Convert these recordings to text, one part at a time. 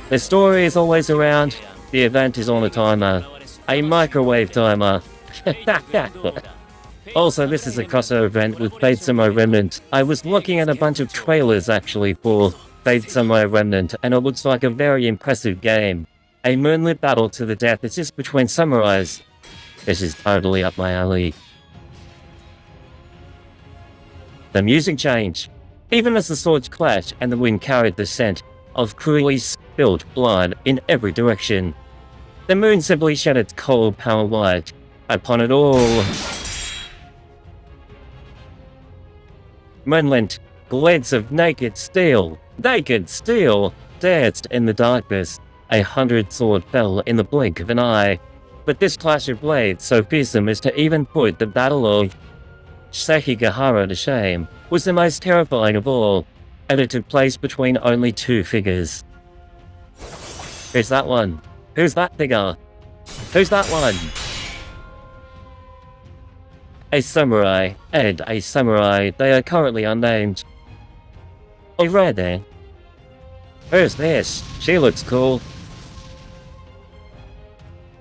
The story is always around, the event is on a timer. A microwave timer. Also, this is a crossover event with Fate Samurai Remnant. I was looking at a bunch of trailers actually for Fate Samurai Remnant, and it looks like a very impressive game. A moonlit battle to the death. It's just between samurais. This is totally up my alley. The music changed. Even as the swords clashed and the wind carried the scent of cruelly spilled blood in every direction. The moon simply shed its cold pale light upon it all. Moonlit glades of naked steel danced in the darkness. 100 swords fell in the blink of an eye. But this clash of blades, so fearsome as to even put the battle of Sekigahara to shame, was the most terrifying of all, and it took place between only two figures. Who's that one? Who's that figure? Who's that one? A samurai and a samurai. They are currently unnamed. Oh, right there. Who's this? She looks cool.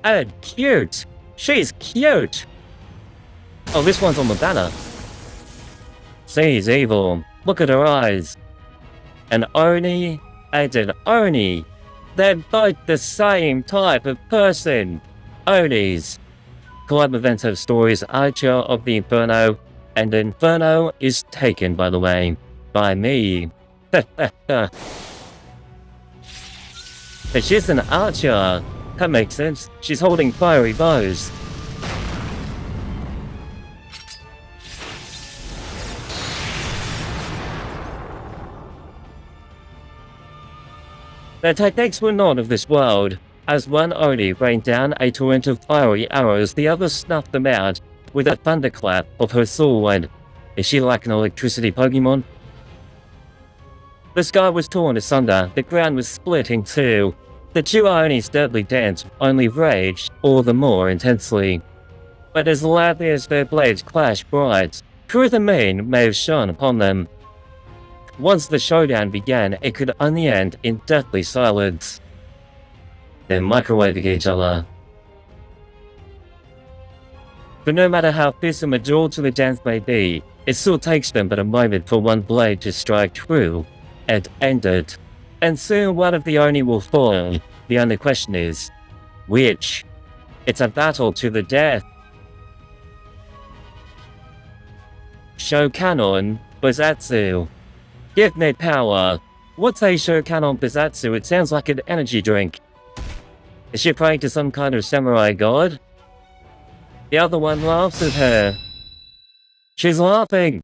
Oh, cute! She's cute! Oh, this one's on the banner. She's evil. Look at her eyes. An Oni and an Oni. They're both the same type of person. Onis. Collab events have stories Archer of the Inferno, and Inferno is taken, by the way, by me. But she's an archer. That makes sense. She's holding fiery bows. Their techniques were not of this world. As one Oni rained down a torrent of fiery arrows, the other snuffed them out with a thunderclap of her sword. Is she like an electricity Pokémon? The sky was torn asunder, the ground was split in two. The two Onis' deadly dance only raged all the more intensely. But as loudly as their blades clashed bright, truth and mean may have shone upon them. Once the showdown began, it could only end in deathly silence. They're microwaving each other. But no matter how fearsome a duel to the dance may be, it still takes them but a moment for one blade to strike true and end it. And soon one of the Oni will fall. The only question is, which? It's a battle to the death. Shokanon Bazatsu. Give me power. What's a Shokanon Bazatsu? It sounds like an energy drink. Is she praying to some kind of samurai god? The other one laughs at her. She's laughing.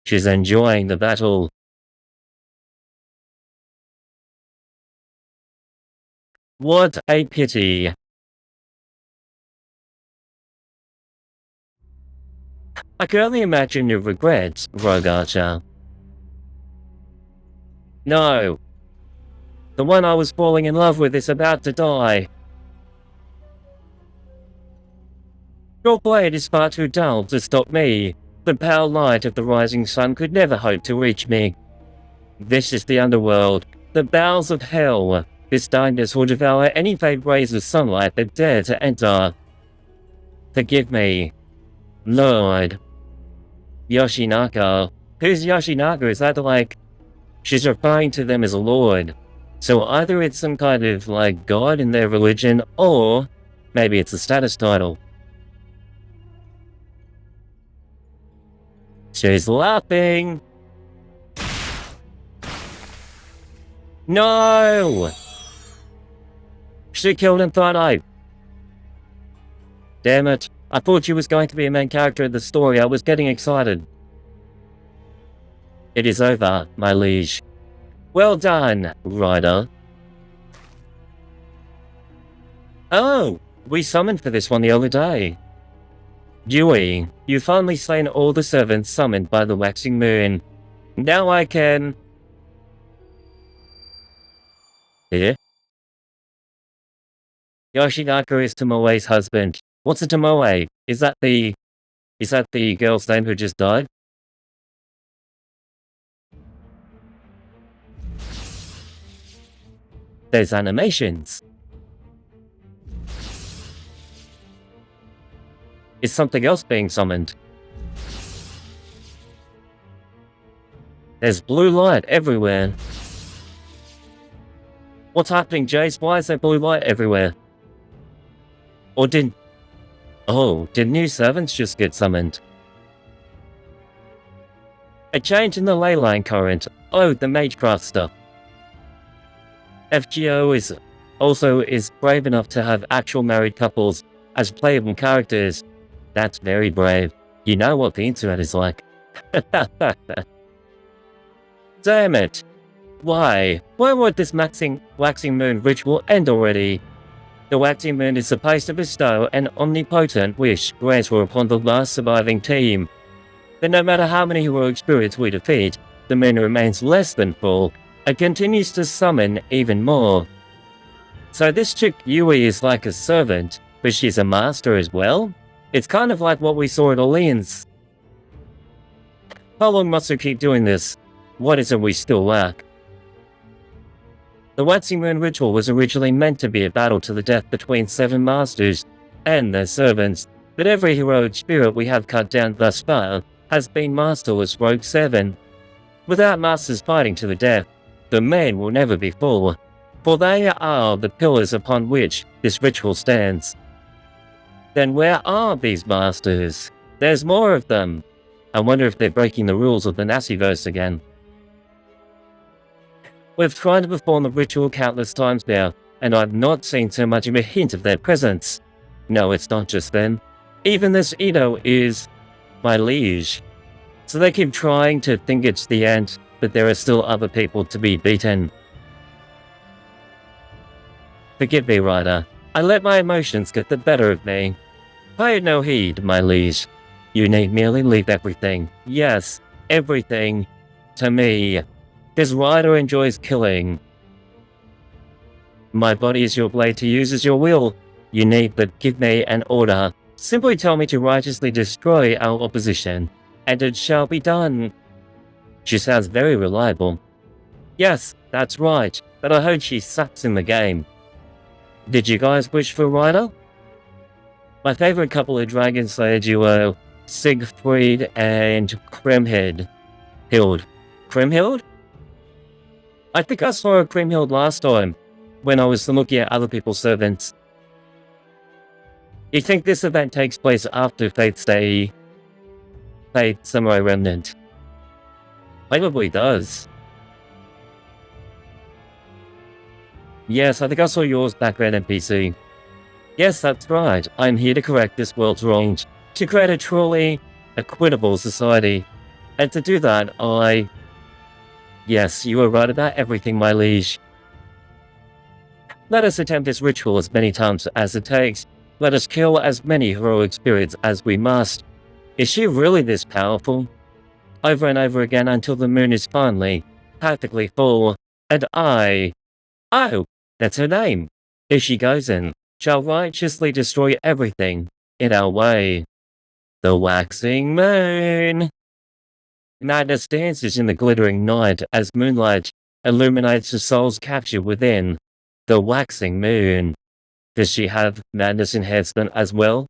She's enjoying the battle. What a pity. I can only imagine your regrets, Rogacha. No. The one I was falling in love with is about to die. Your blade is far too dull to stop me. The pale light of the rising sun could never hope to reach me. This is the underworld, the bowels of hell. This darkness will devour any faint rays of sunlight that dare to enter. Forgive me, Lord. Yoshinaka. Who's Yoshinaka? Is that like... She's referring to them as a lord. So either it's some kind of, like, god in their religion, or maybe it's a status title. She's laughing! No! She killed him, thought I. Damn it. I thought she was going to be a main character of the story. I was getting excited. It is over, my liege. Well done, Ryder. Oh, we summoned for this one the other day. Yui, you've finally slain all the servants summoned by the waxing moon. Now I can... Here? Yoshinaka is Tomoe's husband. What's a Tomoe? Is that the girl's name who just died? There's animations. Is something else being summoned? There's blue light everywhere. What's happening, Jace? Why is there blue light everywhere? Or did new servants just get summoned? A change in the ley line current. Oh, the Magecraft stuff. FGO is brave enough to have actual married couples as playable characters. That's very brave. You know what the internet is like. Damn it! Why? Why would this waxing moon ritual end already? The waxing moon is supposed to bestow an omnipotent wish granted upon the last surviving team. But no matter how many heroic spirits we defeat, the moon remains less than full and continues to summon even more. So this chick Yui is like a servant, but she's a master as well? It's kind of like what we saw at Orleans. How long must we keep doing this? What is it we still lack? The Waxing Moon ritual was originally meant to be a battle to the death between 7 masters and their servants, but every heroic spirit we have cut down thus far has been masterless rogue 7. Without masters fighting to the death, the moon will never be full, for they are the pillars upon which this ritual stands. Then where are these masters? There's more of them. I wonder if they're breaking the rules of the Nasiverse again. We've tried to perform the ritual countless times now, and I've not seen so much of a hint of their presence. No, it's not just them. Even this Ito is my liege. So they keep trying to think it's the end, but there are still other people to be beaten. Forgive me, Ryder. I let my emotions get the better of me. Pay no heed, my liege. You need merely leave everything, yes, everything, to me. This Ryder enjoys killing. My body is your blade to use as your will. You need but give me an order. Simply tell me to righteously destroy our opposition, and it shall be done. She sounds very reliable. Yes, that's right, but I heard she sucks in the game. Did you guys wish for Ryder? My favorite couple of Dragon Slayer duo, Siegfried and Kriemhild. Kriemhild? I think I saw a Kriemhild last time, when I was looking at other people's servants. You think this event takes place after Fate Samurai Remnant? Probably does. Yes, I think I saw yours background NPC. Yes, that's right. I'm here to correct this world's wrongs, to create a truly equitable society. And to do that, Yes, you were right about everything, my liege. Let us attempt this ritual as many times as it takes. Let us kill as many heroic spirits as we must. Is she really this powerful? Over and over again until the moon is finally perfectly full, and oh, that's her name, Ushi Gozen, shall righteously destroy everything in our way. The waxing moon. Madness dances in the glittering night as moonlight illuminates the soul's captured within the waxing moon. Does she have madness enhancement as well?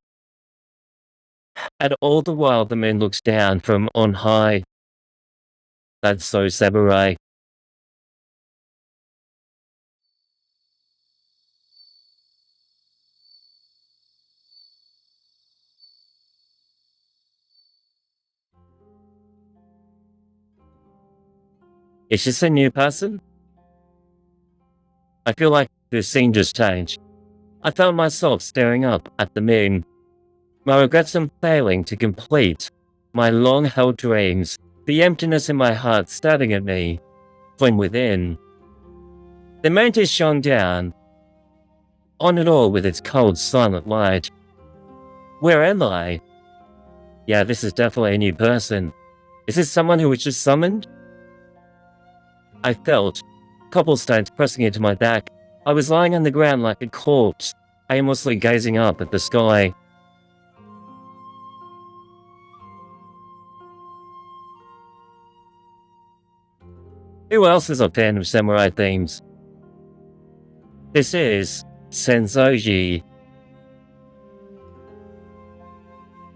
And all the while the moon looks down from on high. That's so samurai. Is this a new person? I feel like the scene just changed. I found myself staring up at the moon. My regrets in failing to complete my long-held dreams, the emptiness in my heart stabbing at me from within. The moon is shone down on it all with its cold, silent light. Where am I? Yeah, this is definitely a new person. Is this someone who was just summoned? I felt cobblestones pressing into my back. I was lying on the ground like a corpse, aimlessly gazing up at the sky. Who else is a fan of samurai themes? This is Senzoji.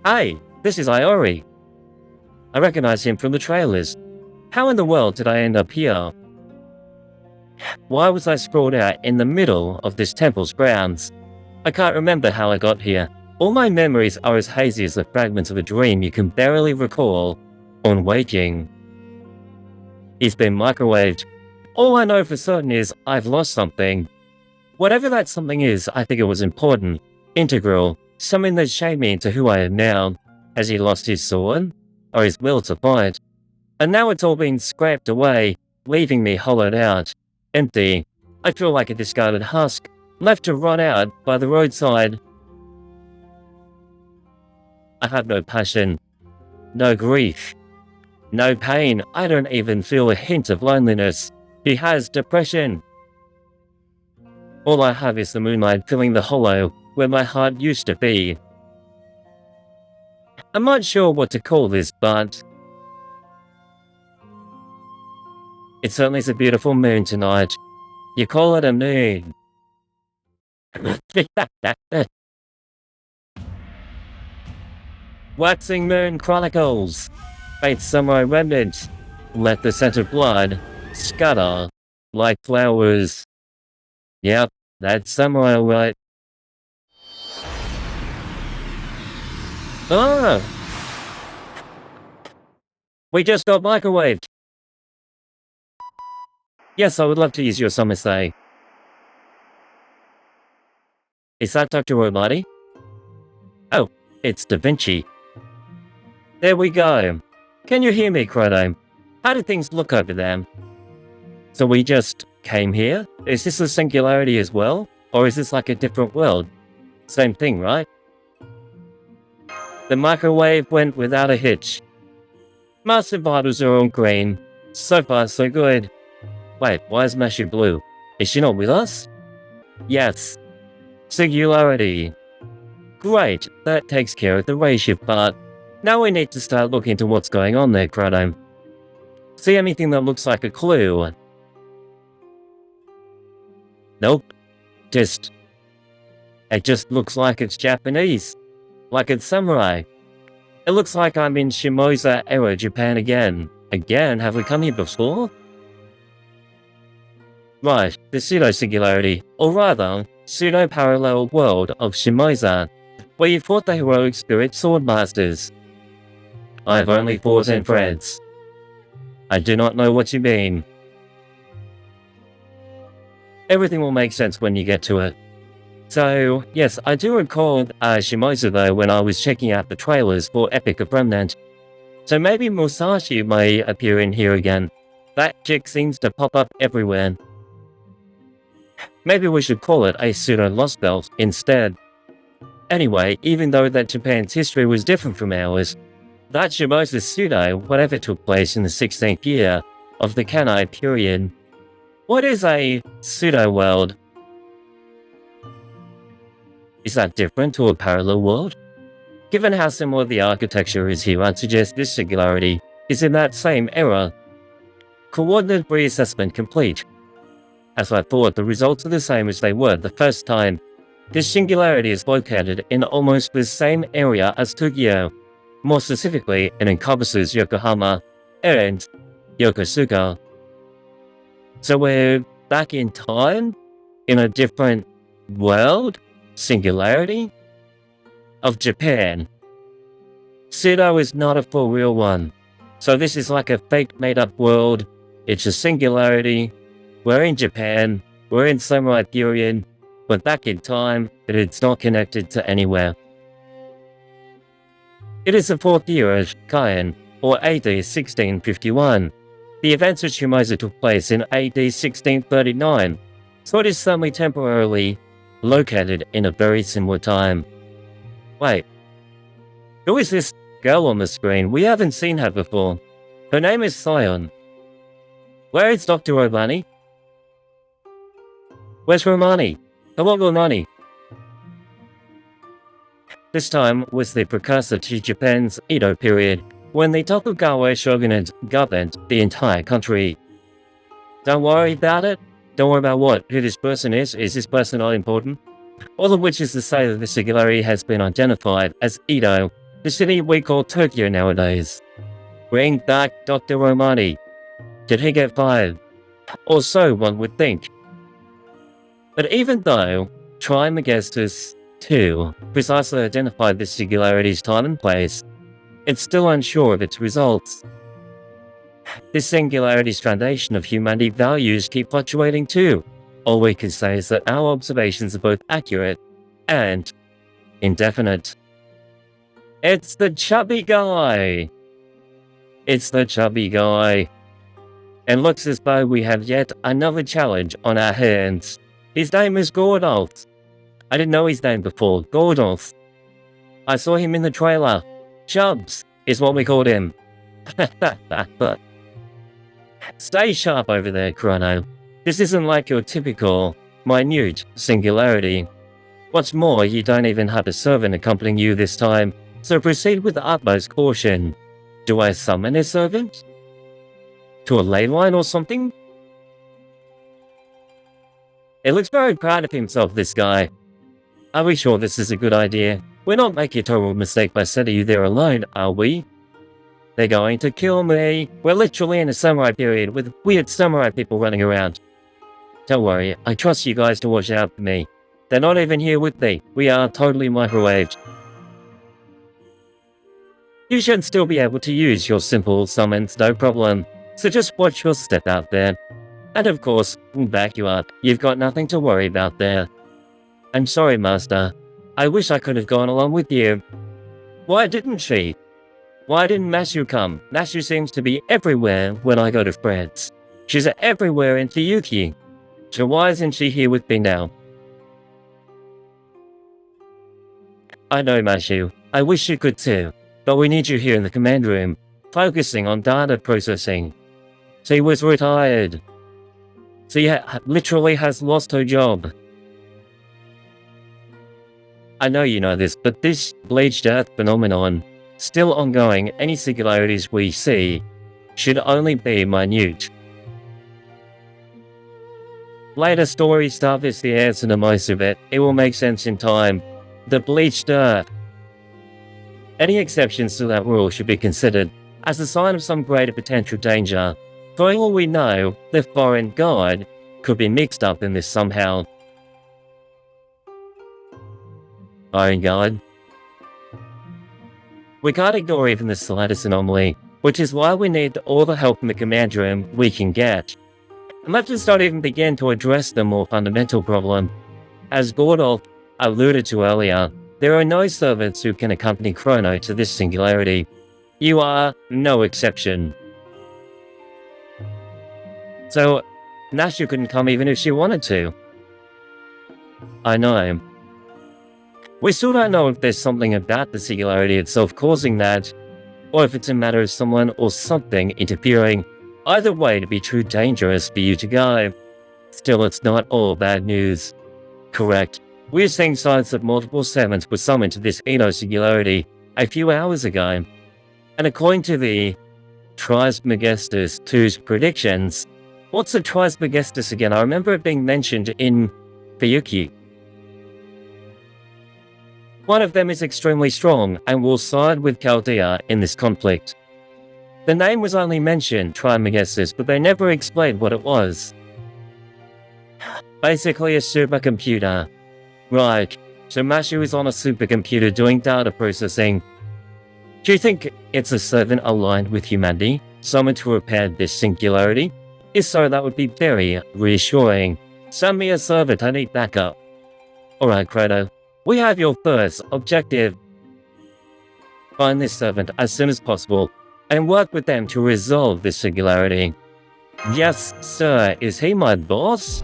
Hey, this is Iori. I recognize him from the trailers. How in the world did I end up here? Why was I sprawled out in the middle of this temple's grounds? I can't remember how I got here. All my memories are as hazy as the fragments of a dream you can barely recall on waking. He's been microwaved. All I know for certain is I've lost something. Whatever that something is, I think it was important, integral, something that shaped me into who I am now. Has he lost his sword? Or his will to fight? And now it's all been scraped away, leaving me hollowed out, empty. I feel like a discarded husk, left to rot out by the roadside. I have no passion, no grief, no pain. I don't even feel a hint of loneliness. He has depression. All I have is the moonlight filling the hollow where my heart used to be. I'm not sure what to call this, but it certainly is a beautiful moon tonight. You call it a moon. Waxing Moon Chronicles. Faith Samurai Remnant. Let the scent of blood scatter like flowers. Yep, that's Samurai right. Ah! We just got microwaved. Yes, I would love to use your samusai. Is that Dr. Romati? Oh, it's Da Vinci. There we go. Can you hear me, Chrono? How do things look over there? So we just came here? Is this a singularity as well? Or is this like a different world? Same thing, right? The microwave went without a hitch. Master vitals are all green. So far, so good. Wait, why is Mashu blue? Is she not with us? Yes. Singularity. Great, that takes care of the ray shift part. Now we need to start looking into what's going on there, Chrono. See anything that looks like a clue? Nope. It just looks like it's Japanese. Like it's samurai. It looks like I'm in Shimoza era Japan again. Again? Have we come here before? Right, the pseudo-singularity, or rather, pseudo-parallel world of Shimoza, where you fought the heroic spirit swordmasters. I've only fought in friends. I do not know what you mean. Everything will make sense when you get to it. So, yes, I do recall Shimoza though when I was checking out the trailers for Epic of Remnant. So maybe Musashi may appear in here again. That chick seems to pop up everywhere. Maybe we should call it a pseudo-lost belt instead. Anyway, even though that Japan's history was different from ours, that Shimoza's pseudo, whatever took place in the 16th year of the Kanai period. What is a pseudo-world? Is that different to a parallel world? Given how similar the architecture is here, I'd suggest this singularity is in that same era. Coordinate reassessment complete. As I thought, the results are the same as they were the first time. This singularity is located in almost the same area as Tokyo. More specifically, it encompasses Yokohama and Yokosuka. So we're back in time? In a different world? Singularity? Of Japan. Pseudo is not a full real one. So this is like a fake made-up world. It's a singularity. We're in Japan. We're in samurai period. We're back in time, but it's not connected to anywhere. It is the 4th year of Kaian, or AD 1651. The events of Shimoza took place in AD 1639, so it is suddenly temporarily located in a very similar time. Wait, who is this girl on the screen? We haven't seen her before. Her name is Sion. Where is Dr. Romani? Where's Romani? Hello, Romani. This time was the precursor to Japan's Edo period, when the Tokugawa shogunate governed the entire country. Don't worry about it. Don't worry about who this person is. Is this person not important? All of which is to say that the singularity has been identified as Edo, the city we call Tokyo nowadays. Bring back Dr. Romani. Did he get fired? Or so one would think. But even though Trismegistus 2 precisely identified the singularity's time and place, it's still unsure of its results. This singularity's foundation of humanity values keep fluctuating too. All we can say is that our observations are both accurate and indefinite. It's the chubby guy! It's the chubby guy. And looks as though we have yet another challenge on our hands. His name is Gordolf. I didn't know his name before. Gordolf. I saw him in the trailer. Chubs is what we called him. But stay sharp over there, Chrono. This isn't like your typical, minute singularity. What's more, you don't even have a servant accompanying you this time, so proceed with the utmost caution. Do I summon a servant? To a ley line or something? He looks very proud of himself, this guy. Are we sure this is a good idea? We're not making a total mistake by sending you there alone, are we? They're going to kill me. We're literally in a samurai period with weird samurai people running around. Don't worry, I trust you guys to watch out for me. They're not even here with me. We are totally microwaved. You should still be able to use your simple summons, no problem. So just watch your step out there. And of course, we'll back you up. You've got nothing to worry about there. I'm sorry, Master. I wish I could have gone along with you. Why didn't she? Why didn't Mashu come? Mashu seems to be everywhere when I go to Fred's. She's everywhere in Fuyuki. So why isn't she here with me now? I know, Mashu. I wish you could too. But we need you here in the command room, focusing on data processing. She was retired. She literally has lost her job. I know you know this, but this bleached earth phenomenon, still ongoing, any singularities we see, should only be minute. Later stories establish the answer to most of it. It will make sense in time. The bleached earth. Any exceptions to that rule should be considered as a sign of some greater potential danger. For all we know, the foreign god could be mixed up in this somehow. Foreign god? We can't ignore even the slightest anomaly, which is why we need all the help in the command room we can get. And let's just not even begin to address the more fundamental problem. As Gordolf alluded to earlier, there are no servants who can accompany Chrono to this singularity. You are no exception. So, Nashu couldn't come even if she wanted to. I know. We still don't know if there's something about the singularity itself causing that, or if it's a matter of someone or something interfering. Either way, it'd be too dangerous for you to go. Still, it's not all bad news. Correct. We're seeing signs that multiple servants were summoned to this Edo singularity a few hours ago. And according to the Trismegistus 2's predictions, what's the Trismegistus again? I remember it being mentioned in Fuyuki. One of them is extremely strong and will side with Chaldea in this conflict. The name was only mentioned, Trismegistus, but they never explained what it was. Basically a supercomputer. Right, so Mashu is on a supercomputer doing data processing. Do you think it's a servant aligned with humanity, someone to repair this singularity? If so, that would be very reassuring. Send me a servant, I need backup. Alright, Chrono, we have your first objective. Find this servant as soon as possible, and work with them to resolve this singularity. Yes, sir, is he my boss?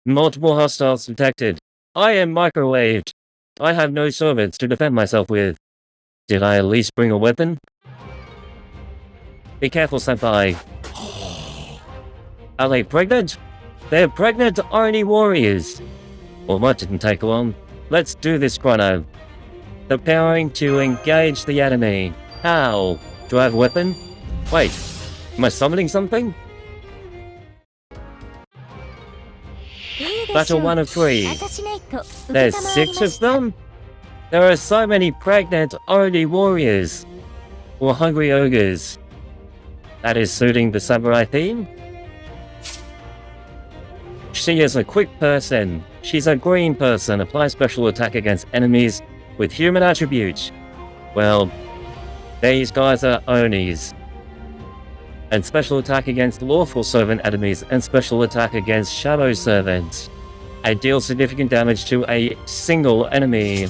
Multiple hostiles detected. I am microwaved. I have no servants to defend myself with. Did I at least bring a weapon? Be careful, senpai. Are they pregnant? They're pregnant Oni warriors. Well, that didn't take long. Let's do this, Chrono. Preparing to engage the enemy. How? Do I have a weapon? Wait, am I summoning something? Battle 1 of 3. There's 6 of them? There are so many pregnant Oni warriors. Or hungry ogres. That is suiting the samurai theme. She is a quick person. She's a green person. Applies special attack against enemies with human attributes. Well, these guys are Onis. And special attack against lawful servant enemies and special attack against shadow servants. And deals significant damage to a single enemy.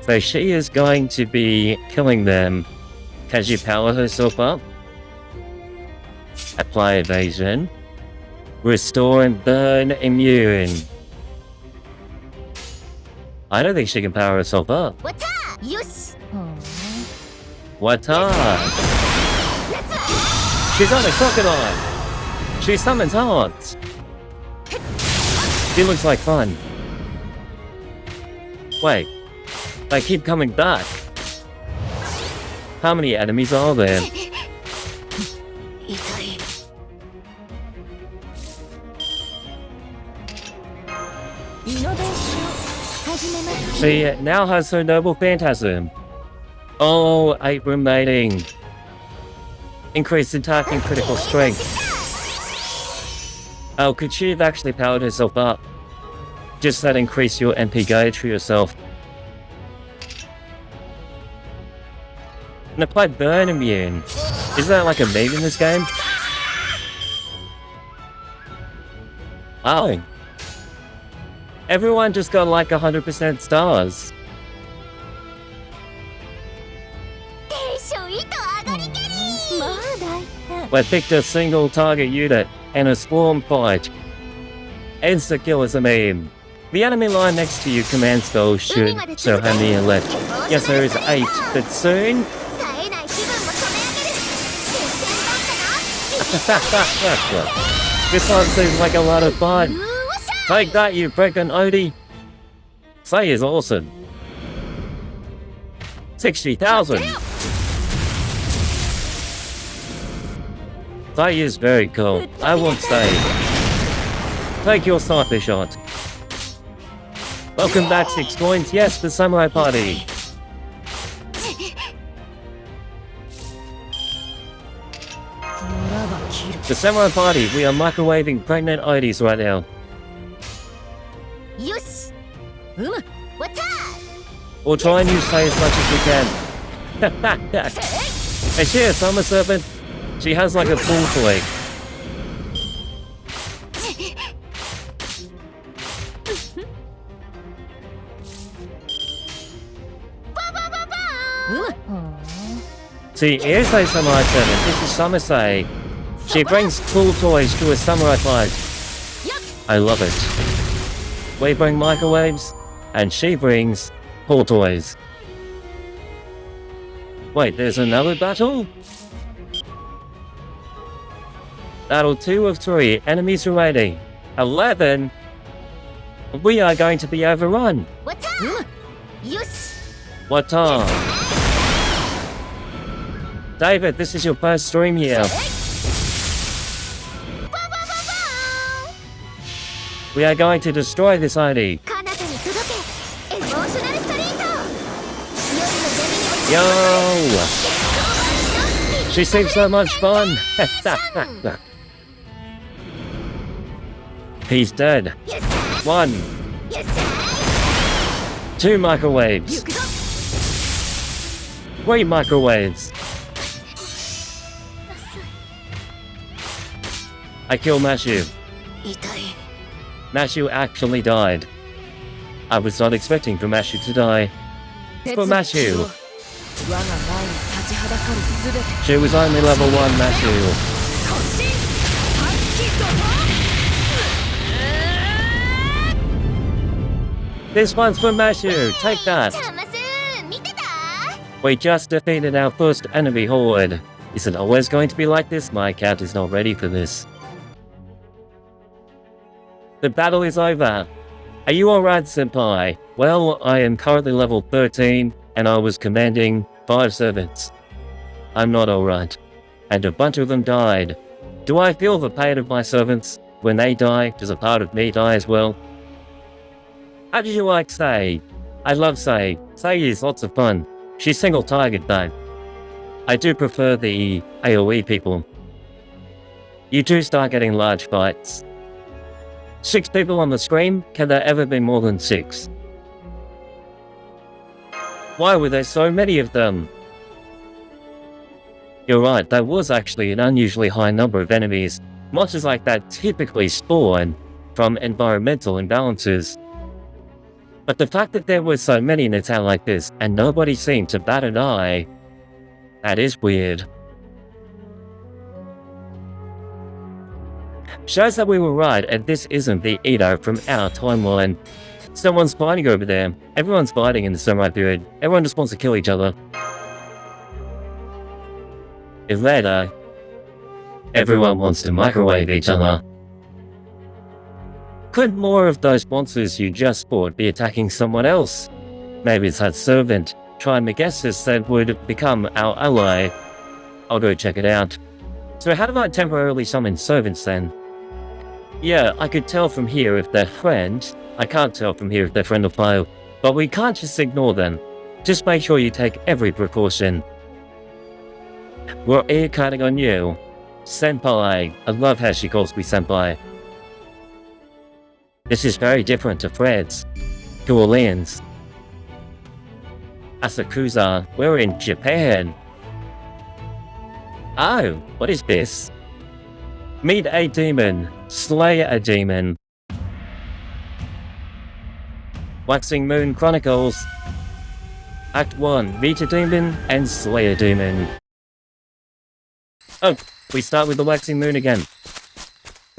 So she is going to be killing them. Can she power herself up? Apply evasion. Restore and burn immune. I don't think she can power herself up. Wata! She's on a crocodile! She summons hearts! She looks like fun. Wait, they keep coming back. How many enemies are there? She now has her noble phantasm. Oh, 8 remaining. Increased attack and critical strength. Oh, could she have actually powered herself up? Just that increase your MP gauge for yourself. And apply burn immune. Is that like a meme in this game? Oh. Everyone just got like 100% stars. We picked a single target unit and a swarm fight. Insta kill is a meme. The enemy line next to you command spell should show how many are left. Yes, there is 8, but soon? This one seems like a lot of fun. Take that, you pregnant Odie. Say is awesome. 60,000. Say is very cool. I won't say. Take your sniper shot. Welcome back, 6 coins. Yes, the samurai party. The samurai party. We are microwaving pregnant Odies right now. We'll try and use Say as much as we can. Is she a summer serpent? She has like a full leg. See, here's a samurai servant. This is Summer Say. She brings cool toys to a samurai fight. I love it. We bring microwaves, and she brings cool toys. Wait, there's another battle? Battle 2 of 3. Enemies remaining. 11? We are going to be overrun. Wata! David, this is your first stream here. We are going to destroy this ID. Yo! She seems so much fun. He's dead. 1. 2 microwaves. 3 microwaves. I killed Mashu. Mashu actually died. I was not expecting for Mashu to die. For Mashu. She was only level 1, Mashu. This one's for Mashu. Take that. We just defeated our first enemy horde. Is it always going to be like this? My cat is not ready for this. The battle is over. Are you alright, senpai? Well, I am currently level 13, and I was commanding 5 servants. I'm not alright. And a bunch of them died. Do I feel the pain of my servants? When they die, does a part of me die as well? How did you like Sei? I love Sei. Sei is lots of fun. She's single target though. I do prefer the AoE people. You do start getting large fights. 6 people on the screen? Can there ever be more than 6? Why were there so many of them? You're right, there was actually an unusually high number of enemies. Monsters like that typically spawn from environmental imbalances. But the fact that there were so many in a town like this, and nobody seemed to bat an eye, that is weird. Shows that we were right, and this isn't the Edo from our timeline. Someone's fighting over there. Everyone's fighting in the samurai period. Everyone just wants to kill each other. If later, everyone wants to microwave each other. Could more of those monsters you just fought be attacking someone else? Maybe it's that servant, Trimegestus, that would become our ally. I'll go check it out. So how do I temporarily summon servants then? Yeah, I could tell from here if they're friends. I can't tell from here if they're friend or foe. But we can't just ignore them. Just make sure you take every precaution. We're ear counting on you. Senpai. I love how she calls me senpai. This is very different to Fred's. To Orleans. Asakusa, we're in Japan. Oh, what is this? Meet a demon. Slay a demon. Waxing Moon Chronicles. Act 1. Meet a demon and slay a demon. Oh, we start with the Waxing Moon again.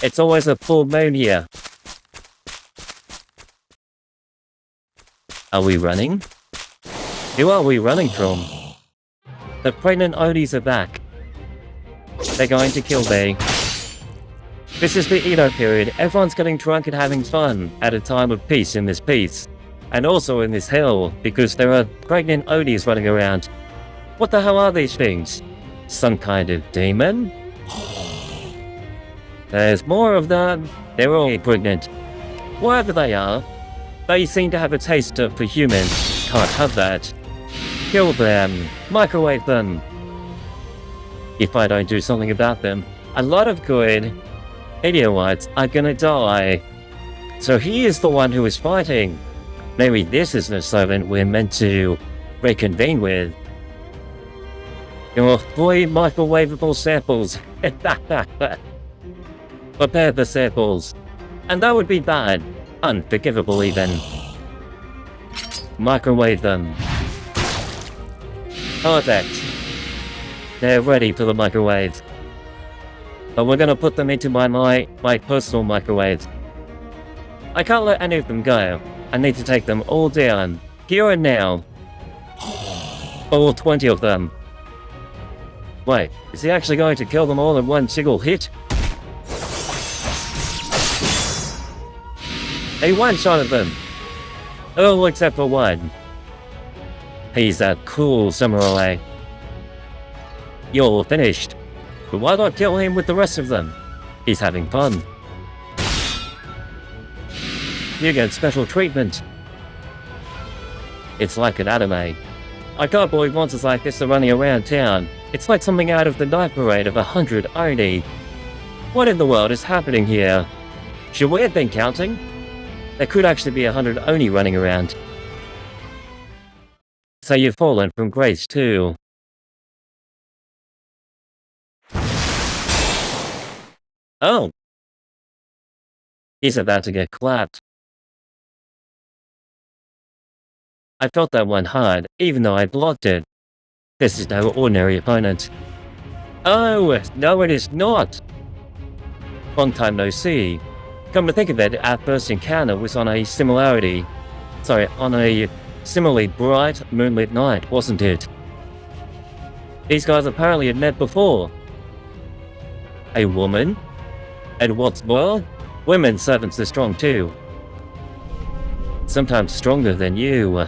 It's always a full moon here. Are we running? Who are we running from? The pregnant Odis are back. They're going to kill me. This is the Edo period. Everyone's getting drunk and having fun at a time of peace in this piece. And also in this hell, because there are pregnant Odis running around. What the hell are these things? Some kind of demon? There's more of them. They're all pregnant. Wherever they are, they seem to have a taste for humans. Can't have that. Kill them. Microwave them. If I don't do something about them, a lot of good Idiots are gonna die. So he is the one who is fighting. Maybe this is the servant we're meant to reconvene with. Your 3 microwavable samples. Prepare the samples. And that would be bad. Unforgivable even. Microwave them. Perfect. They're ready for the microwave. But we're gonna put them into my personal microwave. I can't let any of them go. I need to take them all down. Here and now. All 20 of them. Wait, is he actually going to kill them all in one single hit? He one-shotted them. All except for one. He's a cool samurai. You're finished. But why not kill him with the rest of them? He's having fun. You get special treatment. It's like an anime. I can't believe monsters like this are running around town. It's like something out of the night parade of 100 Oni. What in the world is happening here? Should we have been counting? There could actually be 100 Oni running around. So you've fallen from grace too. Oh! He's about to get clapped. I felt that one hard, even though I blocked it. This is no ordinary opponent. Oh, no it is not! Long time no see. Come to think of it, our first encounter was on a similarly bright moonlit night, wasn't it? These guys apparently had met before. A woman? And what's more, women servants are strong too. Sometimes stronger than you.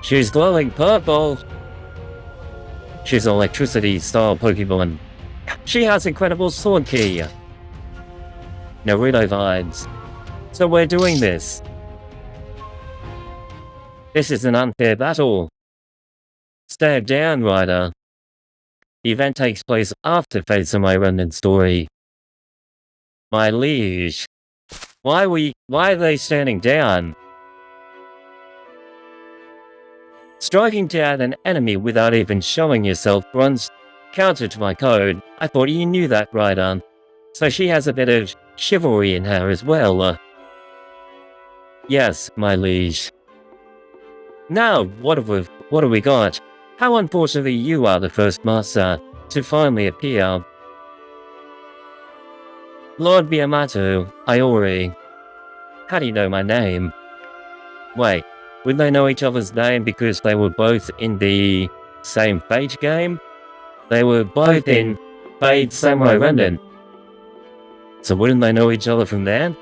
She's glowing purple. She's an electricity style Pokemon. She has incredible sword key. Naruto vibes. So we're doing this. This is an unfair battle. Stare down, Rider. The event takes place after Fate's My Remnant story. My liege. Why are they standing down? Striking down an enemy without even showing yourself runs counter to my code. I thought you knew that, Rider. So she has a bit of chivalry in her as well. Yes, my liege. Now, what have we got? How unfortunately you are the first master to finally appear. Lord Miyamoto, Iori. How do you know my name? Wait, would they know each other's name because they were both in the same Fate game? They were both in Fate Samurai Remnant. So wouldn't they know each other from there?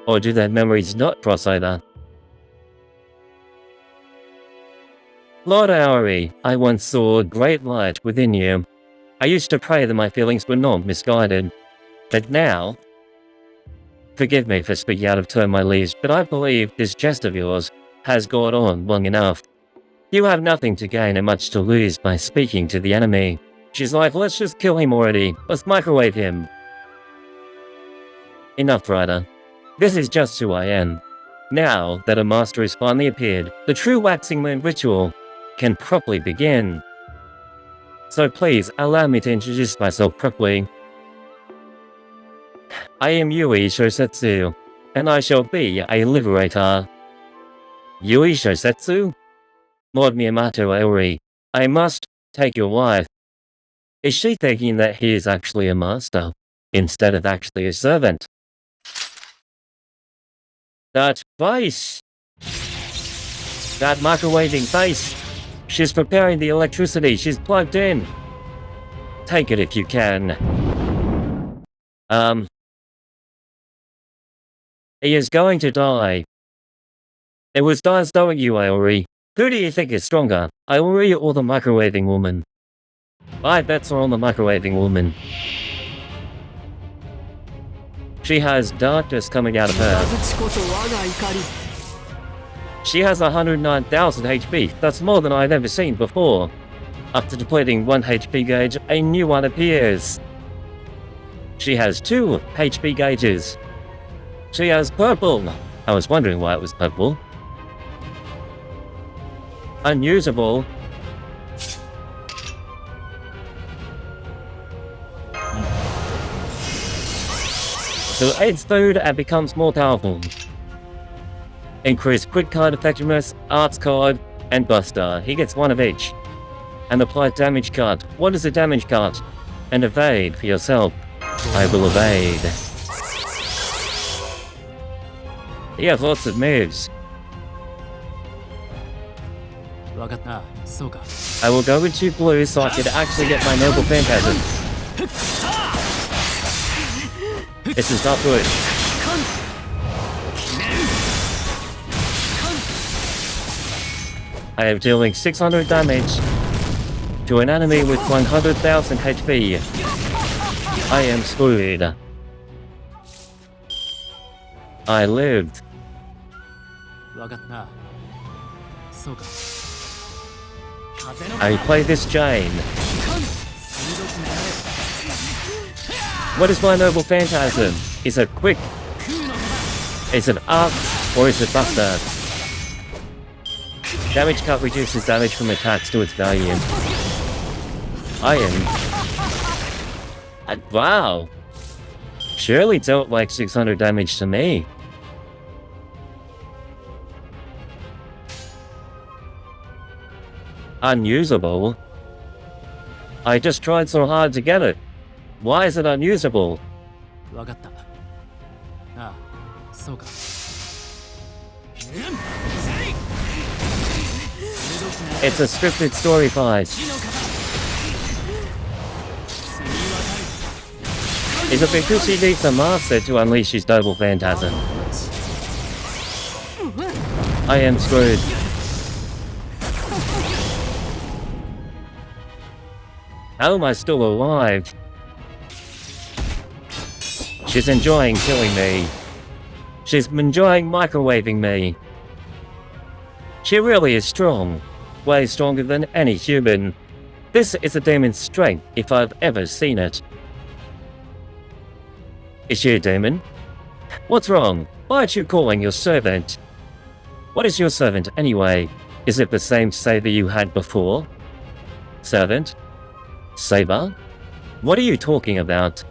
Or do their memories not cross over? Lord Iori, I once saw great light within you. I used to pray that my feelings were not misguided. But now... Forgive me for speaking out of turn, my liege, but I believe this jest of yours has gone on long enough. You have nothing to gain and much to lose by speaking to the enemy. She's like, let's just kill him already. Let's microwave him. Enough, Rider. This is just who I am. Now that a master has finally appeared, the true waxing moon ritual can properly begin. So please, allow me to introduce myself properly. I am Yui Shosetsu, and I shall be a liberator. Yui Shosetsu? Lord Miyamoto Iori, I must take your wife. Is she thinking that he is actually a master, instead of actually a servant? That face! That microwaving face! She's preparing the electricity, she's plugged in! Take it if you can. He is going to die. It was dice knowing you, Iori. Who do you think is stronger, Iori or the microwaving woman? My bets are on the microwaving woman. She has darkness coming out of her. She has 109,000 HP, that's more than I've ever seen before. After depleting 1 HP gauge, a new one appears. She has 2 HP gauges. She has purple. I was wondering why it was purple. Unusable. So aids food and becomes more powerful. Increase crit card effectiveness, arts card, and buster. He gets 1 of each. And apply damage card. What is a damage card? And evade for yourself. I will evade. He has lots of moves. I will go into blue so I can actually get my noble phantasm. This is not good. I am dealing 600 damage to an enemy with 100,000 HP. I am screwed. I lived. I play this chain. What is my noble phantasm? Is it quick? Is it arc? Or is it buster? Damage cut reduces damage from attacks to its value. I am... wow! Surely dealt like 600 damage to me. Unusable? I just tried so hard to get it. Why is it unusable? It's a scripted story fight. Is it because he needs a master to unleash his noble phantasm? I am screwed. How am I still alive? She's enjoying killing me. She's enjoying microwaving me. She really is strong. Way stronger than any human. This is a demon's strength if I've ever seen it. Is she a demon? What's wrong? Why aren't you calling your servant? What is your servant anyway? Is it the same Saber you had before? Servant? Saber? What are you talking about?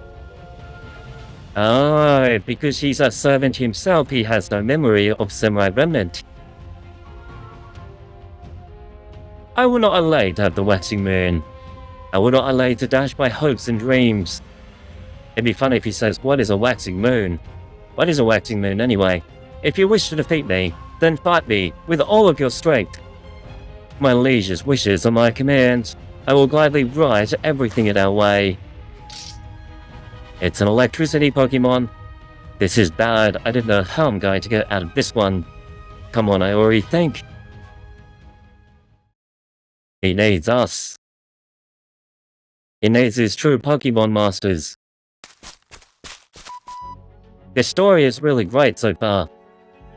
Oh, because he's a servant himself, he has no memory of Samurai Remnant. I will not allay to have the waxing moon. I will not allay to dash my hopes and dreams. It'd be funny if he says, what is a waxing moon? What is a waxing moon anyway? If you wish to defeat me, then fight me with all of your strength. My liege's wishes are my commands. I will gladly right everything in our way. It's an electricity Pokemon. This is bad. I don't know how I'm going to get out of this one. Come on, Iori, think. He needs us. He needs his true Pokemon masters. This story is really great so far.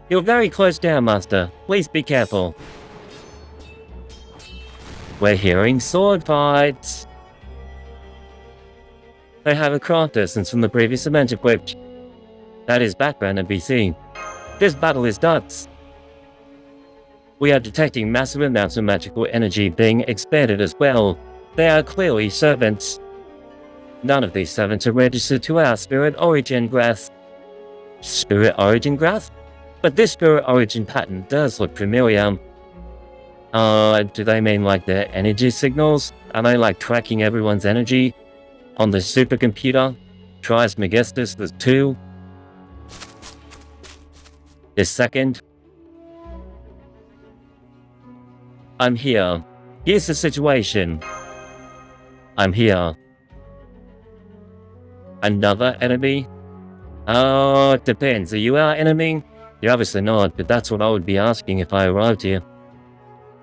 You're very close down, Master. Please be careful. We're hearing sword fights. They have a craft essence from the previous event equipped. That is background NPC. This battle is nuts. We are detecting massive amounts of magical energy being expanded as well. They are clearly servants. None of these servants are registered to our Spirit Origin Graph. Spirit Origin Graph? But this Spirit Origin pattern does look familiar. Do they mean like their energy signals? Are they like tracking everyone's energy? On the supercomputer? Trismegistus was 2. This second. I'm here. Here's the situation. I'm here. Another enemy? Oh, it depends. Are you our enemy? You're obviously not, but that's what I would be asking if I arrived here.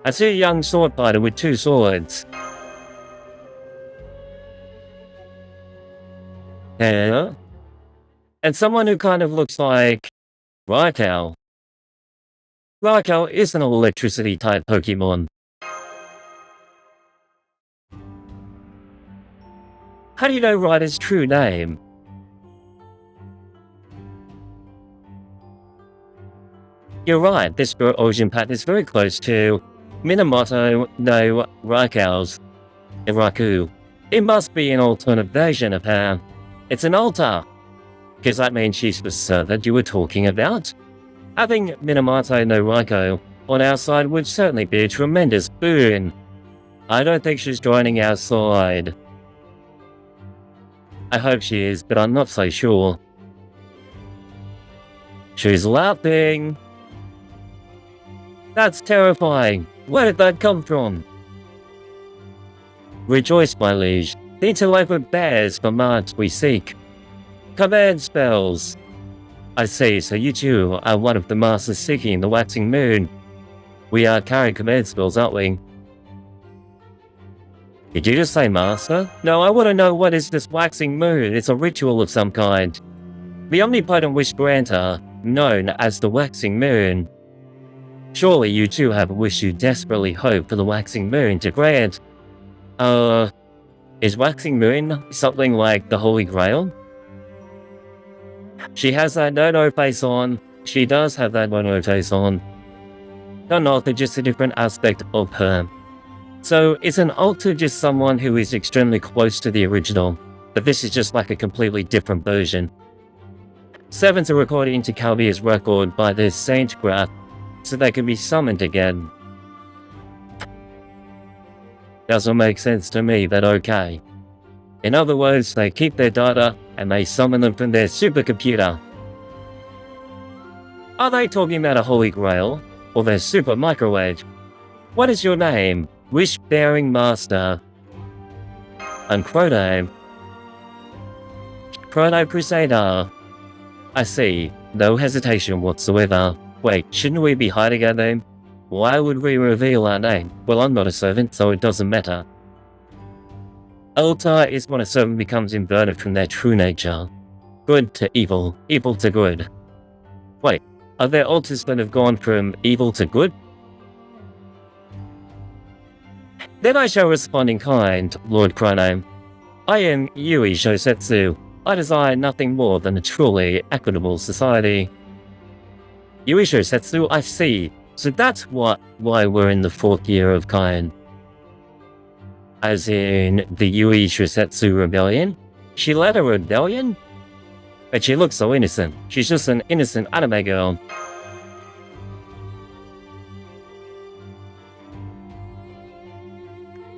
I see a young sword fighter with 2 swords. Yeah. And someone who kind of looks like Raikou. Raikou is an electricity type Pokemon. How do you know Raider's true name? You're right, this Spirit Origin pattern is very close to Minamoto no Raikou's Iraku. It must be an alternate version of her. It's an altar. Because that means she's the servant you were talking about? Having Minamoto no Raikou on our side would certainly be a tremendous boon. I don't think she's joining our side. I hope she is, but I'm not so sure. She's laughing. That's terrifying. Where did that come from? Rejoice, my liege. The intellect bears the marks we seek. Command spells. I see, so you two are one of the masters seeking the waxing moon. We are carrying command spells, aren't we? Did you just say master? No, I want to know what is this waxing moon. It's a ritual of some kind. The omnipotent wish granter, known as the waxing moon. Surely you two have a wish you desperately hope for the waxing moon to grant. Is waxing moon something like the Holy Grail? She has that no-no face on. She does have that no-no face on. No, they're just a different aspect of her. So, is an alter just someone who is extremely close to the original, but this is just like a completely different version? Servants are recorded into Calvia's record by their saint graph, so they can be summoned again. Doesn't make sense to me, but okay. In other words, they keep their data, and they summon them from their supercomputer. Are they talking about a Holy Grail, or their super microwave? What is your name? Wish-bearing Master. And Chrono. Chrono Crusader. I see. No hesitation whatsoever. Wait, shouldn't we be hiding our name? Why would we reveal our name? Well, I'm not a servant, so it doesn't matter. Altar is when a servant becomes inverted from their true nature. good to evil, evil to good. Wait, are there altars that have gone from evil to good? Then I shall respond in kind, Lord Chrono. I am Yui Shosetsu. I desire nothing more than a truly equitable society. Yui Shosetsu, I see. So that's why we're in the 4th year of Kain. As in the Yui Shosetsu rebellion? She led a rebellion? But she looks so innocent. She's just an innocent anime girl.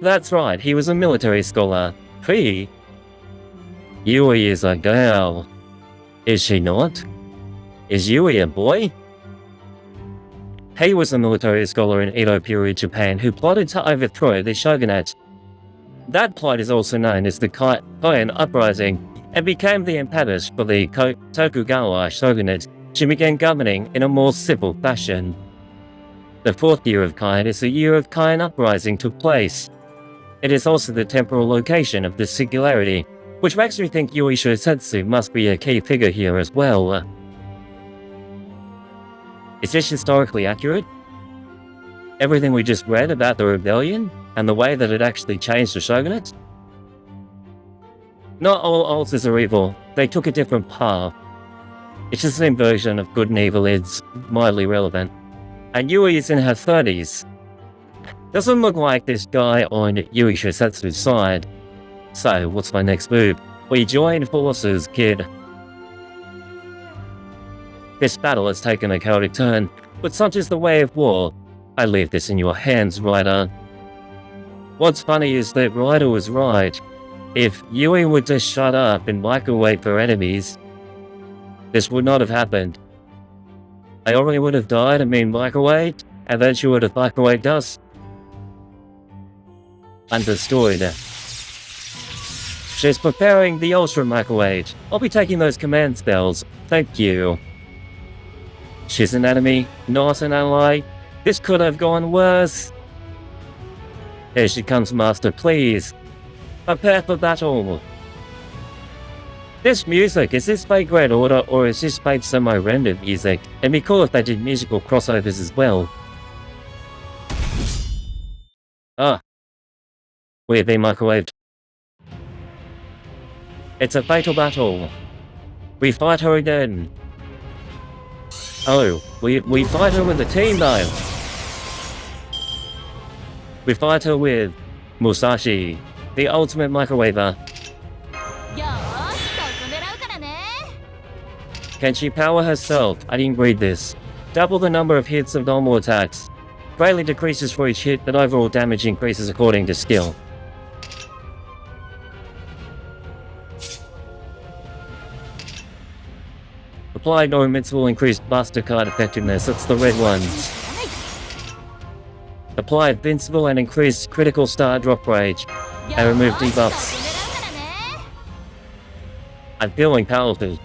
That's right, he was a military scholar. He? Yui is a girl. Is she not? Is Yui a boy? He was a military scholar in Edo period Japan who plotted to overthrow the shogunate. That plot is also known as the Koen Uprising and became the impetus for the Tokugawa shogunate to begin governing in a more civil fashion. The 4th year of Kain is the year of Kain Uprising took place. It is also the temporal location of the singularity, which makes me think Yui Shosetsu must be a key figure here as well. Is this historically accurate? Everything we just read about the rebellion, and the way that it actually changed the shogunate? Not all altars are evil, they took a different path. It's the same version of good and evil is mildly relevant. And Yui is in her 30s. Doesn't look like this guy on Yui Shosetsu's side. So, what's my next move? We join forces, kid. This battle has taken a chaotic turn, but such is the way of war. I leave this in your hands, Ryder. What's funny is that Ryder was right. If Yui would just shut up and microwave her enemies, this would not have happened. Iori would have died and been microwaved, and then she would have microwaved us. Understood. She's preparing the Ultra Microwave. I'll be taking those command spells. Thank you. She's an enemy, not an ally. This could have gone worse. Here she comes, Master, please. Prepare for battle. This music, is this fake Red Order or is this fake semi-rendered music? It'd be cool if they did musical crossovers as well. Ah. We've been microwaved. It's a fatal battle. We fight her again. Oh, we fight her with a team though. We fight her with Musashi, the ultimate microwaver. Can she power herself? I didn't read this. Double the number of hits of normal attacks. Greatly decreases for each hit, but overall damage increases according to skill. Applied ornaments will increase Buster card effectiveness, that's the red ones. Apply Invincible and increase critical star drop rage, and remove debuffs. I'm feeling powerful.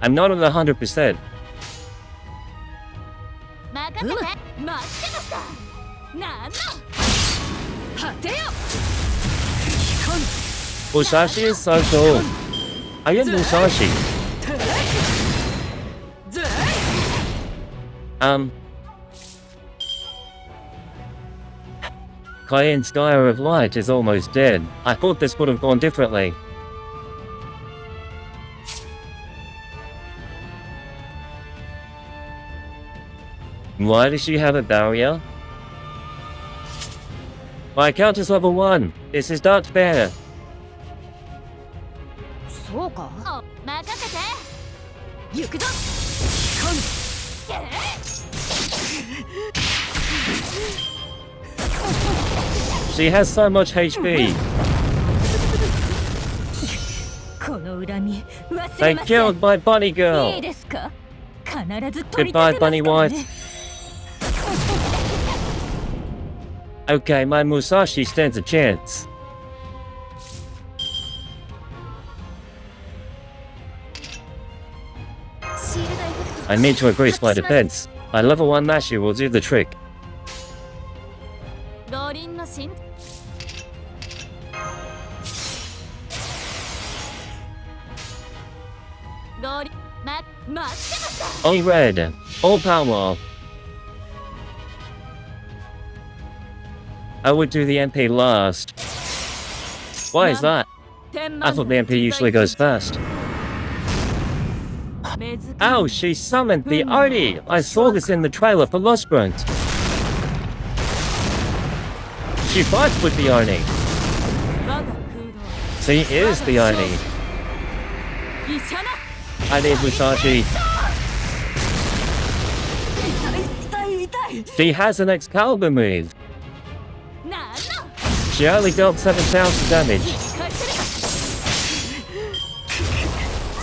I'm not at 100%. Musashi is so cool. I get Musashi. Cayenne's Gyre of Light is almost dead. I thought this would have gone differently. Why does she have a barrier? My account is level 1. This is not fair. She has so much HP. They killed my bunny girl. Goodbye, Bunny White. Okay, my Musashi stands a chance. I need to increase my defense. My level 1 Mashu will do the trick. All red. All power. I would do the MP last. Why is that? I thought the MP usually goes first. Oh, she summoned the Iori! I saw this in the trailer for Lost Bones. She fights with the Iori. She is the Iori. I need Musashi. She has an Excalibur move. She only dealt 7,000 damage.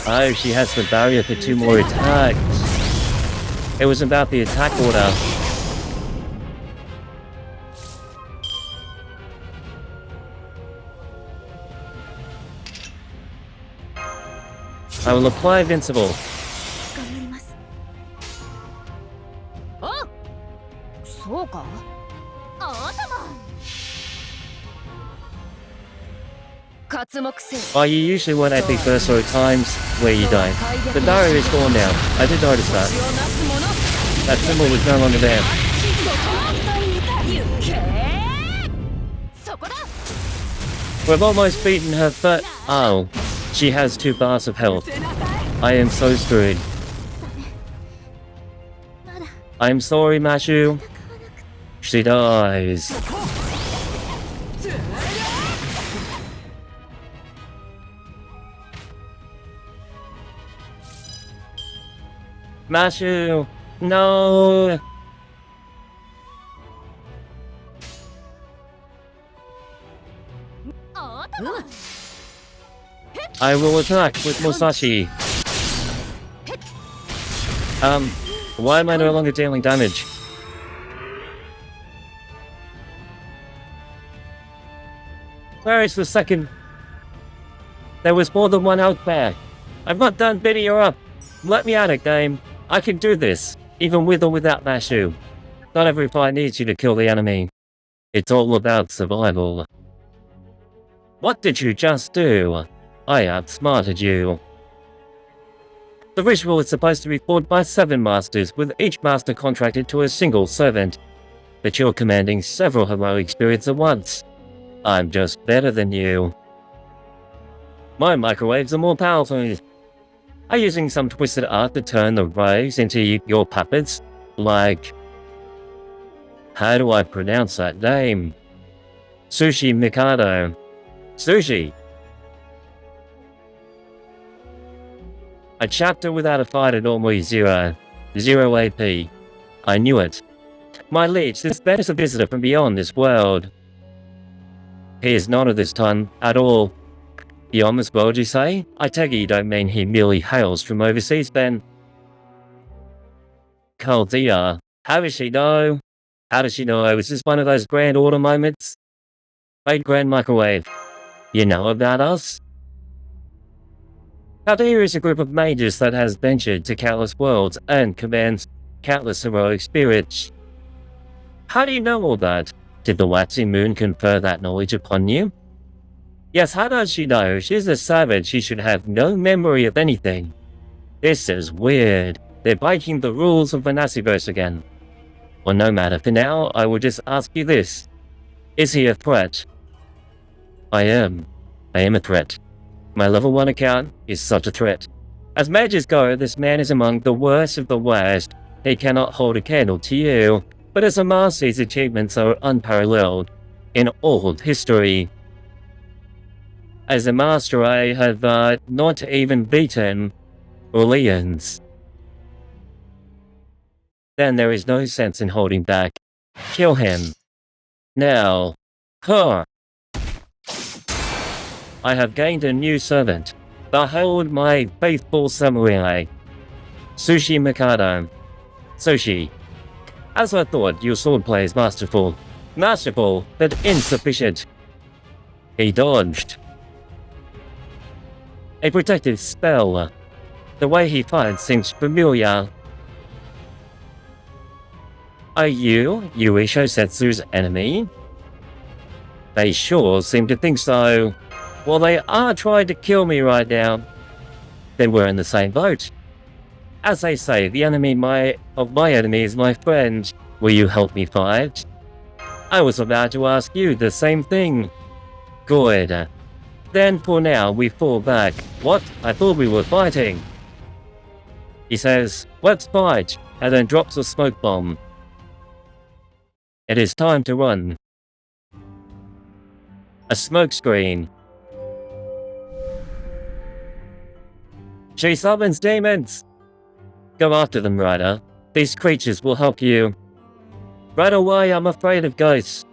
Oh, she has the barrier for 2 more attacks. It was about the attack order. I will apply Invincible. Oh, you usually won't AP first or times where you die. The barrier is gone now. I did notice that. That symbol is no longer there. We've almost beaten her oh, she has 2 bars of health. I am so screwed. I'm sorry, Mashu. She dies. Mashu! No! I will attack with Musashi. Why am I no longer dealing damage? Where is the second? There was more than one out there. I'm not done beating her up. Let me at it, game. I can do this, even with or without Mashu. Not every fight needs you to kill the enemy. It's all about survival. What did you just do? I outsmarted you. The ritual is supposed to be fought by 7 masters, with each master contracted to a single servant. But you're commanding several heroic spirits at once. I'm just better than you. My microwaves are more powerful. Are you using some twisted art to turn the rays into your puppets? Like... how do I pronounce that name? Sushi Mikado. Sushi! A chapter without a fight at normally 0. 0 AP. I knew it. My liege, this man is a visitor from beyond this world. He is not of this time at all. Beyond this world, you say? I take it you don't mean he merely hails from overseas, then? Chaldea. How does she know? How does she know? Is this one of those grand order moments? Wait, Grand Microwave. You know about us? Chaldea is a group of mages that has ventured to countless worlds and commands countless heroic spirits. How do you know all that? Did the waxing moon confer that knowledge upon you? Yes, how does she know? She's a savage. She should have no memory of anything. This is weird. They're breaking the rules of the Nasiverse again. Well, no matter. For now, I will just ask you this. Is he a threat? I am. I am a threat. My level 1 account is such a threat. As mages go, this man is among the worst of the worst. He cannot hold a candle to you, but as a master, his achievements are unparalleled in all history. As a master, I have not even beaten Orleans. Then there is no sense in holding back. Kill him. Now. Huh. I have gained a new servant. Behold my faithful samurai. Sushi Mikado. Sushi. As I thought, your swordplay is masterful. Masterful, but insufficient. He dodged. A protective spell. The way he fights seems familiar. Are you Yui Shosetsu's enemy? They sure seem to think so. Well, they are trying to kill me right now. Then we're in the same boat. As they say, the enemy of my enemy is my friend. Will you help me fight? I was about to ask you the same thing. Good. Then for now, we fall back. What? I thought we were fighting. He says, let's fight, and then drops a smoke bomb. It is time to run. A smoke screen. She summons demons! Go after them, Ryder. These creatures will help you. Right away, I'm afraid of ghosts.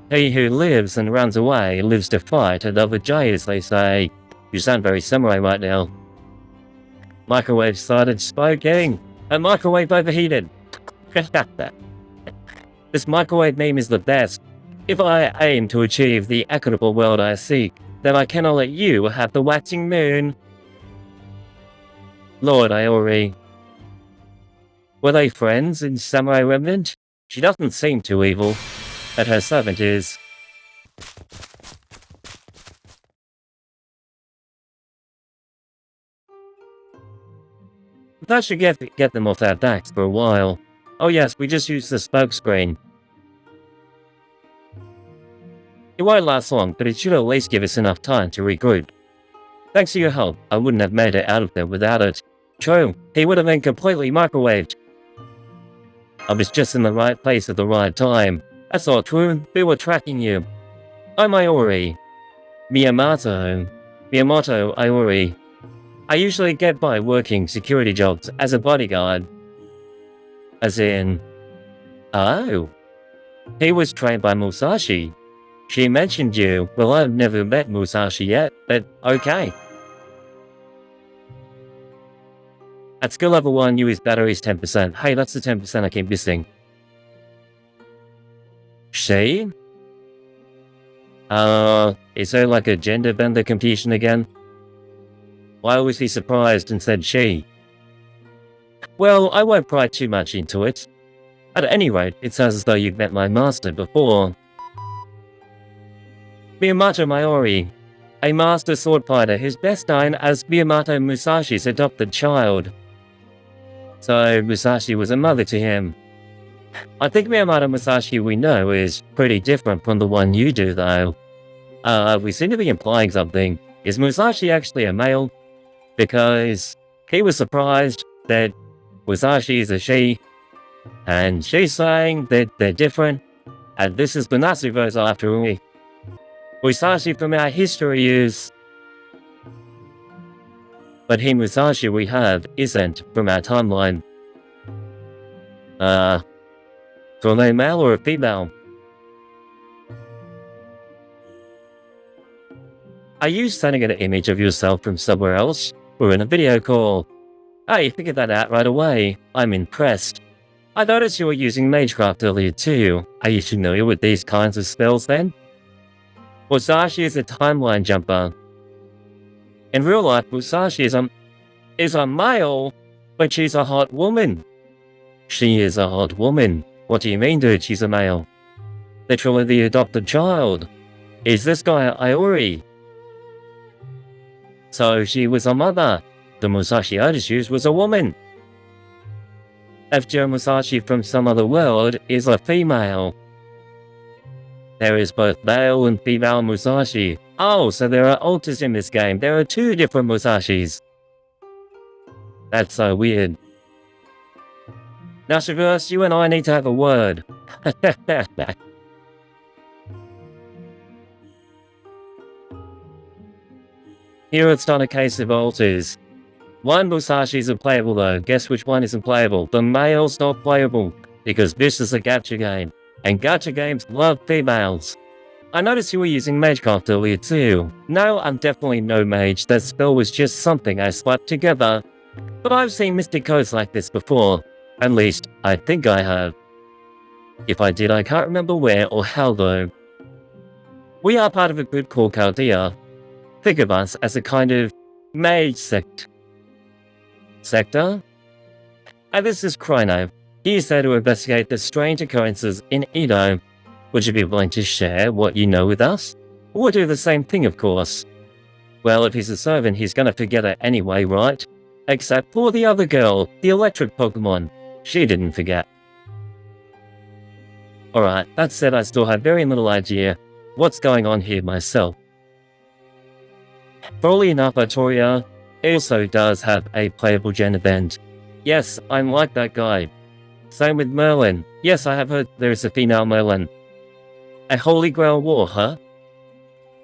He who lives and runs away lives to fight another day, as they say. You sound very samurai right now. Microwave started smoking. A microwave overheated. This microwave meme is the best. If I aim to achieve the equitable world I seek, then I cannot let you have the waxing moon. Lord Iori. Were they friends in Samurai Remnant? She doesn't seem too evil, but her servant is. That should get them off their backs for a while. Oh yes, we just used the smoke screen. It won't last long, but it should at least give us enough time to regroup. Thanks for your help, I wouldn't have made it out of there without it. True, he would have been completely microwaved. I was just in the right place at the right time. That's not true, we were tracking you. I'm Iori. Miyamoto Iori. I usually get by working security jobs as a bodyguard. As in... Oh. He was trained by Musashi. She mentioned you. Well, I've never met Musashi yet, but okay. At skill level 1, Yui's battery is 10%. Hey, that's the 10% I keep missing. She? Is there like a gender bender confusion again? Why was he surprised and said she? Well, I won't pry too much into it. At any rate, it sounds as though you've met my master before. Miyamoto Iori, a master sword fighter who's best known as Miyamoto Musashi's adopted child. So, Musashi was a mother to him. I think Miyamoto Musashi we know is pretty different from the one you do, though. We seem to be implying something. Is Musashi actually a male? Because he was surprised that Musashi is a she, and she's saying that they're different, and this is the Natsuverse after all. Musashi from our history is... But he Musashi we have isn't from our timeline. From a male or a female? Are you sending an image of yourself from somewhere else? We're in a video call. Oh, you figured that out right away. I'm impressed. I noticed you were using Magecraft earlier too. Are you familiar with these kinds of spells then? Musashi is a timeline jumper. In real life, Musashi is a male, but she's a hot woman. She is a hot woman. What do you mean, dude? She's a male. Literally the adopted child. Is this guy Iori? So she was a mother. The Musashi I just used was a woman. FJ Musashi from some other world is a female. There is both male and female Musashi. Oh, so there are alters in this game. There are two different Musashis. That's so weird. Natsuverse, you and I need to have a word. Here it's not a case of alters. One Musashi isn't playable though. Guess which one isn't playable? The male's not playable, because this is a gacha game, and gacha games love females. I noticed you were using Magecraft earlier too. No, I'm definitely no mage. That spell was just something I slapped together. But I've seen mystic codes like this before. At least, I think I have. If I did, I can't remember where or how though. We are part of a group called Chaldea. Think of us as a kind of mage sector. And this is Chrono. He is there to investigate the strange occurrences in Edo. Would you be willing to share what you know with us? Or do the same thing, of course. Well, if he's a servant, he's gonna forget it anyway, right? Except for the other girl, the electric Pokemon. She didn't forget. Alright, that said, I still have very little idea what's going on here myself. Funnily enough, Artoria also does have a playable gen event. Yes, I'm like that guy. Same with Merlin. Yes, I have heard there is a female Merlin. A Holy Grail War, huh?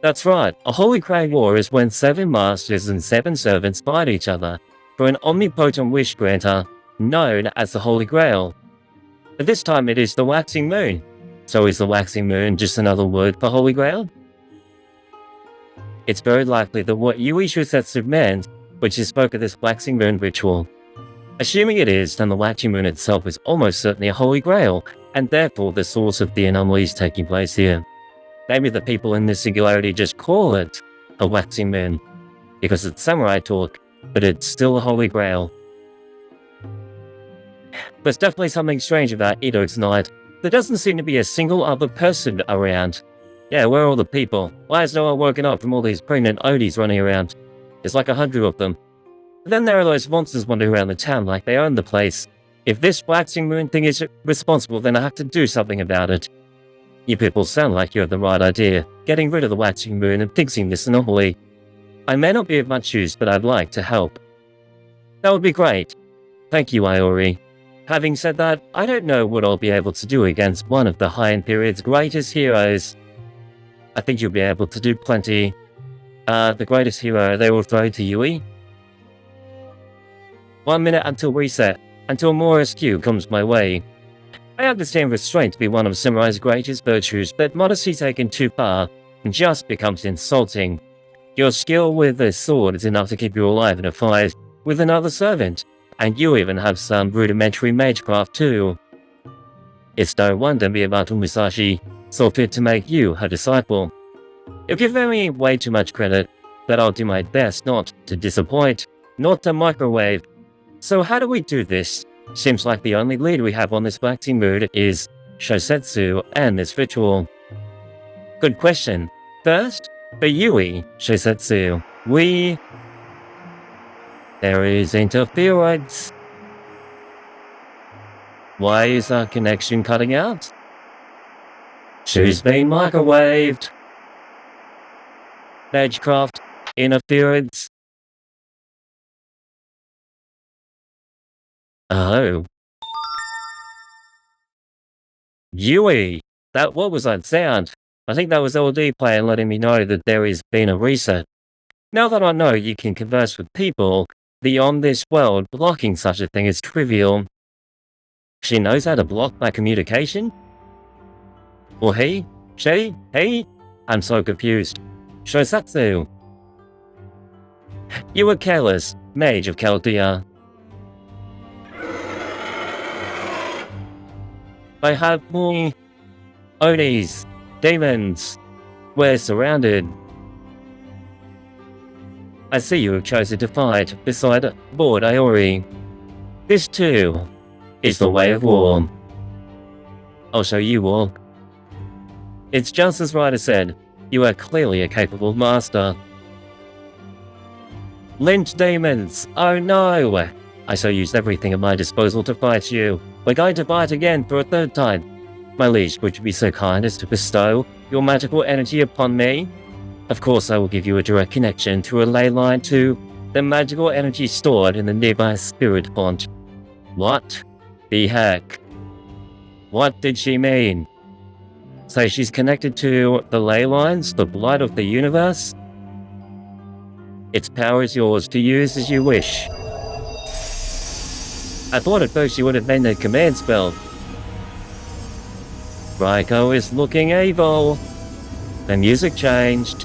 That's right, a Holy Grail War is when 7 masters and 7 servants fight each other for an omnipotent wish granter known as the Holy Grail. But this time it is the Waxing Moon. So is the Waxing Moon just another word for Holy Grail? It's very likely that what Yui Shusetsu meant, when she spoke of this Waxing Moon ritual. Assuming it is, then the Waxing Moon itself is almost certainly a Holy Grail, and therefore the source of the anomalies taking place here. Maybe the people in this singularity just call it a Waxing Moon, because it's samurai talk, but it's still a Holy Grail. There's definitely something strange about Edo tonight. There doesn't seem to be a single other person around. Yeah, where are all the people? Why is no one woken up from all these pregnant Odis running around? There's like 100 of them. But then there are those monsters wandering around the town like they own the place. If this Waxing Moon thing is responsible, then I have to do something about it. You people sound like you have the right idea, getting rid of the Waxing Moon and fixing this anomaly. I may not be of much use, but I'd like to help. That would be great. Thank you, Iori. Having said that, I don't know what I'll be able to do against one of the Heian period's greatest heroes. I think you'll be able to do plenty. The greatest hero they will throw to Yui? 1 minute until reset, until more SQ comes my way. I understand restraint to be one of Samurai's greatest virtues, but modesty taken too far just becomes insulting. Your skill with a sword is enough to keep you alive in a fight with another servant, and you even have some rudimentary magecraft too. It's no wonder Miyamoto Musashi saw fit to make you her disciple. You're giving me way too much credit, but I'll do my best not to disappoint, not to microwave. So how do we do this? Seems like the only lead we have on this Waxing Moon is Shosetsu and this ritual. Good question. First, for Yui, Shosetsu, there is interference. Why is our connection cutting out? She's been microwaved. Magecraft, interference. Oh. Yui! What was that sound? I think that was LD player letting me know that there has been a reset. Now that I know you can converse with people beyond this world, blocking such a thing is trivial. She knows how to block my communication? Or he? She? He? I'm so confused. Shosetsu. You were careless, mage of Chaldea. I have more Onis, demons. We're surrounded. I see you have chosen to fight beside Lord Iori. This too is the way of war. I'll show you all. It's just as Ryder said, you are clearly a capable master. Lynch demons! Oh no! I shall use everything at my disposal to fight you. We're going to fight again for a 3rd time. My liege, would you be so kind as to bestow your magical energy upon me? Of course, I will give you a direct connection through a ley line to the magical energy stored in the nearby spirit font. What the heck? What did she mean? So she's connected to the ley lines, the blood of the universe? Its power is yours to use as you wish. I thought at first she would have made a command spell. Raiko is looking evil. The music changed.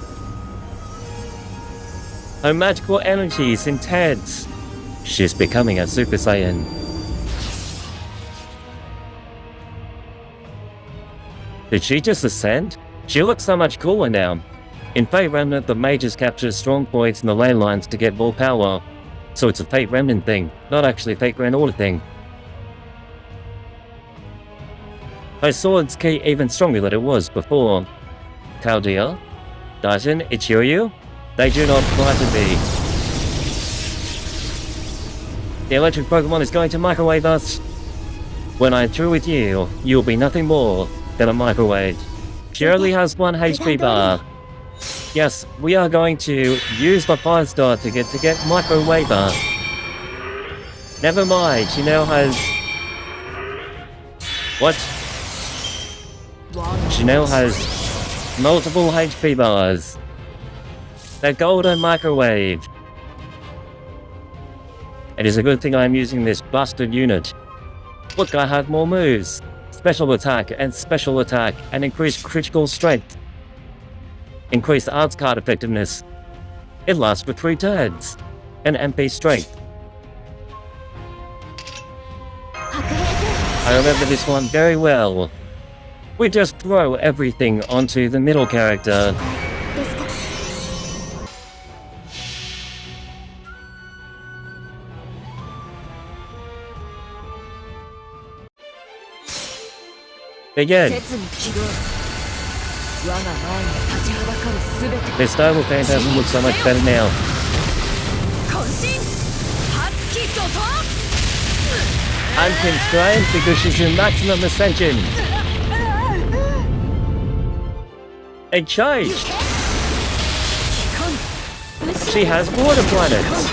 Her magical energy is intense. She's becoming a Super Saiyan. Did she just ascend? She looks so much cooler now. In Fate Remnant, the mages capture strong points in the ley lines to get more power. So it's a Fate Remnant thing, not actually a Fate Grand Order thing. Her sword's key even stronger than it was before. Chaldean, Daijin, Ichiryu, they do not frighten me. The electric Pokemon is going to microwave us. When I'm through with you, you'll be nothing more than a microwave. She only has 1 HP bar. Yes, we are going to use the 5-star to get microwave her. Never mind, she now has... What? She now has multiple HP bars. The golden microwave. It is a good thing I am using this busted unit. Look, I have more moves. Special attack, and increased critical strength. Increased arts card effectiveness. It lasts for 3 turns. And MP strength. I remember this one very well. We just throw everything onto the middle character. Begin! This style of Phantasm looks so much better now. I'm constrained because she's in maximum ascension. It changed! She has water planets!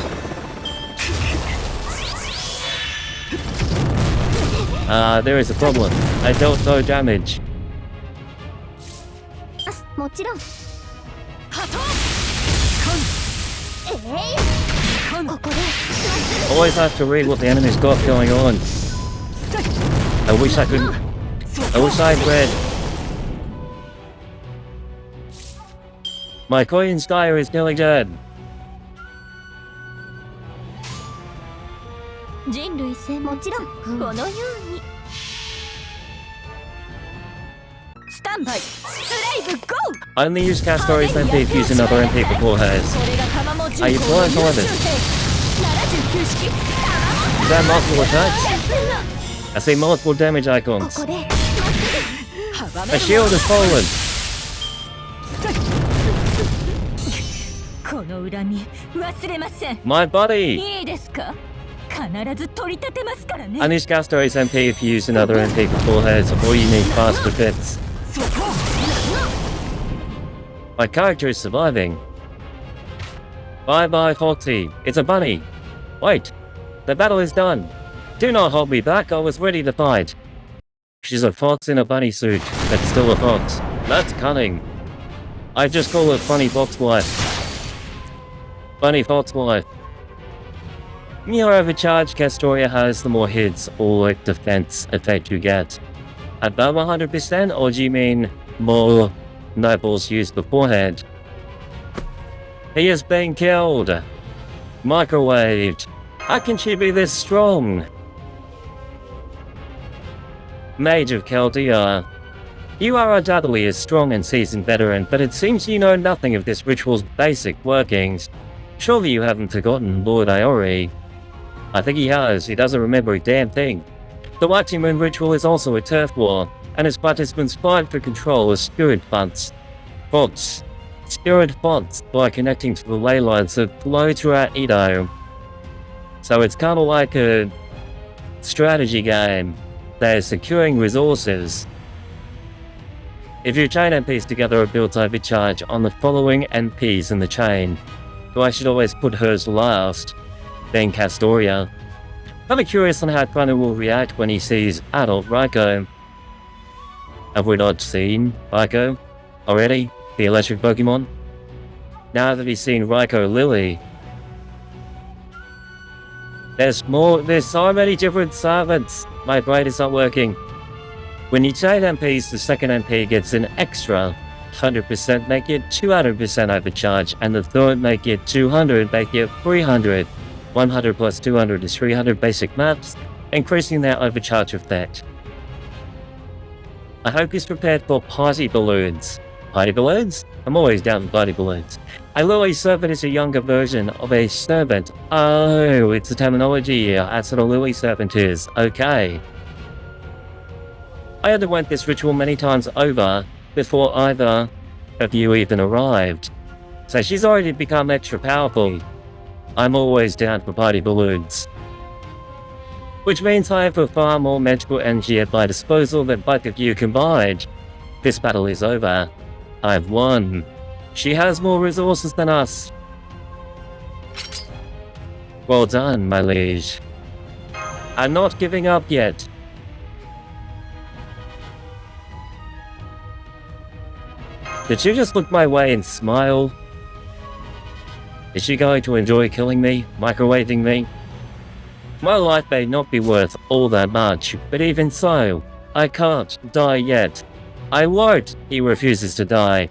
There is a problem. I dealt no damage. Always have to read what the enemy's got going on. I wish I had read. My coin Skyer is nearly dead. I only use Castori's MP if use another MP before hers. Are you blind for this? Is that multiple attacks? I see multiple damage icons. A shield is fallen. My body! I use Castori's MP if you use another MP before hers, or you need fast defense. My character is surviving. Bye bye, Foxy. It's a bunny. Wait. The battle is done. Do not hold me back. I was ready to fight. She's a fox in a bunny suit, but still a fox. That's cunning. I just call it Funny Fox Wife. Funny Fox Wife. The more overcharged Castoria has, the more hits or defense effect you get. Above 100%, or do you mean more nobles used beforehand? He is being killed! Microwaved! How can she be this strong? Mage of Chaldea. You are undoubtedly a strong and seasoned veteran, but it seems you know nothing of this ritual's basic workings. Surely you haven't forgotten Lord Iori. I think he has. He doesn't remember a damn thing. The Waxing Moon ritual is also a turf war, and its participants fight for control as spirit fonts. Spirit fonts by connecting to the ley lines that flow throughout Edo. So it's kind of like a strategy game. They're securing resources. If you chain MPs together, it builds overcharge on the following MPs in the chain. So I should always put hers last, then Castoria. I'm curious on how Chrono will react when he sees adult Raikou. Have we not seen Raikou already? The electric Pokemon? Now that he's seen Raikou Lily. There's so many different servants. My brain is not working. When you chain MPs, the second MP gets an extra 100%, make it 200% overcharge, and the third make it 200, make it 300. 100 plus 200 is 300 basic maps, increasing their overcharge effect. I hope he's prepared for party balloons. Party balloons? I'm always down with party balloons. A lily serpent is a younger version of a serpent. Oh, it's a terminology here. That's what a lily serpent is. Okay. I underwent this ritual many times over before either of you even arrived. So she's already become extra powerful. I'm always down for party balloons. Which means I have far more magical energy at my disposal than both of you combined. This battle is over. I've won. She has more resources than us. Well done, my liege. I'm not giving up yet. Did you just look my way and smile? Is she going to enjoy killing me, microwaving me? My life may not be worth all that much, but even so, I can't die yet. I won't, he refuses to die.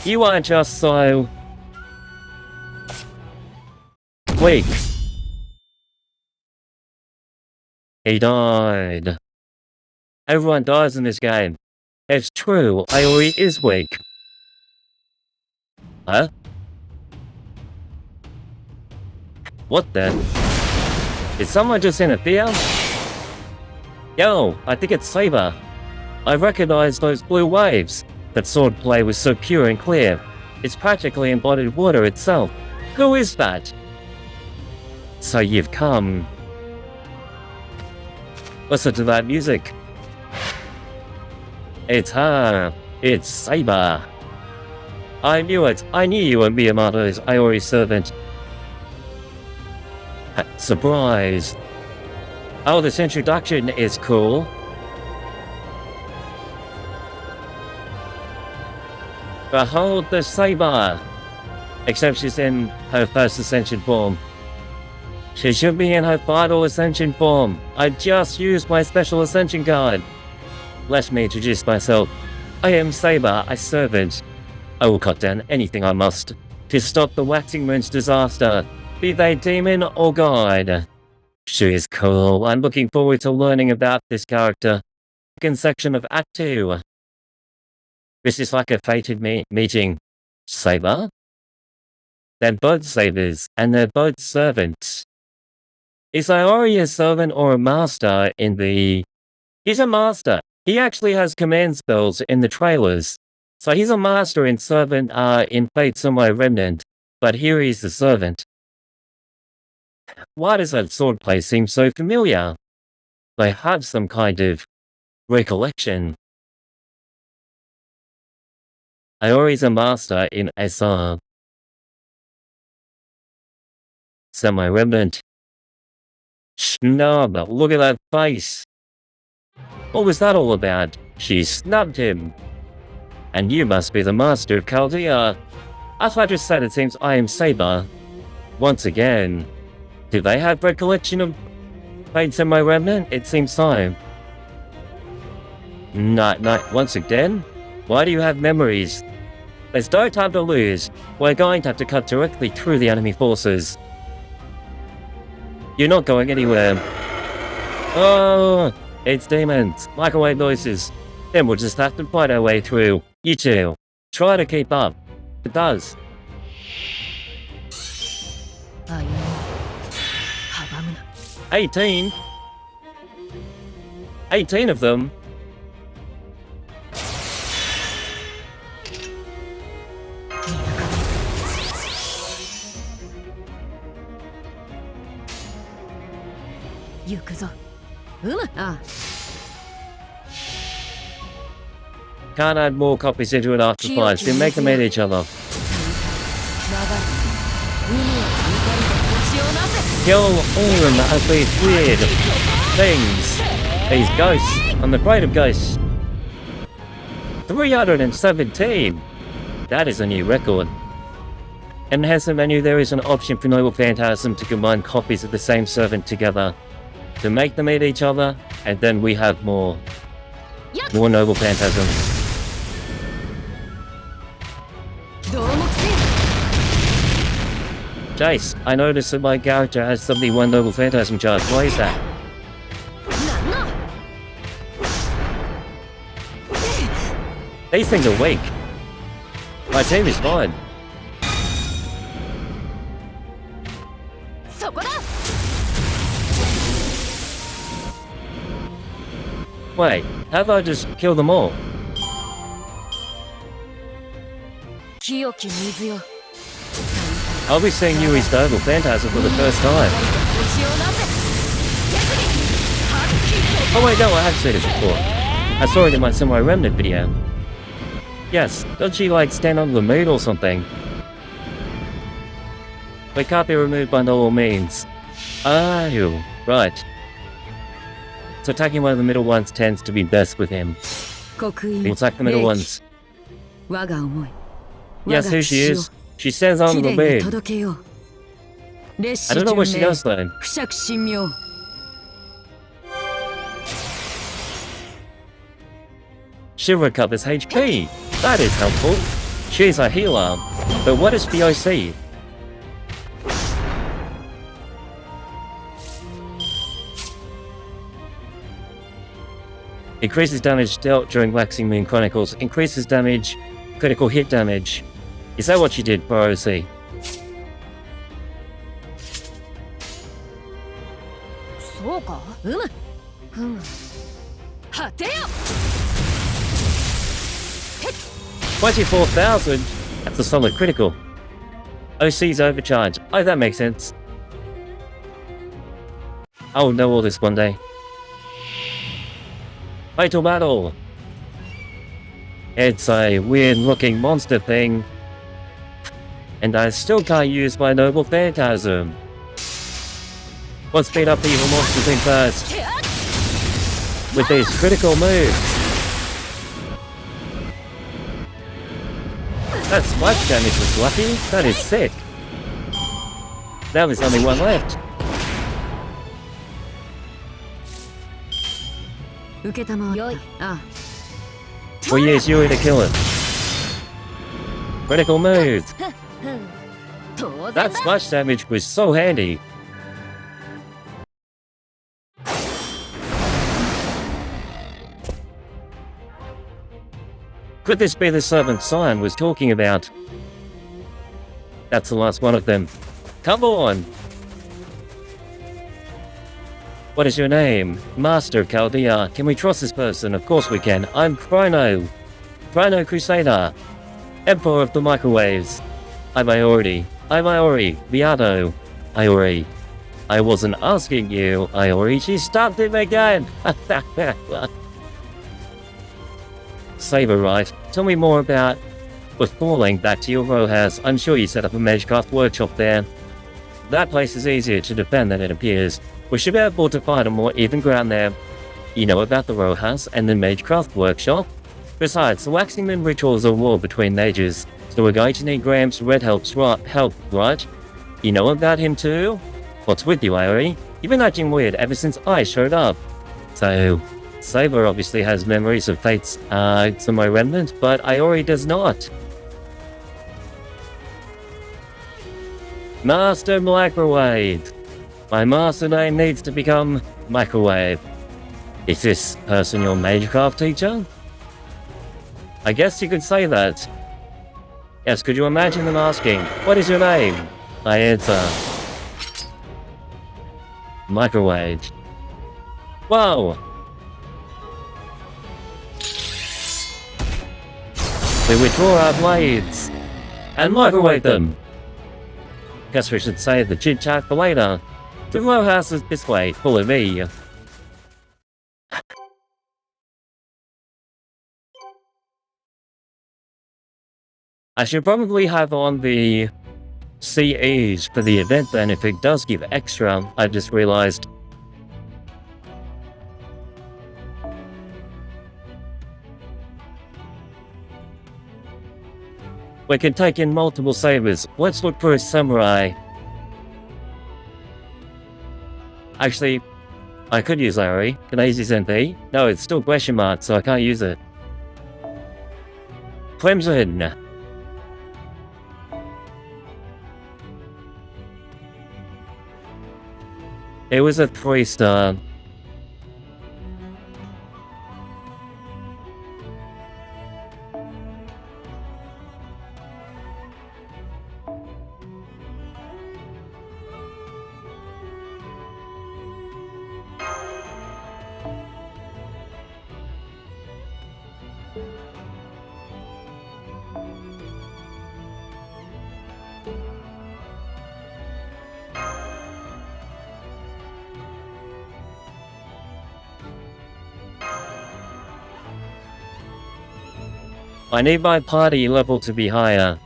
You aren't just so... weak. He died. Everyone dies in this game. It's true, Iori is weak. Huh? What then? Did someone just interfere? Yo, I think it's Saber. I recognize those blue waves. That swordplay was so pure and clear. It's practically embodied water itself. Who is that? So you've come. Listen to that music. It's her. It's Saber. I knew it. I knew you were Miyamoto's Iori servant. Surprise. Oh, this introduction is cool. Behold the Saber. Except she's in her first ascension form. She should be in her final ascension form. I just used my special ascension card. Let me introduce myself. I am Saber, a servant. I will cut down anything I must to stop the Waxing Moon's disaster, be they demon or god. She is cool. I'm looking forward to learning about this character. Second section of Act 2. This is like a fated meeting. Saber? They're both Sabers, and they're both servants. Is Iori a servant or a master in the... He's a master. He actually has command spells in the trailers. So he's a master and servant in Fate Somewhere Remnant, but here he's the servant. Why does that swordplay seem so familiar? They have some kind of recollection. Iori's a master in SR. Semi-remnant. Snub, look at that face. What was that all about? She snubbed him. And you must be the master of Chaldea. As I just said, it seems I am Saber. Once again. Do they have recollection of Fate Semi-remnant? It seems so. No, once again? Why do you have memories? There's no time to lose. We're going to have to cut directly through the enemy forces. You're not going anywhere. Oh, it's demons. Microwave noises. Then we'll just have to fight our way through. You two, try to keep up. It does. 18? 18 of them? Can't add more copies into an afterfight, then make them hit each other. Kill all of them that have these weird things. These ghosts. I'm afraid of ghosts. 317! That is a new record. In the Handsome menu, there is an option for Noble Phantasm to combine copies of the same servant together, to make them eat each other, and then we have more Noble Phantasm. Jace, I noticed that my character has 71 Noble Phantasm charge. Why is that? These things are weak. My team is fine. Wait, how about I just kill them all? I'll be seeing Yui's Double Phantasm for the first time. Oh wait, no, I have seen it before. I saw it in my Samurai Remnant video. Yes, don't she like stand on the moon or something? But can't be removed by normal means. Oh, right. So attacking one of the middle ones tends to be best with him. He'll attack the middle ones. Yes, here she is. She stands on the bed. I don't know what she does though. She'll recovers HP. That is helpful. She's a healer. But what is POC? Increases damage dealt during Waxing Moon Chronicles. Increases damage, critical hit damage. Is that what she did for OC? $24,000? That's a solid critical. OC's overcharge. Oh, that makes sense. I'll know all this one day. Fatal Battle! It's a weird looking monster thing. And I still can't use my Noble Phantasm. Let's beat up the evil monster thing first. With these critical moves. That splash damage was lucky. That is sick. Now there's only one left. We'll use Yui to kill it. Critical move. That splash damage was so handy. Could this be the servant Sion was talking about? That's the last one of them. Come on! What is your name? Master Chaldea. Can we trust this person? Of course we can. I'm Chrono. Chrono Crusader. Emperor of the Microwaves. I'm Iori. I'm Iori. Viado. Iori. I wasn't asking you, Iori. She stopped him again! Saber, right? Tell me more about... Before falling back to your row house, I'm sure you set up a Magecraft workshop there. That place is easier to defend than it appears. We should be able to find a more even ground there. You know about the row house and the Magecraft workshop? Besides, the Waxing Moon ritual is a war between mages, so we're going to need Graham's red help, right? You know about him too? What's with you, Iori? You've been acting weird ever since I showed up. So... Saber obviously has memories of Fate's Samurai Remnant, but Iori does not. Master Microwave. My master name needs to become Microwave. Is this person your Magecraft teacher? I guess you could say that. Yes, could you imagine them asking, what is your name? I answer, Microwave. Whoa! We withdraw our blades and microwave them. Guess we should save the chit chat for later. The row house is this way, follow me. I should probably have on the CEs for the event then if it does give extra, I just realized. We can take in multiple sabers. Let's look for a samurai. Actually, I could use Iori. Can I use his MP? No, it's still question mark, so I can't use it. Clemson. It was a 3-star. I need my party level to be higher.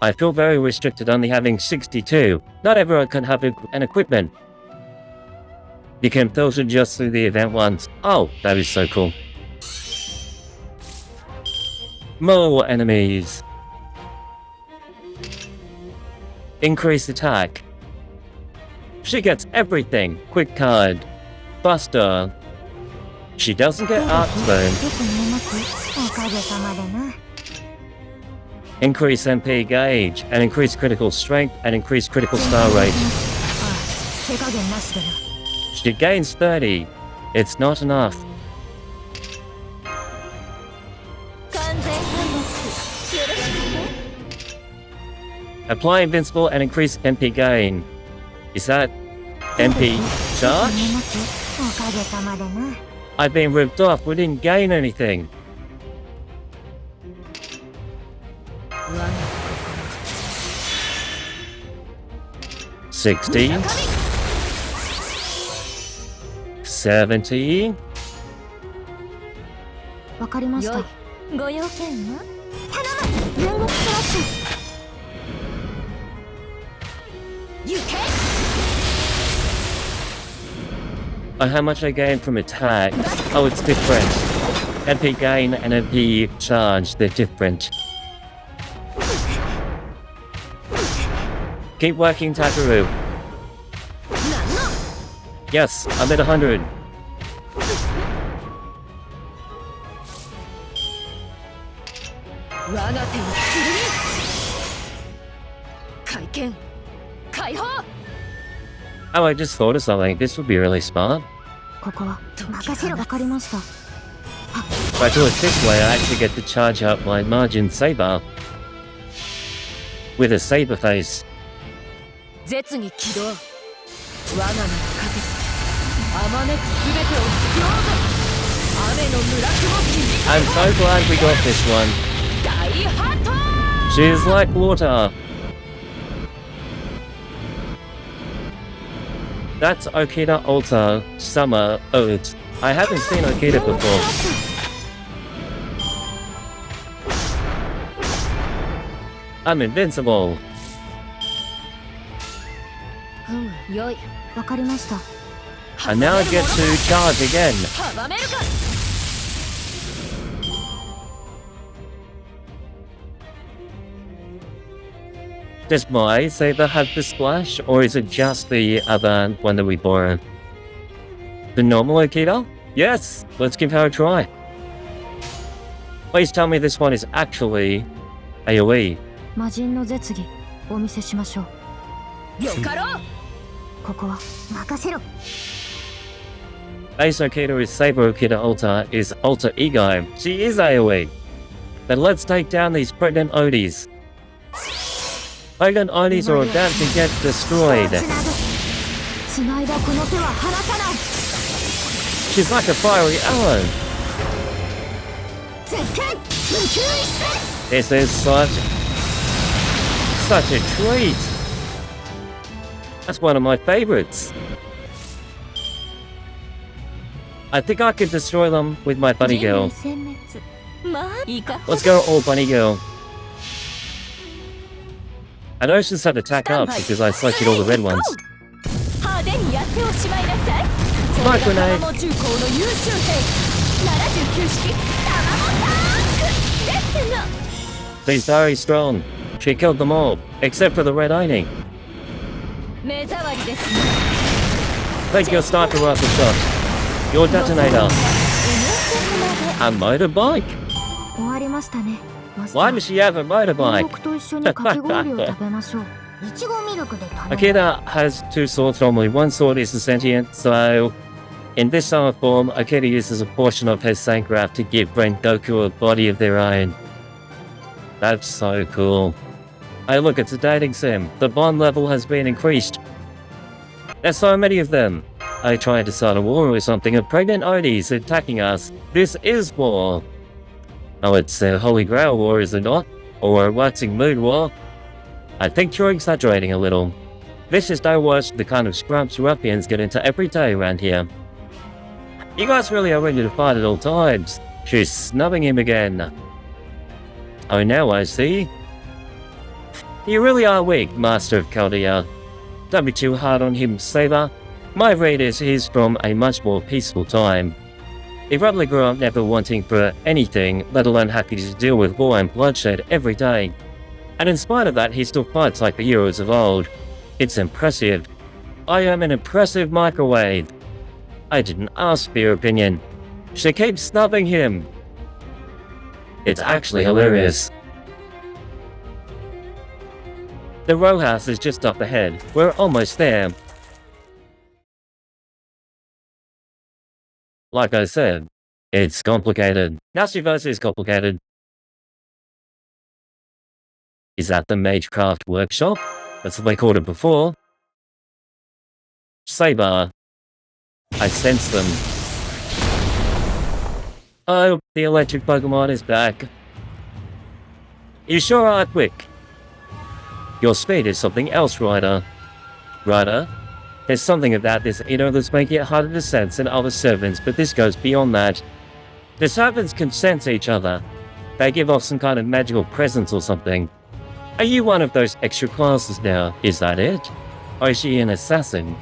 I feel very restricted only having 62. Not everyone can have an equipment. You can filter just through the event once. Oh, that is so cool. More enemies. Increase attack. She gets everything. Quick card. Buster. She doesn't get Arc Stone. Increase MP gauge, and increase critical strength, and increase critical star rate. She gains 30. It's not enough. Apply invincible and increase MP gain. Is that MP charge? I've been ripped off. We didn't gain anything. $60. $70. わかりました。ご用件は？頼む。煉獄スラッシュ。行け。How much I gain from attack? Oh, it's different. MP gain and MP charge, they're different. Keep working, Takeru. Yes, I'm at 100. Oh, I just thought of something. This would be really smart. If I do it this way, I actually get to charge up my Margin Saber with a saber face. I'm so glad we got this one. She's like water. That's Okita Alta Summer Ode. I haven't seen Okita before. I'm invincible. And now I get to charge again. Does my saber have the splash, or is it just the other one that we borrow? The normal Okita? Yes! Let's give her a try. Please tell me this one is actually AoE. Base Okita is Saber Okita Alta is Alter Ego. She is AoE. Then let's take down these pregnant Odis. Pregnant Odis are about to get destroyed. She's like a fiery arrow. This is such a treat. That's one of my favorites. I think I could destroy them with my bunny girl. Let's go all bunny girl. I know she's had attack up because I selected all the red ones. Smoke grenade! She's very strong. She killed them all, except for the red Oni. Take your sniper rifle shot. Your detonator. A motorbike? Why does she have a motorbike? Okita has two swords normally. One sword is the sentient, so in this summer form, Okita uses a portion of her Sangraph to give Ren Goku a body of their own. That's so cool. Hey look, it's a dating sim. The bond level has been increased. There's so many of them. I tried to start a war or something of pregnant Odis attacking us. This is war. Oh, it's a Holy Grail war, is it not? Or a waxing mood war? I think you're exaggerating a little. This is no worse than the kind of scrubs ruffians get into every day around here. You guys really are ready to fight at all times. She's snubbing him again. Oh, now I see. You really are weak, Master of Chaldea. Don't be too hard on him, Saber. My read is he's from a much more peaceful time. He probably grew up never wanting for anything, let alone having to deal with war and bloodshed every day. And in spite of that, he still fights like the heroes of old. It's impressive. I am an impressive microwave. I didn't ask for your opinion. She keeps snubbing him. It's actually hilarious. The row house is just up ahead. We're almost there. Like I said, it's complicated. Nashiverse is complicated. Is that the Magecraft Workshop? That's what they called it before. Saber. I sense them. Oh, the electric Pokemon is back. You sure are quick. Your speed is something else, Ryder. Ryder? There's something about this that's making it harder to sense than other servants, but this goes beyond that. The servants can sense each other. They give off some kind of magical presence or something. Are you one of those extra classes now? Is that it? Or is she an assassin?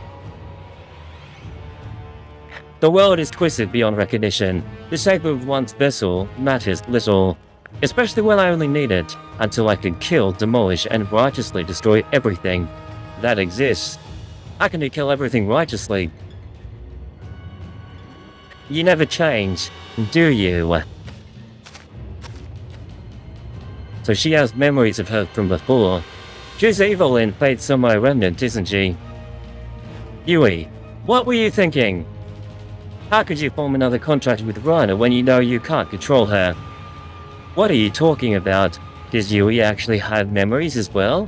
The world is twisted beyond recognition. The shape of one's vessel matters little, especially when I only need it, until I can kill, demolish, and righteously destroy everything that exists. How can you kill everything righteously? You never change, do you? So she has memories of her from before. She's evil in Fate Samurai Remnant, isn't she? Yui, what were you thinking? How could you form another contract with Rhino when you know you can't control her? What are you talking about? Does Yui actually have memories as well?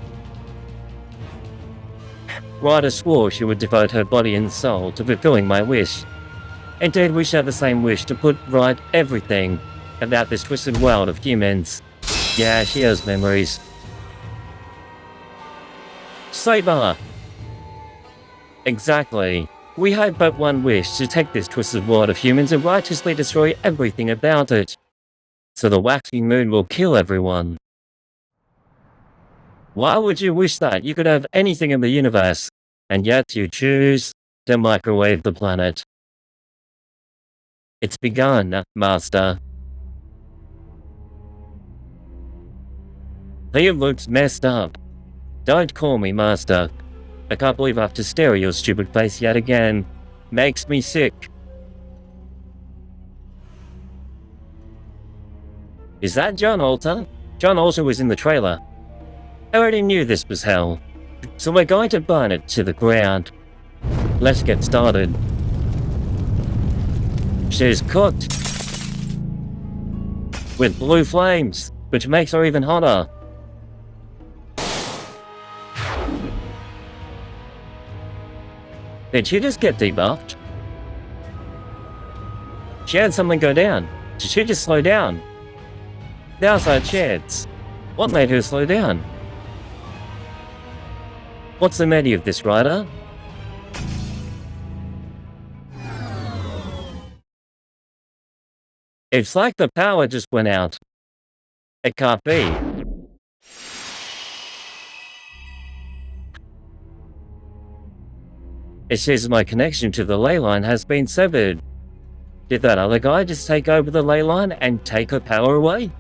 Ryder swore she would devote her body and soul to fulfilling my wish. Indeed, we share the same wish to put right everything about this twisted world of humans. Yeah, she has memories. Saber! Exactly. We have but one wish, to take this twisted world of humans and righteously destroy everything about it. So the waxing moon will kill everyone. Why would you wish that? You could have anything in the universe, and yet you choose to microwave the planet. It's begun, Master. He looks messed up. Don't call me Master. I can't believe I have to stare at your stupid face yet again. Makes me sick. Is that John Alter? John Alter was in the trailer. I already knew this was hell. So we're going to burn it to the ground. Let's get started. She's cooked. With blue flames, which makes her even hotter. Did she just get debuffed? She had something go down. Did she just slow down? Now's our chance. What made her slow down? What's the menu of this rider? It's like the power just went out. It can't be. It says my connection to the ley line has been severed. Did that other guy just take over the ley line and take her power away?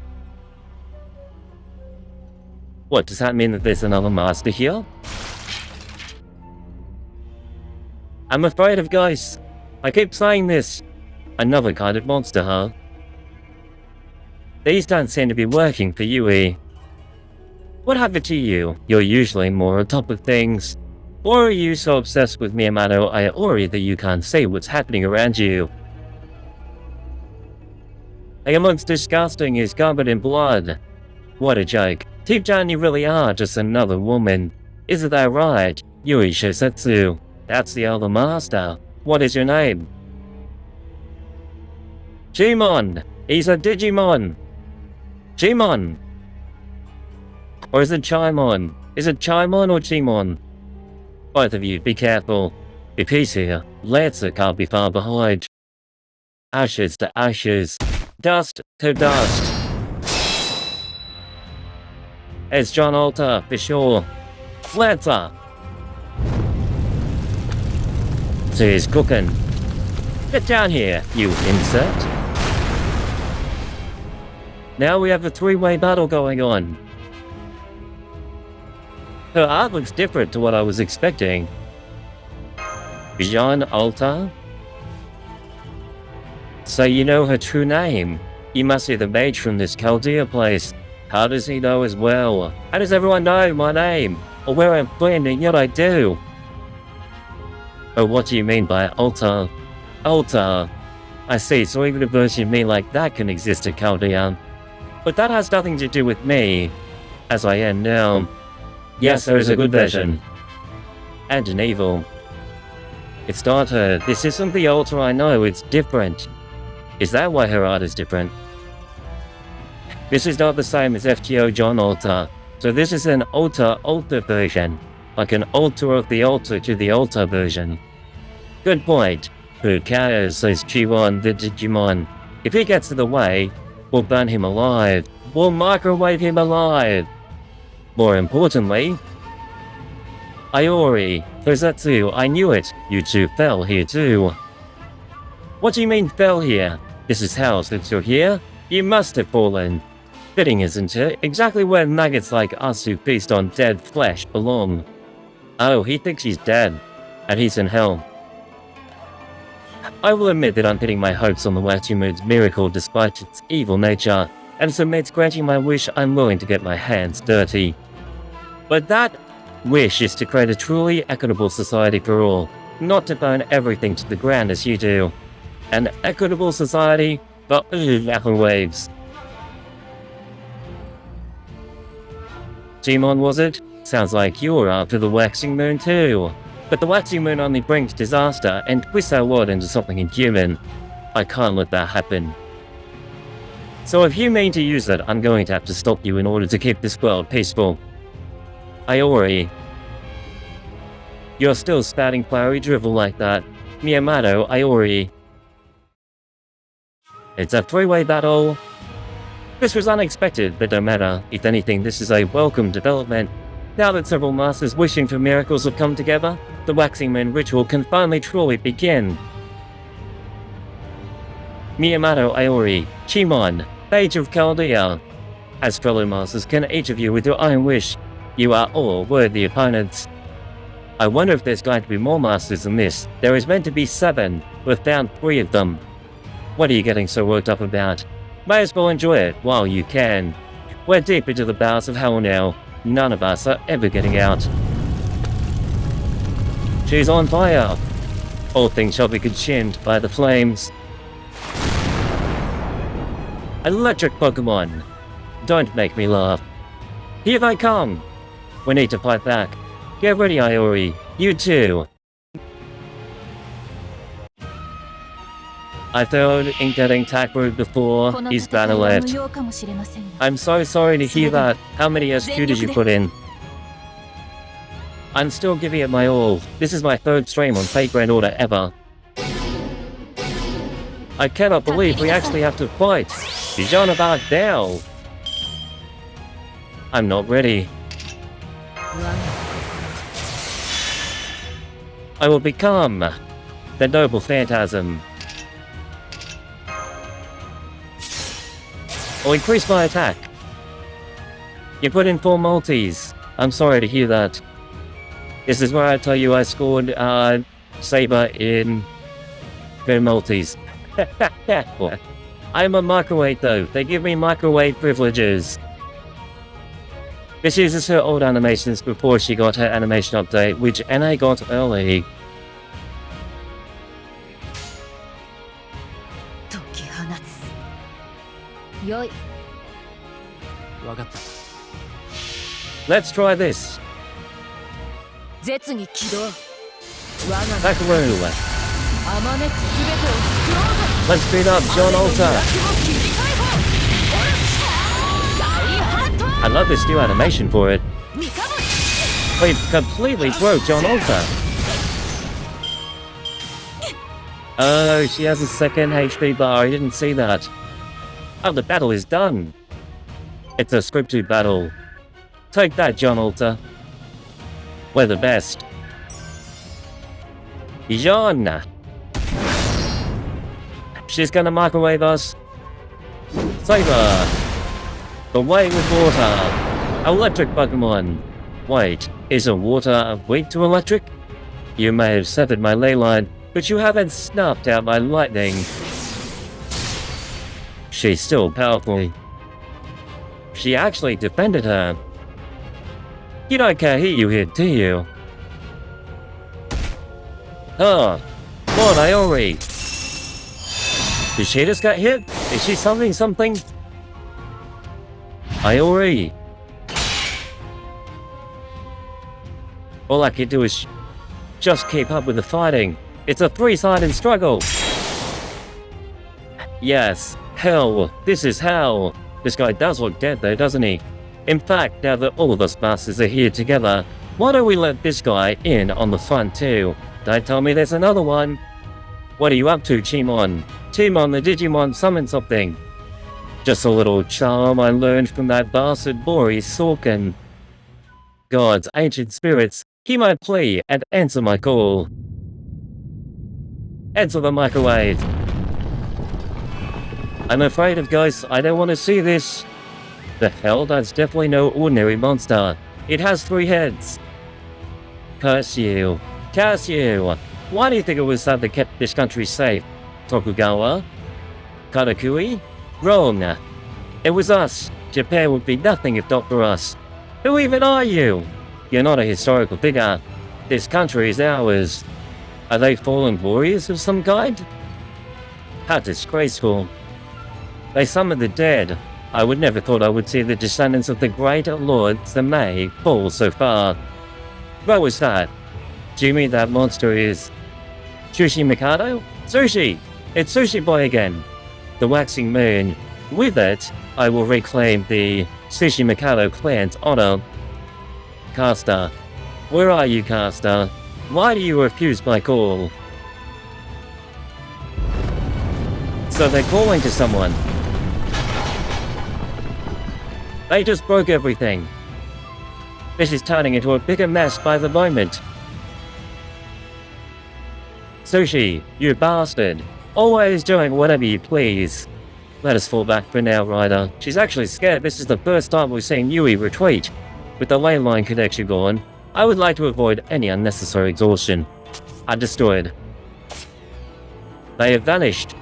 What, does that mean that there's another master here? I'm afraid of ghosts. I keep saying this. Another kind of monster, huh? These don't seem to be working for Yui. What happened to you? You're usually more on top of things. Or are you so obsessed with Miyamoto Iori that you can't see what's happening around you? It looks disgusting, he's covered in blood. What a joke. Deep-down you really are just another woman. Isn't that right? Yui Shisetsu. That's the other master. What is your name? Jimon! He's a Digimon! Jimon! Or is it Chimon? Is it Chimon or Jimon? Both of you, be careful. If he's here, Lancer can't be far behind. Ashes to ashes. Dust to dust. It's John Alter, for sure. Lancer! So he's cooking. Get down here, you insect. Now we have a three-way battle going on. Her art looks different to what I was expecting. Jean Alta? So you know her true name. You must be the mage from this Chaldea place. How does he know as well? How does everyone know my name? Or where I'm from, and yet I do? Oh, what do you mean by Alta? Alta. I see, so even a version of me like that can exist at Chaldea. But that has nothing to do with me, as I am now. Yes, there is a good version. And an evil. It's not her. This isn't the Alta I know, it's different. Is that why her art is different? This is not the same as FGO John Alta, so this is an Alta version, like an altar of the altar to the Alta version. Good point. Who cares, says Chiwon the Digimon. If he gets in the way, we'll burn him alive. We'll microwave him alive. More importantly, Iori, Kozetsu, I knew it. You two fell here too. What do you mean fell here? This is hell, since you're here? You must have fallen. Fitting, isn't it? Exactly where maggots like us who feast on dead flesh belong. Oh, he thinks he's dead, and he's in hell. I will admit that I'm pinning my hopes on the Watumoon's miracle despite its evil nature, and so amidst granting my wish, I'm willing to get my hands dirty. But that wish is to create a truly equitable society for all, not to burn everything to the ground as you do. An equitable society for waves. Jimon, was it? Sounds like you're after the waxing moon too. But the waxing moon only brings disaster and twists our world into something inhuman. I can't let that happen. So if you mean to use it, I'm going to have to stop you in order to keep this world peaceful. Iori. You're still spouting flowery drivel like that. Miyamoto, Iori. It's a three-way battle. This was unexpected, but no matter. If anything, this is a welcome development. Now that several masters wishing for miracles have come together, the Waxing Moon ritual can finally truly begin. Miyamoto, Iori, Chimon, Page of Chaldea. As fellow masters, can each of you with your own wish. You are all worthy opponents. I wonder if there's going to be more masters than this. There is meant to be 7. We've found 3 of them. What are you getting so worked up about? May as well enjoy it while you can. We're deep into the bowels of hell now. None of us are ever getting out. She's on fire. All things shall be consumed by the flames. Electric Pokémon. Don't make me laugh. Here they come. We need to fight back. Get ready, Iori. You too. I failed in getting Takeru before his banner left. I'm so sorry to hear that. How many SQ did you put in? I'm still giving it my all. This is my 3rd stream on Fate Grand Order ever. I cannot believe we actually have to fight. Jean of Arc now. I'm not ready. I will become the noble phantasm. Or increase my attack. You put in 4 multis. I'm sorry to hear that. This is where I tell you I scored Saber in 3 multis. I'm a microwave though. They give me microwave privileges. This uses her old animations before she got her animation update, which NA got early. Let's try this. Takeru. Let's speed up John Alta. I love this new animation for it. We've completely broke John Alta. Oh, she has a 2nd HP bar. I didn't see that. Oh, the battle is done. It's a scripted battle. Take that, John Alter. We're the best. John! She's gonna microwave us. Saber! The way with water. Electric Pokemon. Wait, isn't water weak to electric? You may have severed my ley line, but you haven't snuffed out my lightning. She's still powerful. She actually defended her. You don't care who you hit, do you? Oh, Lord Iori. Did she just get hit? Is she something? Iori. All I can do is just keep up with the fighting. It's a three-sided struggle. Yes, hell. This is hell. This guy does look dead though, doesn't he? In fact, now that all of us masters are here together, why don't we let this guy in on the fun too? Don't tell me there's another one. What are you up to, Chimon? Chimon the Digimon summoned something. Just a little charm I learned from that bastard Boris Sorkin. God's ancient spirits, hear my plea and answer my call. Answer the microwave. I'm afraid of ghosts, I don't want to see this. The hell, that's definitely no ordinary monster. It has 3 heads. Curse you. Curse you. Why do you think it was that kept this country safe? Tokugawa? Karakuri? Wrong. It was us. Japan would be nothing if not for us. Who even are you? You're not a historical figure. This country is ours. Are they fallen warriors of some kind? How disgraceful. They summoned the dead. I would never thought I would see the descendants of the great Lord Samei fall so far. What was that? Do you mean that monster is Sushi Mikado? Sushi! It's Sushi Boy again. The waxing moon. With it, I will reclaim the Sushi Mikado clan's honor. Caster. Where are you, Caster? Why do you refuse my call? So they're calling to someone. They just broke everything. This is turning into a bigger mess by the moment. Sushi, you bastard. Always doing whatever you please. Let us fall back for now, Ryder. She's actually scared. This is the first time we've seen Yui retreat. With the ley line connection gone, I would like to avoid any unnecessary exhaustion. Understood. They have vanished.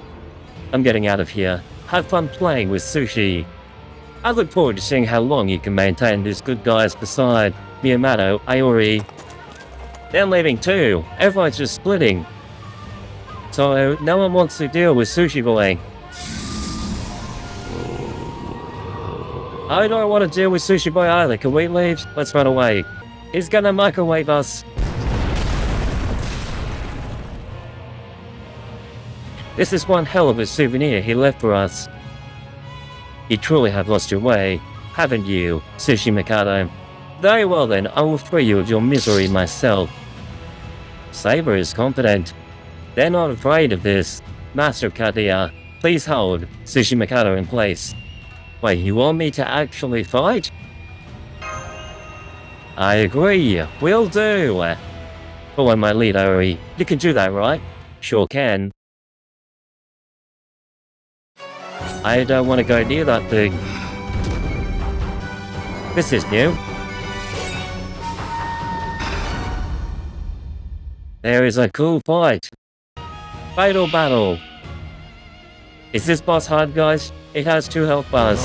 I'm getting out of here. Have fun playing with Sushi. I look forward to seeing how long you can maintain these good guys beside Miyamoto, Iori. They're leaving too. Everyone's just splitting. So no one wants to deal with Sushi Boy. I don't want to deal with Sushi Boy either. Can we leave? Let's run away. He's gonna microwave us. This is one hell of a souvenir he left for us. You truly have lost your way, haven't you, Sushi Mikado? Very well then, I will free you of your misery myself. Saber is confident. They're not afraid of this. Master Kadia, please hold Sushi Mikado in place. Wait, you want me to actually fight? I agree, will do. Follow my lead, Iori. You can do that, right? Sure can. I don't want to go near that thing. This is new. There is a cool fight. Fatal battle. Is this boss hard, guys? It has 2 health bars.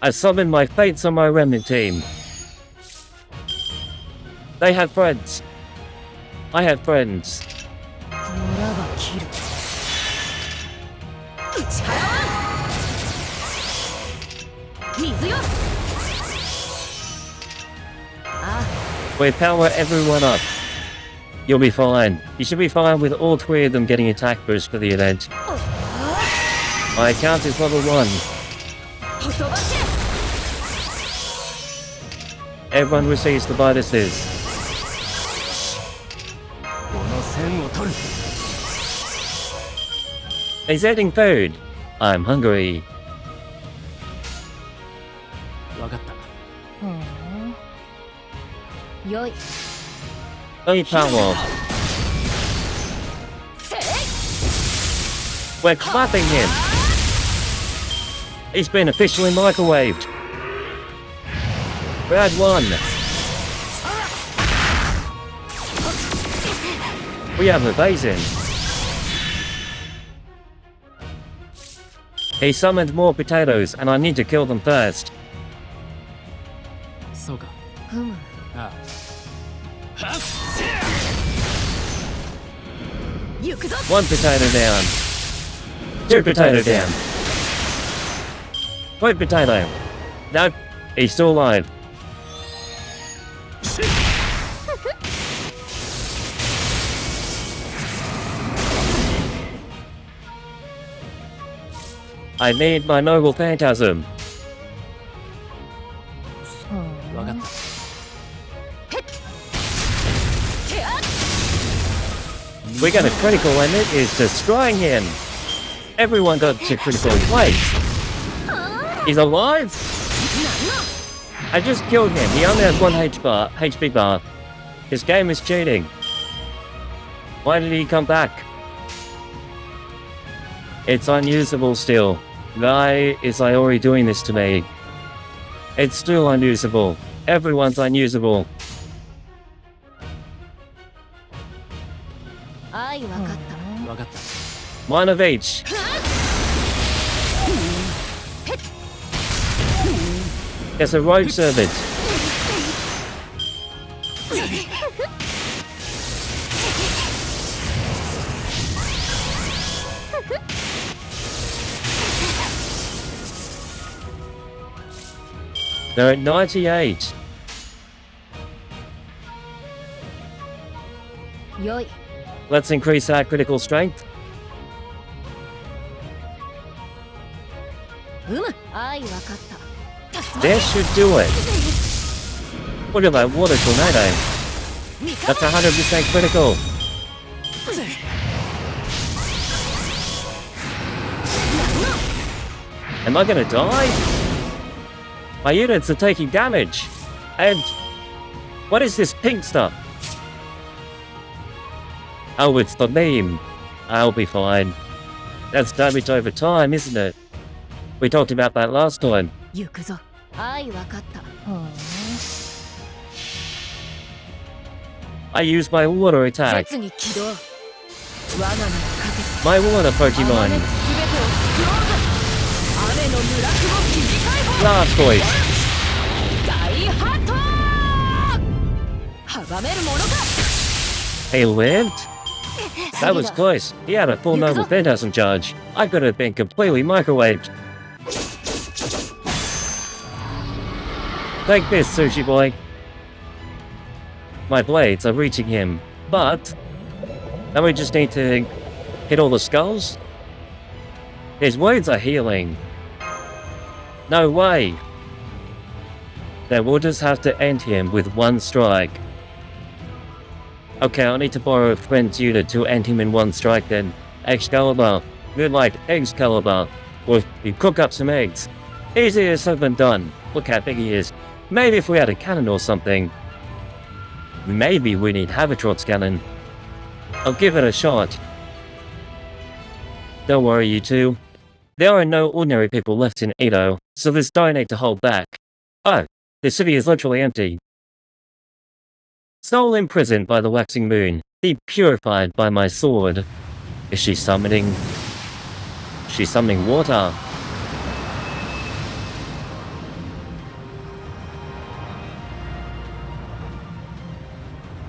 I summoned my fates on my remnant team. They have friends. I have friends. We power everyone up. You'll be fine. You should be fine with all 3 of them getting attack boost for the event. My account is level 1. Everyone receives the bonuses. He's eating food. I'm hungry. わかった。ふんよい Hey, power. せい We're clapping him. He's been officially microwaved. Round 1. We have evasion. He summoned more potatoes and I need to kill them first. そうか。ふむああ。行くぞ One potato down. Two potato down. Third potato. Nope. He's still alive. I need my noble phantasm. ふんわかった。 We got a critical and it is destroying him. Everyone got to critical twice. He's alive? I just killed him. He only has 1 HP bar. His game is cheating. Why did he come back? It's unusable still. Why is Iori doing this to me? It's still unusable. Everyone's unusable. あいわかった わかった。 One of each. It's a rogue servant. They're at 98. よい Let's increase our critical strength. うむあいわかった This should do it. Look at that water tornado. That's 100% critical. Am I gonna die? My units are taking damage. And what is this pink stuff? Oh, it's the meme. I'll be fine. That's damage over time, isn't it? We talked about that last time. 行くぞあいわかったふん I used my water attack. 絶に起動我が身にかけて My water あまね Pokemon. く全てを救おうぞ雨の村雲切り解放 Blast voice. 大ハット阻めるものか He lived? That was close. He had a full noble phantasm charge. I could have been completely microwaved. Take this, sushi boy. My blades are reaching him, but now we just need to hit all the skulls. His wounds are healing. No way. Then we'll just have to end him with 1 strike. Okay, I'll need to borrow a friend's unit to end him in 1 strike then. Excalibur. Moonlight Excalibur. We'll cook up some eggs. Easier said than done. Look how big he is. Maybe if we had a cannon or something. Maybe we need Havitrot's cannon. I'll give it a shot. Don't worry, you two. There are no ordinary people left in Edo, so there's no need to hold back. Oh, the city is literally empty. Soul imprisoned by the waxing moon, be purified by my sword. Is she summoning? She's summoning water.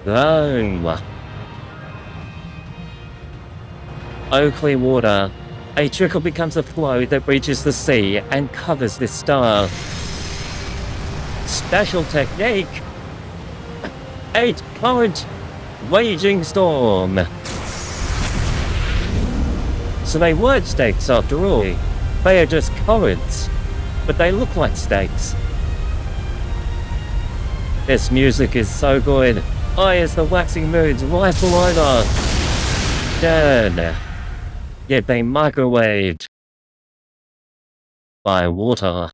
Oh. Oh, clear water. A trickle becomes a flow that reaches the sea and covers this star. Special technique. 8 current raging storm. So they weren't stakes after all. They are just currents, but they look like stakes. This music is so good. I as the waxing moon's rifle over. Done. Yet they microwaved. by water.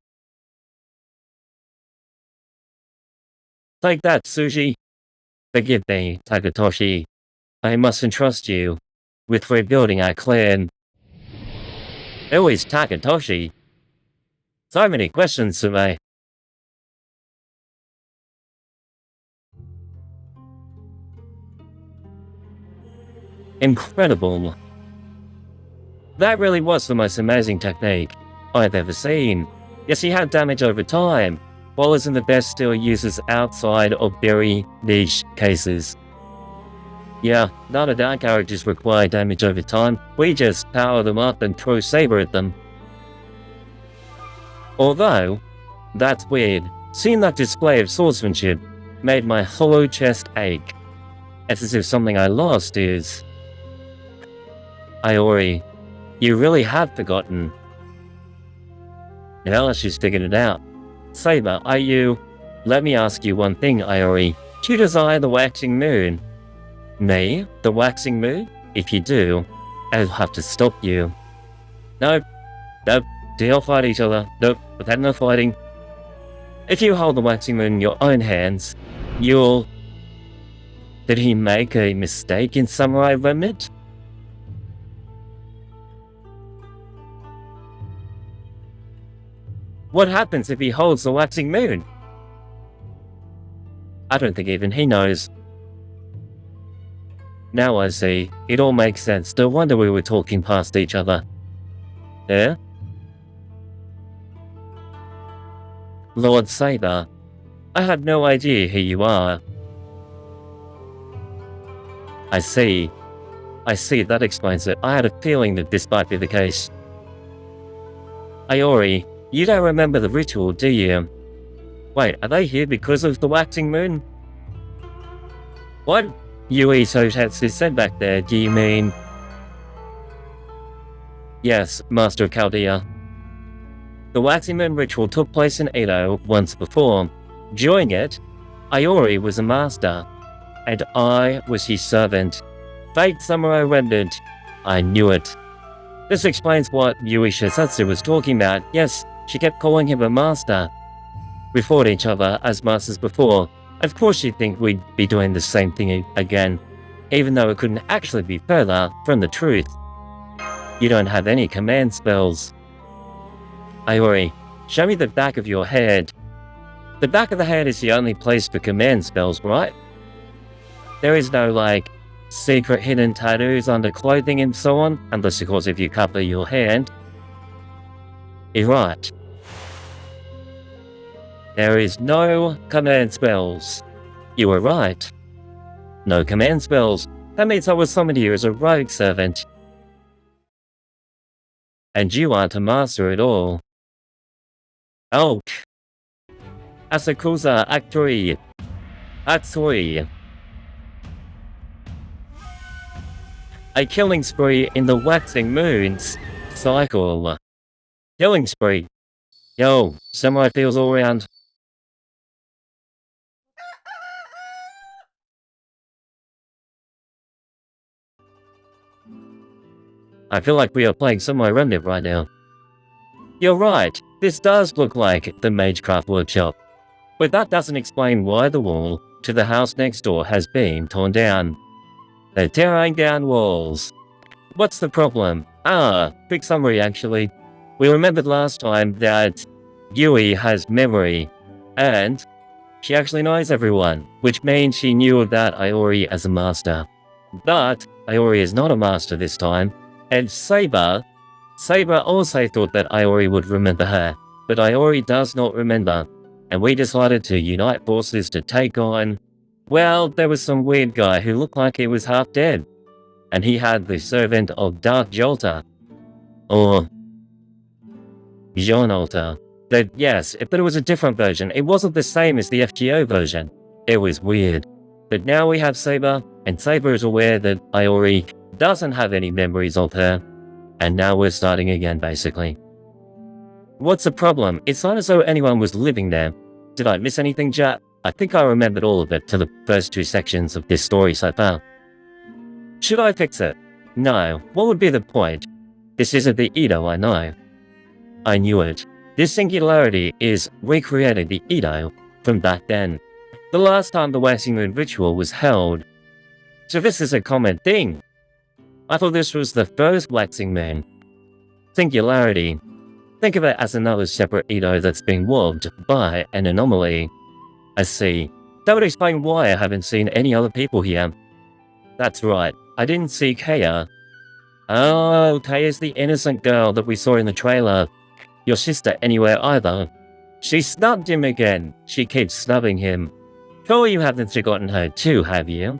Take that, Sushi. Forgive me, Takatoshi. I must entrust you with rebuilding our clan. Who is Takatoshi? So many questions to me. Incredible. That really was the most amazing technique I've ever seen. Yes, he had damage over time, while isn't the best still uses outside of very niche cases. Yeah, none of our characters require damage over time, we just power them up and throw Saber at them. Although, that's weird, seeing that display of swordsmanship made my hollow chest ache. It's as if something I lost is... Iori, you really have forgotten. Now she's figured it out. Saber, are you... Let me ask you one thing, Iori. Do you desire the waxing moon? Me? The waxing moon? If you do, I'll have to stop you. Nope. Nope. Do not fight each other. Nope. We've had no fighting. If you hold the waxing moon in your own hands, you'll... Did he make a mistake in Samurai Remnant? What happens if he holds the waxing moon? I don't think even he knows. Now I see. It all makes sense. No wonder we were talking past each other. Yeah? Lord Saber, I have no idea who you are. I see. I see, that explains it. I had a feeling that this might be the case. Iori, you don't remember the ritual, do you? Wait, are they here because of the waxing moon? What? Yui Sotetsu said back there, do you mean... Yes, Master of Chaldea. The waxing moon ritual took place in Edo once before. During it, Iori was a master, and I was his servant. Fake Samurai Remnant. I knew it. This explains what Yui Shisetsu was talking about. Yes, she kept calling him a master. We fought each other as masters before. Of course she'd think we'd be doing the same thing again, even though it couldn't actually be further from the truth. You don't have any command spells. Iori, show me the back of your head. The back of the head is the only place for command spells, right? There is no, like, secret hidden tattoos under clothing and so on, unless of course if you cover your hand. You're right. There is no command spells. You were right. No command spells. That means I was summoned here as a rogue servant. And you aren't a master at all. Oh. Asakusa Aktoi. Atsui. A killing spree in the waxing moon's cycle. Killing spree. Yo, samurai feels all around. I feel like we are playing Samurai Remnant right now. You're right, this does look like the Magecraft workshop. But that doesn't explain why the wall to the house next door has been torn down. They're tearing down walls. What's the problem? Quick summary actually. We remembered last time that Yui has memory, and she actually knows everyone, which means she knew about Iori as a master. But Iori is not a master this time, and Saber also thought that Iori would remember her, but Iori does not remember, and we decided to unite forces to take on... Well, there was some weird guy who looked like he was half dead, and he had the servant of Dark Jolta, or Jonalta. But yes, but it was a different version. It wasn't the same as the FGO version. It was weird. But now we have Saber, and Saber is aware that Iori doesn't have any memories of her, and now we're starting again, basically. What's the problem? It's not as though anyone was living there. Did I miss anything, chat? I think I remembered all of it to the first two sections of this story so far. Should I fix it? No. What would be the point? This isn't the Edo I know. I knew it. This singularity is recreating the Edo from back then, the last time the waxing moon ritual was held. So this is a common thing. I thought this was the first waxing moon. Singularity. Think of it as another separate Edo that's being warped by an anomaly. I see. That would explain why I haven't seen any other people here. That's right, I didn't see Kaya. Oh, Kaya's the innocent girl that we saw in the trailer. Your sister anywhere either. She snubbed him again. She keeps snubbing him. Surely you haven't forgotten her too, have you?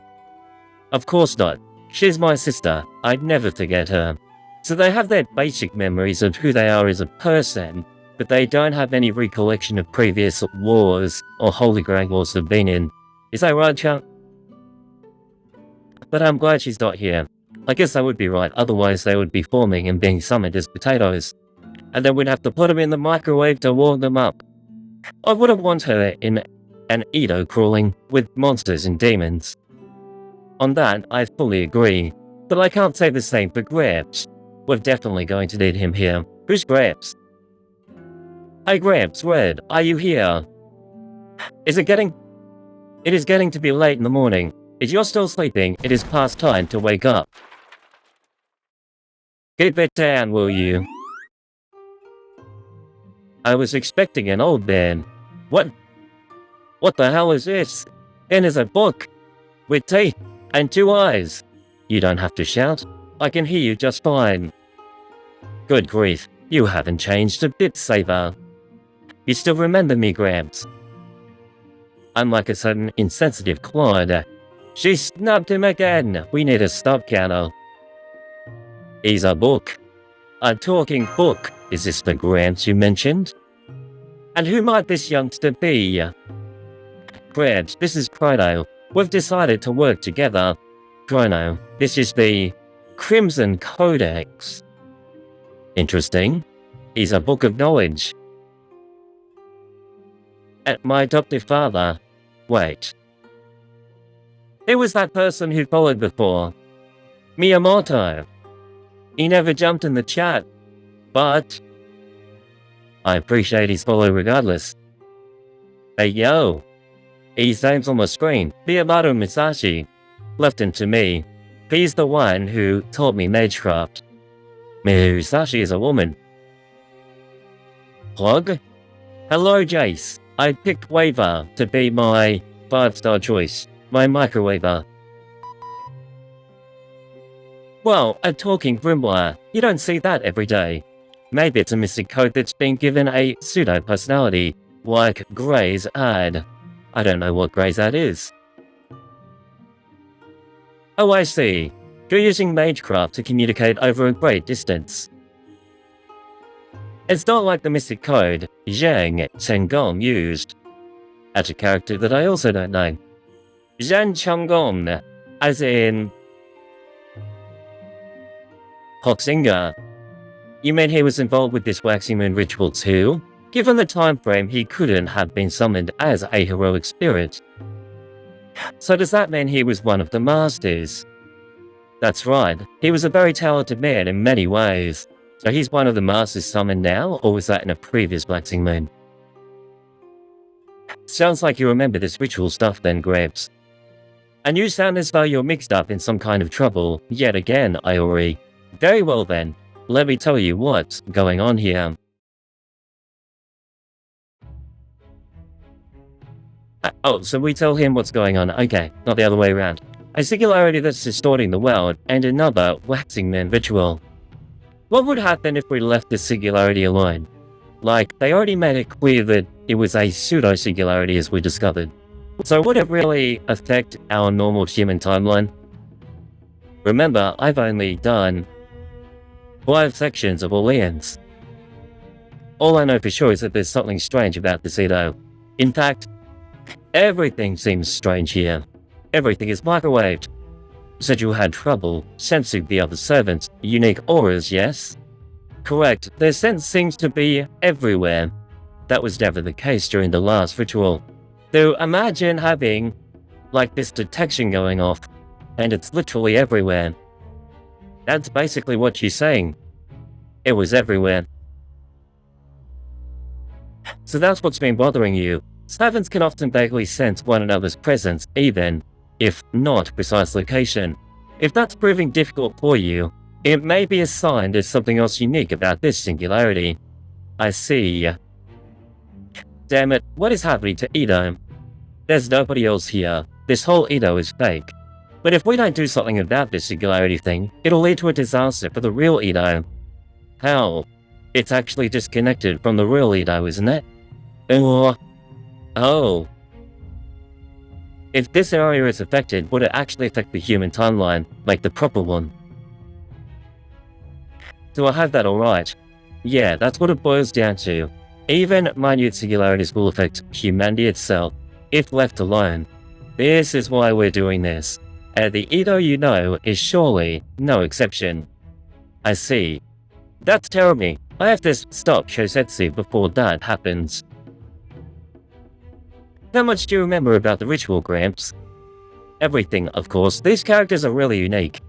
Of course not. She's my sister. I'd never forget her. So they have their basic memories of who they are as a person, but they don't have any recollection of previous wars or Holy Grail wars they've been in. Is that right, Chuck? But I'm glad she's not here. I guess I would be right, otherwise they would be forming and being summoned as potatoes. And then we'd have to put them in the microwave to warm them up. I wouldn't want her in an Edo crawling with monsters and demons. On that, I fully agree, but I can't say the same for Gramps. We're definitely going to need him here. Who's Gramps? Hey Gramps, Red, are you here? It is getting to be late in the morning. If you're still sleeping, it is past time to wake up. Keep it down, will you? I was expecting an old man. What the hell is this? It is a book with teeth and 2 eyes. You don't have to shout. I can hear you just fine. Good grief, you haven't changed a bit, Saber. You still remember me, Gramps? I'm like a sudden insensitive clod. She snubbed him again. We need a stop counter. He's a book. A talking book. Is this the Gramps you mentioned? And who might this youngster be? Gramps, this is Chrono. We've decided to work together. Chrono, this is the Crimson Codex. Interesting. He's a book of knowledge. And my adoptive father. Wait. Who was that person who followed before? Miyamoto. He never jumped in the chat, but I appreciate his follow regardless. Hey yo, his name's on the screen. Miyamoto Musashi. Left him to me. He's the one who taught me magecraft. Musashi is a woman. Plug? Hello Jace. I picked Waver to be my 5-star choice. My microwaver. Well, a talking grimoire. You don't see that every day. Maybe it's a missing code that's been given a pseudo-personality, like Gray's ad. I don't know what Gray's ad is. Oh, I see. You're using magecraft to communicate over a great distance. It's not like the mystic code Zhang Chenggong used. That's a character that I also don't know. Zhang Chenggong, as in Hoxinger. You mean he was involved with this waxing moon ritual too? Given the time frame, he couldn't have been summoned as a heroic spirit. So does that mean he was one of the masters? That's right, he was a very talented man in many ways. So he's one of the masters summoned now, or was that in a previous waxing moon? Sounds like you remember this ritual stuff then, Gramps. And you sound as though you're mixed up in some kind of trouble, yet again, Iori. Very well then, let me tell you what's going on here. Oh, so we tell him what's going on, okay, not the other way around. A singularity that's distorting the world, and another waxing moon ritual. What would happen if we left this singularity alone? Like, they already made it clear that it was a pseudo-singularity as we discovered. So would it really affect our normal human timeline? Remember, I've only done 5 sections of Orleans. All I know for sure is that there's something strange about this Edo. In fact, everything seems strange here. Everything is microwaved. Said you had trouble sensing the other servants' unique auras, yes? Correct, their sense seems to be everywhere. That was never the case during the last ritual. Though imagine having, like, this detection going off, and it's literally everywhere. That's basically what she's saying. It was everywhere. So that's what's been bothering you. Servants can often vaguely sense one another's presence, even if not precise location. If that's proving difficult for you, it may be a sign there's something else unique about this singularity. I see. Damn it, what is happening to Edo? There's nobody else here. This whole Edo is fake. But if we don't do something about this singularity thing, it'll lead to a disaster for the real Edo. How? It's actually disconnected from the real Edo, isn't it? Or... oh. If this area is affected, would it actually affect the human timeline, like the proper one? Do I have that alright? Yeah, that's what it boils down to. Even minute singularities will affect humanity itself, if left alone. This is why we're doing this. And the Edo you know is surely no exception. I see. That's terrible. I have to stop Shosetsu before that happens. How much do you remember about the ritual, Gramps? Everything, of course. These characters are really unique.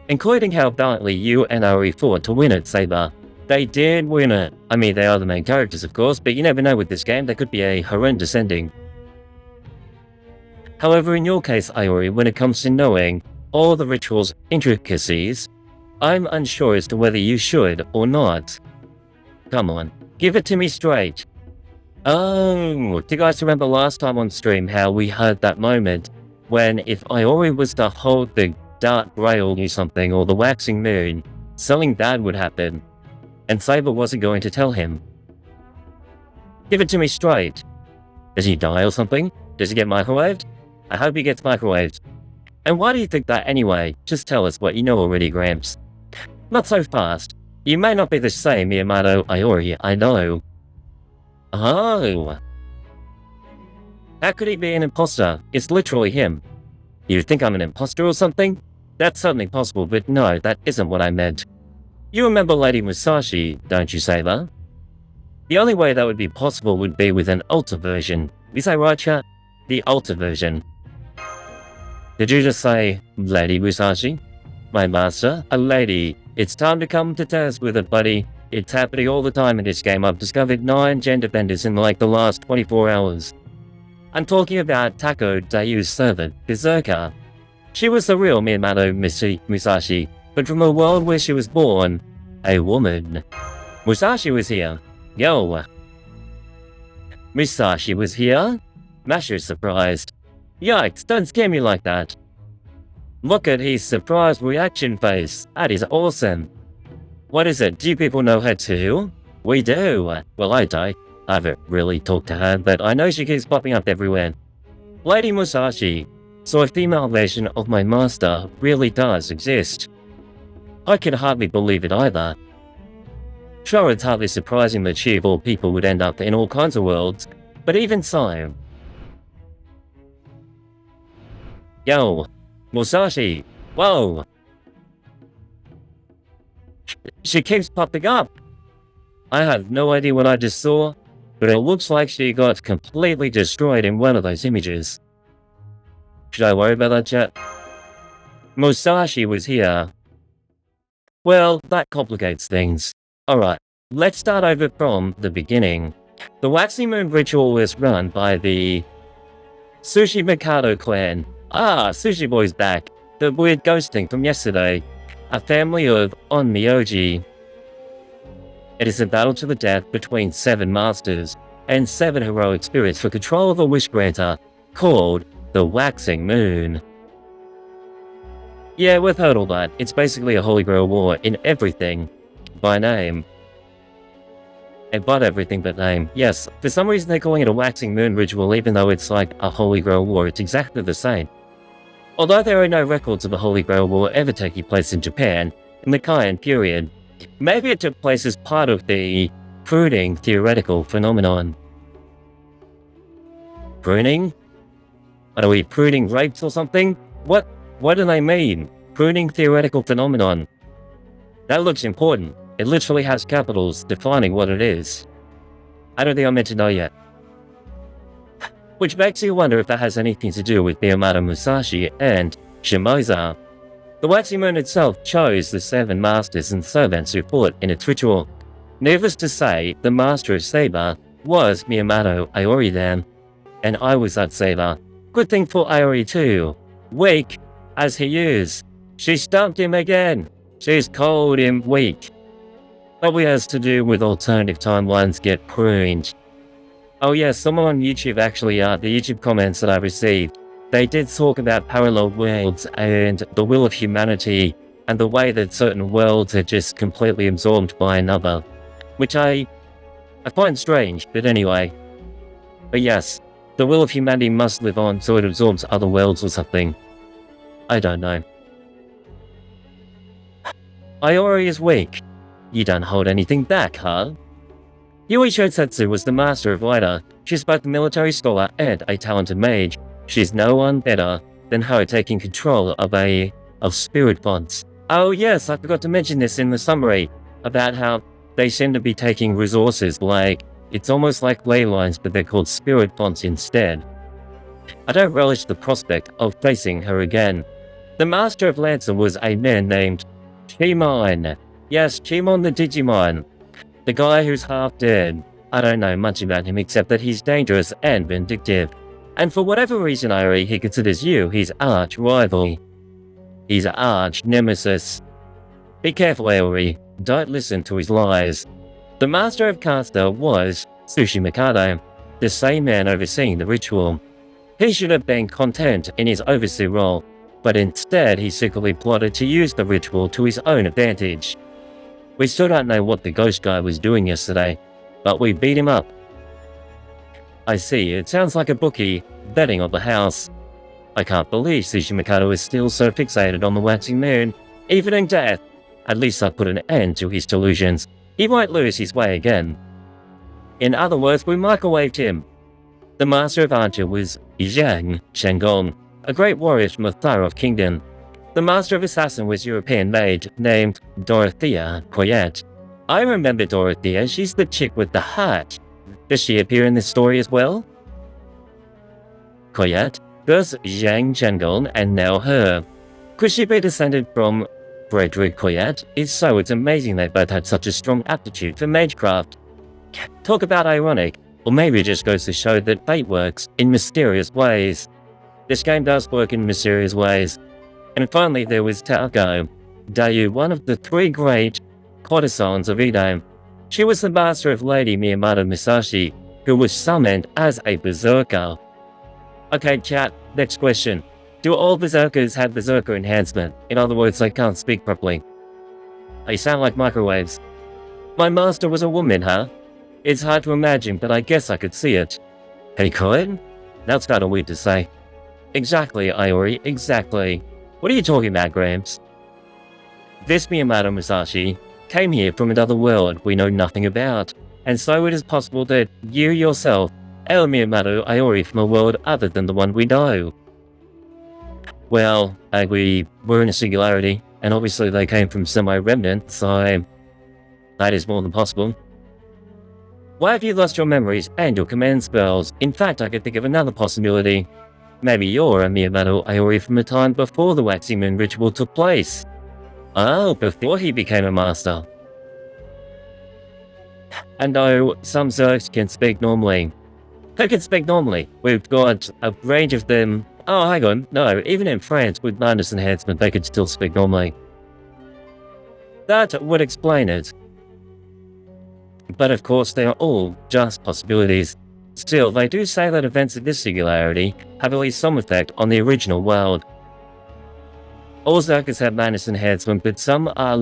Including how valiantly you and Iori fought to win it, Saber. They did win it. I mean, they are the main characters, of course, but you never know with this game, there could be a horrendous ending. However, in your case, Iori, when it comes to knowing all the ritual's intricacies, I'm unsure as to whether you should or not. Come on, give it to me straight. Oh, do you guys remember last time on stream how we had that moment when if Iori was to hold the dark grail or something, or the waxing moon, something bad would happen, and Saber wasn't going to tell him? Give it to me straight. Does he die or something? Does he get microwaved? I hope he gets microwaved. And why do you think that anyway? Just tell us what you know already, Gramps. Not so fast. You may not be the same Miyamoto Iori, I know. Oh. How could he be an imposter? It's literally him. You think I'm an imposter or something? That's certainly possible, but no, that isn't what I meant. You remember Lady Musashi, don't you, Saber? The only way that would be possible would be with an Ultra version. Is that right, chat? The Ultra version. Did you just say, Lady Musashi? My master? A lady. It's time to come to terms with it, buddy. It's happening all the time in this game. I've discovered 9 gender benders in like the last 24 hours. I'm talking about Tako Dayu's servant, Berserker. She was the real Miyamoto Musashi, but from a world where she was born, a woman. Musashi was here. Yo. Musashi was here? Masher's surprised. Yikes, don't scare me like that. Look at his surprised reaction face. That is awesome. What is it? Do you people know her too? We do. Well, I don't. I haven't really talked to her, but I know she keeps popping up everywhere. Lady Musashi. So a female version of my master really does exist. I can hardly believe it either. Sure, it's hardly surprising that she of all people would end up in all kinds of worlds, but even so. Yo, Musashi, whoa! She keeps popping up! I have no idea what I just saw, but it looks like she got completely destroyed in one of those images. Should I worry about that, chat? Musashi was here. Well, that complicates things. Alright, let's start over from the beginning. The Waxing Moon ritual was run by the Sushi Mikado clan. Ah, Sushi Boy's back. The weird ghost thing from yesterday. A family of Onmyoji. It is a battle to the death between 7 masters and 7 heroic spirits for control of a wish granter called the Waxing Moon. Yeah, we've heard all that. It's basically a Holy Grail war in everything by name. And but everything but name. Yes, for some reason they're calling it a Waxing Moon ritual even though it's like a Holy Grail war. It's exactly the same. Although there are no records of a Holy Grail war ever taking place in Japan in the Kaian period, maybe it took place as part of the pruning theoretical phenomenon. Pruning? Are we pruning rapes or something? What do they mean? Pruning theoretical phenomenon. That looks important. It literally has capitals defining what it is. I don't think I'm meant to know yet. Which makes you wonder if that has anything to do with Miyamoto Musashi and Shimoza. The Waxing Moon itself chose the 7 masters and servants who fought in its ritual. Needless to say, the master of Saber was Miyamoto Iori then, and I was that Saber. Good thing for Iori too. Weak as he is. She stumped him again. She's called him weak. Probably has to do with alternative timelines get pruned. Oh yeah, someone on YouTube actually, the YouTube comments that I received, they did talk about parallel worlds and the will of humanity and the way that certain worlds are just completely absorbed by another. Which I find strange, but anyway. But yes, the will of humanity must live on so it absorbs other worlds or something. I don't know. Iori is weak. You don't hold anything back, huh? Yui Shosetsu was the master of Ida. She's both a military scholar and a talented mage. She's no one better than her taking control of spirit fonts. Oh yes, I forgot to mention this in the summary, about how they seem to be taking resources like, it's almost like ley lines, but they're called spirit fonts instead. I don't relish the prospect of facing her again. The master of Lancer was a man named Chimon. Yes, Chimon the Digimon. The guy who's half dead. I don't know much about him except that he's dangerous and vindictive. And for whatever reason, Iori, he considers you his arch rival. His arch nemesis. Be careful, Iori. Don't listen to his lies. The master of Caster was Sushi Mikado, the same man overseeing the ritual. He should have been content in his overseer role, but instead he secretly plotted to use the ritual to his own advantage. We still don't know what the ghost guy was doing yesterday, but we beat him up. I see, it sounds like a bookie betting on the house. I can't believe Sushi Mikado is still so fixated on the waxing moon, even in death. At least I put an end to his delusions. He might lose his way again. In other words, we microwaved him. The master of Archer was Zhang Shenggong, a great warrior from the Tharov Kingdom. The master of assassin was European maid named Dorothea Coyette. I remember Dorothea, she's the chick with the heart. Does she appear in this story as well? Coyette, first Zhang Shenggong and now her. Could she be descended from Frederick Coyette? If so, it's amazing they both had such a strong aptitude for magecraft. Talk about ironic, or maybe it just goes to show that fate works in mysterious ways. This game does work in mysterious ways. And finally there was Takeru Saber, one of the three great courtesans of Edo. She was the master of Lady Miyamoto Musashi, who was summoned as a berserker. Okay chat, next question. Do all berserkers have berserker enhancement? In other words, they can't speak properly. They sound like microwaves. My master was a woman, huh? It's hard to imagine, but I guess I could see it. He could? That's kinda weird to say. Exactly, Iori, exactly. What are you talking about, Gramps? This Miyamoto Musashi came here from another world we know nothing about, and so it is possible that you yourself are Miyamoto Iori from a world other than the one we know. Well, we were in a singularity, and obviously they came from semi-remnant, so that is more than possible. Why have you lost your memories and your command spells? In fact, I could think of another possibility. Maybe you're a Miyamoto Iori from a time before the Waxing Moon ritual took place. Oh, before he became a master. And no, some Zergs can speak normally. Who can speak normally? We've got a range of them. Oh, hang on. No, even in France with madness enhancement, they could still speak normally. That would explain it. But of course, they are all just possibilities. Still, they do say that events of this singularity have at least some effect on the original world. All Zerkers have madness enhancement, but some are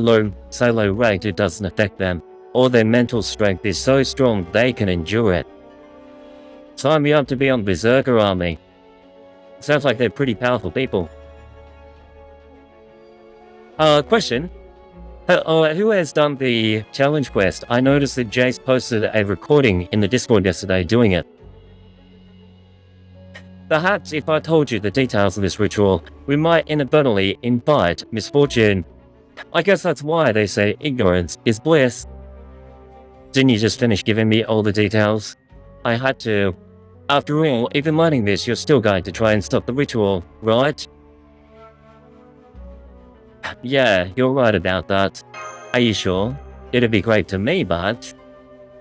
so low ranked it doesn't affect them, or their mental strength is so strong they can endure it. Sign me up to be on Berserker Army. Sounds like they're pretty powerful people. Question. Who has done the challenge quest? I noticed that Jace posted a recording in the Discord yesterday doing it. Perhaps if I told you the details of this ritual, we might inadvertently invite misfortune. I guess that's why they say ignorance is bliss. Didn't you just finish giving me all the details? I had to. After all, even learning this, you're still going to try and stop the ritual, right? Yeah, you're right about that. Are you sure? It'd be great to me, but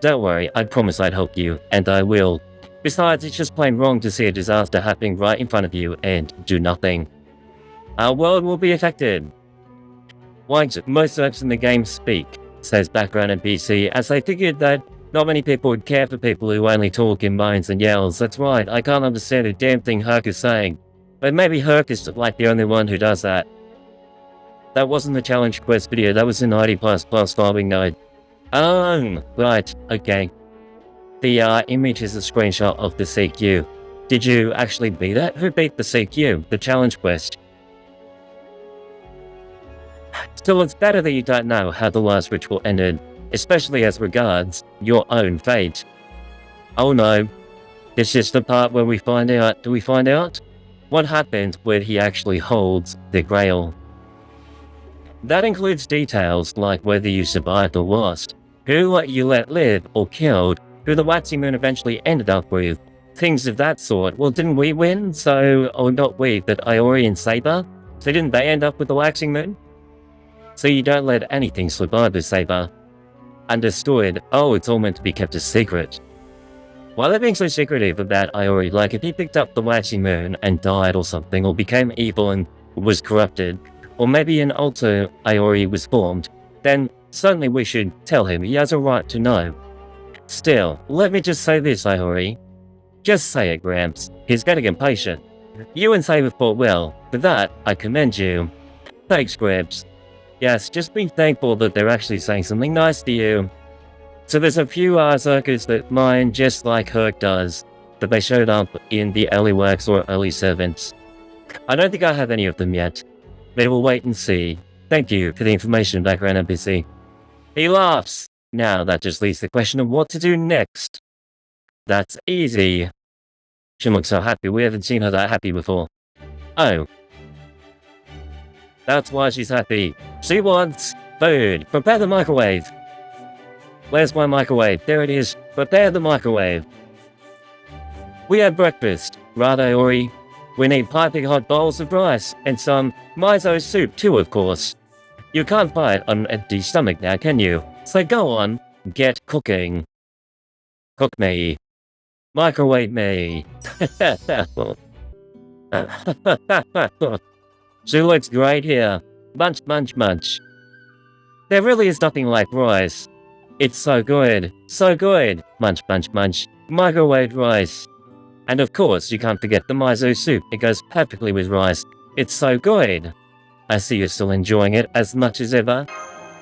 don't worry, I promise I'd help you, and I will. Besides, it's just plain wrong to see a disaster happening right in front of you and do nothing. Our world will be affected. Like most apps in the game speak, says background NPC, as I figured that not many people would care for people who only talk in moans and yells. That's right, I can't understand a damn thing Herc is saying. But maybe Herc is like the only one who does that. That wasn't the challenge quest video, that was an ID++ farming node. Oh, right, okay. The image is a screenshot of the CQ. Did you actually beat it? Who beat the CQ, the challenge quest? Still, it's better that you don't know how the last ritual ended, especially as regards your own fate. Oh no, this is the part where we find out. Do we find out? What happened when he actually holds the Grail? That includes details like whether you survived or lost, who you let live or killed, who the Waxing Moon eventually ended up with, things of that sort. Well, didn't we win? So, or not we, but Iori and Saber? So didn't they end up with the Waxing Moon? So you don't let anything slip by with Saber. Understood. Oh, it's all meant to be kept a secret. Why are they being so secretive about Iori? Like, if he picked up the Waxing Moon and died or something, or became evil and was corrupted, or maybe an alter Iori was formed, then certainly we should tell him. He has a right to know. Still, let me just say this, Iori. Just say it, Gramps. He's getting impatient. You and Saber fought well. For that, I commend you. Thanks, Gramps. Yes, just be thankful that they're actually saying something nice to you. So there's a few circuits that mine just like Herc does, but they showed up in the early works or early servants. I don't think I have any of them yet, but we'll wait and see. Thank you for the information, background NPC. He laughs. Now that just leaves the question of what to do next. That's easy. She looks so happy. We haven't seen her that happy before. Oh. That's why she's happy. She wants food. Prepare the microwave. Where's my microwave? There it is. Prepare the microwave. We had breakfast, right, Iori? We need piping hot bowls of rice and some miso soup too, of course. You can't fight on an empty stomach now, can you? So go on, get cooking. Cook me. Microwave me. She looks great here. Munch, munch, munch. There really is nothing like rice. It's so good. So good. Munch, munch, munch. Microwave rice. And of course, you can't forget the miso soup. It goes perfectly with rice. It's so good. I see you're still enjoying it as much as ever.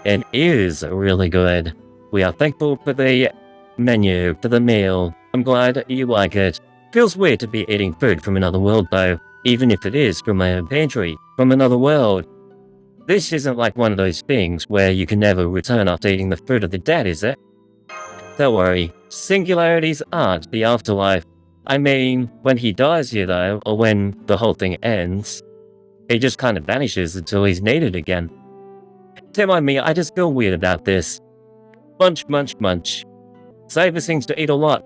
It is really good. We are thankful for the menu, for the meal. I'm glad you like it. Feels weird to be eating food from another world though, even if it is from my own pantry, from another world. This isn't like one of those things where you can never return after eating the food of the dead, is it? Don't worry, singularities aren't the afterlife. I mean, when he dies here though, or when the whole thing ends, he just kind of vanishes until he's needed again. Don't mind me, I just feel weird about this. Munch, munch, munch. Saber seems to eat a lot.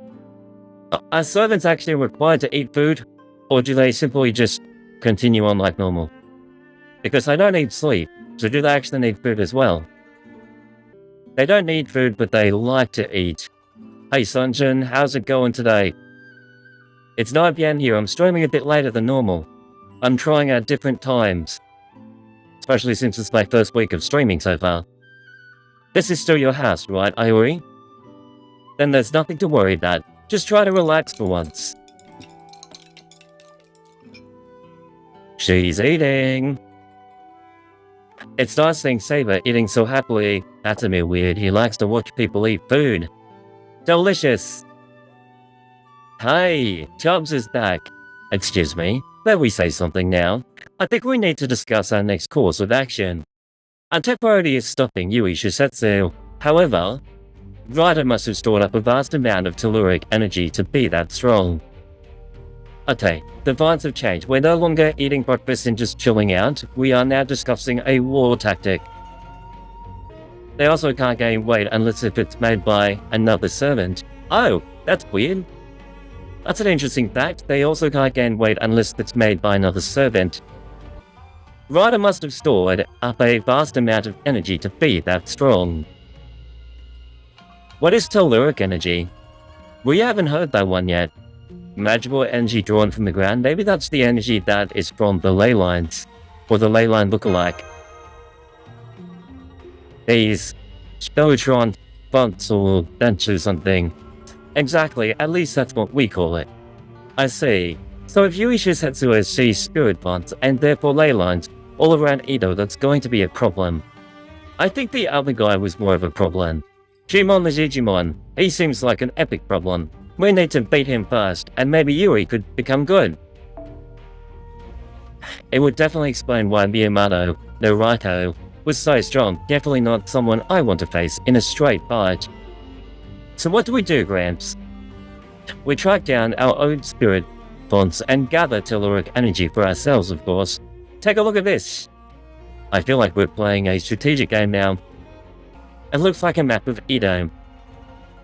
Are servants actually required to eat food? Or do they simply just continue on like normal? Because they don't need sleep, so do they actually need food as well? They don't need food, but they like to eat. Hey Sunjin, how's it going today? It's 9 PM here, I'm streaming a bit later than normal. I'm trying at different times. Especially since it's my first week of streaming so far. This is still your house, right, Iori? Then there's nothing to worry about. Just try to relax for once. She's eating. It's nice seeing Saber eating so happily. That's a bit weird. He likes to watch people eat food. Delicious. Hey, Chubbs is back. Excuse me, let me say something now. I think we need to discuss our next course of action. Our top priority is stopping Yui Shisetsu. However, Ryder must have stored up a vast amount of telluric energy to be that strong. Okay, the vibes have changed. We're no longer eating breakfast and just chilling out. We are now discussing a war tactic. They also can't gain weight unless if it's made by another servant. Oh, that's weird. That's an interesting fact. They also can't gain weight unless it's made by another servant. Ryder must have stored up a vast amount of energy to be that strong. What is telluric energy? We haven't heard that one yet. Magical energy drawn from the ground? Maybe that's the energy that is from the ley lines. Or the ley line lookalike. These Spelltron fonts or bench or something. Exactly, at least that's what we call it. I see. So if Yui Shisetsu sees spirit fonts and therefore ley lines all around Edo, that's going to be a problem. I think the other guy was more of a problem. Shimon the Digimon, he seems like an epic problem. We need to beat him first, and maybe Yui could become good. It would definitely explain why Miyamoto, no Raito, was so strong. Definitely not someone I want to face in a straight fight. So what do we do, Gramps? We track down our own spirit fonts and gather telluric energy for ourselves, of course. Take a look at this. I feel like we're playing a strategic game now. It looks like a map of Edo.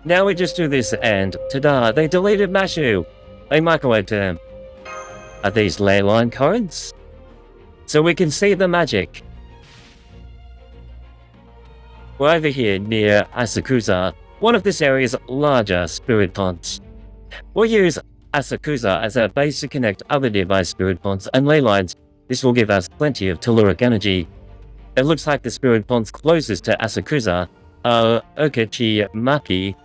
Now we just do this and, ta-da, they deleted Mashu. They microwaved him. Are these ley line currents? So we can see the magic. We're over here near Asakusa, one of this area's larger spirit fonts. We'll use Asakusa as our base to connect other nearby spirit fonts and ley lines. This will give us plenty of telluric energy. It looks like the spirit fonts closest to Asakusa are Okichi Maki,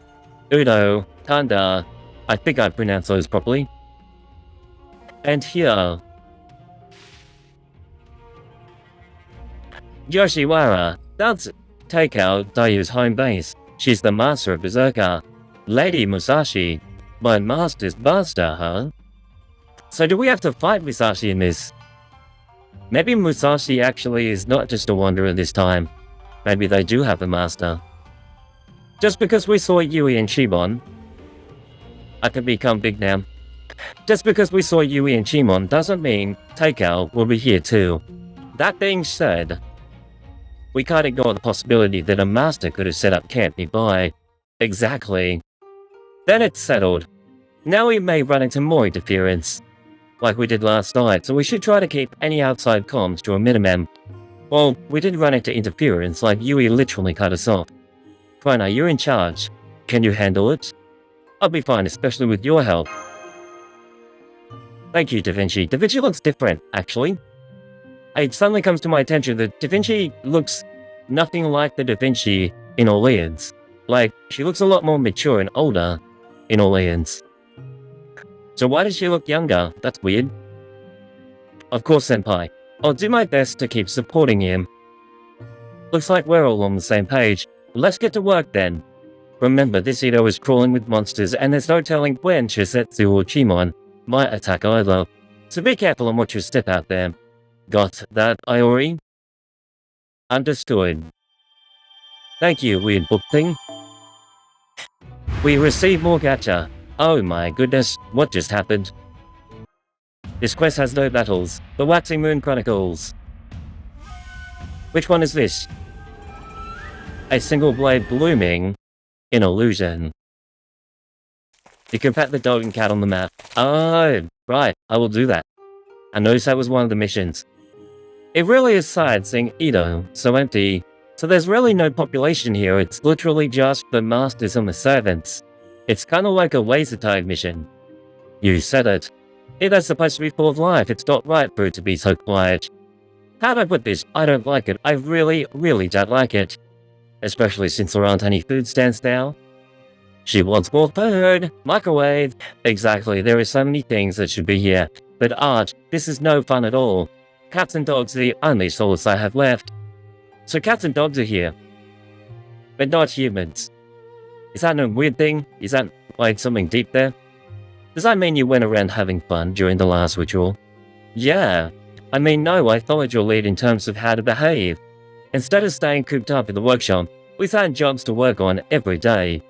Udo, Tanda, I think I pronounced those properly. And here, Yoshiwara, that's Takeru Dayu's home base. She's the master of Berserker. Lady Musashi, my master's master, huh? So do we have to fight Musashi in this? Maybe Musashi actually is not just a wanderer this time. Maybe they do have a master. Just because we saw Yui and Shimon, I can become big now. Just because we saw Yui and Shimon doesn't mean Takeru will be here too. That being said, we can't ignore the possibility that a master could have set up camp nearby. Exactly. Then it's settled. Now we may run into more interference, like we did last night, so we should try to keep any outside comms to a minimum. Well, we did run into interference, like Yui literally cut us off. Krona, you're in charge. Can you handle it? I'll be fine, especially with your help. Thank you, Da Vinci. Da Vinci looks different, actually. It suddenly comes to my attention that Da Vinci looks nothing like the Da Vinci in Orleans. Like, she looks a lot more mature and older in Orleans. So why does she look younger? That's weird. Of course, Senpai. I'll do my best to keep supporting him. Looks like we're all on the same page. Let's get to work then. Remember, this Edo is crawling with monsters, and there's no telling when Shisetsu or Chimon might attack either. So be careful and watch your step out there. Got that, Iori? Understood. Thank you, weird book thing. We received more gacha. Oh my goodness, what just happened? This quest has no battles. The Waxing Moon Chronicles. Which one is this? A single blade blooming in illusion. You can pet the dog and cat on the map. Oh, right, I will do that. I noticed that was one of the missions. It really is sad seeing Edo so empty. So there's really no population here, it's literally just the masters and the servants. It's kinda like a laser tag mission. You said it. Edo's supposed to be full of life, it's not right for it to be so quiet. How do I put this? I don't like it. I really don't like it. Especially since there aren't any food stands now. She wants more food. Microwave. Exactly, there are so many things that should be here. But art, this is no fun at all. Cats and dogs are the only solace I have left. So cats and dogs are here. But not humans. Is that a weird thing? Is that like something deep there? Does that mean you went around having fun during the last ritual? Yeah. I mean, no, I followed your lead in terms of how to behave. Instead of staying cooped up in the workshop, we found jobs to work on every day.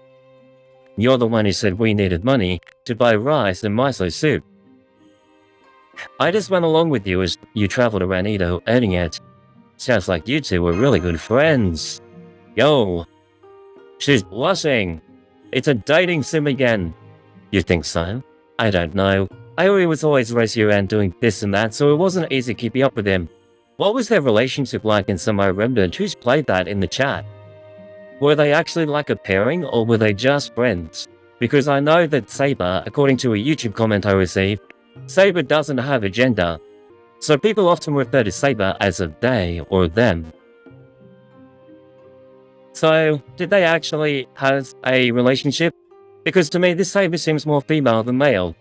You're the one who said we needed money to buy rice and miso soup. I just went along with you as you traveled around Edo earning it. Sounds like you two were really good friends. Yo. She's blushing. It's a dating sim again. You think so? I don't know. Iori was always racing around doing this and that, so it wasn't easy keeping up with him. What was their relationship like in Samurai Remnant? Who's played that in the chat? Were they actually like a pairing, or were they just friends? Because I know that Saber, according to a YouTube comment I received, Saber doesn't have a gender, so people often refer to Saber as a they or them. So, did they actually have a relationship? Because to me, this Saber seems more female than male.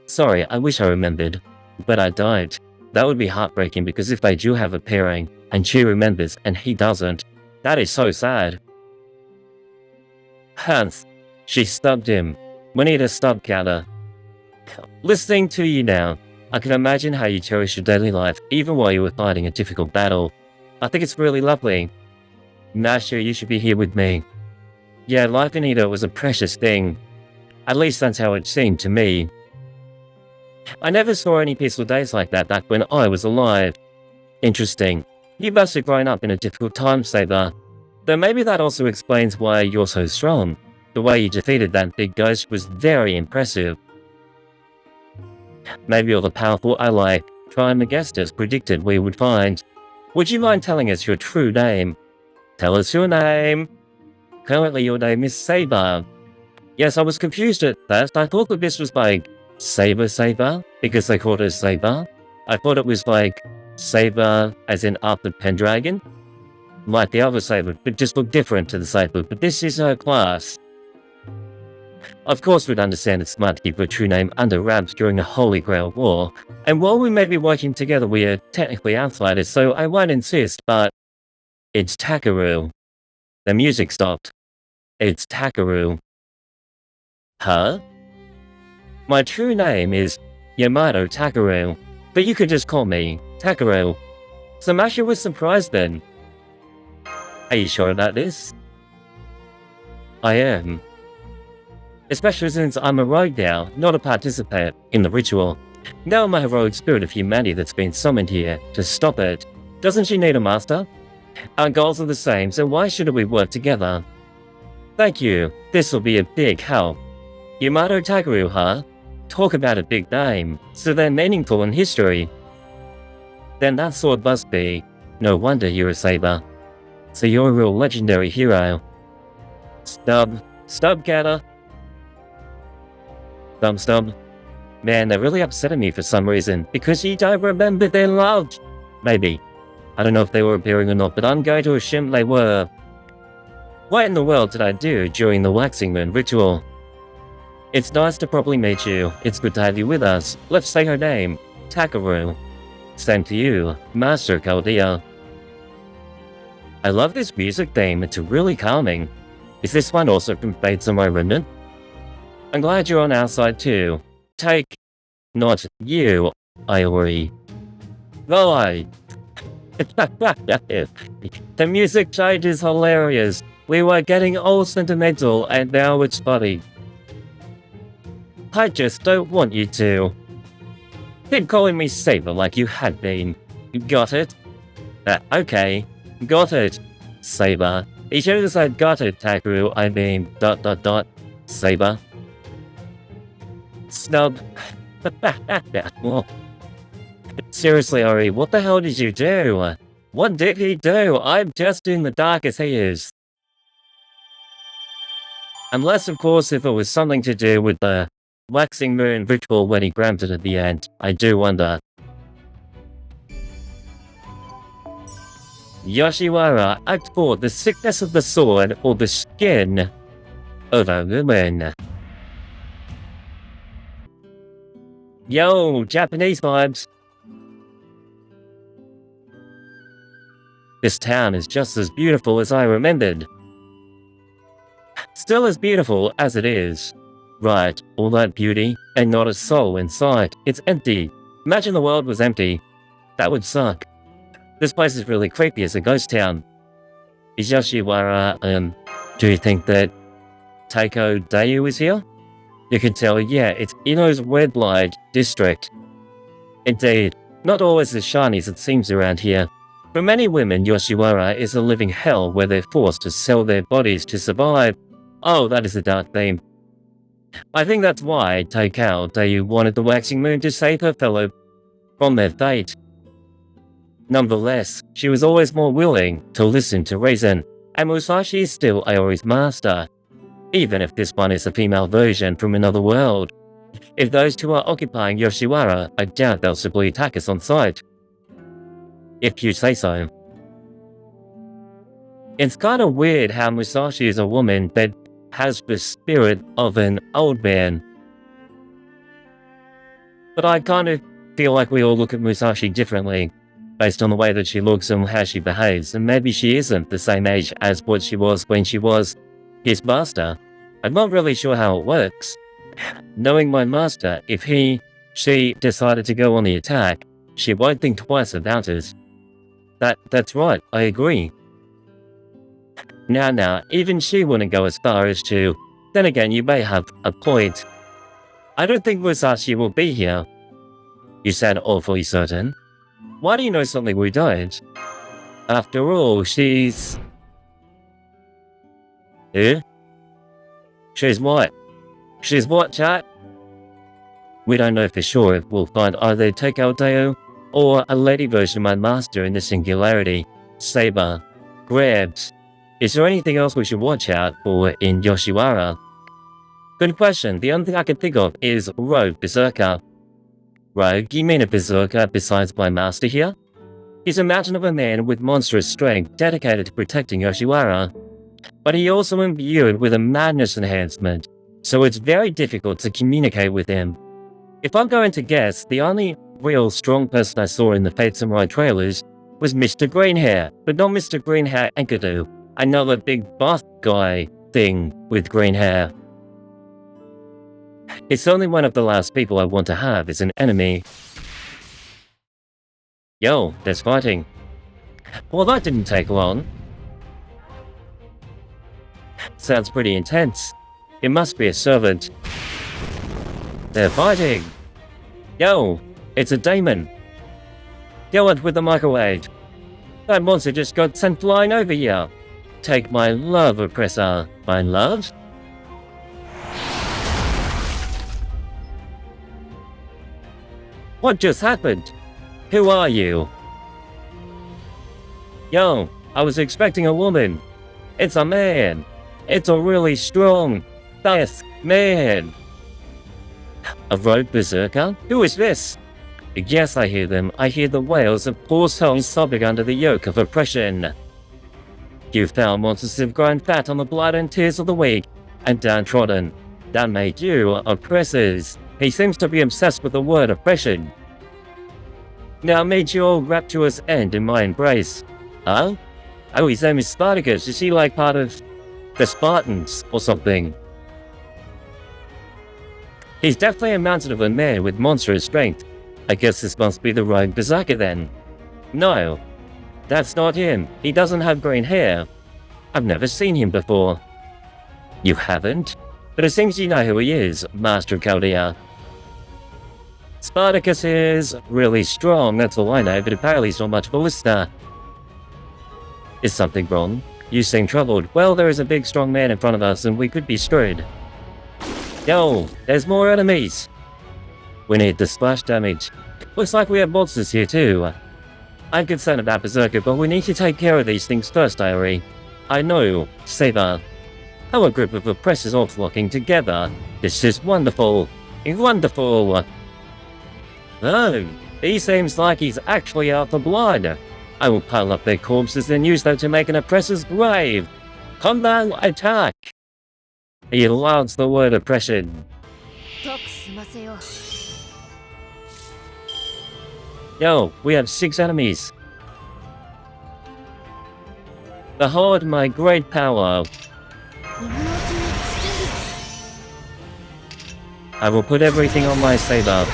Sorry, I wish I remembered, but I don't. That would be heartbreaking because if they do have a pairing, and she remembers and he doesn't, that is so sad. Hans, she stubbed him. We need a stub counter. Listening to you now, I can imagine how you cherish your daily life even while you were fighting a difficult battle. I think it's really lovely. Master, you should be here with me. Yeah, life in Edo was a precious thing. At least that's how it seemed to me. I never saw any peaceful days like that back when I was alive. Interesting. You must have grown up in a difficult time, Saber. Though maybe that also explains why you're so strong. The way you defeated that big ghost was very impressive. Maybe you're the powerful ally Prime Magestus predicted we would find. Would you mind telling us your true name? Tell us your name. Currently your name is Saber. Yes, I was confused at first. I thought that this was like Saber, because they called her Saber. I thought it was like Saber as in Arthur Pendragon. Like the other Saber, but just looked different to the Saber, but this is her class. Of course we'd understand it's smart to keep her true name under wraps during the Holy Grail War, and while we may be working together we are technically outsiders, so I won't insist, but it's Takeru. The music stopped. It's Takeru. Huh? My true name is Yamato Takeru, but you could just call me Takeru. So Masha was surprised then. Are you sure about this? I am. Especially since I'm a rogue now, not a participant in the ritual. Now I'm a heroic spirit of humanity that's been summoned here to stop it. Doesn't she need a master? Our goals are the same, so why shouldn't we work together? Thank you. This will be a big help. Yamato Takeru, huh? Talk about a big name, so they're meaningful in history. Then that sword must be. No wonder you're a Saber. So you're a real legendary hero. Stub counter. Stub. Man, they're really upsetting me for some reason, because you don't remember their love. Maybe. I don't know if they were appearing or not, but I'm going to assume they were. What in the world did I do during the waxing moon ritual? It's nice to properly meet you. It's good to have you with us. Let's say her name. Takeru. Same to you, Master Chaldea. I love this music theme. It's really calming. Is this one also from Fate Samurai Remnant? I'm glad you're on our side too. Take, not you, Iori. Right. The music change is hilarious. We were getting all sentimental and now it's funny. I just don't want you to. Keep calling me Saber like you had been. Got it? Okay. Got it. Saber. He should have said got it, Takeru. I mean, ... Saber. Snub. Seriously, Ori, what the hell did you do? What did he do? I'm just in the dark as he is. Unless, of course, if it was something to do with the waxing moon ritual when he grabbed it at the end. I do wonder. Yoshiwara, Act 4, The Sickness of the Sword, or the Skin of a Woman. Yo, Japanese vibes. This town is just as beautiful as I remembered. Still as beautiful as it is. Right, all that beauty, and not a soul in sight. It's empty. Imagine the world was empty. That would suck. This place is really creepy as a ghost town. Is Yoshiwara, do you think that Taiko Dayu is here? You can tell, yeah, it's Ino's red light district. Indeed, not always as shiny as it seems around here. For many women, Yoshiwara is a living hell where they're forced to sell their bodies to survive. Oh, that is a dark theme. I think that's why Taiko Dayu wanted the waxing moon to save her fellow from their fate. Nonetheless, she was always more willing to listen to reason, and Musashi is still Iori's master, even if this one is a female version from another world. If those two are occupying Yoshiwara, I doubt they'll simply attack us on sight. If you say so. It's kinda weird how Musashi is a woman but has the spirit of an old man. But I kind of feel like we all look at Musashi differently, based on the way that she looks and how she behaves, and maybe she isn't the same age as what she was when she was his master. I'm not really sure how it works. Knowing my master, if she decided to go on the attack, she won't think twice about it. That's right, I agree. Now, even she wouldn't go as far as to. Then again, you may have a point. I don't think Musashi will be here. You sound awfully certain. Why do you know something we don't? After all, she's... Eh? She's what? She's what, chat? We don't know for sure if we'll find either Takeru or a lady version of my master in the singularity. Saber. Grabs. Is there anything else we should watch out for in Yoshiwara? Good question. The only thing I can think of is Rogue Berserker. Rogue? You mean a berserker besides my master here? He's a mountain of a man with monstrous strength dedicated to protecting Yoshiwara. But he also imbued with a madness enhancement, so it's very difficult to communicate with him. If I'm going to guess, the only real strong person I saw in the Fate Samurai trailers was Mr. Greenhair, but not Mr. Greenhair Enkidu. Another big buff guy thing with green hair. It's only one of the last people I want to have as an enemy. Yo, there's fighting. Well, that didn't take long. Sounds pretty intense. It must be a servant. They're fighting. Yo, it's a demon. Kill it with the microwave. That monster just got sent flying over here. Take my love, oppressor. My love? What just happened? Who are you? Yo, I was expecting a woman. It's a man. It's a really strong, fast man. A rogue berserker? Who is this? Yes, I hear them. I hear the wails of poor souls sobbing under the yoke of oppression. You foul monsters have grown fat on the blood and tears of the weak and downtrodden. That made you oppressors. He seems to be obsessed with the word oppression. Now made you all rapturous end in my embrace. Huh? Oh, his name is Spartacus. Is he like part of the Spartans or something? He's definitely a mountain of a man with monstrous strength. I guess this must be the rogue berserker then. No. That's not him. He doesn't have green hair. I've never seen him before. You haven't? But it seems you know who he is, Master Chaldea. Spartacus is really strong, that's all I know, but apparently he's not much of a listener. Is something wrong? You seem troubled. Well, there is a big strong man in front of us and we could be screwed. Yo, there's more enemies. We need the splash damage. Looks like we have monsters here too. I'm concerned about Berserker, but we need to take care of these things first, Iori. I know, Saber. Our group of oppressors all flocking together. This is wonderful. Wonderful. Oh, he seems like he's actually out for blood. I will pile up their corpses and use them to make an oppressor's grave. Combat attack. He loves the word oppression. Yo, we have 6 enemies. Behold my great power. I will put everything on my saber.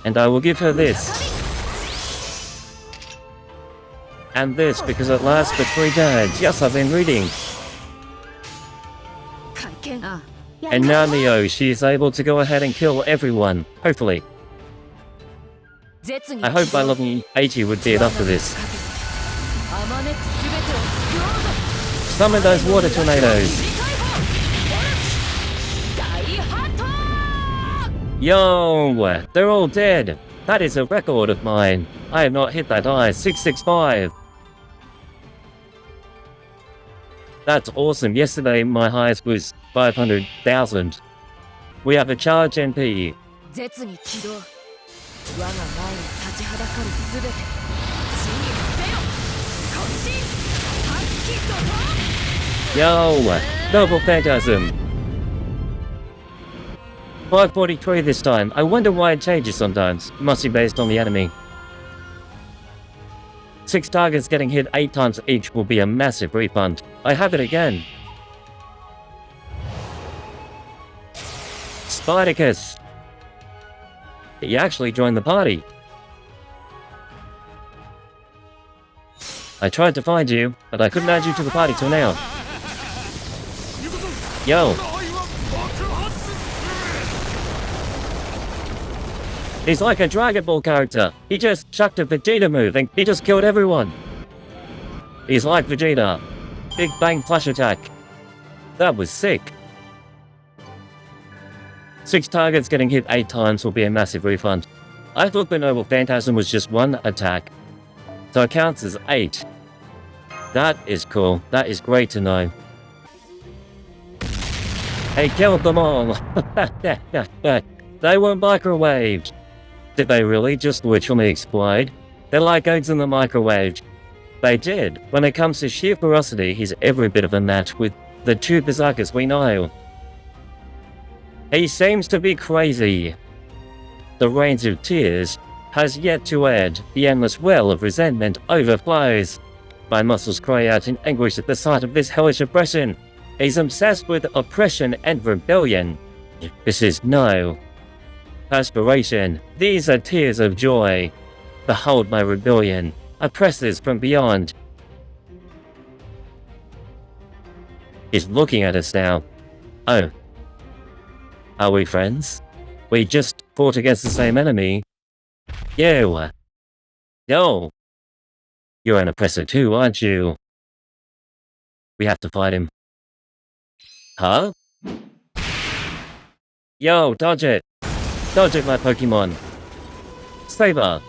And I will give her this. And this, because it lasts for 3 turns. Yes, I've been reading. And now Neo, she is able to go ahead and kill everyone, hopefully. I hope my loving 80 would be enough for this. Summon those water tornadoes! Yo, they're all dead. That is a record of mine. I have not hit that high. 665. That's awesome. Yesterday, my highest was 500,000. We have a charge NP. 絶に起動。我が前に立ちはだかるすべて。死にせよ。渾身。発揮怒涛。 Yo, double phantasm. 543 this time. I wonder why it changes sometimes. Must be based on the enemy. 6 targets getting hit 8 times each will be a massive refund. I have it again. Spidercus. He actually joined the party. I tried to find you, but I couldn't add you to the party till now. Yo. He's like a Dragon Ball character. He just chucked a Vegeta move and he just killed everyone. He's like Vegeta. Big Bang Flash Attack. That was sick. 6 targets getting hit 8 times will be a massive refund. I thought the Noble Phantasm was just 1 attack. So it counts as 8. That is cool. That is great to know. Hey, killed them all. They were microwaved. Did they really just literally explode? They're like eggs in the microwave. They did. When it comes to sheer ferocity, he's every bit of a match with the 2 berserkers we know. He seems to be crazy. The Rains of Tears has yet to end. The endless well of resentment overflows. My muscles cry out in anguish at the sight of this hellish oppression. He's obsessed with oppression and rebellion. This is no aspiration. These are tears of joy. Behold my rebellion. Oppressors from beyond. He's looking at us now. Oh. Are we friends? We just fought against the same enemy. You. Yo. You're an oppressor too, aren't you? We have to fight him. Huh? Yo, dodge it. Dodge it, my Pokemon. Saber.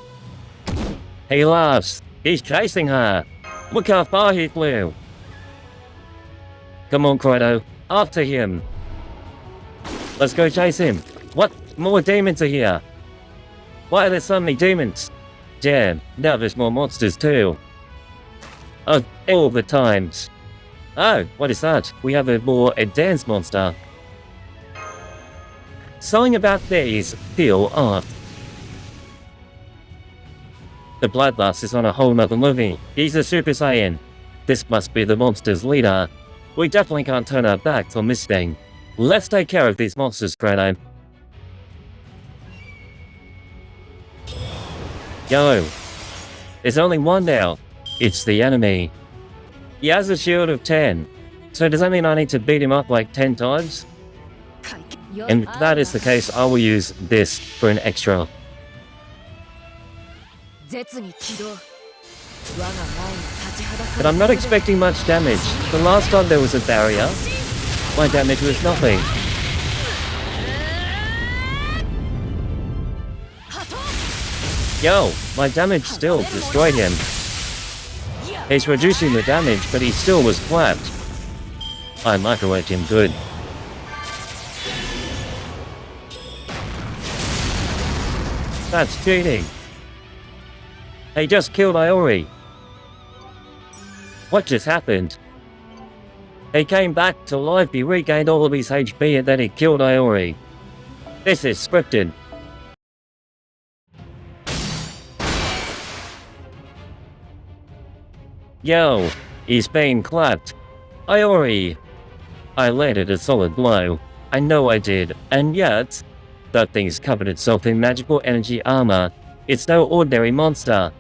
He laughs. He's chasing her. Look how far he flew. Come on, Crito. After him. Let's go chase him. What? More demons are here. Why are there so many demons? Damn, now there's more monsters too. Oh, all the times. Oh, what is that? We have a more advanced monster. Something about these feel off. The Bloodlust is on a whole nother movie. He's a Super Saiyan. This must be the monster's leader. We definitely can't turn our backs on this thing. Let's take care of these monsters, Grano. Yo. There's only one now. It's the enemy. He has a shield of 10. So does that mean I need to beat him up like 10 times? And if that is the case, I will use this for an extra. But I'm not expecting much damage. The last time there was a barrier, my damage was nothing. Yo, my damage still destroyed him. He's reducing the damage, but he still was clapped. I microwaved him good. That's cheating. He just killed Iori. What just happened? He came back to life, he regained all of his HP, and then he killed Iori. This is scripted. Yo, he's being clapped. Iori. I landed a solid blow. I know I did, and yet, that thing's covered itself in magical energy armor. It's no ordinary monster.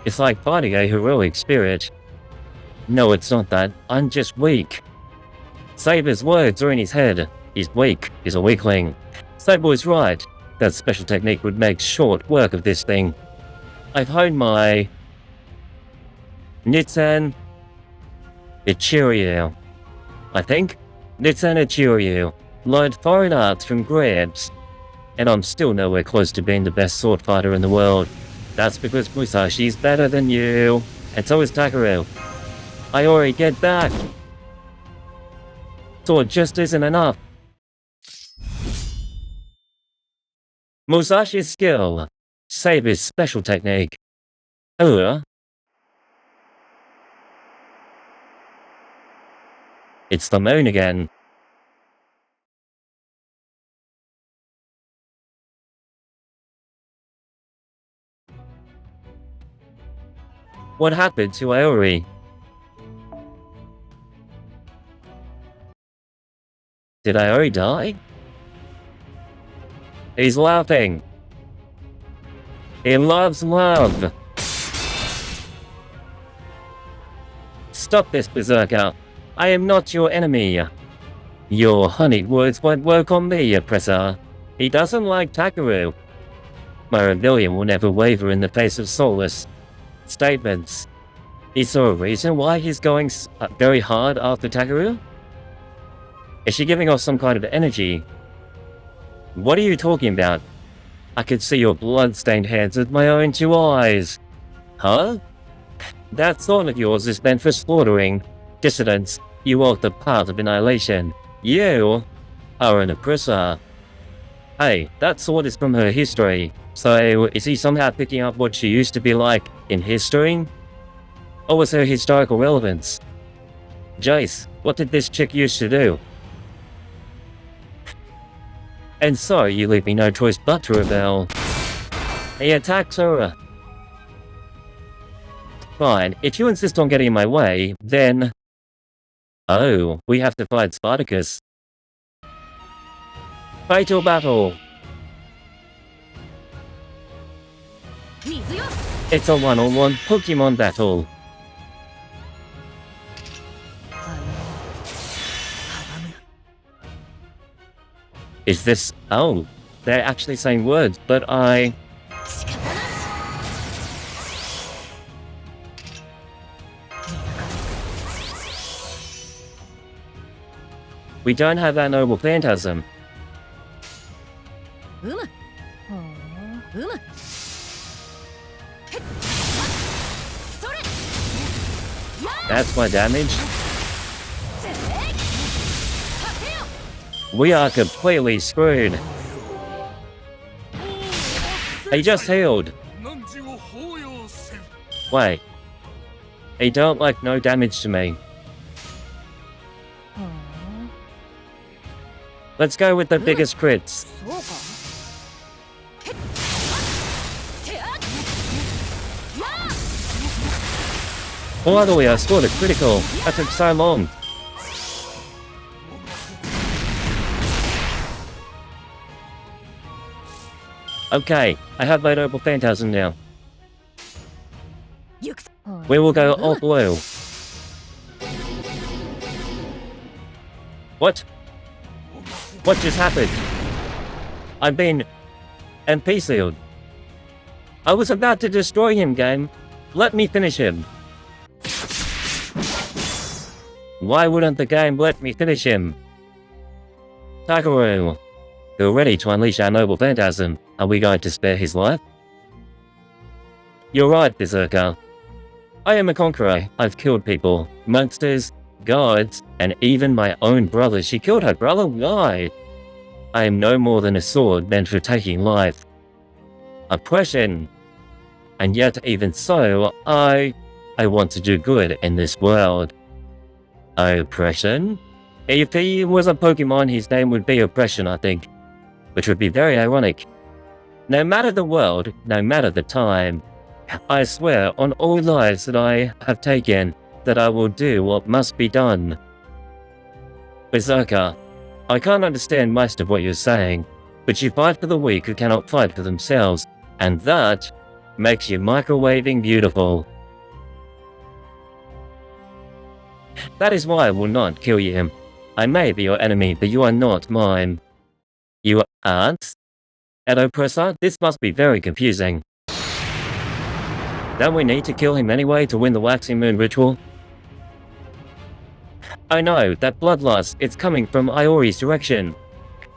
It's like fighting a heroic spirit. No, it's not that. I'm just weak. Saber's words are in his head. He's weak. He's a weakling. Saber was right. That special technique would make short work of this thing. I've honed my Nitsan Ichiryu. I think? Nitsan Ichiryu. learned foreign arts from Gramps, and I'm still nowhere close to being the best sword fighter in the world. That's because Musashi's better than you, and so is Takeru. Iori, get back! Sword just isn't enough. Musashi's skill. Saber's special technique. It's the moon again. What happened to Iori? Did Iori die? He's laughing. He loves love. Stop this, Berserker. I am not your enemy. Your honeyed words won't work on me, oppressor. He doesn't like Takeru. My rebellion will never waver in the face of soulless statements. Is there a reason why he's going very hard after Takeru? Is she giving off some kind of energy? What are you talking about? I could see your blood-stained hands with my own two eyes. Huh? That sword of yours is meant for slaughtering dissidents. You walk the path of annihilation. You are an oppressor. Hey, that sword is from her history. So, is he somehow picking up what she used to be like in history? Or was her historical relevance? Jace, what did this chick used to do? And so, you leave me no choice but to rebel. He attacks her. Fine, if you insist on getting in my way, then... Oh, we have to fight Spartacus. Fatal battle! It's a one-on-one Pokémon battle. Is this... Oh, they're actually saying words, but I... We don't have that noble phantasm. That's my damage. We are completely screwed. He just healed. Wait. He don't like no damage to me. Let's go with the biggest crits. Finally, I scored a critical. That took so long. Okay, I have my noble phantasm now. We will go all blue. What? What just happened? I've been MP sealed. I was about to destroy him, game. Let me finish him. Why wouldn't the game let me finish him? Takeru, you're ready to unleash our noble phantasm. Are we going to spare his life? You're right, Berserker. I am a conqueror. I've killed people, monsters, gods, and even my own brother. She killed her brother? Why? I am no more than a sword meant for taking life. Oppression. And yet, even so, I want to do good in this world. Oppression? If he was a Pokemon, his name would be Oppression, I think. Which would be very ironic. No matter the world, no matter the time, I swear on all lives that I have taken, that I will do what must be done. Berserker, I can't understand most of what you're saying, but you fight for the weak who cannot fight for themselves, and that makes you microwaving beautiful. That is why I will not kill you. I may be your enemy, but you are not mine. You aren't? An oppressor? This must be very confusing. Don't we need to kill him anyway to win the Waxing Moon ritual? Oh no, that bloodlust, it's coming from Iori's direction.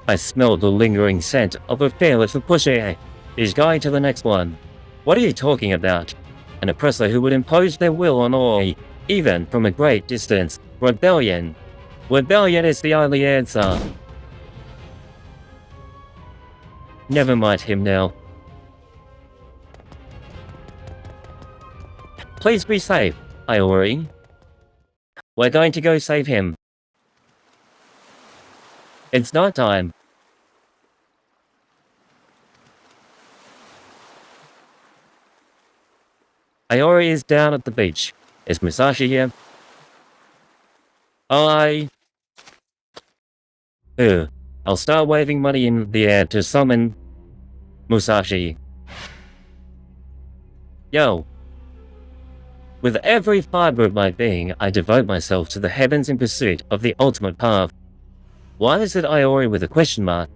I smell the lingering scent of a fearless pusher. He's going to the next one. What are you talking about? An oppressor who would impose their will on all, even from a great distance. Rebellion. Rebellion is the only answer. Never mind him now. Please be safe, Iori. We're going to go save him. It's night time. Iori is down at the beach. Is Musashi here? I'll start waving money in the air to summon Musashi. Yo. With every fiber of my being, I devote myself to the heavens in pursuit of the ultimate path. Why is it Iori with a question mark?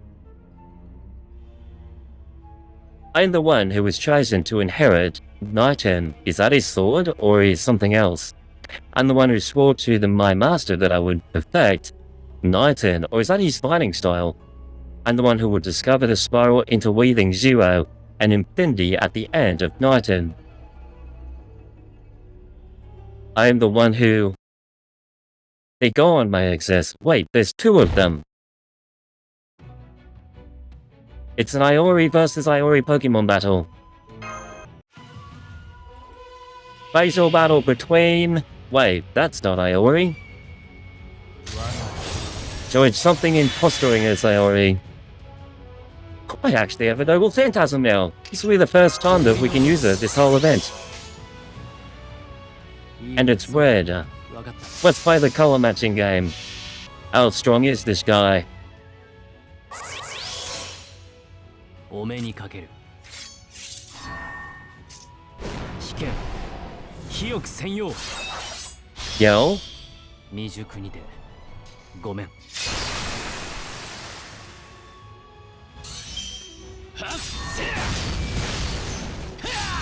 I'm the one who was chosen to inherit Nighten. Is that his sword, or is something else? I'm the one who swore to my master that I would perfect Nighten, or is that his fighting style? I'm the one who would discover the spiral interweaving zero and infinity at the end of Nighten. I am the one who... They go on my excess. Wait, there's two of them. It's an Iori versus Iori Pokemon battle. Facial battle between... Wait, that's not Iori. So it's something impostering as Iori. I actually have a noble phantasm now. This will be the first time that we can use it this whole event. And it's red. Let's play the color matching game. How strong is this guy? Yo?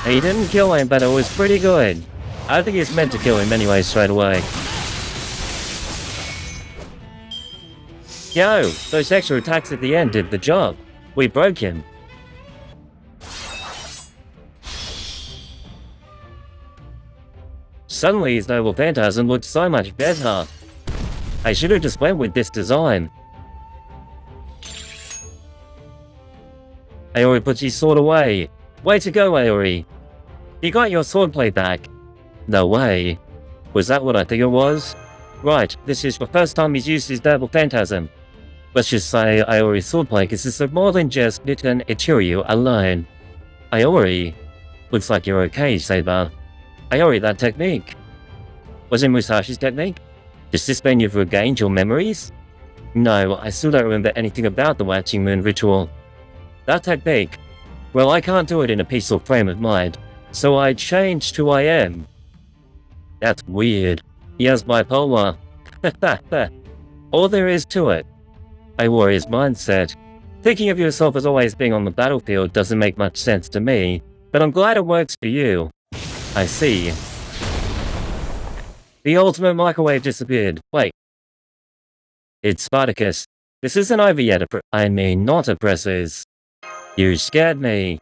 He didn't kill him, but it was pretty good. I think he's meant to kill him anyway straight away. Yo, those extra attacks at the end did the job. We broke him. Suddenly his noble phantasm looked so much better. I should have just went with this design. Iori puts his sword away. Way to go, Iori. You got your swordplay back. No way. Was that what I think it was? Right, this is the first time he's used his noble phantasm. Let's just say Iori's swordplay consists of more than just Nitin Ichiryu alone. Iori. Looks like you're okay, Saber. Iori, that technique. Was it Musashi's technique? Does this mean you've regained your memories? No, I still don't remember anything about the Watching Moon ritual. That technique. Well, I can't do it in a peaceful frame of mind, so I changed who I am. That's weird. He has bipolar. All there is to it. Iori's mindset. Thinking of yourself as always being on the battlefield doesn't make much sense to me, but I'm glad it works for you. I see. The ultimate microwave disappeared. Wait. It's Spartacus. This isn't over yet, I mean not oppressors. You scared me.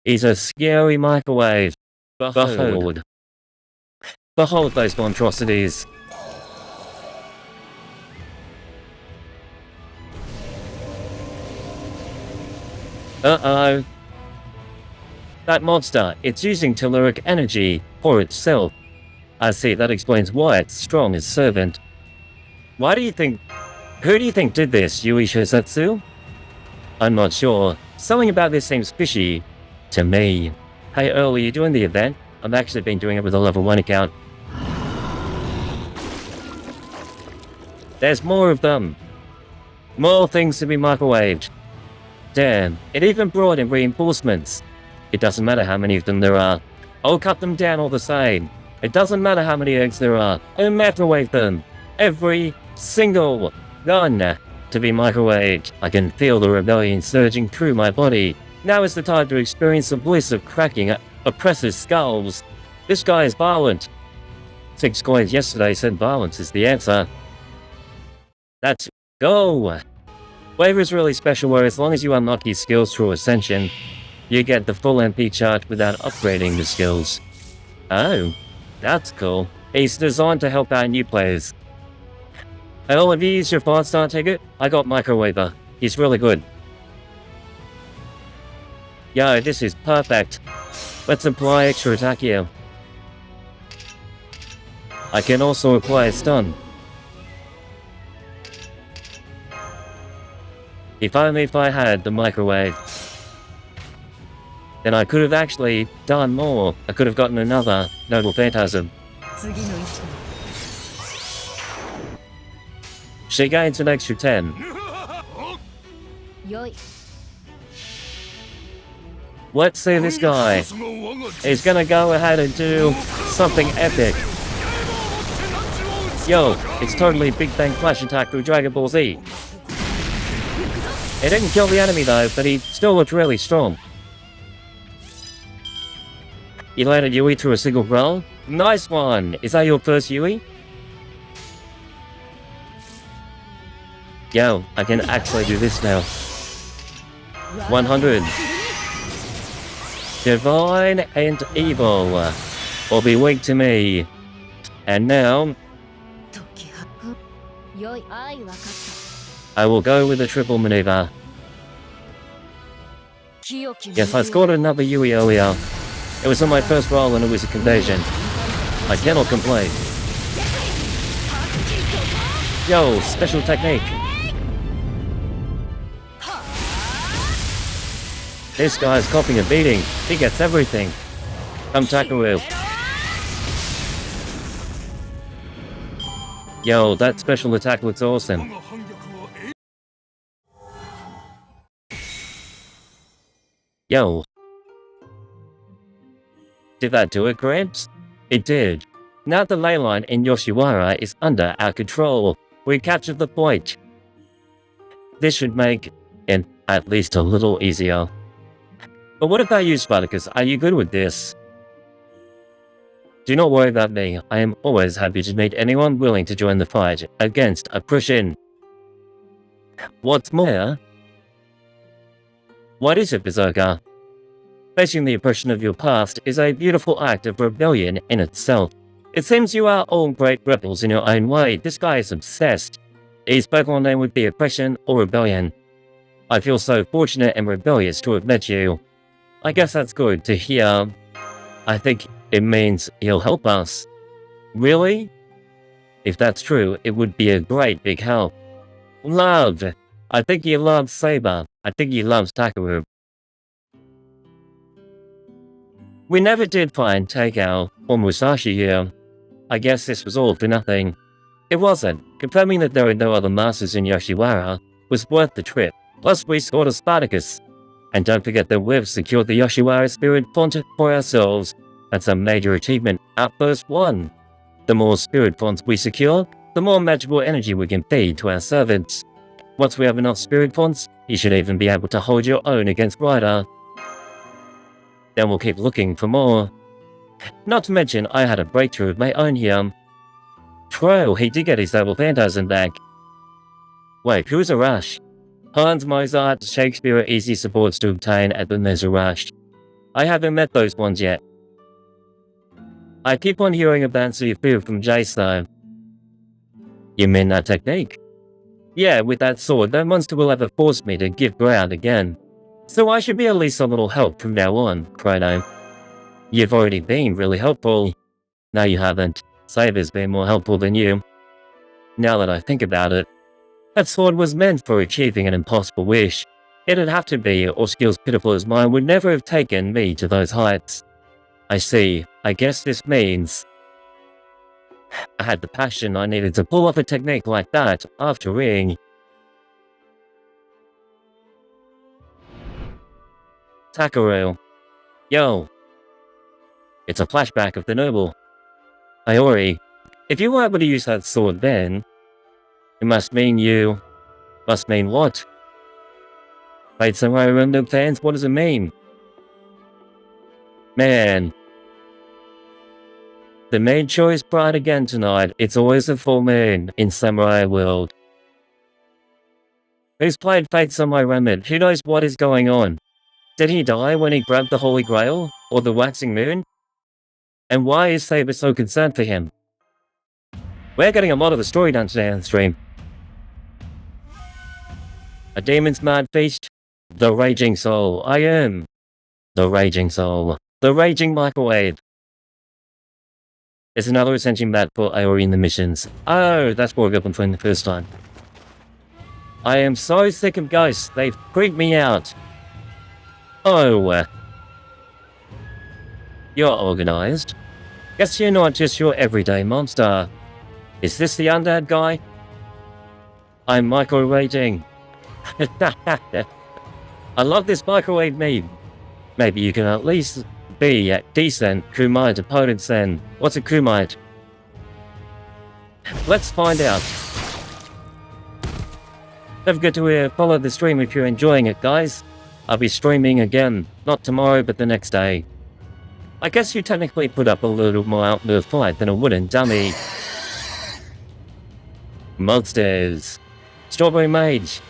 He's a scary microwave. Behold. Behold those monstrosities. Uh-oh. That monster, it's using telluric energy for itself. I see, that explains why it's strong as servant. Who do you think did this, Yui Shisetsu? I'm not sure. Something about this seems fishy to me. Hey Earl, are you doing the event? I've actually been doing it with a level 1 account. There's more of them. More things to be microwaved. Damn, it even brought in reinforcements. It doesn't matter how many of them there are. I'll cut them down all the same. It doesn't matter how many eggs there are. I'll microwave them. Every single one to be microwaved. I can feel the rebellion surging through my body. Now is the time to experience the bliss of cracking oppressors' skulls. This guy is violent. 6 coins yesterday said violence is the answer. That's Go! Wave is really special where as long as you unlock these skills through Ascension, you get the full MP charge without upgrading the skills. Oh, that's cool. It's designed to help out new players. Oh, have you used your 5-star ticket? I got Microwaver. He's really good. Yo, this is perfect. Let's apply extra attack here. I can also apply a stun. If only if I had the microwave. Then I could have actually done more. I could have gotten another Noble Phantasm. She gains an extra 10. Let's see this guy. He's gonna go ahead and do something epic. Yo, it's totally Big Bang Flash attack through Dragon Ball Z. It didn't kill the enemy though, but he still looked really strong. You landed Yui through a single roll? Nice one! Is that your first Yui? Yo, I can actually do this now. 100. Divine and evil will be weak to me. And now I will go with a triple maneuver. Yes, I scored another Yui earlier. It was on my first roll and it was a conversion. I cannot complain. Yo, special technique. This guy's copying a beating. He gets everything. Come Takeru. Yo, that special attack looks awesome. Yo. Did that do it, Gramps? It did. Now the ley line in Yoshiwara is under our control. We captured the point. This should make it at least a little easier. But what about you, Spartacus? Are you good with this? Do not worry about me. I am always happy to meet anyone willing to join the fight against oppression. What's more? What is it, Berserker? Facing the oppression of your past is a beautiful act of rebellion in itself. It seems you are all great rebels in your own way. This guy is obsessed. His Pokemon name would be Oppression or Rebellion. I feel so fortunate and rebellious to have met you. I guess that's good to hear. I think it means he'll help us. Really? If that's true, it would be a great big help. Love. I think he loves Saber. I think he loves Takeru. We never did find Takeru or Musashi here. I guess this was all for nothing. It wasn't. Confirming that there were no other masters in Yoshiwara was worth the trip. Plus we scored a Spartacus. And don't forget that we've secured the Yoshiwara Spirit Font for ourselves. That's a major achievement. Outburst 1. The more Spirit Fonts we secure, the more magical energy we can feed to our servants. Once we have enough Spirit Fonts, you should even be able to hold your own against Ryder. Then we'll keep looking for more. Not to mention, I had a breakthrough of my own here. True, he did get his Noble Phantasm back. Wait, who's Arash? Hans, Mozart, Shakespeare are easy supports to obtain, and then there's Arash. I haven't met those ones yet. I keep on hearing about Sufu from Jace though. You mean that technique? Yeah, with that sword, no monster will ever force me to give ground again. So I should be at least a little help from now on, Chrono. You've already been really helpful. No, you haven't. Saber's been more helpful than you. Now that I think about it, that sword was meant for achieving an impossible wish. It'd have to be, or skills pitiful as mine would never have taken me to those heights. I see. I guess this means I had the passion I needed to pull off a technique like that after Ring. Takeru. Yo. It's a flashback of the noble. Iori. If you were able to use that sword then, it must mean you... Must mean what? Wait, Samurai Remnant fans, what does it mean? Man. The main choice bright again tonight. It's always a full moon in Samurai World. Who's played Fates on my remnant? Who knows what is going on? Did he die when he grabbed the Holy Grail? Or the Waxing Moon? And why is Saber so concerned for him? We're getting a lot of the story done today on the stream. A demon's mad feast? The Raging Soul. I am the Raging Soul. The Raging Microwave. There's another ascension map for Iori in the missions. Oh, that's what we got from the first time. I am so sick of ghosts. They've freaked me out. Oh. You're organized. Guess you're not just your everyday monster. Is this the undead guy? I'm micro-raging. I love this microwave meme. Maybe you can at least be a decent Kumite opponent then. What's a Kumite? Let's find out. Don't forget to follow the stream if you're enjoying it, guys. I'll be streaming again, not tomorrow, but the next day. I guess you technically put up a little more out the fight than a wooden dummy. Monsters. Strawberry Mage.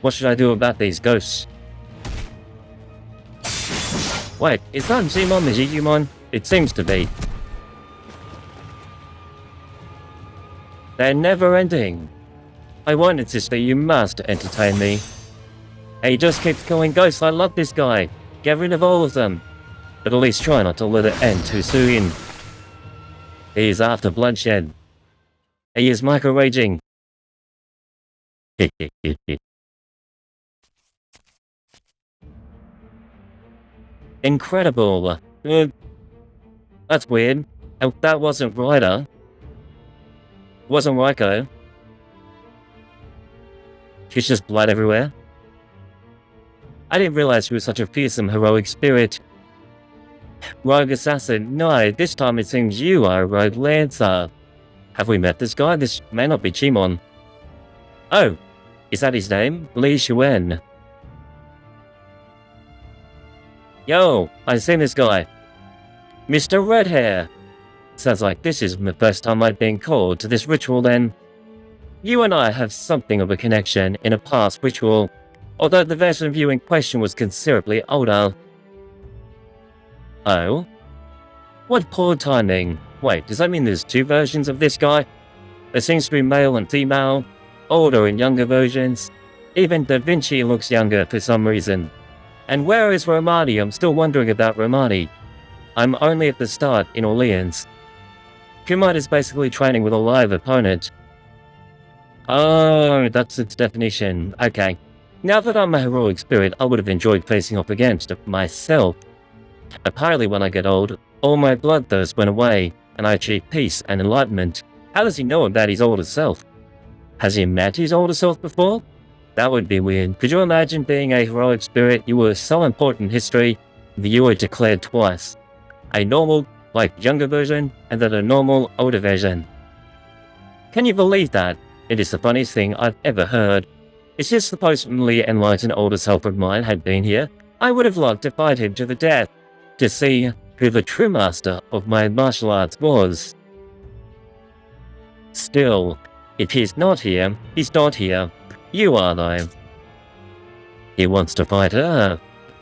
What should I do about these ghosts? Wait, is that Gmon the Digimon? It seems to be. They're never ending. I won't insist that you must entertain me. He just keeps killing ghosts. I love this guy. Get rid of all of them. But at least try not to let it end too soon. He is after bloodshed. He is micro-raging. Incredible. That's weird. That wasn't Ryder. Wasn't Raiko. She's just blood everywhere. I didn't realize she was such a fearsome, heroic spirit. Rogue assassin. No, this time it seems you are a rogue lancer. Have we met this guy? This may not be Chimon. Oh, is that his name? Li Xuan. Yo, I've seen this guy. Mr. Redhair. Sounds like this isn't the first time I've been called to this ritual then. You and I have something of a connection in a past ritual, although the version of you in question was considerably older. Oh? What poor timing. Wait, does that mean there's two versions of this guy? There seems to be male and female, older and younger versions. Even Da Vinci looks younger for some reason. And where is Romani? I'm still wondering about Romani. I'm only at the start in Orleans. Kumite is basically training with a live opponent. Oh, that's its definition. Okay. Now that I'm a heroic spirit, I would have enjoyed facing off against myself. Apparently when I get old, all my bloodthirst went away, and I achieved peace and enlightenment. How does he know about his older self? Has he met his older self before? That would be weird. Could you imagine being a heroic spirit? You were so important in history that you were declared twice. A normal, younger version, and then a normal, older version. Can you believe that? It is the funniest thing I've ever heard. If this supposedly enlightened older self of mine had been here, I would have loved to fight him to the death, to see who the true master of my martial arts was. Still, if he's not here, he's not here. You are, though. He wants to fight her.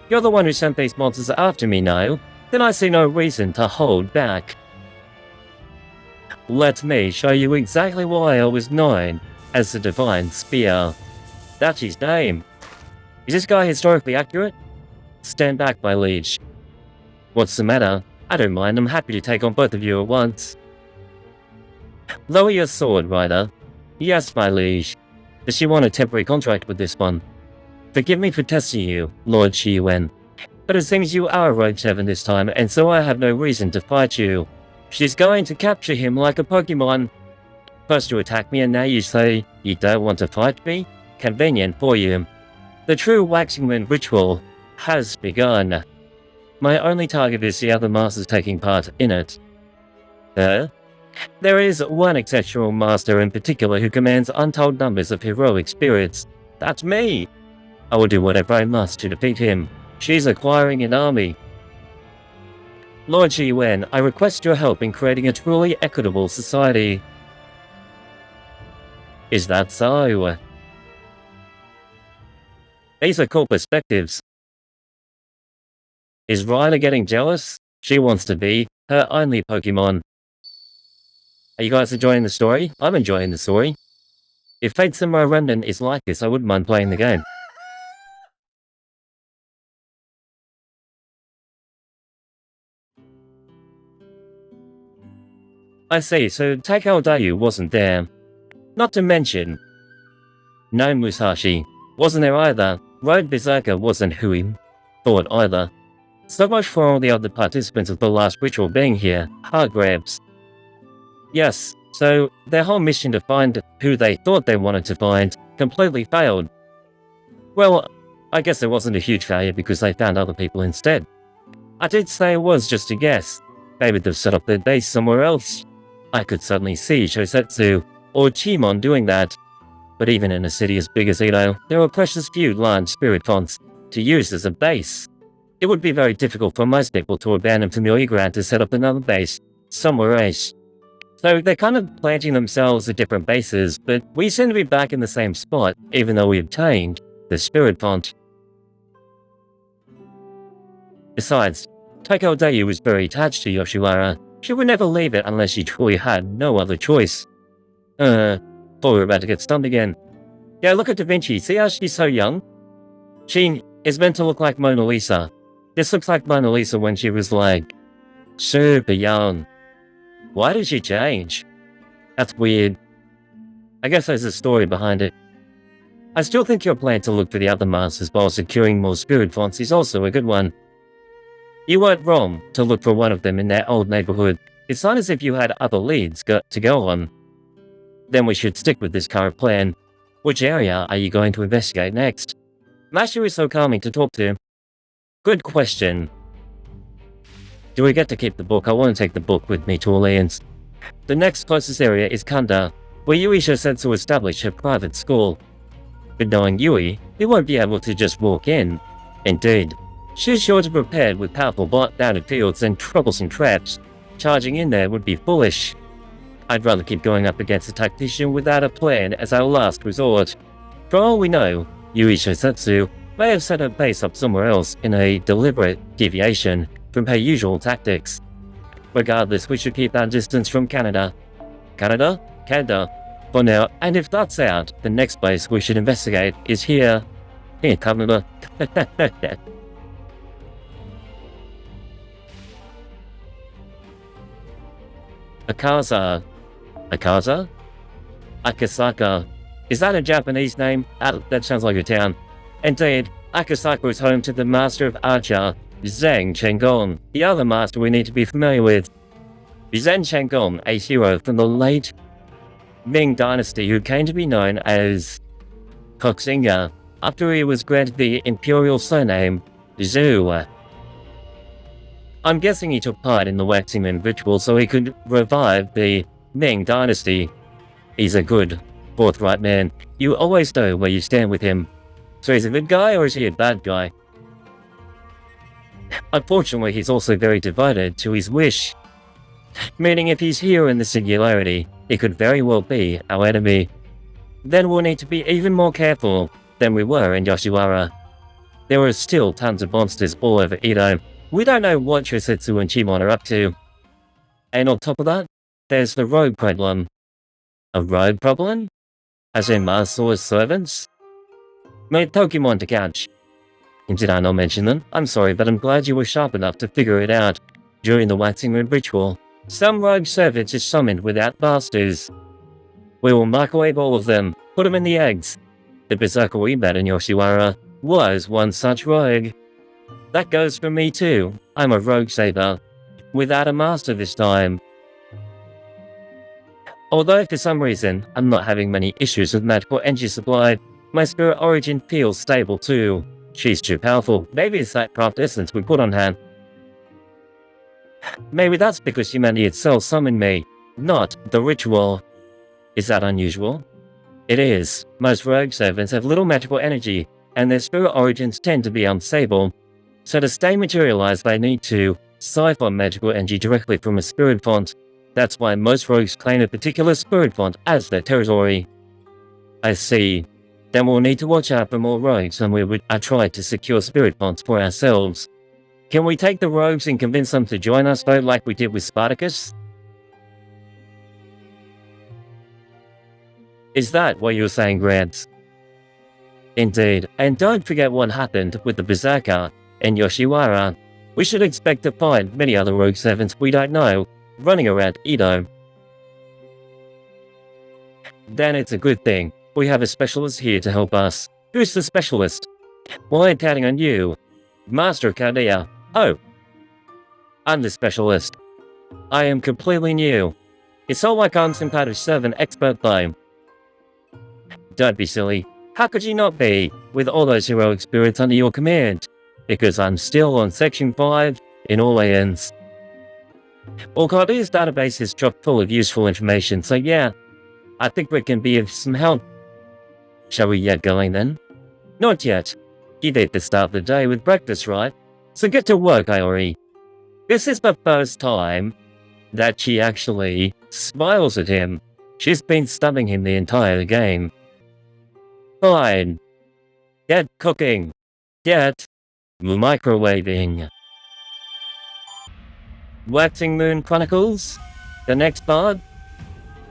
You're the one who sent these monsters after me now. Then I see no reason to hold back. Let me show you exactly why I was known as the Divine Spear. That's his name. Is this guy historically accurate? Stand back, my liege. What's the matter? I don't mind, I'm happy to take on both of you at once. Lower your sword, Ryder. Yes, my liege. Does she want a temporary contract with this one? Forgive me for testing you, Lord Shiyuan. But it seems you are a rogue 7 this time, and so I have no reason to fight you. She's going to capture him like a Pokémon. First you attack me and now you say you don't want to fight me? Convenient for you. The true Waxing Moon ritual has begun. My only target is the other masters taking part in it. There is one exceptional master in particular who commands untold numbers of heroic spirits. That's me! I will do whatever I must to defeat him. She's acquiring an army. Lord Shiyuan, I request your help in creating a truly equitable society. Is that so? These are cool perspectives. Is Ryder getting jealous? She wants to be her only Pokemon. Are you guys enjoying the story? I'm enjoying the story. If Fate Samurai Remnant is like this, I wouldn't mind playing the game. I see, so Takeru wasn't there. Not to mention, no Musashi wasn't there either. Road Berserker wasn't who he thought either. So much for all the other participants of the last ritual being here, Hargraves. Yes, so their whole mission to find who they thought they wanted to find completely failed. Well, I guess it wasn't a huge failure because they found other people instead. I did say it was just a guess. Maybe they've set up their base somewhere else. I could suddenly see Shosetsu or Chimon doing that. But even in a city as big as Edo, there are precious few large spirit fonts to use as a base. It would be very difficult for most people to abandon familiar ground to set up another base somewhere else. So they're kind of planting themselves at different bases, but we seem to be back in the same spot, even though we obtained the spirit font. Besides, Takeru was very attached to Yoshiwara. She would never leave it unless she truly had no other choice. Thought we were about to get stunned again. Yeah, look at Da Vinci, see how she's so young? She is meant to look like Mona Lisa. This looks like Mona Lisa when she was like, super young. Why did she change? That's weird. I guess there's a story behind it. I still think your plan to look for the other masters while securing more spirit fonts is also a good one. You weren't wrong to look for one of them in that old neighborhood. It's not as if you had other leads to go on. Then we should stick with this current plan. Which area are you going to investigate next? Master is so calming to talk to. Good question. Do we get to keep the book? I want to take the book with me to Orleans. The next closest area is Kanda, where Yui Shosetsu established her private school. But knowing Yui, we won't be able to just walk in. Indeed, she's sure to be prepared with powerful bounded fields and troublesome traps. Charging in there would be foolish. I'd rather keep going up against a tactician without a plan as our last resort. For all we know, Yui Shosetsu may have set her base up somewhere else in a deliberate deviation from her usual tactics. Regardless, we should keep our distance from Canada. Canada? Canada. For now, and if that's out, the next place we should investigate is here. Here, Canada. Akaza. Akaza? Akasaka. Is that a Japanese name? That sounds like a town. Indeed, Akasaka is home to the master of Archer, Zheng Chenggong, the other master we need to be familiar with. Zheng Chenggong, a hero from the late Ming Dynasty who came to be known as Koxinga after he was granted the imperial surname Zhu. I'm guessing he took part in the Waxing Moon ritual so he could revive the Ming Dynasty. He's a good, forthright man. You always know where you stand with him. So he's a good guy or is he a bad guy? Unfortunately, he's also very devoted to his wish. Meaning if he's here in the singularity, he could very well be our enemy. Then we'll need to be even more careful than we were in Yoshiwara. There are still tons of monsters all over Edo. We don't know what Shosetsu and Chimon are up to. And on top of that, there's the road problem. A road problem? As in Masa's servants? Made Pokemon to catch. Did I not mention them? I'm sorry, but I'm glad you were sharp enough to figure it out. During the Waxing Moon ritual, some rogue servants is summoned without masters. We will microwave all of them, put them in the eggs. The Berserker we met in Yoshiwara was one such rogue. That goes for me too. I'm a rogue saber. Without a master this time. Although for some reason, I'm not having many issues with magical energy supply, my spirit origin feels stable too. She's too powerful. Maybe it's that craft essence we put on her. Maybe that's because humanity itself summoned me, not the ritual. Is that unusual? It is. Most rogue servants have little magical energy, and their spirit origins tend to be unstable. So to stay materialized, they need to siphon magical energy directly from a spirit font. That's why most rogues claim a particular spirit font as their territory. I see. Then we'll need to watch out for more rogues when we would try to secure spirit pots for ourselves. Can we take the rogues and convince them to join us though, like we did with Spartacus? Is that what you're saying, Grants? Indeed, and don't forget what happened with the Berserker and Yoshiwara. We should expect to find many other rogue servants we don't know running around Edo. Then it's a good thing we have a specialist here to help us. Who's the specialist? Well, I'm counting on you, Master Kadia. Oh, I'm the specialist. I am completely new. It's all like I'm some kind of servant expert though. Don't be silly. How could you not be, with all those heroic spirits under your command? Because I'm still on Section 5 in all ends. Well, Kadia's database is chock full of useful information, so yeah, I think we can be of some help. Shall we get going then? Not yet. You need to start the day with breakfast, right? So get to work, Iori. This is the first time that she actually smiles at him. She's been stubbing him the entire game. Fine. Get cooking. Get microwaving. Waxing Moon Chronicles. The next part.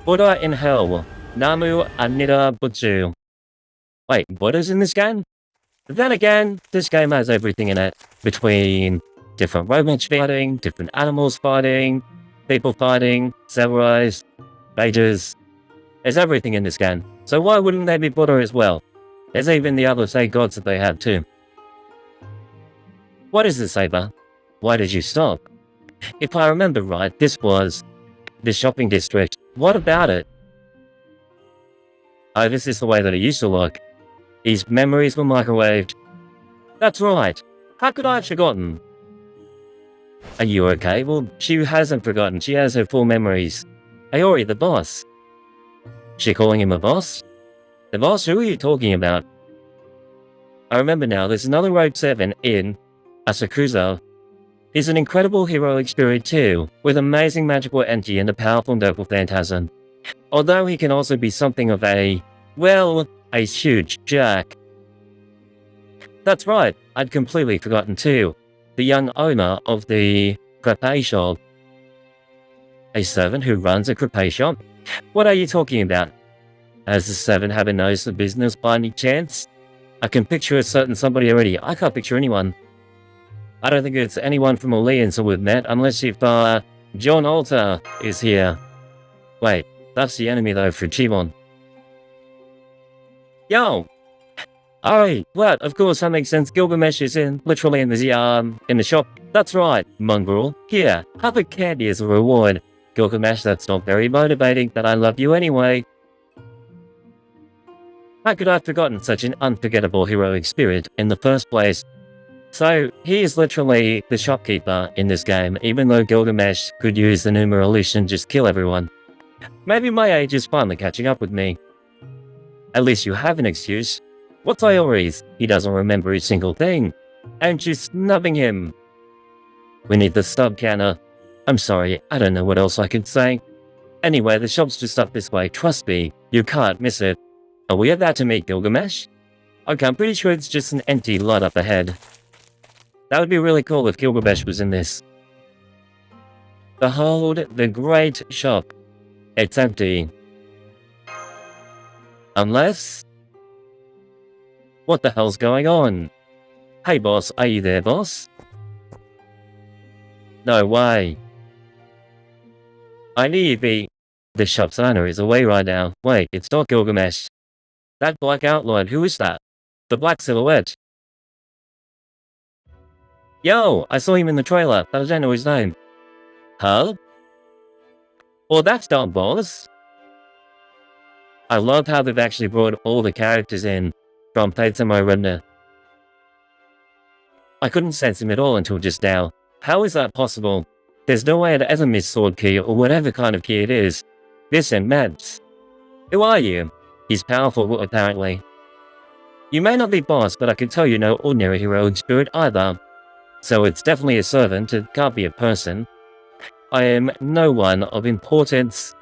Buddha in Hell. Namu Anida Butsu. Wait, Buddha's in this game? Then again, this game has everything in it. Between different robots fighting, different animals fighting, people fighting, samurais, mages. There's everything in this game. So why wouldn't there be Buddha as well? There's even the other, say, gods that they have too. What is this, Saber? Why did you stop? If I remember right, this was the shopping district. What about it? Oh, this is the way that it used to look. His memories were microwaved. That's right. How could I have forgotten? Are you okay? Well, she hasn't forgotten. She has her full memories. Iori, the boss. She calling him a boss? The boss? Who are you talking about? I remember now, there's another Rogue 7 in Asakusa. He's an incredible heroic spirit too, with amazing magical energy and a powerful noble phantasm. Although he can also be something of a, well, a huge jerk. That's right, I'd completely forgotten too. The young owner of the crepe shop. A servant who runs a crepe shop? What are you talking about? Has the servant have a nose for business by any chance? I can picture a certain somebody already. I can't picture anyone. I don't think it's anyone from Orleans that we've met, unless if, John Alter is here. Wait, that's the enemy though for Chimon. Yo! Alright, well, of course that makes sense. Gilgamesh is literally in the shop. That's right, mongrel. Here, have a candy as a reward. Gilgamesh, that's not very motivating, but I love you anyway. How could I have forgotten such an unforgettable heroic spirit in the first place? So, he is literally the shopkeeper in this game, even though Gilgamesh could use the numeralish and just kill everyone. Maybe my age is finally catching up with me. At least you have an excuse. What's Iori's? He doesn't remember a single thing. And she's snubbing him. We need the stub counter. I'm sorry, I don't know what else I could say. Anyway, the shop's just up this way, trust me, you can't miss it. Are we about to meet Gilgamesh? Okay, I'm pretty sure it's just an empty lot up ahead. That would be really cool if Gilgamesh was in this. Behold the great shop. It's empty. Unless... What the hell's going on? Hey boss, are you there, boss? No way. I knew you'd be... The shop's owner is away right now. Wait, it's not Gilgamesh. That black outline, who is that? The black silhouette. Yo, I saw him in the trailer, but I don't know his name. Huh? Well, that's not boss. I love how they've actually brought all the characters in from Fate Samurai Remnant. I couldn't sense him at all until just now. How is that possible? There's no way I'd ever miss Sword Key or whatever kind of key it is. This and Mads. Who are you? He's powerful, apparently. You may not be boss, but I can tell you no ordinary heroic spirit either. So it's definitely a servant, it can't be a person. I am no one of importance.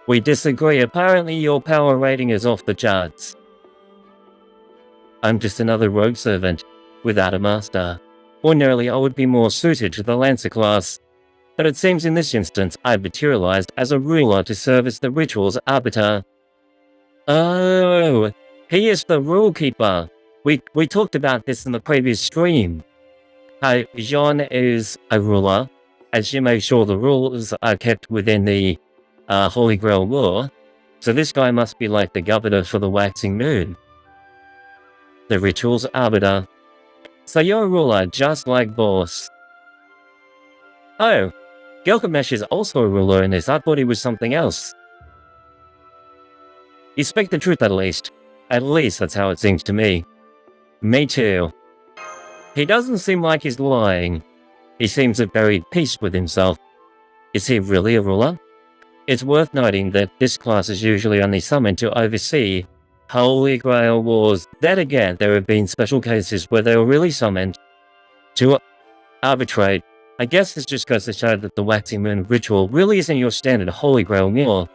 We disagree, apparently your power rating is off the charts. I'm just another rogue servant, without a master. Ordinarily, I would be more suited to the Lancer class, but it seems in this instance I've materialized as a ruler to serve as the ritual's arbiter. Oh, he is the rule keeper. We talked about this in the previous stream. How Jean is a ruler, as you make sure the rules are kept within the Holy Grail law. So this guy must be like the governor for the waxing moon. The ritual's arbiter. So you're a ruler, just like Boss. Oh, Gilgamesh is also a ruler in this. I thought he was something else. You speak the truth at least. At least that's how it seems to me. Me too. He doesn't seem like he's lying. He seems at very peace with himself. Is he really a ruler? It's worth noting that this class is usually only summoned to oversee Holy Grail wars. Then again, there have been special cases where they were really summoned to arbitrate. I guess this just goes to show that the Waxing Moon ritual really isn't your standard Holy Grail war.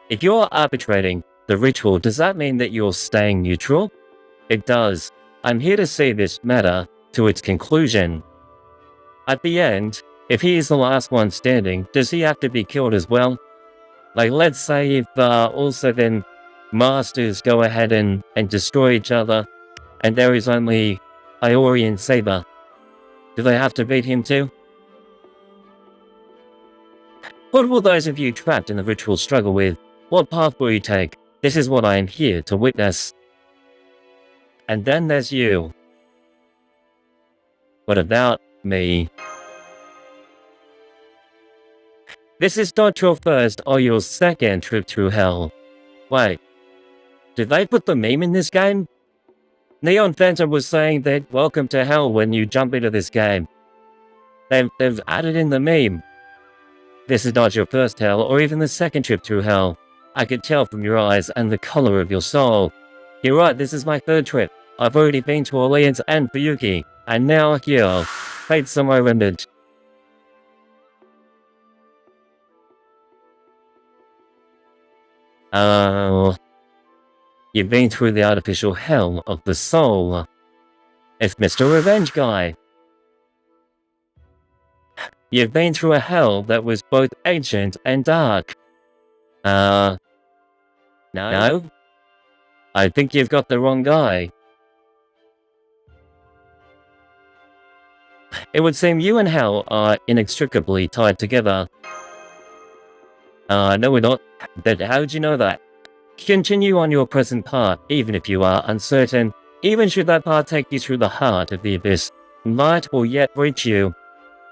If you're arbitrating the ritual, does that mean that you're staying neutral? It does. I'm here to see this matter to its conclusion. At the end, if he is the last one standing, does he have to be killed as well? Like, let's say if also then masters go ahead and destroy each other, and there is only Iori and Saber. Do they have to beat him too? What will those of you trapped in the ritual struggle with? What path will you take? This is what I am here to witness. And then there's you. What about me? This is not your first or your second trip through hell. Wait, did they put the meme in this game? Neon Phantom was saying that welcome to hell when you jump into this game. They've added in the meme. This is not your first hell or even the second trip through hell. I could tell from your eyes and the color of your soul. You're right, this is my third trip. I've already been to Orleans and Fuyuki, and now here. Fates are my remnant. Oh, you've been through the artificial hell of the soul. It's Mr. Revenge Guy. You've been through a hell that was both ancient and dark. No? I think you've got the wrong guy. It would seem you and hell are inextricably tied together. No we're not. But how'd you know that? Continue on your present path, even if you are uncertain. Even should that path take you through the heart of the abyss, light will yet reach you.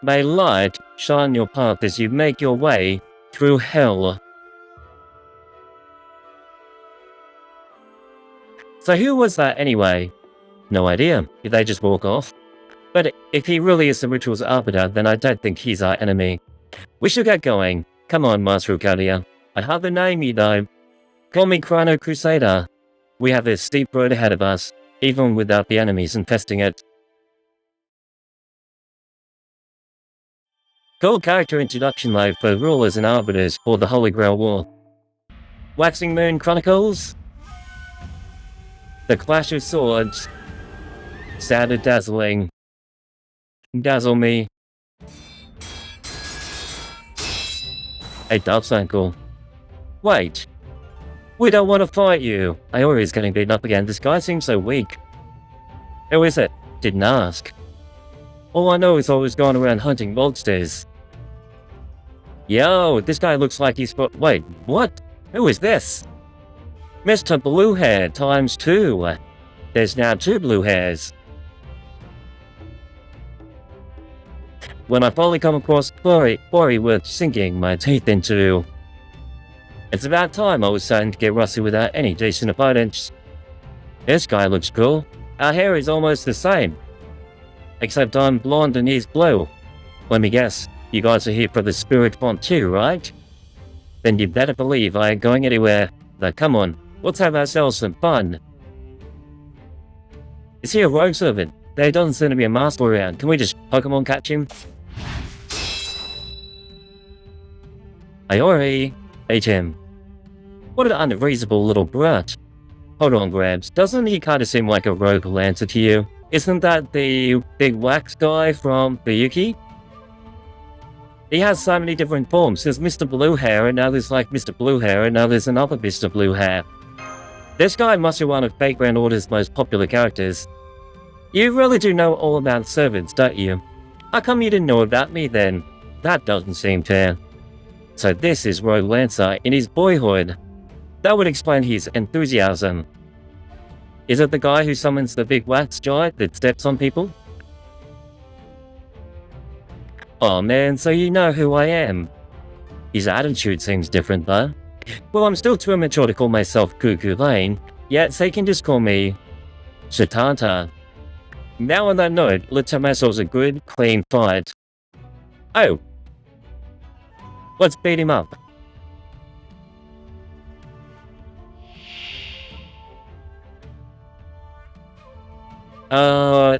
May light shine your path as you make your way through hell. So who was that anyway? No idea. Did they just walk off? But if he really is the ritual's arbiter, then I don't think he's our enemy. We should get going. Come on, Master Ukadia. I have a name, you know. Call me Chrono Crusader. We have a steep road ahead of us, even without the enemies infesting it. Cool character introduction mode for rulers and arbiters for the Holy Grail War. Waxing Moon Chronicles. The Clash of Swords. Sounded dazzling. Dazzle me. A dove cycle. Wait. We don't want to fight you. Iori is getting beaten up again. This guy seems so weak. Who is it? Didn't ask. All I know is I was going around hunting monsters. Yo, this guy looks like he's... Wait, what? Who is this? Mr. Blue Hair times 2. There's now 2 blue hairs. When I finally come across quarry worth sinking my teeth into. It's about time I was starting to get rusty without any decent opponents. This guy looks cool. Our hair is almost the same. Except I'm blonde and he's blue. Let me guess, you guys are here for the spirit font too, right? Then you better believe I ain't going anywhere. But come on, let's have ourselves some fun. Is he a rogue servant? There doesn't seem to be a master around. Can we just Pokemon catch him? Iori, ate him. What an unreasonable little brat. Hold on, Grabs. Doesn't he kind of seem like a rogue Lancer to you? Isn't that the big wax guy from the Yuki? He has so many different forms. There's Mr. Blue Hair, and now there's like Mr. Blue Hair, and now there's another Mr. Blue Hair. This guy must be one of Fate Grand Order's most popular characters. You really do know all about servants, don't you? How come you didn't know about me then? That doesn't seem fair. So this is Rogue Lancer in his boyhood. That would explain his enthusiasm. Is it the guy who summons the big wax giant that steps on people? Oh man, so you know who I am. His attitude seems different though. Well, I'm still too immature to call myself Cuckoo Lane, yet they can just call me Shatanta. Now on that note, let's have ourselves a good, clean fight. Oh! Let's beat him up.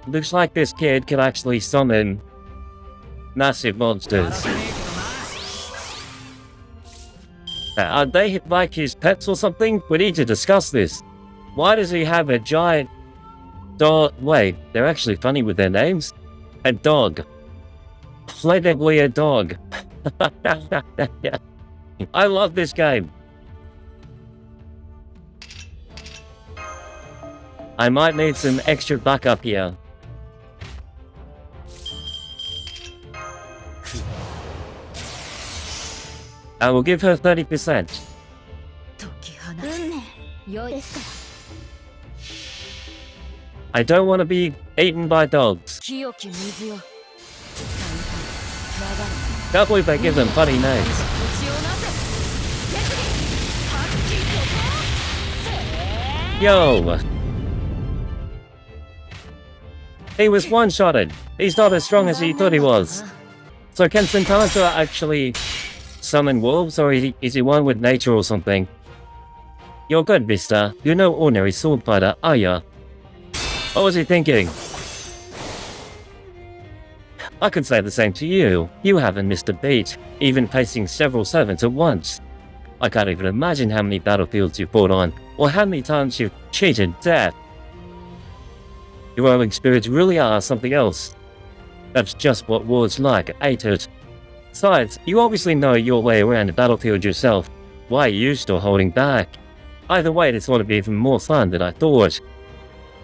Looks like this kid can actually summon massive monsters. Are they like his pets or something? We need to discuss this. Why does he have a giant dog? Wait, they're actually funny with their names? A dog. Plainly a dog. I love this game. I might need some extra backup here. I will give her 30%. I don't want to be eaten by dogs. Can't believe they give them funny names. Yo! He was one-shotted. He's not as strong as he thought he was. So can Santanta actually summon wolves, or is he one with nature or something? You're good, mister. You're no ordinary sword fighter, are ya? What was he thinking? I can say the same to you. You haven't missed a beat, even facing several servants at once. I can't even imagine how many battlefields you've fought on, or how many times you've cheated death. Your rolling spirits really are something else. That's just what war's like, ain't it? Besides, you obviously know your way around the battlefield yourself. Why are you still holding back? Either way, this ought to be even more fun than I thought.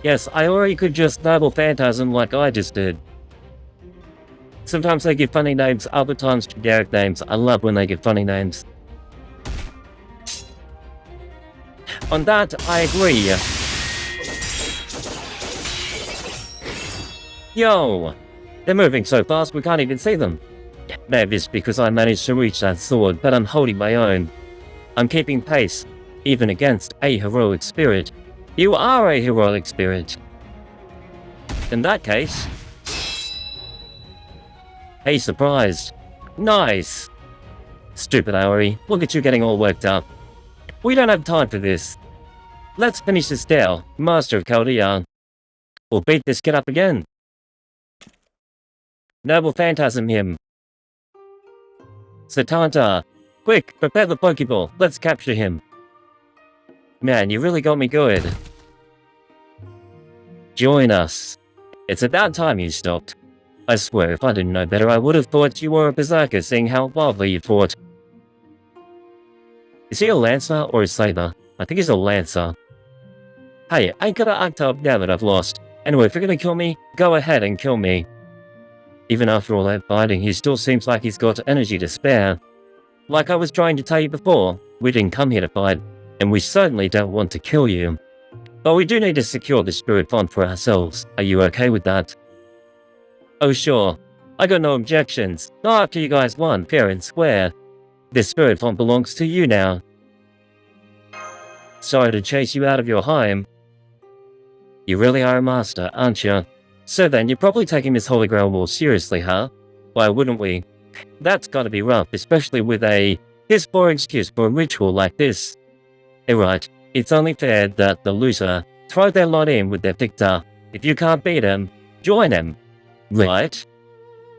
Yes, Iori could just noble phantasm like I just did. Sometimes they give funny names, other times generic names. I love when they give funny names. On that, I agree. Yo! They're moving so fast we can't even see them. Maybe it's because I managed to reach that sword, but I'm holding my own. I'm keeping pace, even against a heroic spirit. You are a heroic spirit. In that case... Hey, surprised. Nice! Stupid Iori, look at you getting all worked up. We don't have time for this. Let's finish this deal, Master of Chaldea. We'll beat this kid up again. Noble Phantasm him. Satanta, quick, prepare the Pokeball. Let's capture him. Man, you really got me good. Join us. It's about time you stopped. I swear, if I didn't know better, I would have thought you were a berserker, seeing how wildly you fought. Is he a Lancer or a Saber? I think he's a Lancer. Hey, I ain't gonna act up now that I've lost. Anyway, if you're gonna kill me, go ahead and kill me. Even after all that fighting, he still seems like he's got energy to spare. Like I was trying to tell you before, we didn't come here to fight, and we certainly don't want to kill you. But we do need to secure the spirit font for ourselves. Are you okay with that? Oh sure, I got no objections. Not after you guys won, fair and square. This spirit font belongs to you now. Sorry to chase you out of your home. You really are a master, aren't you? So then, you're probably taking this Holy Grail more seriously, huh? Why wouldn't we? That's gotta be rough, especially with a piss-poor excuse for a ritual like this. Hey, right, it's only fair that the loser throw their lot in with their victor. If you can't beat him, join him. Right?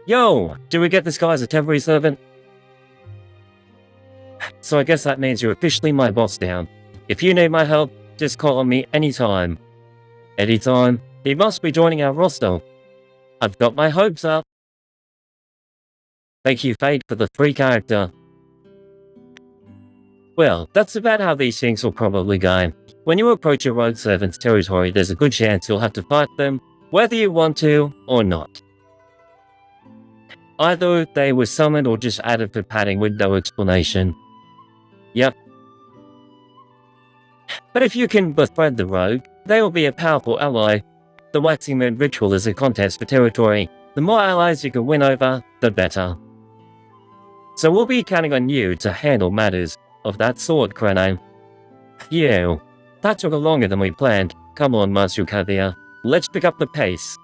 Yo, do we get this guy as a temporary servant? So I guess that means you're officially my boss now. If you need my help, Just call on me anytime. Anytime. He must be joining our roster. I've got my hopes up. Thank you, Fate, for the free character. Well, that's about how these things will probably go. When you approach a rogue servant's territory, there's a good chance you'll have to fight them, whether you want to or not. Either they were summoned or just added for padding with no explanation. Yep. But if you can befriend the rogue, they will be a powerful ally. The Waxing Moon ritual is a contest for territory. The more allies you can win over, the better. So we'll be counting on you to handle matters of that sort, Chrono. Phew. That took longer than we planned. Come on, Master Kaguya. Let's pick up the pace.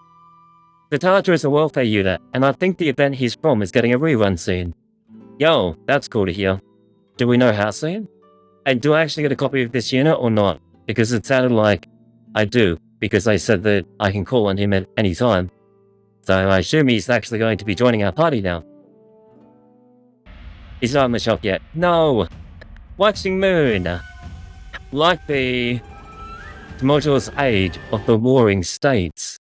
The Tartar is a welfare unit, and I think the event he's from is getting a rerun soon. Yo, that's cool to hear. Do we know how soon? And do I actually get a copy of this unit or not? Because it sounded like I do, because I said that I can call on him at any time. So I assume he's actually going to be joining our party now. He's not in the shop yet. No! Waxing Moon! Like the tumultuous age of the warring states.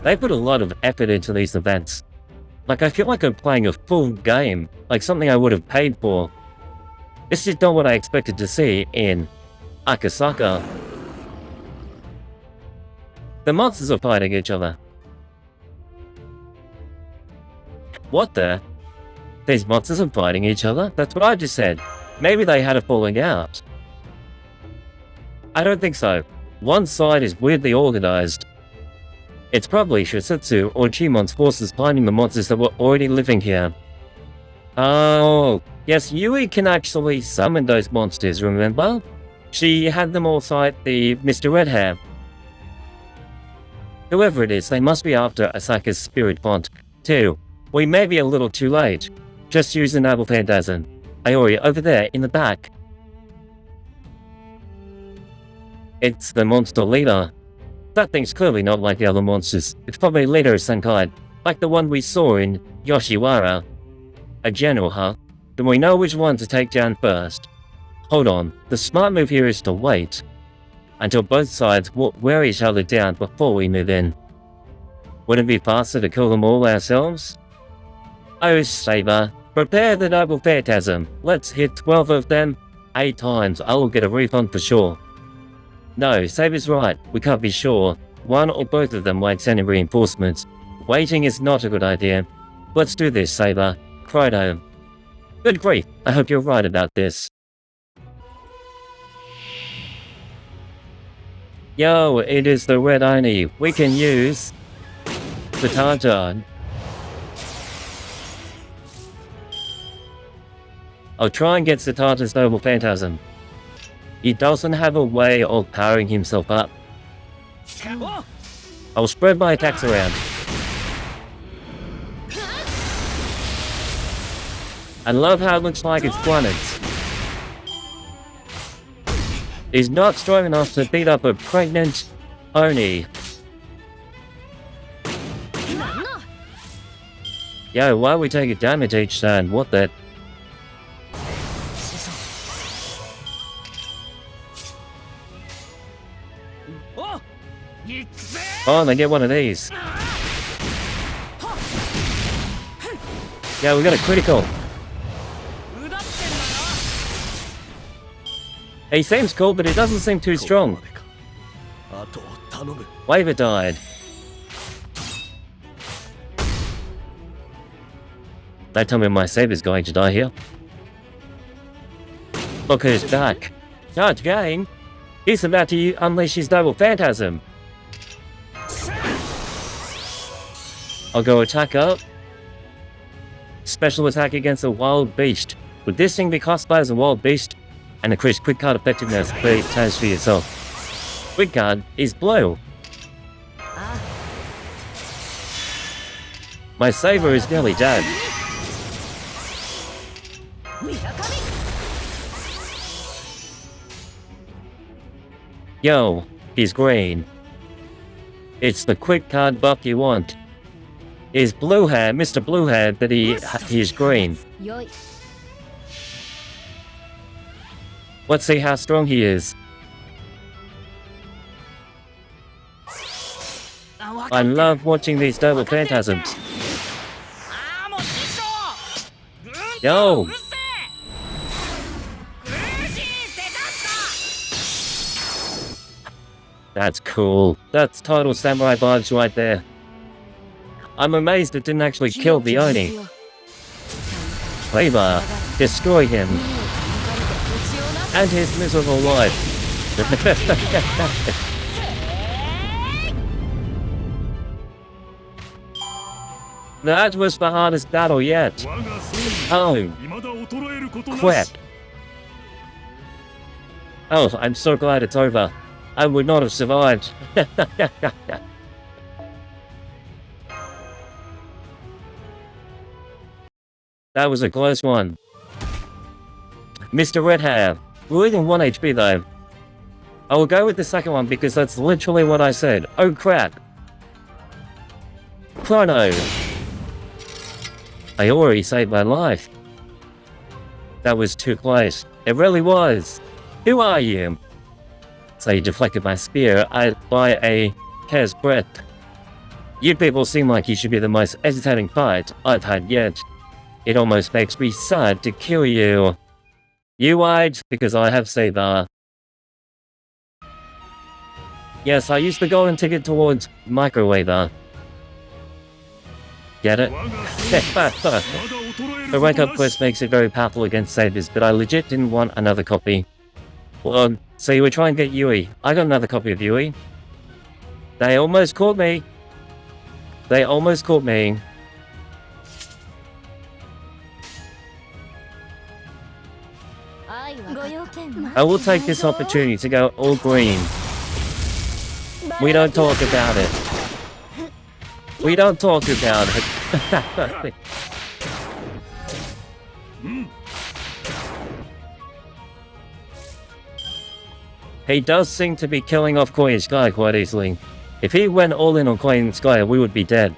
They put a lot of effort into these events. Like, I feel like I'm playing a full game, like something I would have paid for. This is not what I expected to see in Akasaka. The monsters are fighting each other. What the? These monsters are fighting each other? That's what I just said. Maybe they had a falling out. I don't think so. One side is weirdly organized. It's probably Shisetsu or Chimon's forces finding the monsters that were already living here. Oh, yes, Yui can actually summon those monsters, remember? She had them all fight the Mr. Red Hair. Whoever it is, they must be after Asaka's spirit font, too. We may be a little too late. Just use the Noble Phantasm. Iori, over there, in the back. It's the monster leader. That thing's clearly not like the other monsters. It's probably a leader of some kind, like the one we saw in Yoshiwara. A general, huh? Then we know which one to take down first. Hold on, the smart move here is to wait until both sides wear each other down before we move in. Wouldn't it be faster to kill them all ourselves? Oh, Saber, prepare the Noble Phantasm. Let's hit 12 of them 8 times. I will get a refund for sure. No, Saber's right. We can't be sure. One or both of them might send in reinforcements. Waiting is not a good idea. Let's do this, Saber. Chrono. Good grief, I hope you're right about this. Yo, it is the Red Oni. We can use the Tartar. I'll try and get Siddhartha's Noble Phantasm. He doesn't have a way of powering himself up. I'll spread my attacks around. I love how it looks like it's blunted. He's not strong enough to beat up a pregnant Oni. Yo, why are we taking damage each turn? What the? Oh, they get one of these. Yeah, we got a critical. He seems cool, but he doesn't seem too strong. Waver died. Don't tell me my Saber's going to die here. Look who's back. Charge game. He's about to unleash his Noble Phantasm. I'll go attack up. Special attack against a wild beast. Would this thing be classified as a wild beast? And increase quick card effectiveness for times for yourself. Quick card is blue. My Saber is nearly dead. Yo, he's green. It's the quick card buff you want. is blue hair, Mr. Blue Hair, but he is green. Let's see how strong he is. I love watching these double phantasms. Yo! That's cool. That's total samurai vibes right there. I'm amazed it didn't actually kill the Oni. Saber, destroy him. And his miserable life. That was the hardest battle yet. Oh, crap. Oh, I'm so glad it's over. I would not have survived. That was a close one. Mr. Red Hair. We're losing 1 HP though. I will go with the second one because that's literally what I said. Oh crap. Chrono. Iori saved my life. That was too close. It really was. Who are you? So you deflected my spear by a hair's breadth. You people seem like you should be the most entertaining fight I've had yet. It almost makes me sad to kill you. You lied because I have Saber. Yes, I used the golden ticket towards Microwaver. Get it? The rank up quest makes it very powerful against Sabers, but I legit didn't want another copy. Well, so you were trying to get Yui. I got another copy of Yui. They almost caught me. They almost caught me. I will take this opportunity to go all green. We don't talk about it. We don't talk about it. He does seem to be killing off Koi and Sky quite easily. If he went all in on Koi and Sky, we would be dead.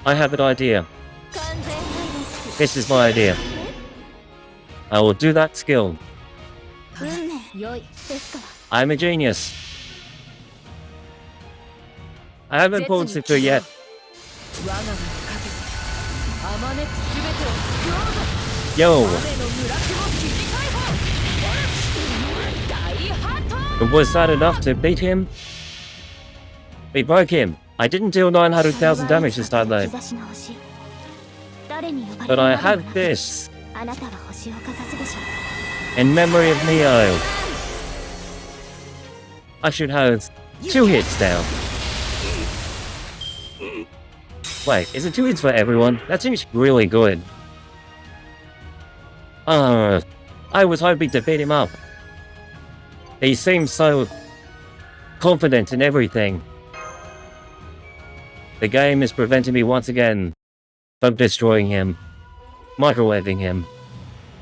I have an idea. This is my idea. I will do that skill. I'm a genius. I haven't pulled Sifu yet. Yo! Was that enough to beat him? We broke him. I didn't deal 900,000 damage this time though. But I have this. In memory of Neo. I should have 2 hits now. Wait, is it 2 hits for everyone? That seems really good. I was hoping to beat him up. He seems so confident in everything. The game is preventing me once again from destroying him, microwaving him.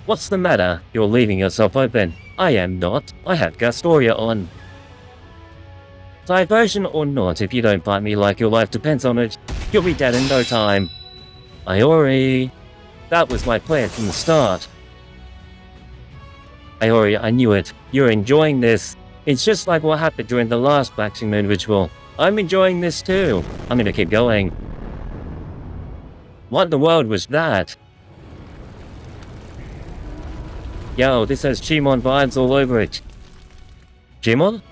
What's the matter? You're leaving yourself open. I am not. I have Gastoria on. Diversion or not, if you don't fight me like your life depends on it, you'll be dead in no time. Iori. That was my plan from the start. Iori, I knew it. You're enjoying this. It's just like what happened during the last Waxing Moon ritual. I'm enjoying this too. I'm gonna keep going. What in the world was that? Yo, this has Chimon vibes all over it. Chimon?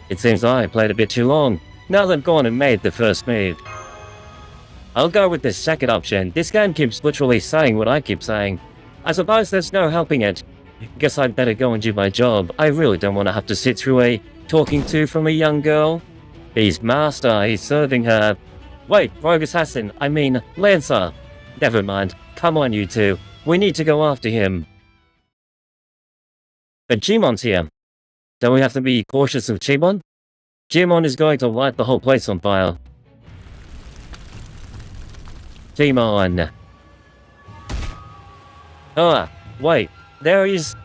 It seems I played a bit too long. Now they've gone and made the first move. I'll go with the second option. This game keeps literally saying what I keep saying. I suppose there's no helping it. Guess I'd better go and do my job. I really don't want to have to sit through a talking to from a young girl. He's master, he's serving her. Wait, Rogue Assassin, I mean Lancer. Never mind. Come on, you two. We need to go after him. But Chimon's here. Don't we have to be cautious of Chimon? Chimon is going to light the whole place on fire. Chimon. Ah, wait. There is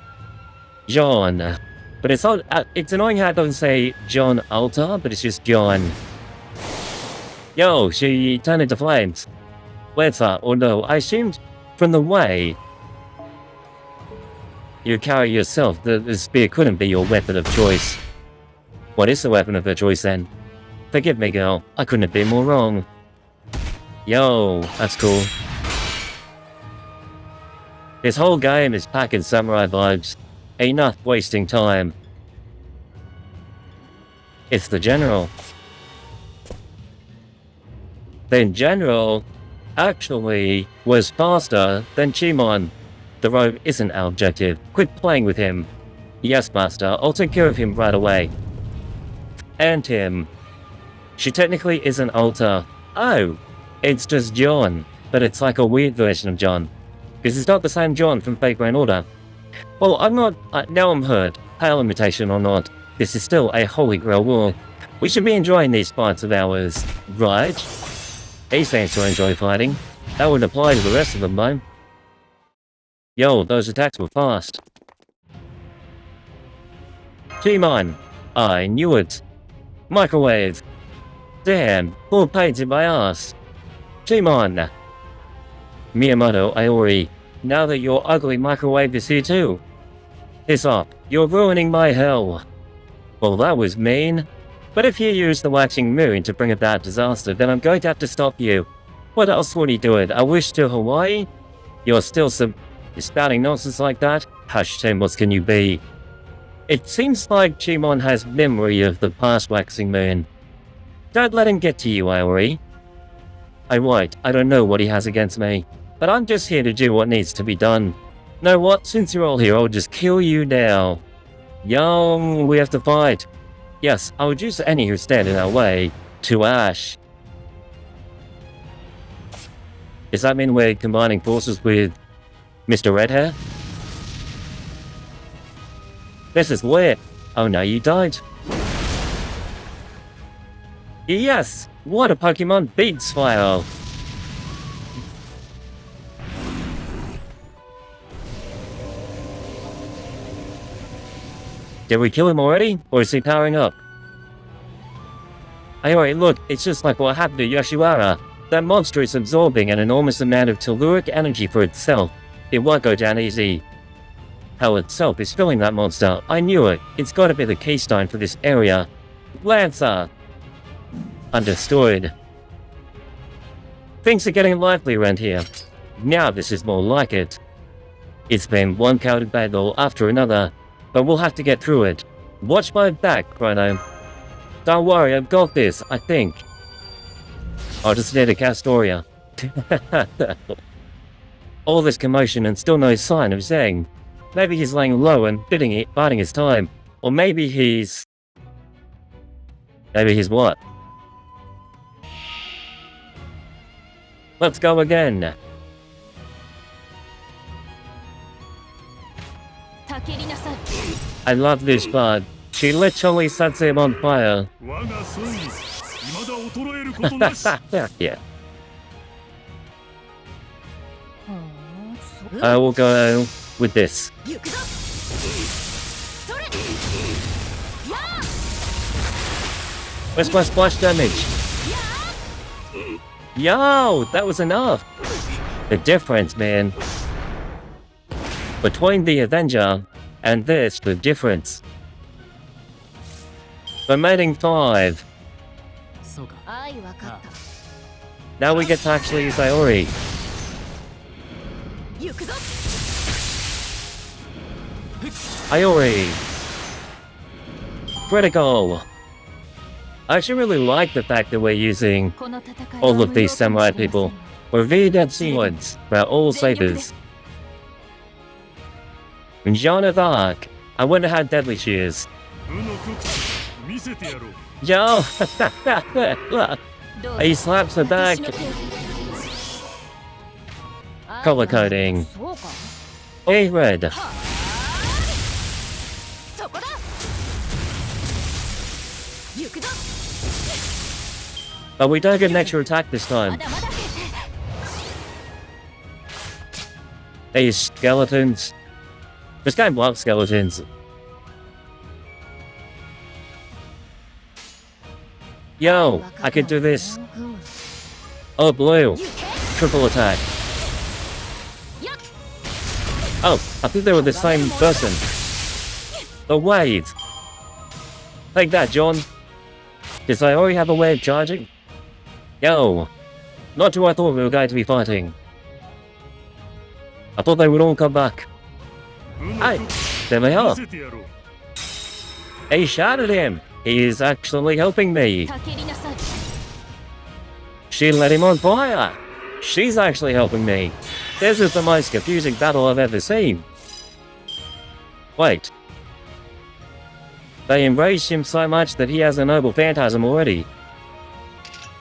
John. But it's not, it's annoying how it doesn't say John Altar, but it's just John. Yo, she turned into flames. Where's that? Or no, I assumed from the way you carry yourself, the spear couldn't be your weapon of choice. What is the weapon of her choice then? Forgive me, girl. I couldn't have been more wrong. Yo, that's cool. This whole game is packing samurai vibes. Enough wasting time. It's the general. The general actually was faster than Chimon. The rogue isn't our objective. Quit playing with him. Yes, master. I'll take care of him right away. And him. She technically isn't Alta. Oh, it's just John. But it's like a weird version of John. Because it's not the same John from Fate Grand Order. Well, I'm not... now I'm hurt. Pale imitation or not. This is still a Holy Grail war. We should be enjoying these fights of ours, right? He seems to enjoy fighting. That would apply to the rest of them, though. Yo, those attacks were fast. G-Mine. I knew it. Microwave. Damn, full pains in my ass. G-Mine. Miyamoto Iori. Now that your ugly microwave is here too. Piss off. You're ruining my hell. Well, that was mean. But if you use the waxing moon to bring about disaster, then I'm going to have to stop you. What else would he do it? A wish to Hawaii? You're still spouting nonsense like that? Hush, Tim, what can you be? It seems like Chimon has memory of the past waxing moon. Don't let him get to you, Iori. I won't. I don't know what he has against me. But I'm just here to do what needs to be done. Know what? Since you're all here, I'll just kill you now. Yo, we have to fight. Yes, I'll reduce any who stand in our way to ash. Does that mean we're combining forces with Mr. Redhair? This is weird. Oh no, you died. Yes! Water Pokemon beats fire! Did we kill him already? Or is he powering up? Iori, look, it's just like what happened to Yoshiwara. That monster is absorbing an enormous amount of telluric energy for itself. It won't go down easy. Hell itself is filling that monster. I knew it. It's gotta be the keystone for this area. Lancer! Understood. Things are getting lively around here. Now this is more like it. It's been one crowded battle after another, but we'll have to get through it. Watch my back, Chrono. Don't worry, I've got this, I think. I'll just need a Castoria. All this commotion and still no sign of Zeng. Maybe he's laying low and biding his time. Or maybe he's... Maybe he's what? Let's go again. I love this part. She literally sets him on fire. Yeah. I will go with this. Where's my splash damage? Yo, that was enough. The difference, man. Between the Avenger and this, the difference. Remaining 5. Now we get to actually use Iori. Iori! Critical! I actually really like the fact that we're using all of these samurai people. We're very dead swords. We're all sabers. Joan of Arc. I wonder how deadly she is. Yo! He slaps her back. Color coding. A red. But we don't get an extra attack this time. These skeletons. This game loves skeletons. Yo, I can do this. Oh, blue. You can. Triple attack. Yup. Oh, I think they were the same person. But wait. Take that, John. Does I already have a way of charging? Yo. Not who I thought we were going to be fighting. I thought they would all come back. Hey, there they are. He shot at him. He is actually helping me. She let him on fire. She's actually helping me. This is the most confusing battle I've ever seen. Wait. They enraged him so much that he has a noble phantasm already.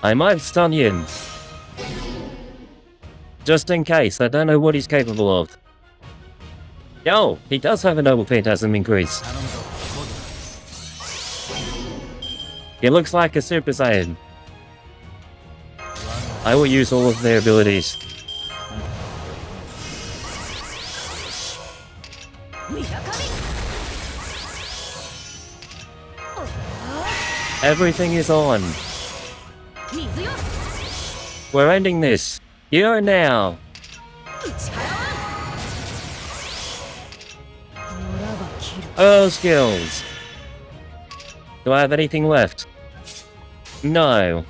I might stun him. Just in case, I don't know what he's capable of. Yo, he does have a noble phantasm increase. He looks like a Super Saiyan. I will use all of their abilities. Everything is on. We're ending this. Here and now. Oh, skills. Do I have anything left? No.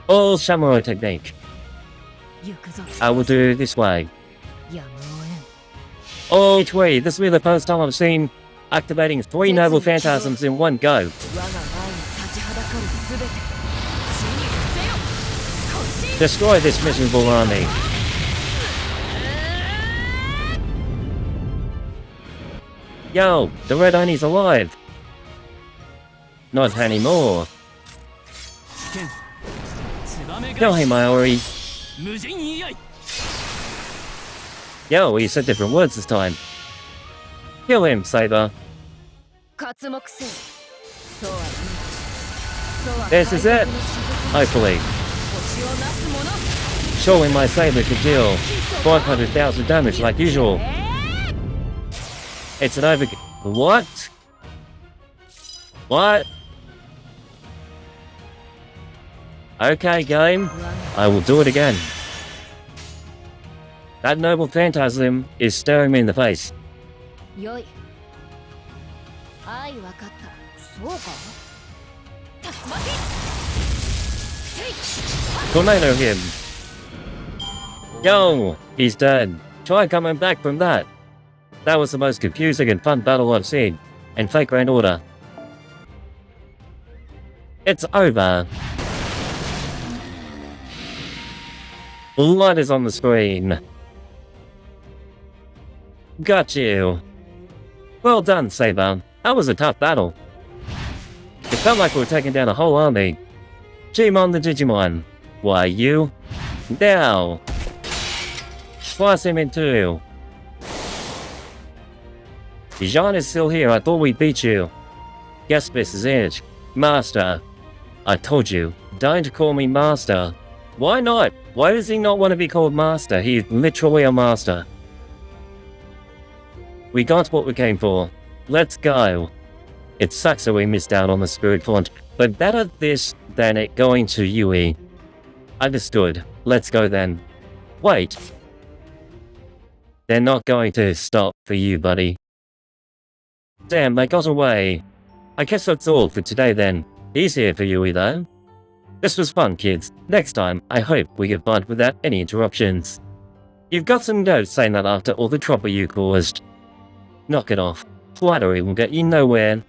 All samurai technique. I will do it this way. Oh, each way. This will be the first time I've seen activating 3 noble phantasms in one go. Destroy this miserable army. Yo, the red Oni's alive. Not anymore. Kill him, Iori. Yo, he said different words this time. Kill him, Saber. This is it. Hopefully. Surely my Saber could deal 500,000 damage like usual. It's an over... What? What? Okay, game. I will do it again. That noble phantasm is staring me in the face. Yui. Tornado him. Yo, he's dead. Try coming back from that. That was the most confusing and fun battle I've seen. And fake Grand Order. It's over. Light is on the screen. Got you. Well done, Saber. That was a tough battle. It felt like we were taking down a whole army. Gmon the Digimon. Why you? Now. Slice him in two. Jean is still here. I thought we beat you. Guess this is it. Master. I told you. Don't call me Master. Why not? Why does he not want to be called Master? He's literally a master. We got what we came for. Let's go. It sucks that we missed out on the Spirit Font, but better this than it going to Yui. Understood. Let's go then. Wait. They're not going to stop for you, buddy. Damn, they got away. I guess that's all for today then. He's here for Yui though. This was fun, kids. Next time, I hope we can fight without any interruptions. You've got some notes saying that after all the trouble you caused. Knock it off. Flattery will get you nowhere.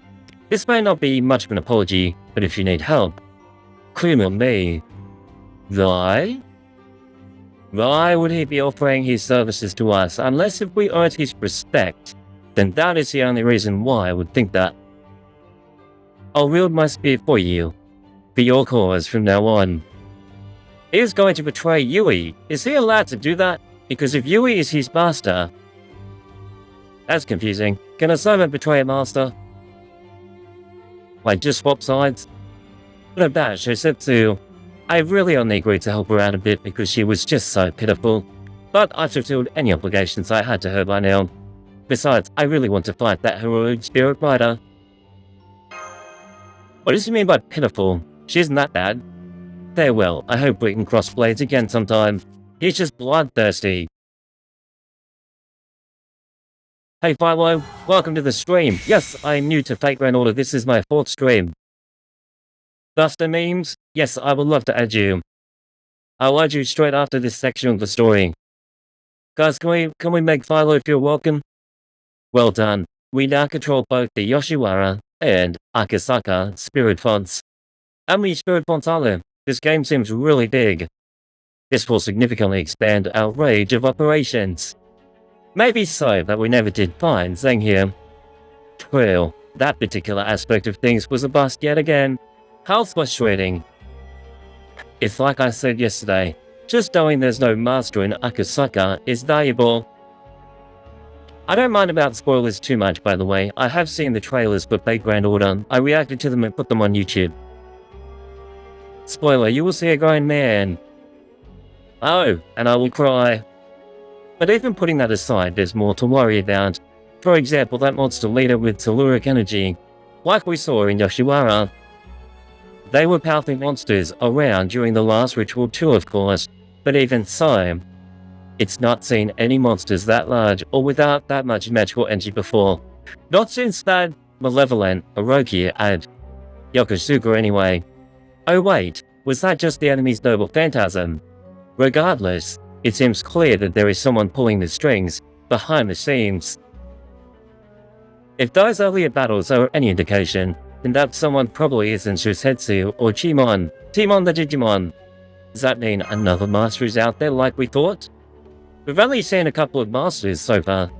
This may not be much of an apology, but if you need help, claim on me. Why? Why would he be offering his services to us unless if we earned his respect? Then that is the only reason why I would think that. I'll wield my spear for you. For your cause from now on. He is going to betray Yui. Is he allowed to do that? Because if Yui is his master... That's confusing. Can a servant betray a master? Like, just swap sides? What about Shosetsu? I really only agreed to help her out a bit because she was just so pitiful. But I've fulfilled any obligations I had to her by now. Besides, I really want to fight that heroic spirit rider. What does he mean by pitiful? She isn't that bad. Farewell, I hope we can cross blades again sometime. He's just bloodthirsty. Hey Philo, welcome to the stream. Yes, I am new to Fate Grand Order, this is my 4th stream. Buster memes? Yes, I would love to add you. I'll add you straight after this section of the story. Guys, can we make Philo feel welcome? Well done. We now control both the Yoshiwara and Akasaka spirit fonts. How many spirit fonts are there? This game seems really big. This will significantly expand our range of operations. Maybe so, but we never did find Zeng here. True, that particular aspect of things was a bust yet again. How frustrating. It's like I said yesterday, just knowing there's no master in Akasaka is valuable. I don't mind about spoilers too much, by the way. I have seen the trailers for Fate Grand Order. I reacted to them and put them on YouTube. Spoiler, you will see a grown man. Oh, and I will cry. But even putting that aside, there's more to worry about. For example, that monster leader with telluric energy, like we saw in Yoshiwara. They were powerful monsters around during the last ritual too, of course, but even so, it's not seen any monsters that large or without that much magical energy before. Not since that malevolent Orochi at Yokosuka anyway. Oh wait, was that just the enemy's noble phantasm? Regardless, it seems clear that there is someone pulling the strings behind the scenes. If those earlier battles are any indication, then that someone probably isn't Shusetsu or Chimon, Timon the Digimon. Does that mean another master is out there like we thought? We've only seen a couple of masters so far.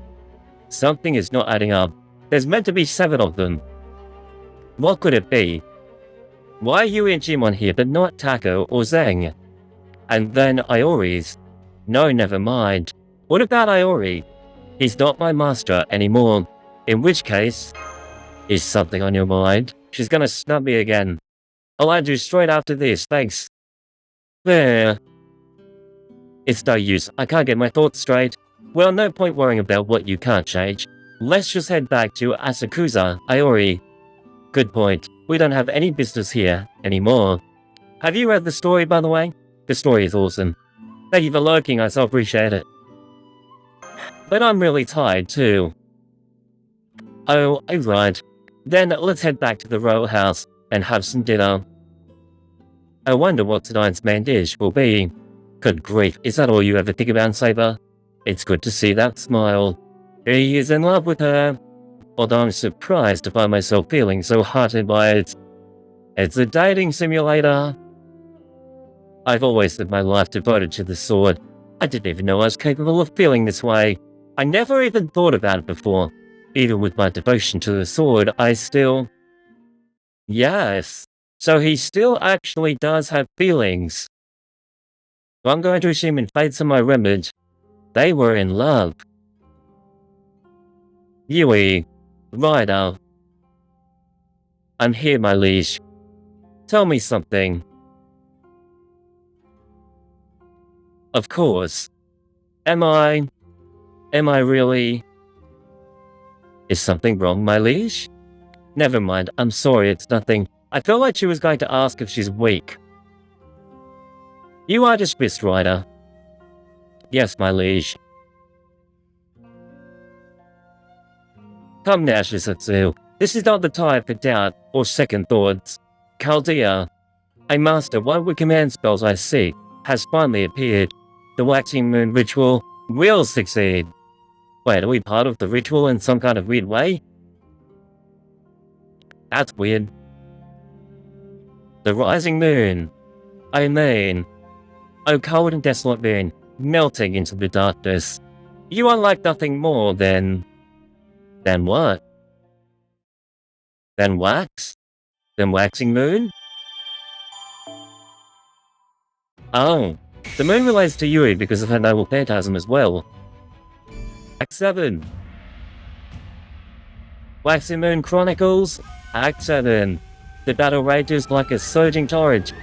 Something is not adding up. There's meant to be 7 of them. What could it be? Why are Yui and Jimon here but not Tako or Zeng? And then Iori's. No, never mind. What about Iori? He's not my master anymore. In which case, is something on your mind? She's gonna snub me again. I'll add you straight after this, thanks. There. It's no use, I can't get my thoughts straight. Well, no point worrying about what you can't change. Let's just head back to Asakusa, Iori. Good point. We don't have any business here anymore. Have you read the story, by the way? The story is awesome. Thank you for lurking, I so appreciate it. But I'm really tired too. Oh, right. Then let's head back to the royal house and have some dinner. I wonder what tonight's main dish will be. Good grief, is that all you ever think about, Saber? It's good to see that smile. He is in love with her. Although I'm surprised to find myself feeling so heartened by it. It's a dating simulator. I've always lived my life devoted to the sword. I didn't even know I was capable of feeling this way. I never even thought about it before. Even with my devotion to the sword, I still... Yes. So he still actually does have feelings. I'm going to assume in Fates of My Remnant, they were in love. Yui, Ryder. I'm here, my liege. Tell me something. Of course. Am I really... Is something wrong, my liege? Never mind, I'm sorry, it's nothing. I felt like she was going to ask if she's weak. You are dismissed, Ryder. Yes, my liege. Come now, Shisetsu. This is not the time for doubt or second thoughts. Chaldea, a master one with command spells I seek, has finally appeared. The waxing moon ritual will succeed. Wait, are we part of the ritual in some kind of weird way? That's weird. The rising moon. I mean, oh cold and desolate moon, melting into the darkness. You are like nothing more than... Than what? Than wax? Than waxing moon? Oh, the moon relates to Yui because of her noble phantasm as well. Act 7. Waxing Moon Chronicles, Act 7. The battle rages like a surging torrent.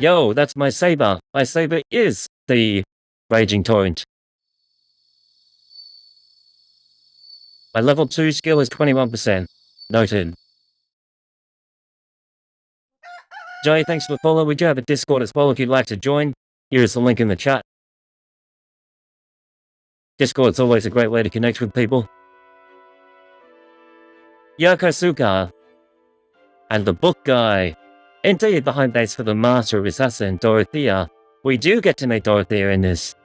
Yo, that's my saber. My saber is the raging torrent. My level 2 skill is 21%. Noted. Joey, thanks for the follow. We do have a Discord as well if you'd like to join. Here is the link in the chat. Discord's always a great way to connect with people. Yokosuka and the book guy. Indeed, behind base for the master of assassin, Dorothea. We do get to meet Dorothea in this.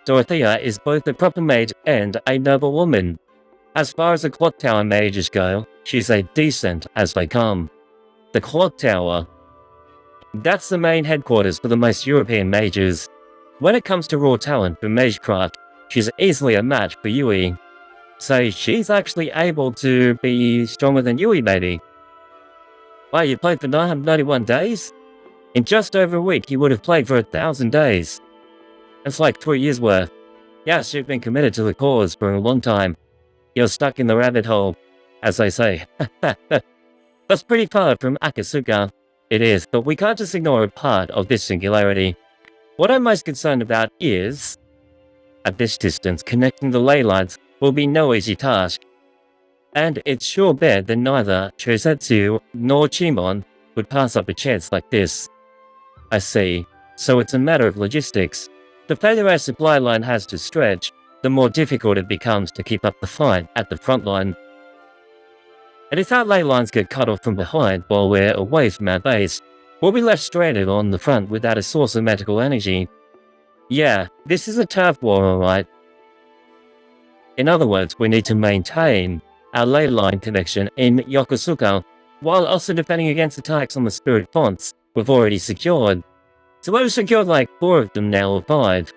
Dorothea is both a proper mage and a noble woman. As far as the clock tower mages go, she's a decent as they come. The clock tower. That's the main headquarters for the most European mages. When it comes to raw talent for magecraft, she's easily a match for Yui. So she's actually able to be stronger than Yui, maybe. Wow, you played for 991 days? In just over a week, you would have played for 1,000 days. That's like 3 years worth. Yes, you've been committed to the cause for a long time. You're stuck in the rabbit hole, as they say. That's pretty far from Akasuka. It is, but we can't just ignore a part of this singularity. What I'm most concerned about is, at this distance, connecting the ley lines will be no easy task. And it's sure bet that neither Chosetsu nor Chimon would pass up a chance like this. I see. So it's a matter of logistics. The further our supply line has to stretch, the more difficult it becomes to keep up the fight at the front line. And if our ley lines get cut off from behind while we're away from our base, we'll be left stranded on the front without a source of magical energy. Yeah, this is a turf war, alright. In other words, we need to maintain our ley line connection in Yokosuka, while also defending against attacks on the spirit fonts we've already secured. So we've secured like 4 of them now, or 5.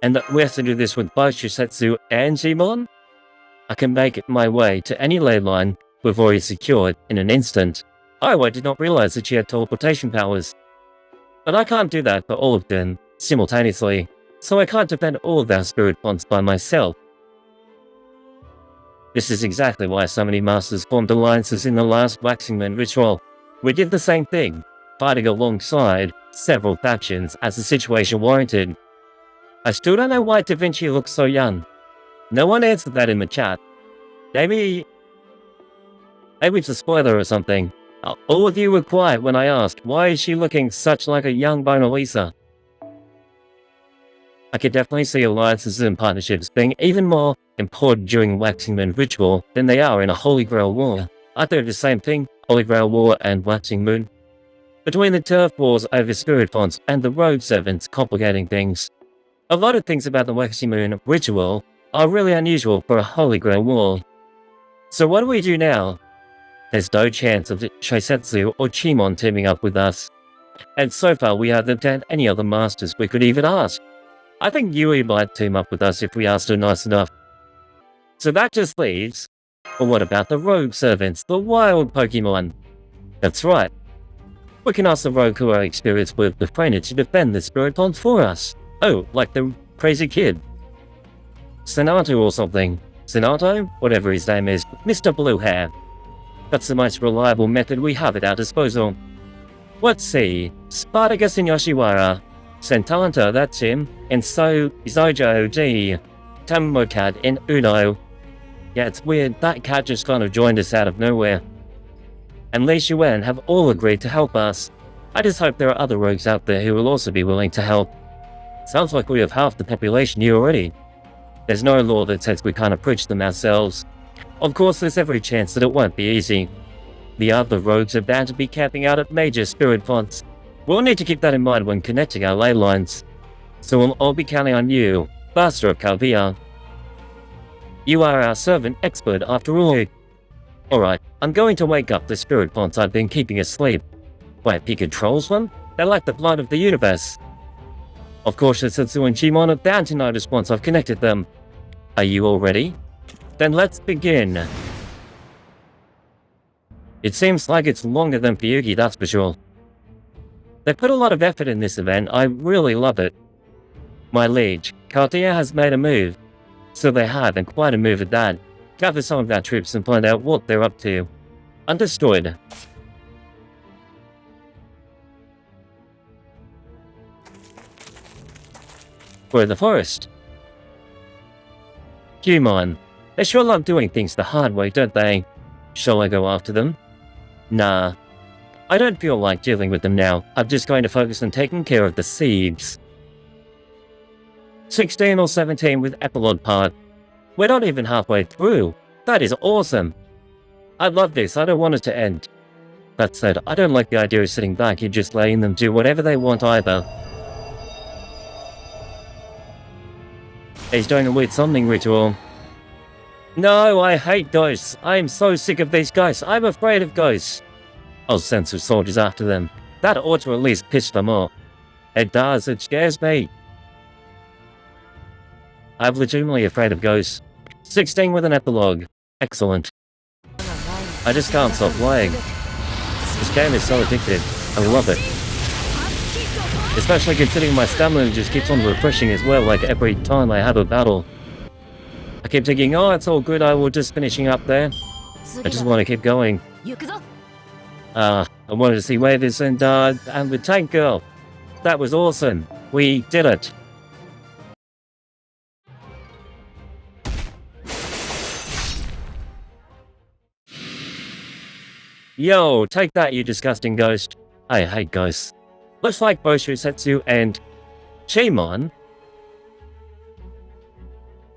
And we have to do this with both Shusetsu and Jimon? I can make my way to any ley line we've already secured in an instant. Oh, I did not realize that she had teleportation powers. But I can't do that for all of them simultaneously, so I can't defend all of our spirit fonts by myself. This is exactly why so many masters formed alliances in the last Waxing Moon ritual. We did the same thing, fighting alongside several factions as the situation warranted. I still don't know why Da Vinci looks so young. No one answered that in the chat. Maybe it's a spoiler or something. All of you were quiet when I asked, why is she looking such like a young Mona Lisa? I could definitely see alliances and partnerships being even more important during Waxing Moon ritual than they are in a Holy Grail War. Aren't they the same thing, Holy Grail War and Waxing Moon? Between the turf wars over spirit fonts and the rogue servants complicating things. A lot of things about the Waxing Moon ritual are really unusual for a Holy Grail War. So what do we do now? There's no chance of Shosetsu or Chimon teaming up with us. And so far we haven't had any other masters we could even ask. I think Yui might team up with us if we asked her nice enough. So that just leaves, well, what about the rogue servants, the wild Pokemon? That's right. We can ask the rogue who are experienced with the trainer to defend the spirit fonts for us. Oh, like the crazy kid. Senato or something. Senato? Whatever his name is. Mr. Blue Hair. That's the most reliable method we have at our disposal. Let's see. Spartacus in Yoshiwara. Sentanta, that's him. And Zojo G. Tamokat in Uno. Yeah, it's weird. That cat just kind of joined us out of nowhere. And Li Xuan have all agreed to help us. I just hope there are other rogues out there who will also be willing to help. Sounds like we have half the population here already. There's no law that says we can't approach them ourselves. Of course, there's every chance that it won't be easy. The other rogues are bound to be camping out at major spirit fonts. We'll need to keep that in mind when connecting our ley lines. So we'll all be counting on you, Master of Calvia. You are our servant expert after all. Alright, I'm going to wake up the spirit fonts I've been keeping asleep. Wait, he controls them? They're like the blood of the universe. Of course, Setsu and Chimon are bound to notice once I've connected them. Are you all ready? Then let's begin. It seems like it's longer than Fuyugi, that's for sure. They put a lot of effort in this event, I really love it. My liege, Caldia has made a move. So they have, and quite a move at that. Gather some of our troops and find out what they're up to. Understood. For the forest. Humon. They sure love doing things the hard way, don't they? Shall I go after them? Nah. I don't feel like dealing with them now. I'm just going to focus on taking care of the seeds. 16 or 17 with epilogue part. We're not even halfway through. That is awesome. I love this. I don't want it to end. That said, I don't like the idea of sitting back and just letting them do whatever they want either. He's doing a weird summoning ritual. No, I hate ghosts. I am so sick of these ghosts. I'm afraid of ghosts. I'll send some soldiers after them. That ought to at least piss them off. It does. It scares me. I'm legitimately afraid of ghosts. 16 with an epilogue. Excellent. I just can't stop playing. This game is so addictive. I love it. Especially considering my stamina just keeps on refreshing as well, like every time I have a battle. I keep thinking, oh, it's all good, I will just finishing up there. I just want to keep going. I wanted to see where this and the tank girl. That was awesome. We did it. Yo, take that, you disgusting ghost. I hate ghosts. Looks like both Shusetsu and Chimon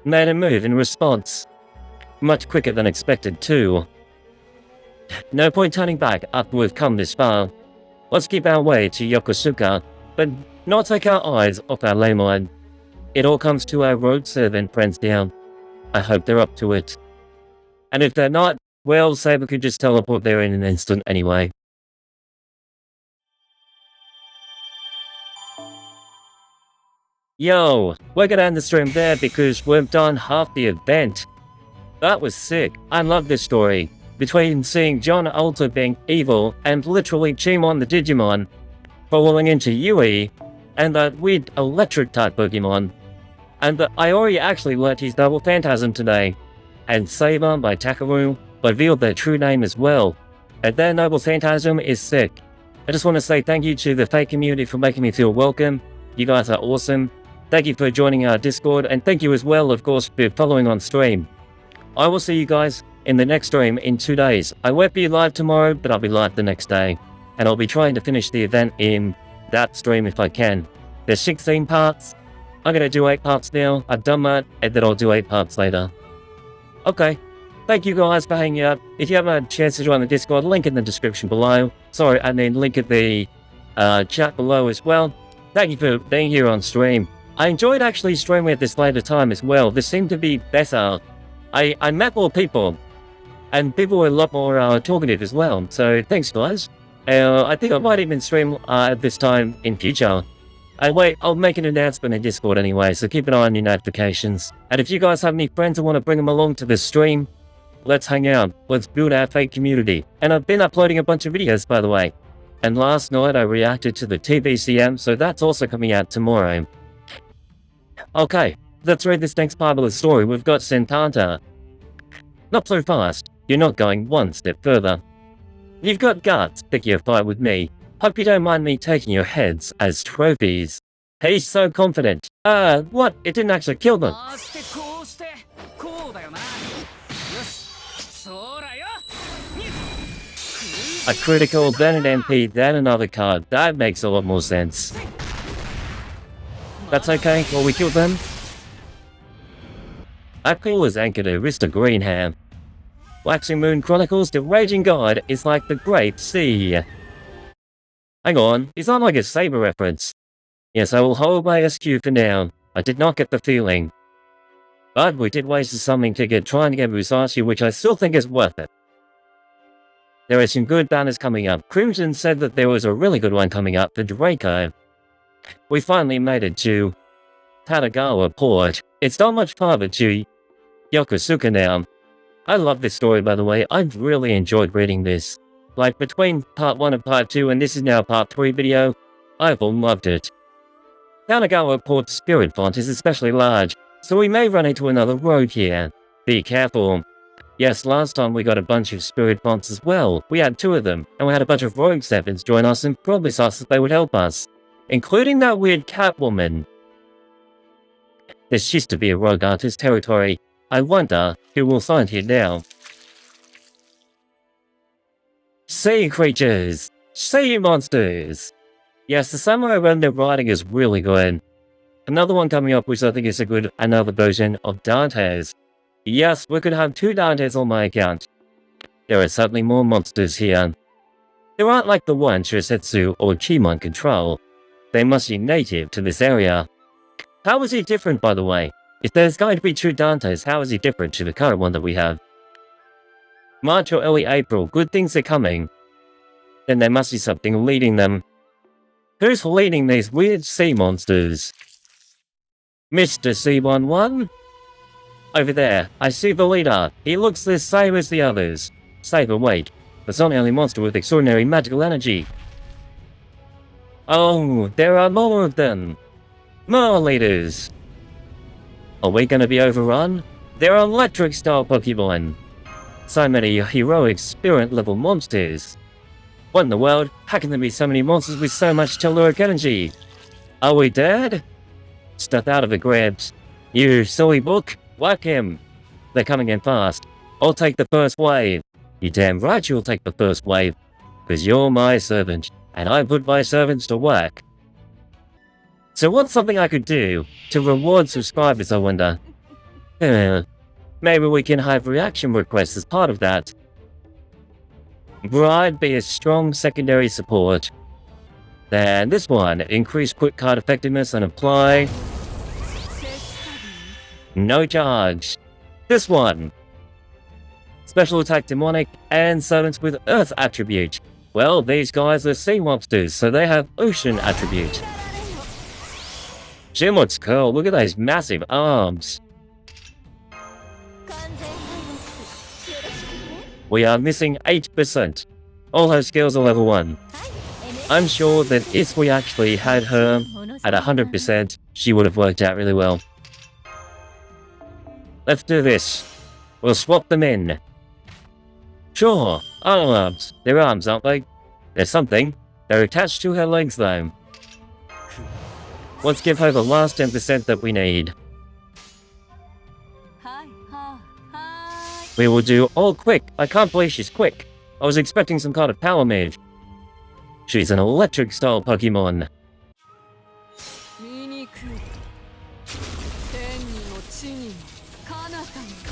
made a move in response. Much quicker than expected too. No point turning back after we've come this far. Let's keep our way to Yokosuka, but not take our eyes off our lane line. It all comes to our road servant friends down. I hope they're up to it. And if they're not, well, Saber could just teleport there in an instant anyway. Yo, we're gonna end the stream there because we've done half the event. That was sick. I love this story. Between seeing John Alter being evil and literally Chimon the Digimon, falling into Yui, and that weird electric type Pokemon, and that Iori actually learnt his double phantasm today, and Saber by Takeru revealed their true name as well, and their noble phantasm is sick. I just want to say thank you to the fake community for making me feel welcome. You guys are awesome. Thank you for joining our Discord, and thank you as well, of course, for following on stream. I will see you guys in the next stream in 2 days. I won't be live tomorrow, but I'll be live the next day. And I'll be trying to finish the event in that stream if I can. There's 16 parts. I'm going to do 8 parts now. I've done that, and then I'll do 8 parts later. Okay. Thank you guys for hanging out. If you haven't had a chance to join the Discord, link in the description below. Sorry, I mean link in the chat below as well. Thank you for being here on stream. I enjoyed actually streaming at this later time as well. This seemed to be better. I met more people, and people were a lot more talkative as well. So thanks, guys. I think I might even stream at this time in future. Wait, I'll make an announcement in Discord anyway, so keep an eye on your notifications. And if you guys have any friends who want to bring them along to this stream, let's hang out. Let's build our fake community. And I've been uploading a bunch of videos, by the way. And last night I reacted to the TVCM, so that's also coming out tomorrow. Okay, let's read this next part of the story. We've got Sentanta. Not so fast. You're not going one step further. You've got guts, picking a fight with me. Hope you don't mind me taking your heads as trophies. He's so confident. What? It didn't actually kill them. A critical, then an MP, then another card. That makes a lot more sense. That's okay, well we killed them. April is anchored to Arista Greenham. Waxing Moon Chronicles, the Raging God is like the Great Sea. Hang on, is that like a Saber reference? Yes, I will hold my SQ for now. I did not get the feeling. But we did waste something to trying to get Musashi, which I still think is worth it. There are some good banners coming up. Crimson said that there was a really good one coming up for Draco. We finally made it to Tadagawa Port. It's not much farther to Yokosuka now. I love this story, by the way. I've really enjoyed reading this. Like, between part 1 and part 2, and this is now part 3 video, I've all loved it. Tadagawa Port's spirit font is especially large, so we may run into another road here. Be careful. Yes, last time we got a bunch of spirit fonts as well. We had 2 of them, and we had a bunch of rogue sevens join us and promise us that they would help us. Including that weird cat woman. This used to be a rogue artist territory. I wonder who we'll find here now. Sea creatures! Sea monsters! Yes, the Samurai Remnant writing is really good. Another one coming up which I think is another version of Dante's. Yes, we could have 2 Dantes on my account. There are certainly more monsters here. They aren't like the ones Shisetsu or Chimon control. They must be native to this area. How is he different, by the way? If there's going to be 2 Dantes, how is he different to the current one that we have? March or early April, good things are coming. Then there must be something leading them. Who's leading these weird sea monsters? Mr. C11? Over there, I see the leader. He looks the same as the others. Saber, wait. That's not the only monster with extraordinary magical energy. Oh, there are more of them. More leaders. Are we gonna be overrun? There are electric-style Pokemon. So many heroic spirit-level monsters. What in the world? How can there be so many monsters with so much telluric energy? Are we dead? Step out of the grabs. You silly book, whack him. They're coming in fast. I'll take the first wave. You damn right you'll take the first wave. Because you're my servant, and I put my servants to work. So what's something I could do to reward subscribers, I wonder? Maybe we can have reaction requests as part of that. Bride be a strong secondary support. Then this one, increase quick card effectiveness and apply. No charge. This one. Special attack demonic and servants with earth attribute. Well, these guys are sea monsters, so they have ocean attribute. Jim looks cool, look at those massive arms. We are missing 8%. All her skills are level 1. I'm sure that if we actually had her at 100%, she would have worked out really well. Let's do this. We'll swap them in. Sure, arms. They're arms, aren't they? There's something. They're attached to her legs, though. Let's give her the last 10% that we need. We will do all quick. I can't believe she's quick. I was expecting some kind of power move. She's an electric-style Pokemon.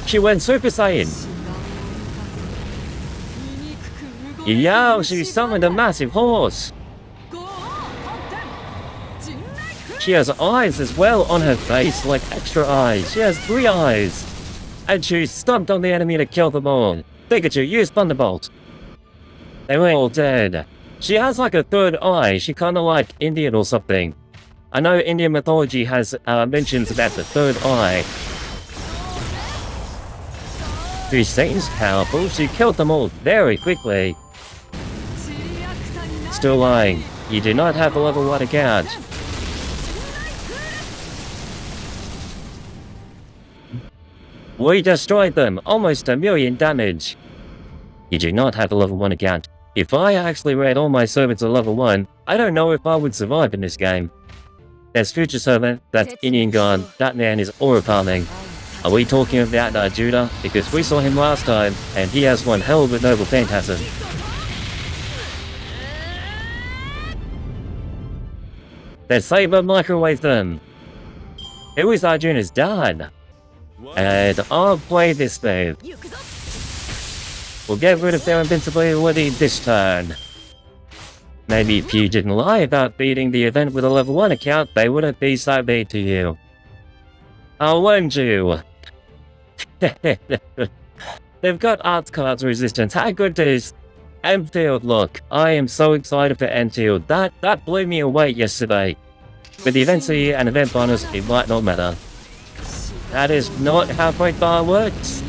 She went Super Saiyan. Yo, she summoned a massive horse. She has eyes as well on her face, like extra eyes. She has 3 eyes. And she stomped on the enemy to kill them all. Pikachu, use Thunderbolt. They were all dead. She has like a 3rd eye. She kind of like Indian or something. I know Indian mythology has mentions about the 3rd eye. She seems powerful. She killed them all very quickly. Still lying. You do not have a level 1 account. We destroyed them. Almost 1,000,000 damage. You do not have a level 1 account. If I actually read all my servants at level 1, I don't know if I would survive in this game. There's Future Servant, that's Indian God, that man is aura farming. Are we talking about Judah? Because we saw him last time, and he has one hell of a noble phantasm. There's Saber microwave them. Who is Arjuna's dad? And I'll play this move. We'll get rid of their invincibility this turn. Maybe if you didn't lie about beating the event with a level 1 account, they wouldn't be so mean to you. I'll warn you. They've got arts cards resistance. How good is Enfield look? I am so excited for Enfield. That blew me away yesterday. With the event C and event bonus, it might not matter. That is not how Great Bar works.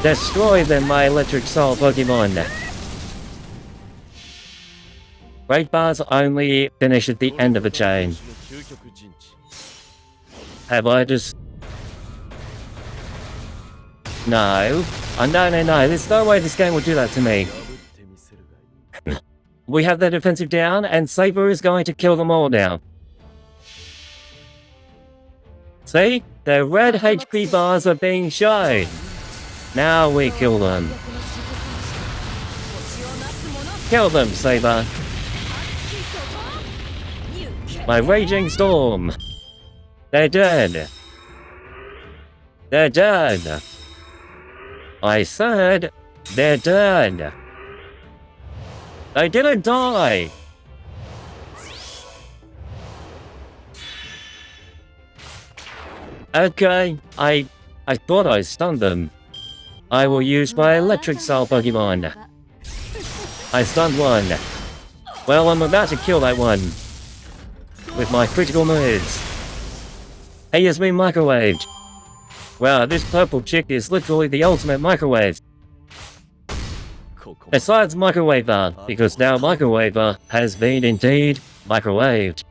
Destroy them, my electric soul Pokemon. Great Bars only finish at the end of a chain. Have I just... No. No. There's no way this game will do that to me. We have their defensive down, and Saber is going to kill them all now. See? The red HP bars are being shown. Now we kill them. Kill them, Saber. My raging storm. They're dead. They're dead. I said they're dead. They didn't die. Okay, I thought I stunned them. I will use my electric style Pokemon. I stunned one. Well, I'm about to kill that one. With my critical moves. He has been microwaved. Wow, this purple chick is literally the ultimate microwave. Besides Microwaver, because now Microwaver has been indeed microwaved.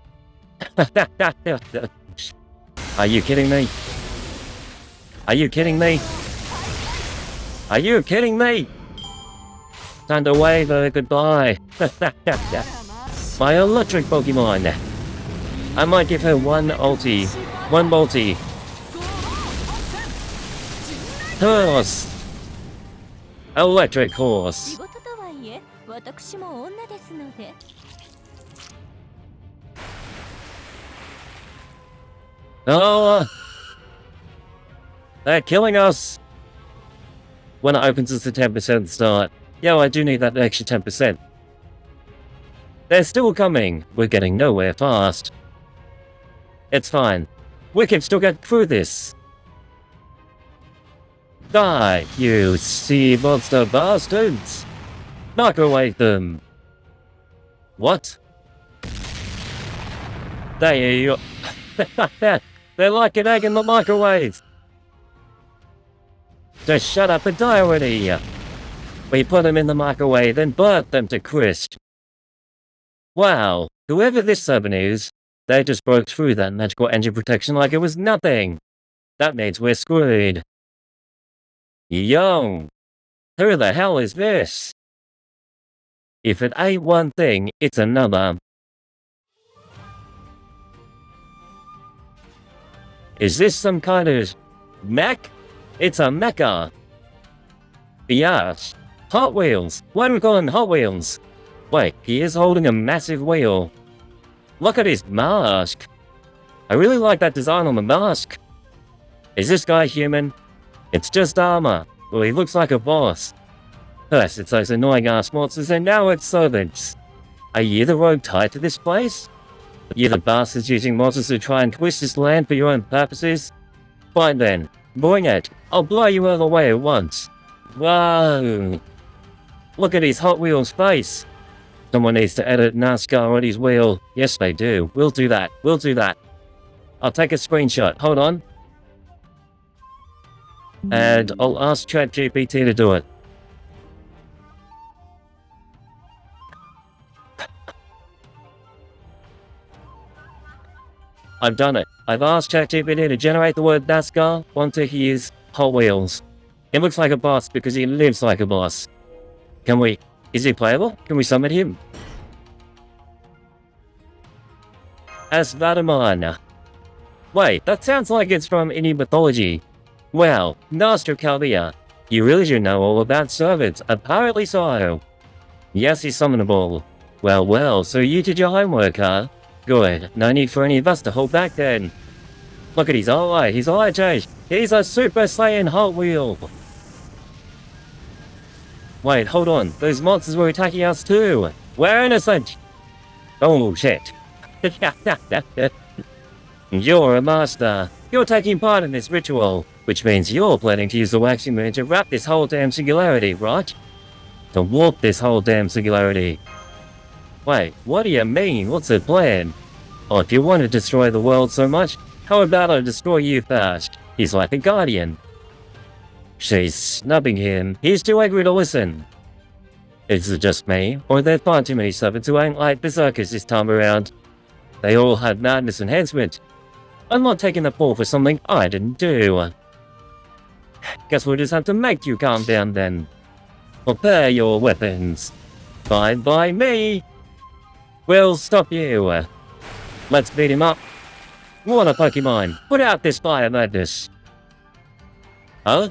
Are you kidding me? Are you kidding me? Are you kidding me? Time to wave her goodbye. My electric Pokemon. I might give her one ulti. One multi. Horse. Electric horse. Oh, they're killing us. When it opens, it's a 10% start. Yeah, I do need that extra 10%. They're still coming. We're getting nowhere fast. It's fine. We can still get through this. Die, you sea monster bastards! Microwave them! What? They're like an egg in the microwave! Just shut up and die already! We put them in the microwave and burnt them to crisp. Wow, whoever this servant is, they just broke through that magical engine protection like it was nothing! That means we're screwed. Yo! Who the hell is this? If it ain't one thing, it's another. Is this some kind of mech? It's a mecha. Yes. Hot Wheels. Why do we call him Hot Wheels? Wait, he is holding a massive wheel. Look at his mask. I really like that design on the mask. Is this guy human? It's just armor. Well, he looks like a boss. First it's those annoying ass monsters and now it's servants. Are you the rogue tied to this place? You the bastards using monsters to try and twist this land for your own purposes? Fine then. Bring it. I'll blow you all away at once. Whoa. Look at his Hot Wheels face. Someone needs to edit NASCAR on his wheel. Yes, they do. We'll do that. We'll do that. I'll take a screenshot. Hold on. And I'll ask ChatGPT to do it. I've done it. I've asked ChatGPT to generate the word NASCAR onto his Hot Wheels. It looks like a boss because he lives like a boss. Can we... Is he playable? Can we summon him? As Vadaman. Wait, that sounds like it's from any mythology. Wow, Nostra Calvia. You really do know all about servants. Apparently so. Yes, he's summonable. Well, well, so you did your homework, huh? Good. No need for any of us to hold back then. Look at his eye. His eye changed. He's a Super Saiyan Hot Wheel. Wait, hold on. Those monsters were attacking us too. We're innocent. Oh, shit. You're a master. You're taking part in this ritual, which means you're planning to use the waxing moon to wrap this whole damn singularity, right? To warp this whole damn singularity. Wait, what do you mean? What's the plan? Oh, if you want to destroy the world so much, how about I destroy you first? He's like a guardian. She's snubbing him. He's too angry to listen. Is it just me, or are there far too many servants who ain't like berserkers this time around? They all had madness enhancement. I'm not taking the fall for something I didn't do. Guess we'll just have to make you calm down then. Prepare your weapons. Fine by me. We'll stop you. Let's beat him up. Water Pokemon, put out this fire madness. Huh?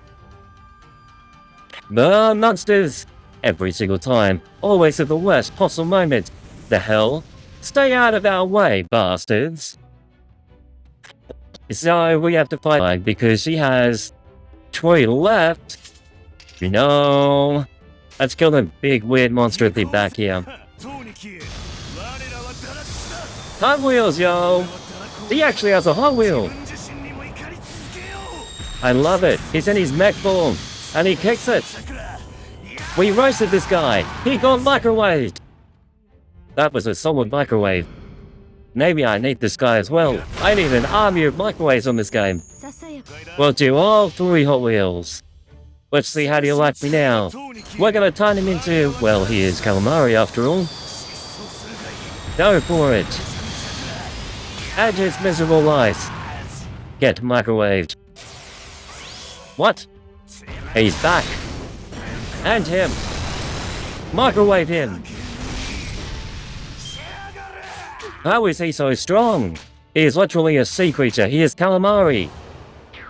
The monsters! every single time, always at the worst possible moment. The hell? Stay out of our way, bastards. So we have to fight because she has 3 left. You know, let's kill the big weird monster at the back here. Hot Wheels, yo! He actually has a Hot Wheel! I love it. He's in his mech form, and he kicks it. We roasted this guy. He got microwaved. That was a solid microwave. Maybe I need this guy as well. I need an army of microwaves on this game. We'll do all 3 Hot Wheels. Let's see, how do you like me now? We're gonna turn him into, well, he is calamari after all. Go for it. And his miserable life. Get microwaved. What? He's back. And him. Microwave him. How is he so strong? He is literally a sea creature. He is calamari.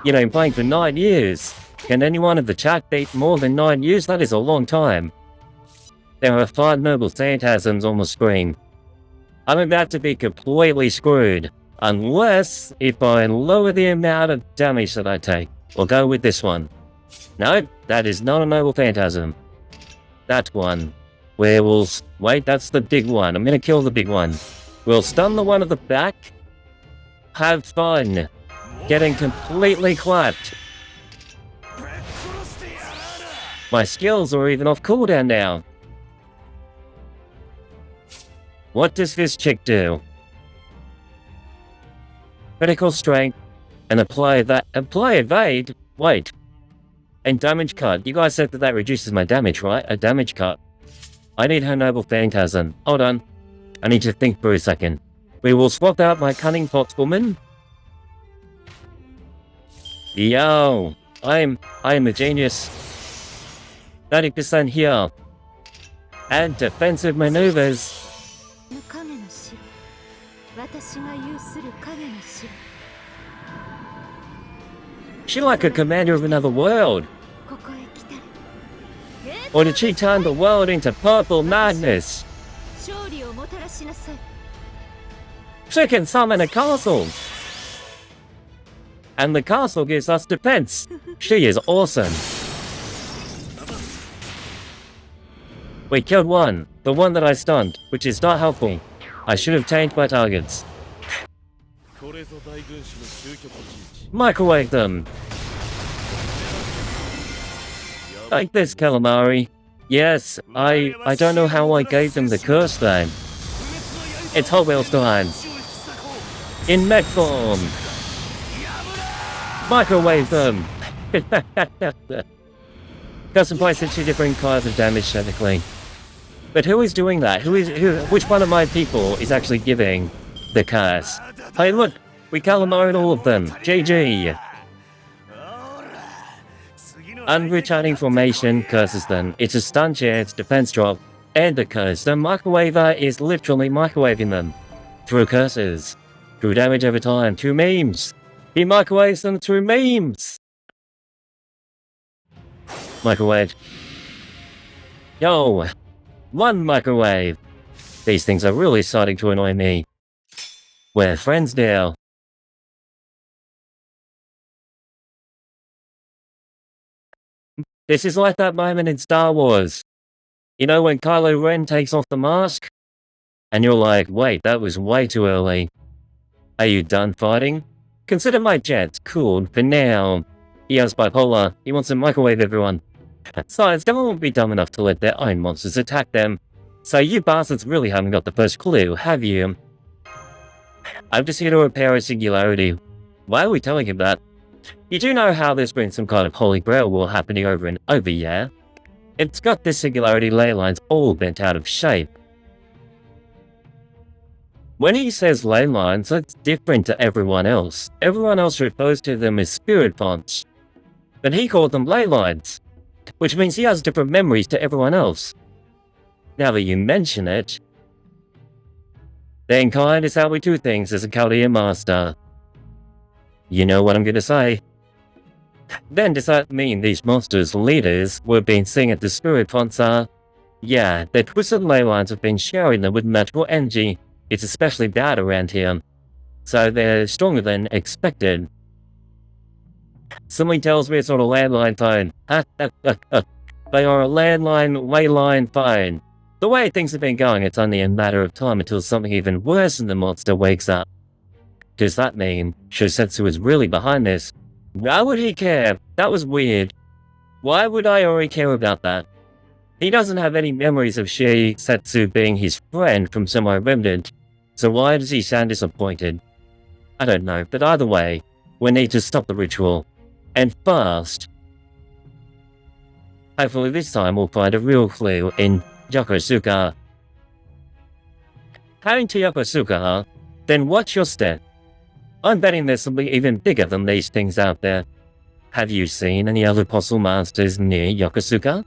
You know, playing for 9 years. Can anyone in the chat beat more than 9 years? That is a long time. There are 5 noble phantasms on the screen. I'm about to be completely screwed. Unless if I lower the amount of damage that I take. We'll go with this one. No, that is not a noble phantasm. That one. Werewolves. Wait, that's the big one. I'm gonna kill the big one. We'll stun the one at the back. Have fun. Getting completely clapped. My skills are even off cooldown now. What does this chick do? Critical strength. And apply evade. Wait. And damage cut. You guys said that that reduces my damage, right? A damage cut. I need her noble phantasm. Hold on. I need to think for a second. We will swap out my cunning fox woman. Yo, I am a genius. 30% here. And defensive maneuvers. She like a commander of another world. Or did she turn the world into purple madness? She can summon a castle. And the castle gives us defense. She is awesome. We killed one. The one that I stunned, which is not helpful. I should have changed my targets. Microwave them. Like this, calamari. Yes, I don't know how I gave them the curse name. It's Hot Wheels time. In mech form. Microwave them. Custom points at 2 different kinds of damage technically. But who is doing that? Which one of my people is actually giving the curse? Hey look, we calamaried all of them. GG. Unreturning formation curses them. It's a stun chance, defense drop, and a curse. The microwaver is literally microwaving them. Through curses. Through damage over time. Through memes. He microwaves them through memes. Microwave. Yo. 1 microwave. These things are really starting to annoy me. We're friends now. This is like that moment in Star Wars. You know when Kylo Ren takes off the mask? And you're like, wait, that was way too early. Are you done fighting? Consider my jet cooled for now. He has bipolar. He wants to microwave everyone. Besides, no one won't be dumb enough to let their own monsters attack them. So you bastards really haven't got the first clue, have you? I'm just here to repair a singularity. Why are we telling him that? You do know how there's been some kind of Holy Grail war happening over and over, yeah? It's got this singularity ley lines all bent out of shape. When he says ley lines, that's different to everyone else. Everyone else refers to them as spirit fonts. But he called them ley lines, which means he has different memories to everyone else. Now that you mention it, then kind is how we do things as a Chaldean master. You know what I'm gonna say. Then does that mean these monsters' leaders were being seen at the spirit fonts are Yeah, the twisted ley lines have been showering them with magical energy. It's especially bad around here. So they're stronger than expected. Somebody tells me it's on a landline phone. They are a landline, leyline phone. The way things have been going, it's only a matter of time until something even worse than the monster wakes up. Does that mean Shosetsu is really behind this? Why would he care? That was weird. Why would Iori care about that? He doesn't have any memories of Shosetsu being his friend from somewhere remnant, so why does he sound disappointed? I don't know, but either way, we need to stop the ritual. And fast. Hopefully this time we'll find a real clue in Yokosuka. Heading to Yokosuka, huh? Then what's your step? I'm betting there's something even bigger than these things out there. Have you seen any other puzzle monsters near Yokosuka?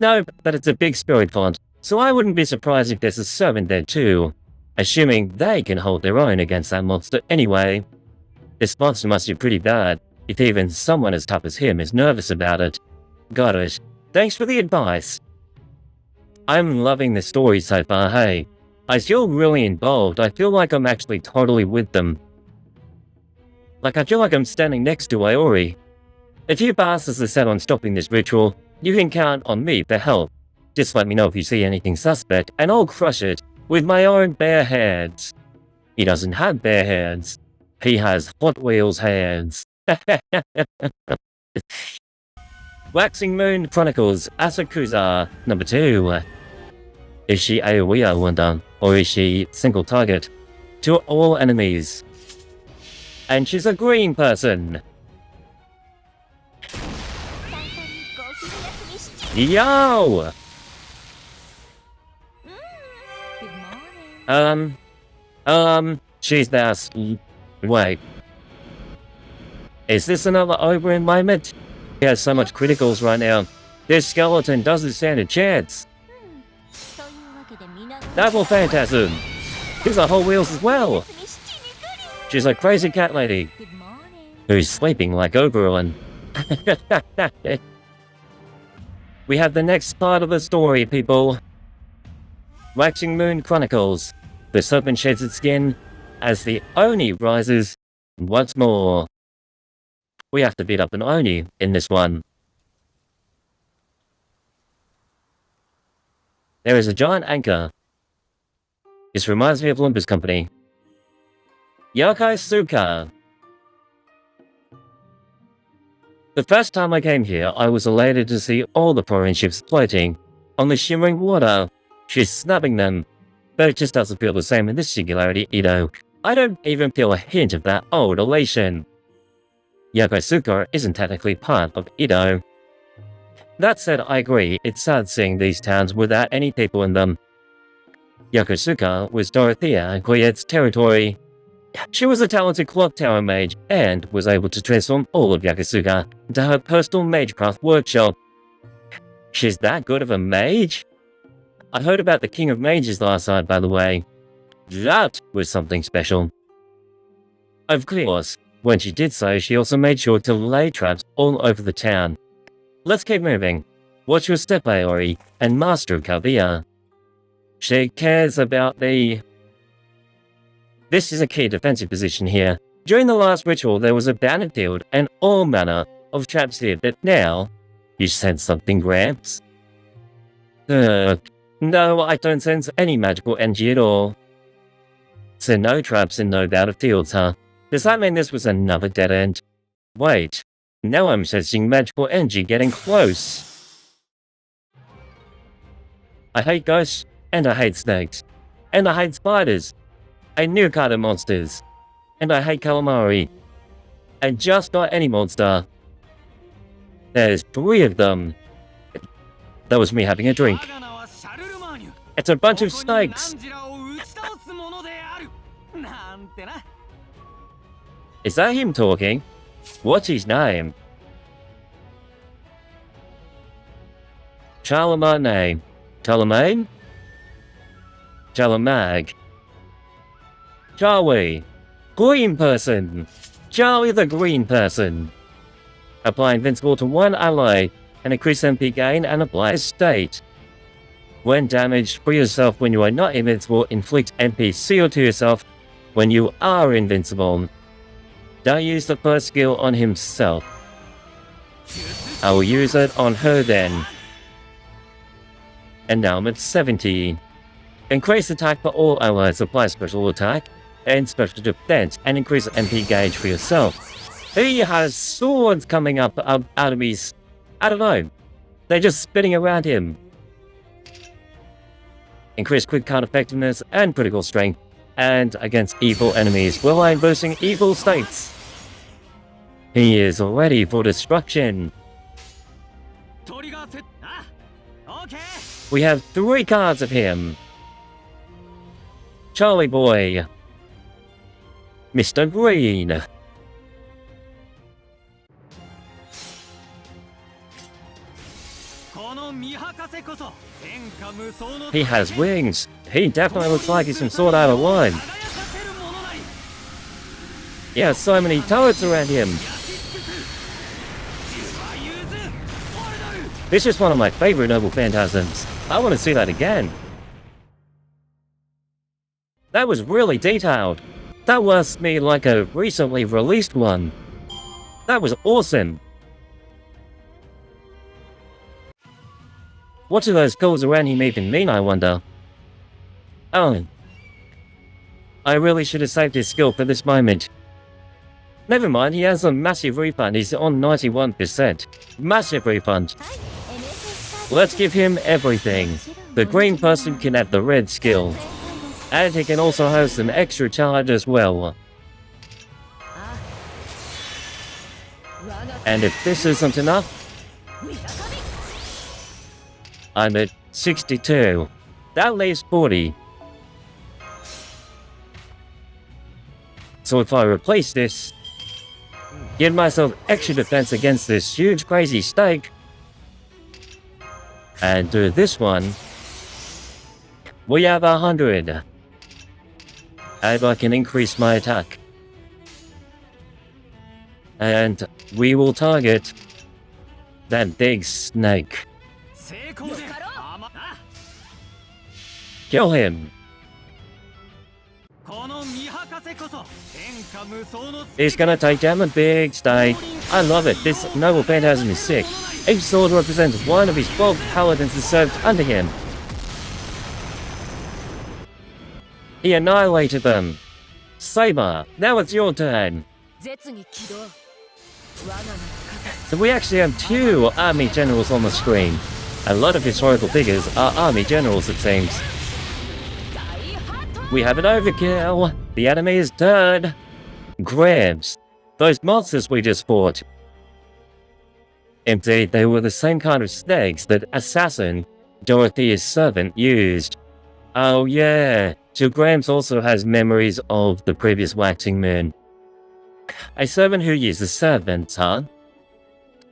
No, but it's a big spirit font, so I wouldn't be surprised if there's a servant there too. Assuming they can hold their own against that monster anyway. This monster must be pretty bad, if even someone as tough as him is nervous about it. Got it. Thanks for the advice. I'm loving the story so far, hey. I feel really involved. I feel like I'm actually totally with them. Like I feel like I'm standing next to Iori. If you bastards are set on stopping this ritual, you can count on me for help. Just let me know if you see anything suspect, and I'll crush it with my own bare hands. He doesn't have bare hands. He has Hot Wheels hands. Waxing Moon Chronicles Asakusa number 2. Is she AoE, I wonder, or is she single target? To all enemies. And she's a green person. Yo! She's there. Wait. Is this another Oberyn moment? He has so much criticals right now. This skeleton doesn't stand a chance. Double Phantasm. She's a whole wheels as well. She's a crazy cat lady. Who's sleeping like Oberyn. We have the next part of the story, people. Waxing Moon Chronicles. The serpent sheds its skin as the Oni rises once more. We have to beat up an Oni in this one. There is a giant anchor. This reminds me of Olympus Company. Yakai Suka. The first time I came here, I was elated to see all the foreign ships floating on the shimmering water. She's snapping them. But it just doesn't feel the same in this singularity, Edo. I don't even feel a hint of that old elation. Yokosuka isn't technically part of Edo. That said, I agree, it's sad seeing these towns without any people in them. Yokosuka was Dorothea Koyette's territory. She was a talented clock tower mage and was able to transform all of Yokosuka into her personal magecraft workshop. She's that good of a mage? I heard about the King of Mages last night, by the way. That was something special. Of course, when she did so, she also made sure to lay traps all over the town. Let's keep moving. Watch your step, Iori, and master Kaguya. She cares about the... This is a key defensive position here. During the last ritual, there was a battlefield and all manner of traps here, but now... You sense something, Gramps? No, I don't sense any magical energy at all. So no traps and no battlefields, huh? Does that mean this was another dead end? Wait, now I'm sensing magical energy getting close. I hate ghosts, and I hate snakes, and I hate spiders, and new kind of monsters, and I hate calamari, and just not any monster. There's 3 of them. That was me having a drink. It's a bunch of snakes. Is that him talking? What's his name? Charlemagne. Charlemagne? Charlemag. Charlie. Green person. Charlie the green person. Apply invincible to one ally and increase MP gain and apply state. When damaged, free yourself when you are not invincible. Inflict MP CO to yourself when you are invincible. Don't use the first skill on himself. I will use it on her then. And now I'm at 70. Increase attack for all allies, apply special attack and special defense, and increase MP gauge for yourself. He has swords coming up out of his... I don't know. They're just spinning around him. Increase quick card effectiveness and critical strength, and against evil enemies, while I'm boosting evil states. He is ready for destruction. We have 3 cards of him. Charlie Boy. Mr. Green. He has wings. He definitely looks like he's from Sword Art Online. Yeah, so many turrets around him. This is one of my favorite noble phantasms. I want to see that again. That was really detailed. That was me like a recently released one. That was awesome. What do those colors around him even mean, I wonder? Oh. I really should have saved his skill for this moment. Never mind, he has a massive refund. He's on 91%. Massive refund. Let's give him everything. The green person can have the red skill. And he can also have some extra charge as well. And if this isn't enough, I'm at 62. That leaves 40. So if I replace this, give myself extra defense against this huge crazy snake, and do this one, we have 100. And I can increase my attack. And we will target that big snake. Kill him. He's gonna take down the big snake. I love it. This noble phantasm is sick. Each sword represents one of his 12 paladins who served under him. He annihilated them. Saber, now it's your turn. So we actually have 2 army generals on the screen. A lot of historical figures are army generals, it seems. We have an overkill. The enemy is dead. Grabs. Those monsters we just fought. Indeed, they were the same kind of snakes that Assassin, Dorothea's servant, used. Oh yeah, so Grams also has memories of the previous waxing moon. A servant who uses servants, huh?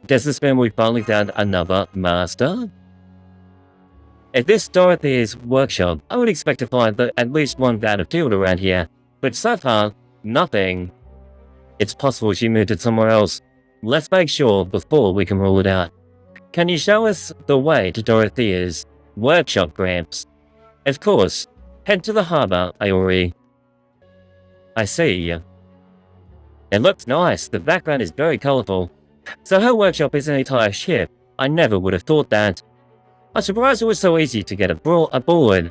Does this mean we finally found another master? At this Dorothea's workshop, I would expect to find at least one battlefield around here, but so far, nothing. It's possible she moved it somewhere else. Let's make sure before we can rule it out. Can you show us the way to Dorothea's workshop, Gramps? Of course. Head to the harbor, Iori. I see. It looks nice. The background is very colorful. So her workshop is an entire ship. I never would have thought that. I'm surprised it was so easy to get aboard.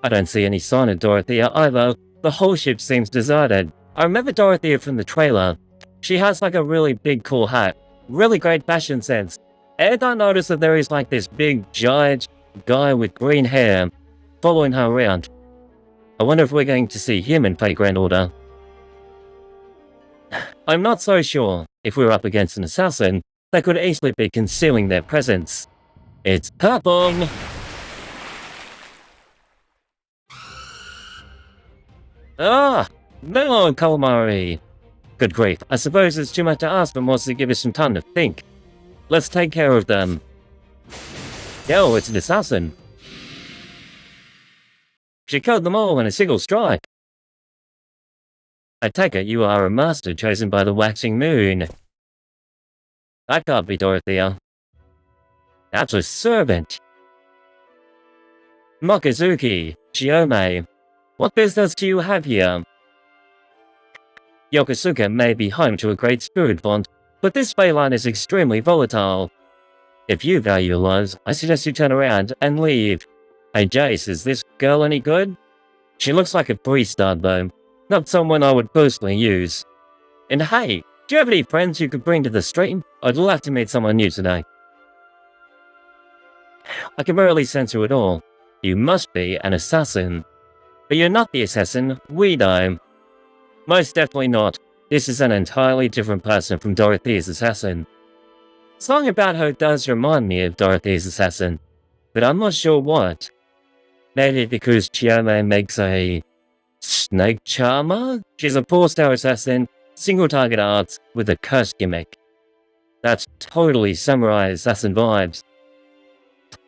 I don't see any sign of Dorothea either. The whole ship seems deserted. I remember Dorothea from the trailer. She has like a really big cool hat. Really great fashion sense. And I noticed that there is like this big giant guy with green hair following her around. I wonder if we're going to see him in Fate Grand Order. I'm not so sure. If we were up against an assassin, they could easily be concealing their presence. It's purple! Ah! No, calamari! Good grief, I suppose it's too much to ask, but wants to give us some time to think. Let's take care of them. Yo, it's an assassin. She killed them all in a single strike. I take it you are a master chosen by the waxing moon. That can't be Dorothea. That's a servant. Mochizuki, Chiome, what business do you have here? Yokosuka may be home to a great spirit font, but this Fey line is extremely volatile. If you value your lives, I suggest you turn around and leave. Hey Jace, is this girl any good? She looks like a pre-star though, not someone I would personally use. And hey, do you have any friends you could bring to the stream? I'd love to meet someone new today. I can barely sense you at all. You must be an assassin. But you're not the assassin, we know. Most definitely not. This is an entirely different person from Dorothy's assassin. Something about her does remind me of Dorothy's assassin, but I'm not sure what. Maybe because Chiome makes a snake charmer? She's a 4-star assassin, single target arts with a curse gimmick. That's totally samurai assassin vibes.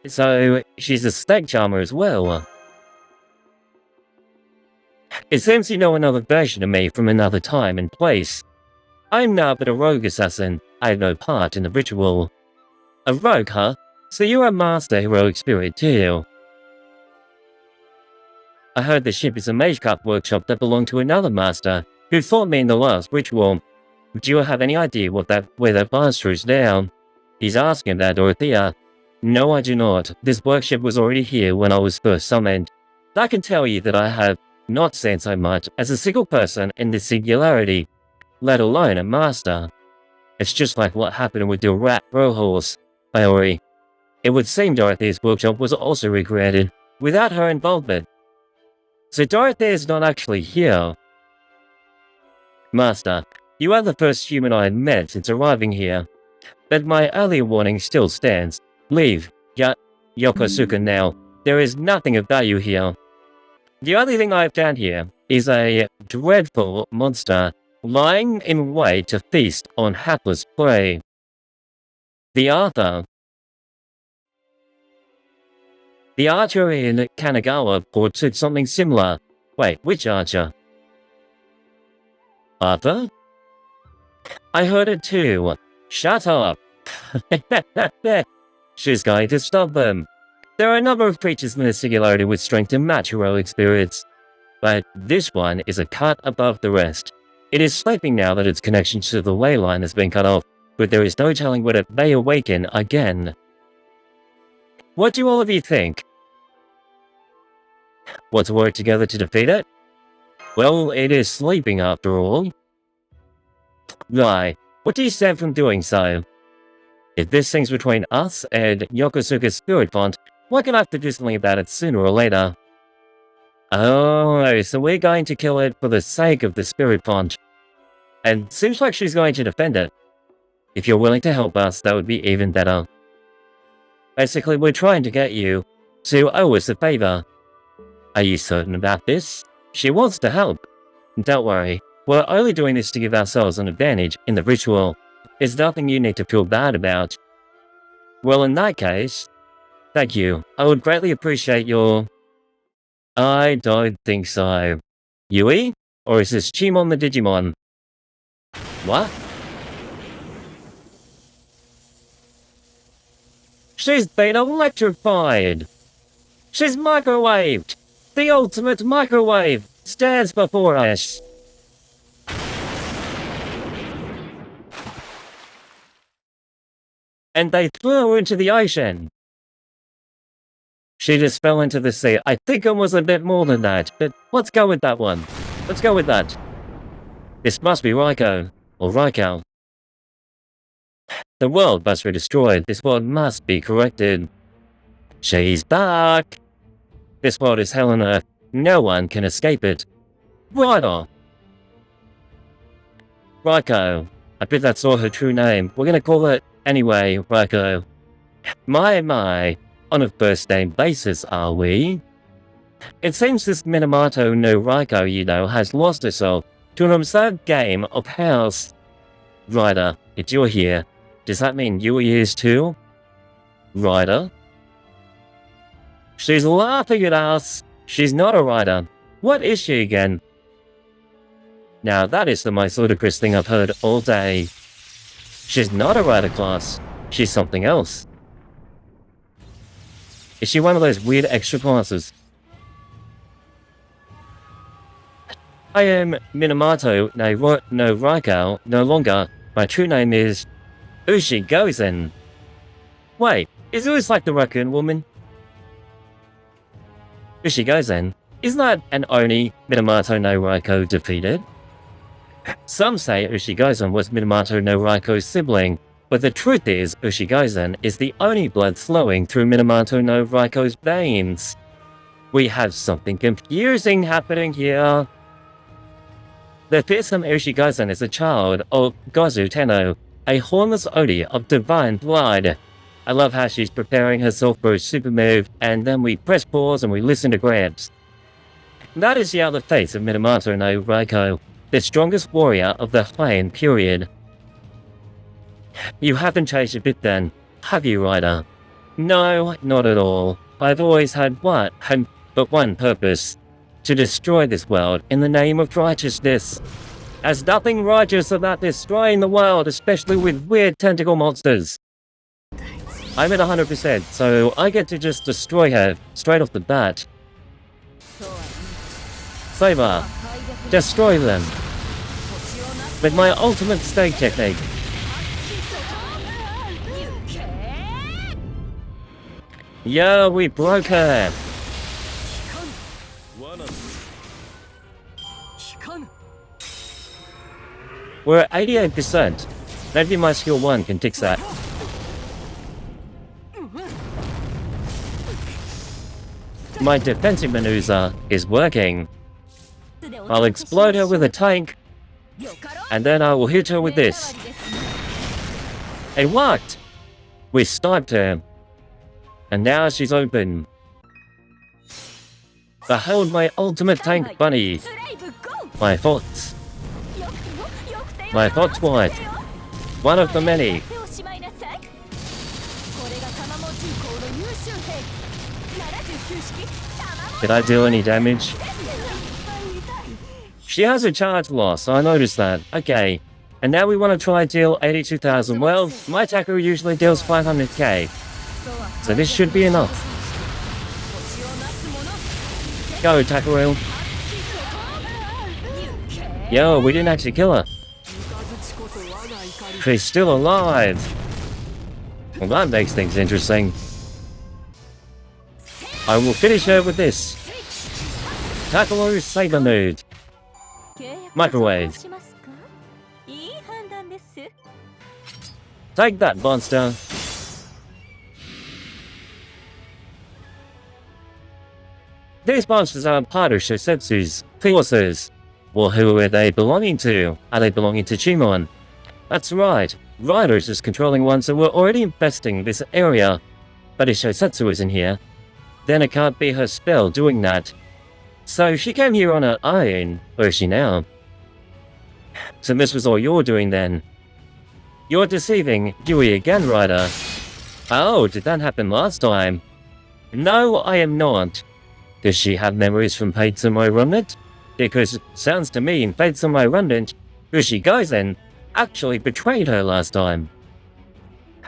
So, she's a snake charmer as well. It seems you know another version of me from another time and place. I'm now but a rogue assassin. I have no part in the ritual. A rogue, huh? So you're a master heroic spirit too. I heard the ship is a magecraft workshop that belonged to another master, who fought me in the last ritual. Do you have any idea where that master is now? He's asking about Dorothea. No, I do not. This workshop was already here when I was first summoned. I can tell you that I have not seen so much as a single person in this singularity, let alone a master. It's just like what happened with the rat Brohorse, Iori. It would seem Dorothy's workshop was also recreated, without her involvement. So Dorothy is not actually here. Master, you are the first human I have met since arriving here. But my earlier warning still stands. Leave, Yokosuka now. There is nothing of value here. The only thing I have found here is a dreadful monster lying in wait to feast on hapless prey. The archer in Kanagawa port said something similar. Wait, which archer? Arthur? I heard it too. Shut up. She's going to stop them. There are a number of creatures in the singularity with strength to match heroic spirits, but this one is a cut above the rest. It is sleeping now that its connection to the ley line has been cut off, but there is no telling when it may awaken again. What do all of you think? Want to work together to defeat it? Well, it is sleeping after all. Why? What do you stand from doing so? If this thing's between us and Yokosuka's spirit font, we're gonna have to do something about it sooner or later. Oh, so we're going to kill it for the sake of the spirit font. And seems like she's going to defend it. If you're willing to help us, that would be even better. Basically, we're trying to get you to owe us a favor. Are you certain about this? She wants to help. Don't worry, we're only doing this to give ourselves an advantage in the ritual. It's nothing you need to feel bad about. Well, in that case, thank you. I would greatly appreciate your... I don't think so. Yui? Or is this Chimon the Digimon? What? She's been electrified! She's microwaved! The ultimate microwave stands before us! And they threw her into the ocean! She just fell into the sea. I think it was a bit more than that, but let's go with that one. Let's go with that. This must be Raiko. Or Raiko. The world must be destroyed. This world must be corrected. She's back! This world is hell on earth. No one can escape it. Right on. Raiko. I bet that's not her true name. We're gonna call it anyway, Raiko. My. On a first-name basis, are we? It seems this Minamoto no Raiko, has lost herself to an absurd game of house. Ryder, it's you're here. Does that mean Yui is too? Ryder? She's laughing at us. She's not a Ryder. What is she again? Now that is the most ludicrous thing I've heard all day. She's not a Ryder class. She's something else. Is she one of those weird extra classes? I am Minamoto no Raikau no longer. My true name is Ushi Gozen. Wait, is this like the raccoon woman? Ushi Gozen? Isn't that an Oni Minamoto no Raiko defeated? Some say Ushi Gozen was Minamoto no Raiko's sibling, but the truth is Ushi Gozen is the only blood flowing through Minamoto no Raiko's veins. We have something confusing happening here. The fearsome Ushi Gozen is a child of Gozu Tenno, a hornless Oni of divine blood. I love how she's preparing herself for a super move, and then we press pause and we listen to Gramps. That is the other face of Minamoto no Raiko, the strongest warrior of the Heian period. You haven't changed a bit then, have you, Ryder? No, not at all. I've always had but one purpose. To destroy this world in the name of righteousness. There's nothing righteous about destroying the world, especially with weird tentacle monsters. I'm at 100%, so I get to just destroy her straight off the bat. Saber, destroy them. With my ultimate stake technique. Yeah, we broke her. We're at 88%. Maybe my skill 1 can fix that. My defensive maneuver is working. I'll explode her with a tank, and then I will hit her with this. It worked! We sniped her. And now she's open. Behold my ultimate tank bunny. My thoughts. My thoughts wide. One of the many. Did I deal any damage? She has a charge loss, I noticed that. Okay. And now we want to try deal 82,000. Well, my Takeru usually deals 500k. So this should be enough. Go, Takeru. Yo, we didn't actually kill her. She's still alive. Well, that makes things interesting. I will finish her with this. Takeru Saber mood. Microwave. Take that, monster. These monsters are part of Shosetsu's forces. Well, who are they belonging to? Are they belonging to Chimon? That's right. Riders is controlling ones that were already infesting this area. But if Shosetsu isn't here, then it can't be her spell doing that. So she came here on her own. Where is she now? So this was all you're doing then. You're deceiving Yui again, Ryder. Oh, did that happen last time? No, I am not. Does she have memories from Fate Samurai Remnant? Because it sounds to me in Fate Samurai Remnant, Ushi Gozen actually betrayed her last time.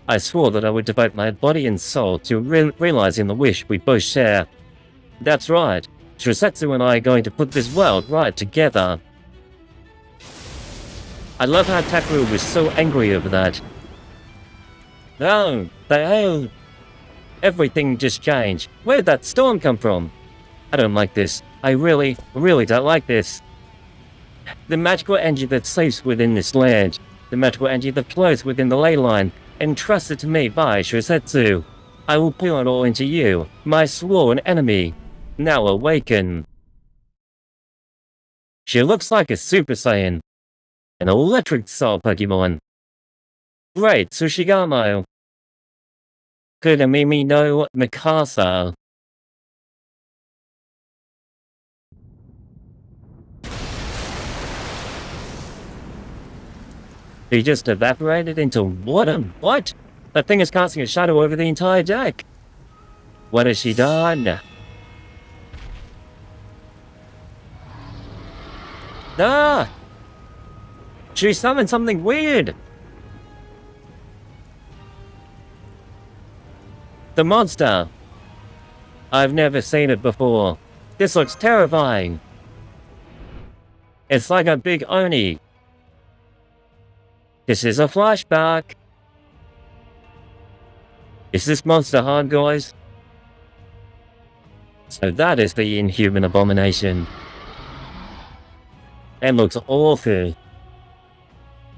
I swore that I would devote my body and soul to realizing the wish we both share. That's right, Shosetsu and I are going to put this world right together. I love how Takeru was so angry over that. Oh, everything just changed. Where'd that storm come from? I don't like this. I really don't like this. The magical energy that sleeps within this land, the magical energy that flows within the ley line, entrusted to me by Shosetsu. I will pour it all into you, my sworn enemy. Now awaken. She looks like a Super Saiyan. An electric soul Pokemon. Great, Tsushigamo. Kuramimi no Mikasa. He just evaporated into water. What? That thing is casting a shadow over the entire deck. What has she done? Ah! She summoned something weird. The monster. I've never seen it before. This looks terrifying. It's like a big Oni. This is a flashback. Is this monster hard, guys? So that is the inhuman abomination. And looks awful.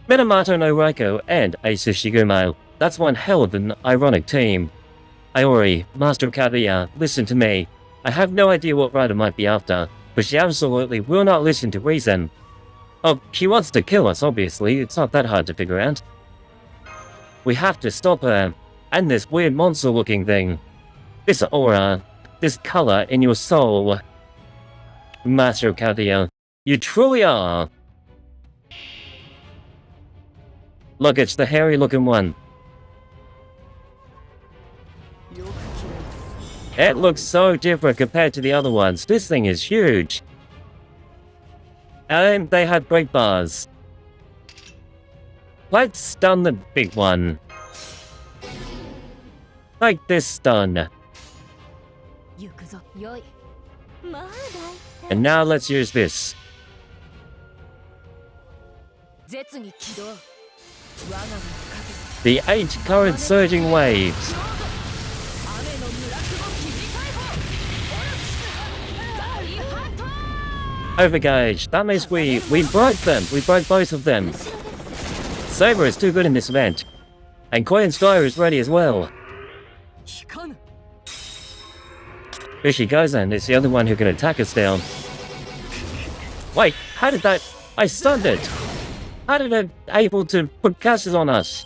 Minamoto no Raiko and Ace Shigumo. That's one hell of an ironic team. Iori, Master of Kaguya, listen to me. I have no idea what Ryder might be after, but she absolutely will not listen to reason. Oh, she wants to kill us, obviously. It's not that hard to figure out. We have to stop her. And this weird monster-looking thing. This aura. This color in your soul. Master of Kaguya, you truly are. Look, it's the hairy-looking one. It looks so different compared to the other ones. This thing is huge. And they had break bars. Let's stun the big one. Like this stun. And now let's use this. The 8 current surging waves. Overgage. That means we broke them. We broke both of them. Saber is too good in this event. And Koyan Sky is ready as well. Ushi Gozen is the other one who can attack us down. Wait, how did that... I stunned it! How did it able to put curses on us?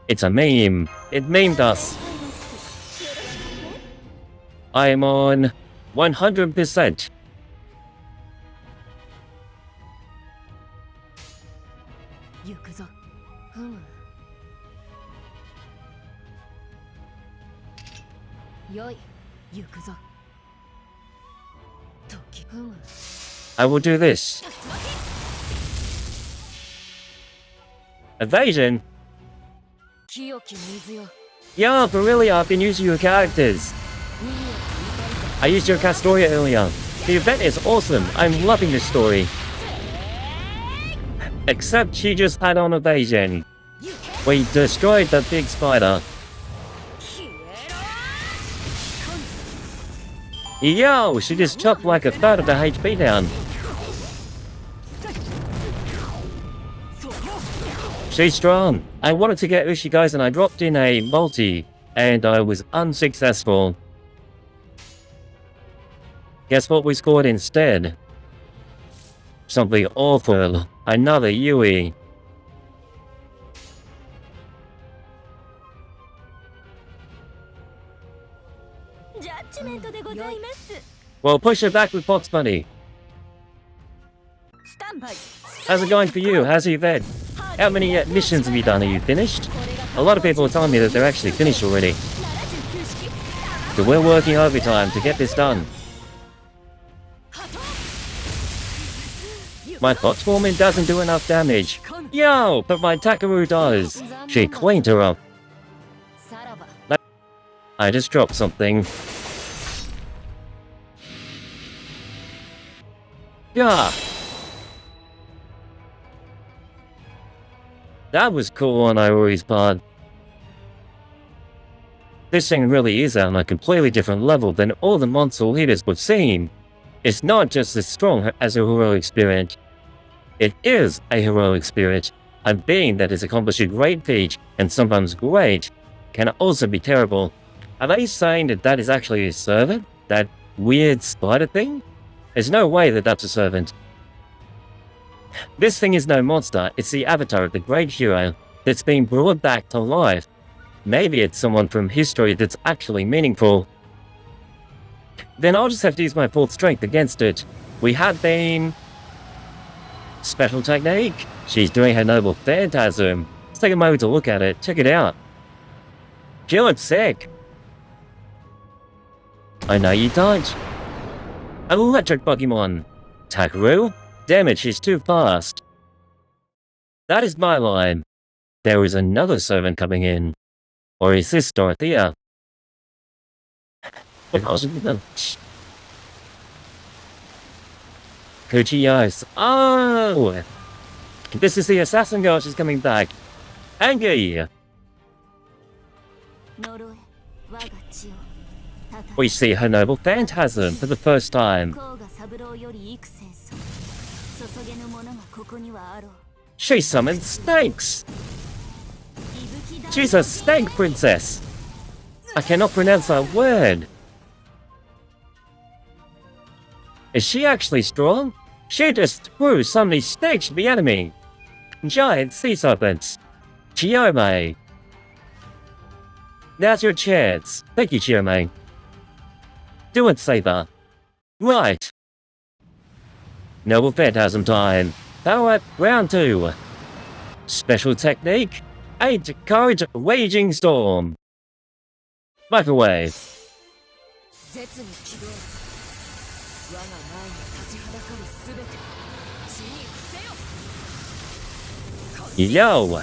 It's a meme. It memed us. I am on 100%. I will do this. Evasion? Yeah, but really I've been using your characters. I used your Castoria earlier. The event is awesome. I'm loving this story. Except she just had on evasion. We destroyed the big spider. Yo, she just chopped like a third of the HP down. She's strong. I wanted to get Ushi Gozen and I dropped in a multi, and I was unsuccessful. Guess what we scored instead? Something awful. Another Yui. Well, push her back with Fox Bunny. How's it going for you? How's your event? How many missions have you done? Are you finished? A lot of people are telling me that they're actually finished already. So we're working overtime to get this done. My Fox Woman doesn't do enough damage. Yo, but my Takeru does. She cleaned her up. I just dropped something. Yeah. That was cool on Iori's part. This thing really is on a completely different level than all the monster leaders we've seen. It's not just as strong as a heroic spirit. It is a heroic spirit. A being that has accomplished a great feat, and sometimes great, can also be terrible. Are they saying that that is actually a servant? That weird spider thing? There's no way that that's a servant. This thing is no monster, it's the avatar of the great hero that's been brought back to life. Maybe it's someone from history that's actually meaningful. Then I'll just have to use my full strength against it. We have been... Special technique. She's doing her noble phantasm. Let's take a moment to look at it. Check it out. She looks sick. I know you don't. Electric Pokemon. Takeru? Damn it, she's too fast. That is my line. There is another servant coming in. Or is this Dorothea? Kuchiyos. Oh! This is the assassin girl, she's coming back. Angry! We see her noble phantasm for the first time. She summons snakes! She's a snake princess! I cannot pronounce that word. Is she actually strong? She just threw so many snakes to the enemy. Giant sea serpents. Chiome. Now's your chance. Thank you, Chiome. Do it, Saber. Right. Noble Phantasm time. Power up, round 2. Special technique. 8 Courage Raging Storm. Microwave. Yo!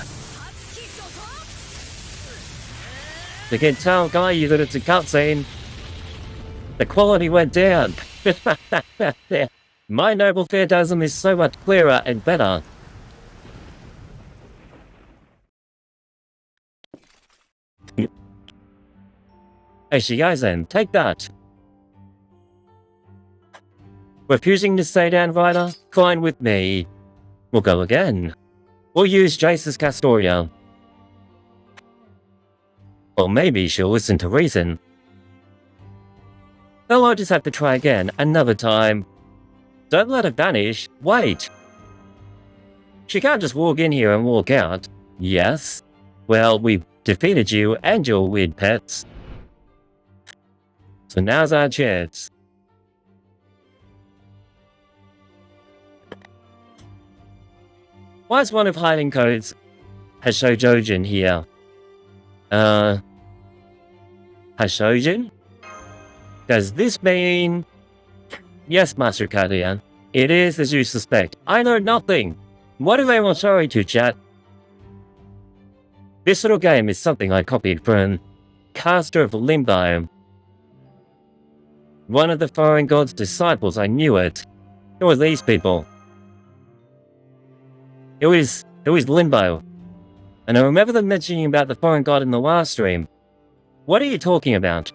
You can tell, guy, that it's a cutscene. The quality went down. My noble phantasm is so much clearer and better. Ushi Gozen, take that. Refusing to stay down, Rider? Fine with me. We'll go again. We'll use Jace's Castoria. Or maybe she'll listen to reason. Well, I'll just have to try again, another time. Don't let her vanish. Wait. She can't just walk in here and walk out. Yes? Well, we've defeated you and your weird pets. So now's our chance. Why is one of hiding codes Hashojojin here? Hashojin? Does this mean... Yes, Master Kadia. It is as you suspect. I know nothing. What am I sorry to, chat? This little game is something I copied from Caster of Limbo. One of the foreign god's disciples, I knew it. Who were these people? It was Limbo. And I remember them mentioning about the foreign god in the last stream. What are you talking about?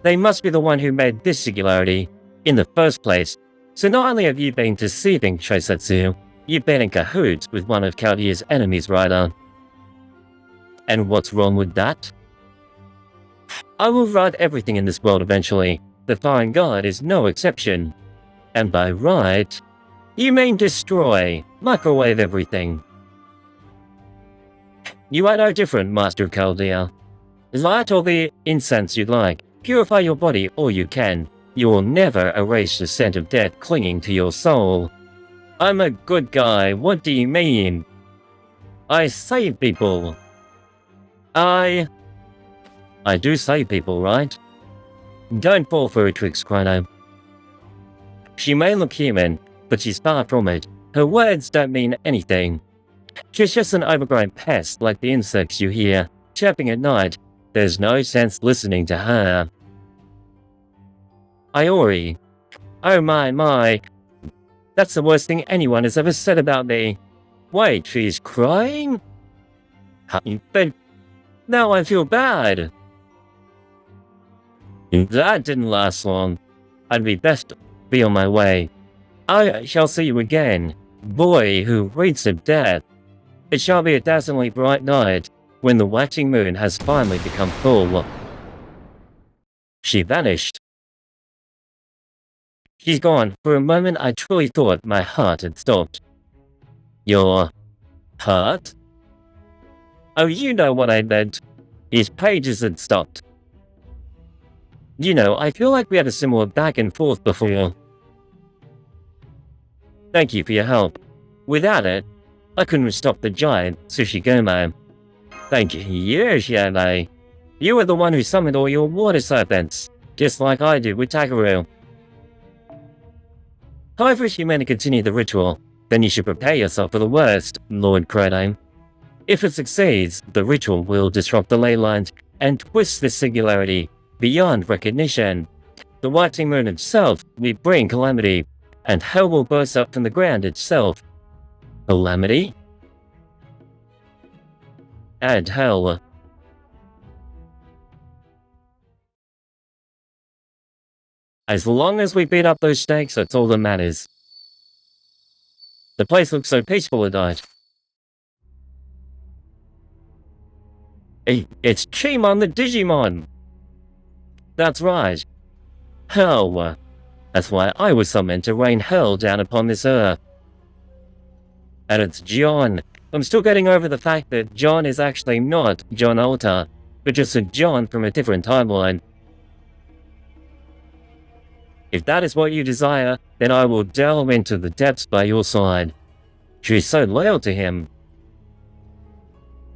They must be the one who made this singularity in the first place. So not only have you been deceiving Shosetsu, you've been in cahoots with one of Kaldia's enemies, Rider. And what's wrong with that? I will right everything in this world eventually. The foreign god is no exception. And by right, you mean destroy, microwave everything. You are no different, Master of Chaldea. Light all the incense you'd like. Purify your body all you can. You will never erase the scent of death clinging to your soul. I'm a good guy, what do you mean? I save people. I do save people, right? Don't fall for her tricks, Chrono. She may look human, but she's far from it. Her words don't mean anything. She's just an overgrown pest like the insects you hear, chirping at night. There's no sense listening to her. Iori. Oh my. That's the worst thing anyone has ever said about me. Wait, she's crying? But now I feel bad. That didn't last long. I'd be best be on my way. I shall see you again, boy who reads of death. It shall be a dazzlingly bright night, when the waxing moon has finally become full. She vanished. She's gone. For a moment I truly thought my heart had stopped. Your heart? Oh, you know what I meant. His pages had stopped. You know, I feel like we had a similar back and forth before. Thank you for your help. Without it, I couldn't stop the giant Tsushigoma. Thank you, Shiame. You were the one who summoned all your water serpents, just like I did with Takeru. However, if you meant to continue the ritual, then you should prepare yourself for the worst, Lord Crane. If it succeeds, the ritual will disrupt the ley lines and twist the singularity, beyond recognition. The waxing moon itself will bring calamity, and hell will burst up from the ground itself. Calamity? And hell. As long as we beat up those snakes, that's all that matters. The place looks so peaceful at night. It's Chimon the Digimon! That's right. Hell. That's why I was summoned to rain hell down upon this earth. And it's John. I'm still getting over the fact that John is actually not John Alta, but just a John from a different timeline. If that is what you desire, then I will delve into the depths by your side. She's so loyal to him.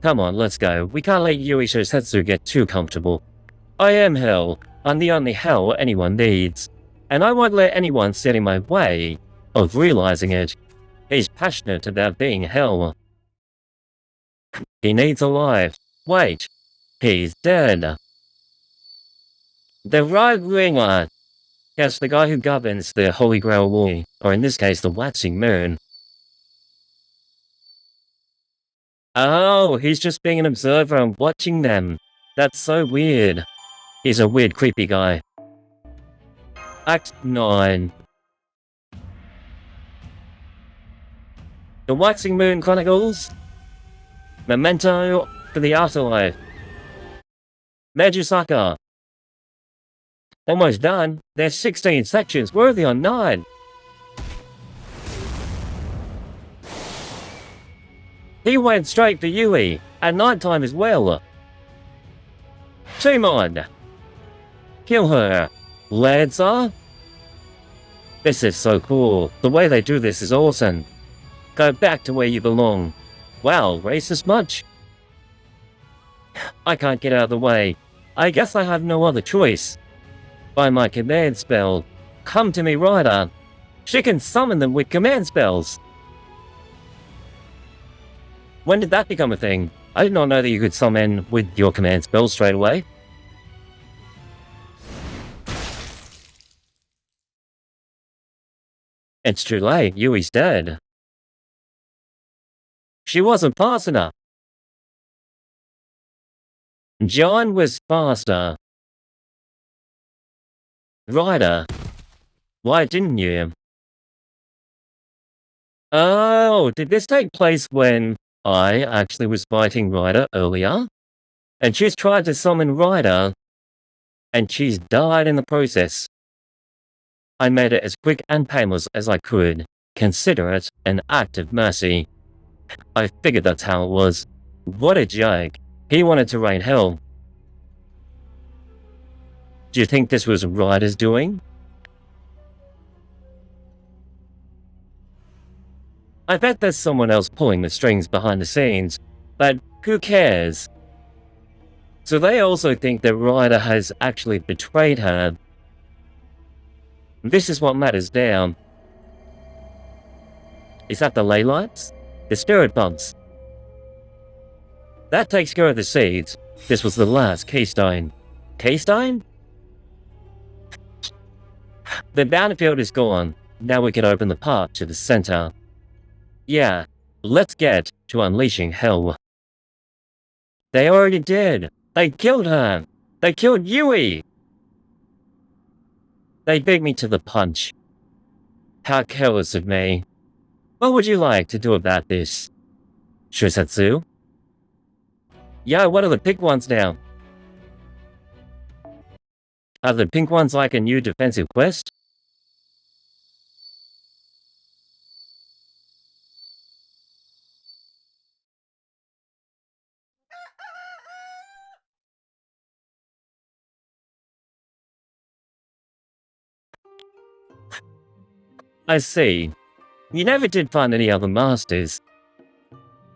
Come on, let's go. We can't let Yui Shosetsu get too comfortable. I am hell. I'm the only hell anyone needs. And I won't let anyone stand in my way of realizing it. He's passionate about being hell. He needs a life. Wait. He's dead. The right winger. Yes, the guy who governs the Holy Grail War, or in this case, the waxing moon. Oh, he's just being an observer and watching them. That's so weird. He's a weird, creepy guy. Act 9. The Waxing Moon Chronicles. Memento for the Afterlife. Majusaka. Almost done. There's 16 sections. We're only on 9. He went straight for Yui, at nighttime as well. Chimon! Kill her. Lancer? This is so cool. The way they do this is awesome. Go back to where you belong. Wow, racist much? I can't get out of the way. I guess I have no other choice. By my command spell, come to me, Rider. She can summon them with command spells. When did that become a thing? I did not know that you could summon with your command spell straight away. It's too late, Yui's dead. She wasn't fast enough. John was faster. Ryder, why didn't you? Oh, did this take place when I actually was fighting Ryder earlier? And she's tried to summon Ryder, and she's died in the process. I made it as quick and painless as I could. Consider it an act of mercy. I figured that's how it was. What a joke. He wanted to rain hell. Do you think this was Ryder's doing? I bet there's someone else pulling the strings behind the scenes, but who cares? So they also think that Ryder has actually betrayed her. This is what matters now. Is that the ley lights? The spirit bumps. That takes care of the seeds. This was the last keystone. Keystone? The battlefield is gone. Now we can open the path to the center. Yeah, let's get to unleashing hell. They already did. They killed her. They killed Yui. They beat me to the punch. How careless of me. What would you like to do about this? Shosetsu? Yeah, what are the pink ones now? Are the pink ones like a new defensive quest? I see. You never did find any other masters.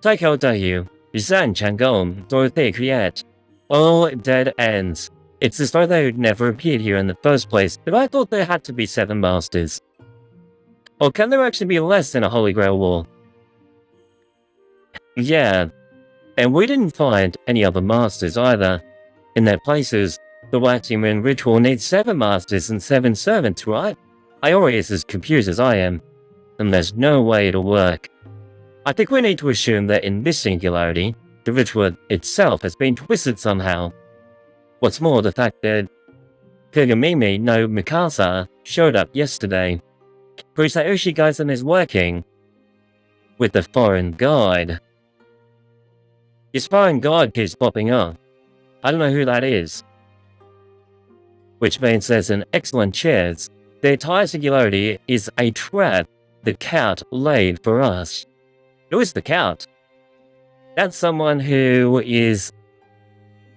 Takeru, Zan Changong, Dorothy Kriet. All dead ends. It's as though they would never appeared here in the first place, but I thought there had to be 7 masters. Or can there actually be less than a Holy Grail War? Yeah, and we didn't find any other masters either. In their places, The White Demon ritual needs 7 masters and 7 servants, right? Iori is as confused as I am, and there's no way it'll work. I think we need to assume that in this singularity, the ritual itself has been twisted somehow. What's more, the fact that Kagami no Mikasa showed up yesterday proves that Ushi Gozen is working with the foreign god. This foreign god keeps popping up. I don't know who that is. Which means there's an excellent chance the entire singularity is a trap the Count laid for us. Who is the Count? That's someone who is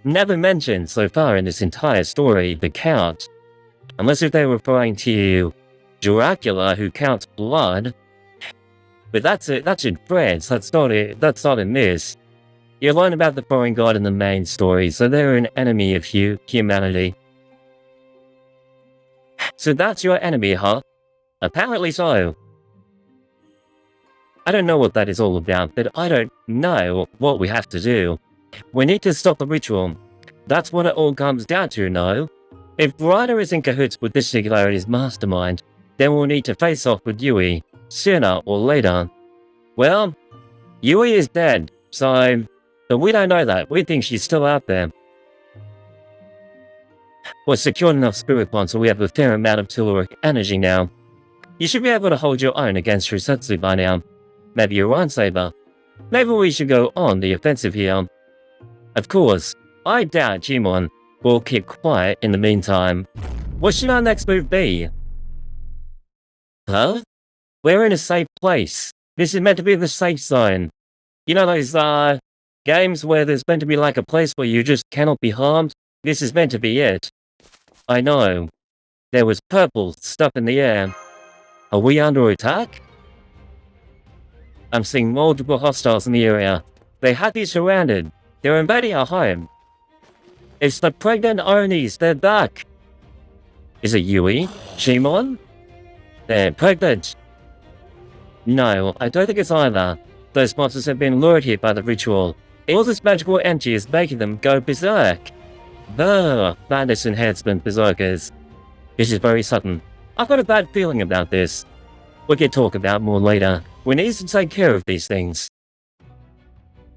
never mentioned so far in this entire story, the Count. Unless if they're referring to Dracula, who counts blood. But that's in France, that's not in this. You learn about the foreign god in the main story, so they're an enemy of humanity. So that's your enemy, huh? Apparently so. I don't know what that is all about, but I don't know what we have to do. We need to stop the ritual. That's what it all comes down to, no? If Ryder is in cahoots with this singularity's mastermind, then we'll need to face off with Yui, sooner or later. Well, Yui is dead, but we don't know that. We think she's still out there. We're secured enough spirit bonds so we have a fair amount of telluric energy now. You should be able to hold your own against Rusatsu by now. Maybe your own Saber. Maybe we should go on the offensive here. Of course, I doubt Jimon will keep quiet in the meantime. What should our next move be? Huh? We're in a safe place. This is meant to be the safe zone. You know those, games where there's meant to be like a place where you just cannot be harmed? This is meant to be it. I know. There was purple stuff in the air. Are we under attack? I'm seeing multiple hostiles in the area. They had me surrounded. They're invading our home. It's the pregnant Onis. They're back. Is it Yui? Shimon? They're pregnant. No, I don't think it's either. Those monsters have been lured here by the ritual. All this magical energy is making them go berserk. Madness enhancement berserkers. This is very sudden. I've got a bad feeling about this. We can talk about more later. We need to take care of these things.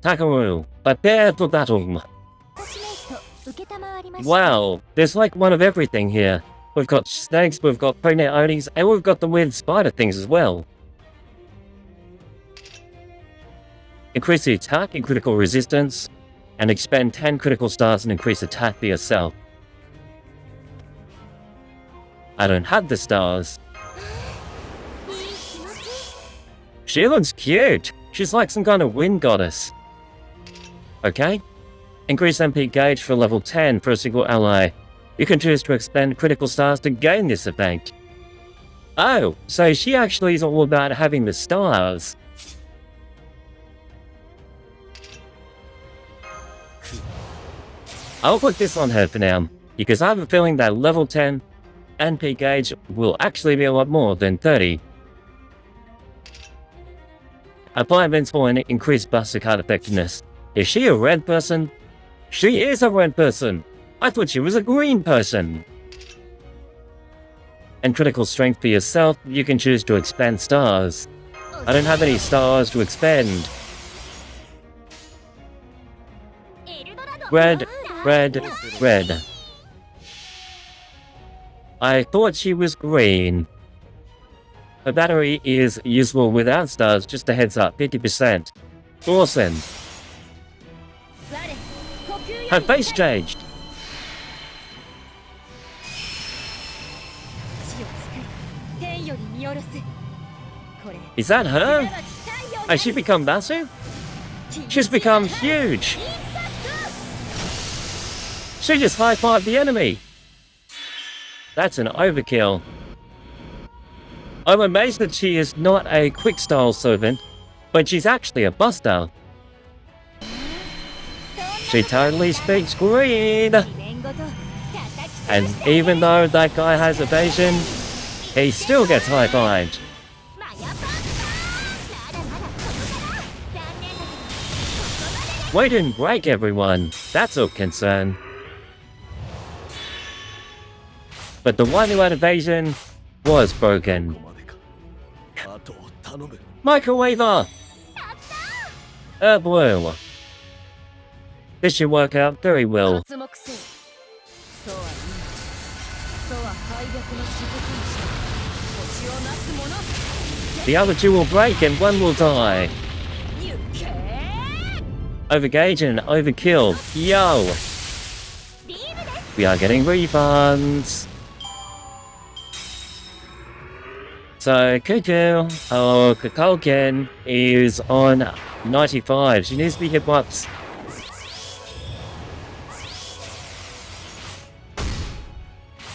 Takeru, prepare for battle. Wow, there's like one of everything here. We've got snakes, we've got pregnant Onis, and we've got the weird spider things as well. Increase the attack and critical resistance, and expend 10 critical stars and increase attack for yourself. I don't have the stars. She looks cute. She's like some kind of wind goddess. Okay. Increase MP gauge for level 10 for a single ally. You can choose to expend critical stars to gain this effect. Oh, so she actually is all about having the stars. I'll put this on her for now, because I have a feeling that level 10 MP gauge will actually be a lot more than 30. Apply Invincible and increase Buster Card effectiveness. Is she a red person? She is a red person! I thought she was a green person! And critical strength for yourself, you can choose to expend stars. I don't have any stars to expend. Red, red, red. I thought she was green. Her battery is usable without stars, just a heads up, 50%. Awesome. Her face changed. Is that her? Has she become massive? She's become huge. She just high-fived the enemy. That's an overkill. I'm amazed that she is not a quick-style servant, but she's actually a buster. She totally speaks green. And even though that guy has evasion, he still gets high-fived. We didn't break everyone. That's a concern. But the one who had evasion was broken. Microwaver! Blue. This should work out very well. The other two will break and one will die. Overgauge and overkill. Yo! We are getting refunds. So Cuckoo, or Kukulkan, is on 95. She needs to be hit once.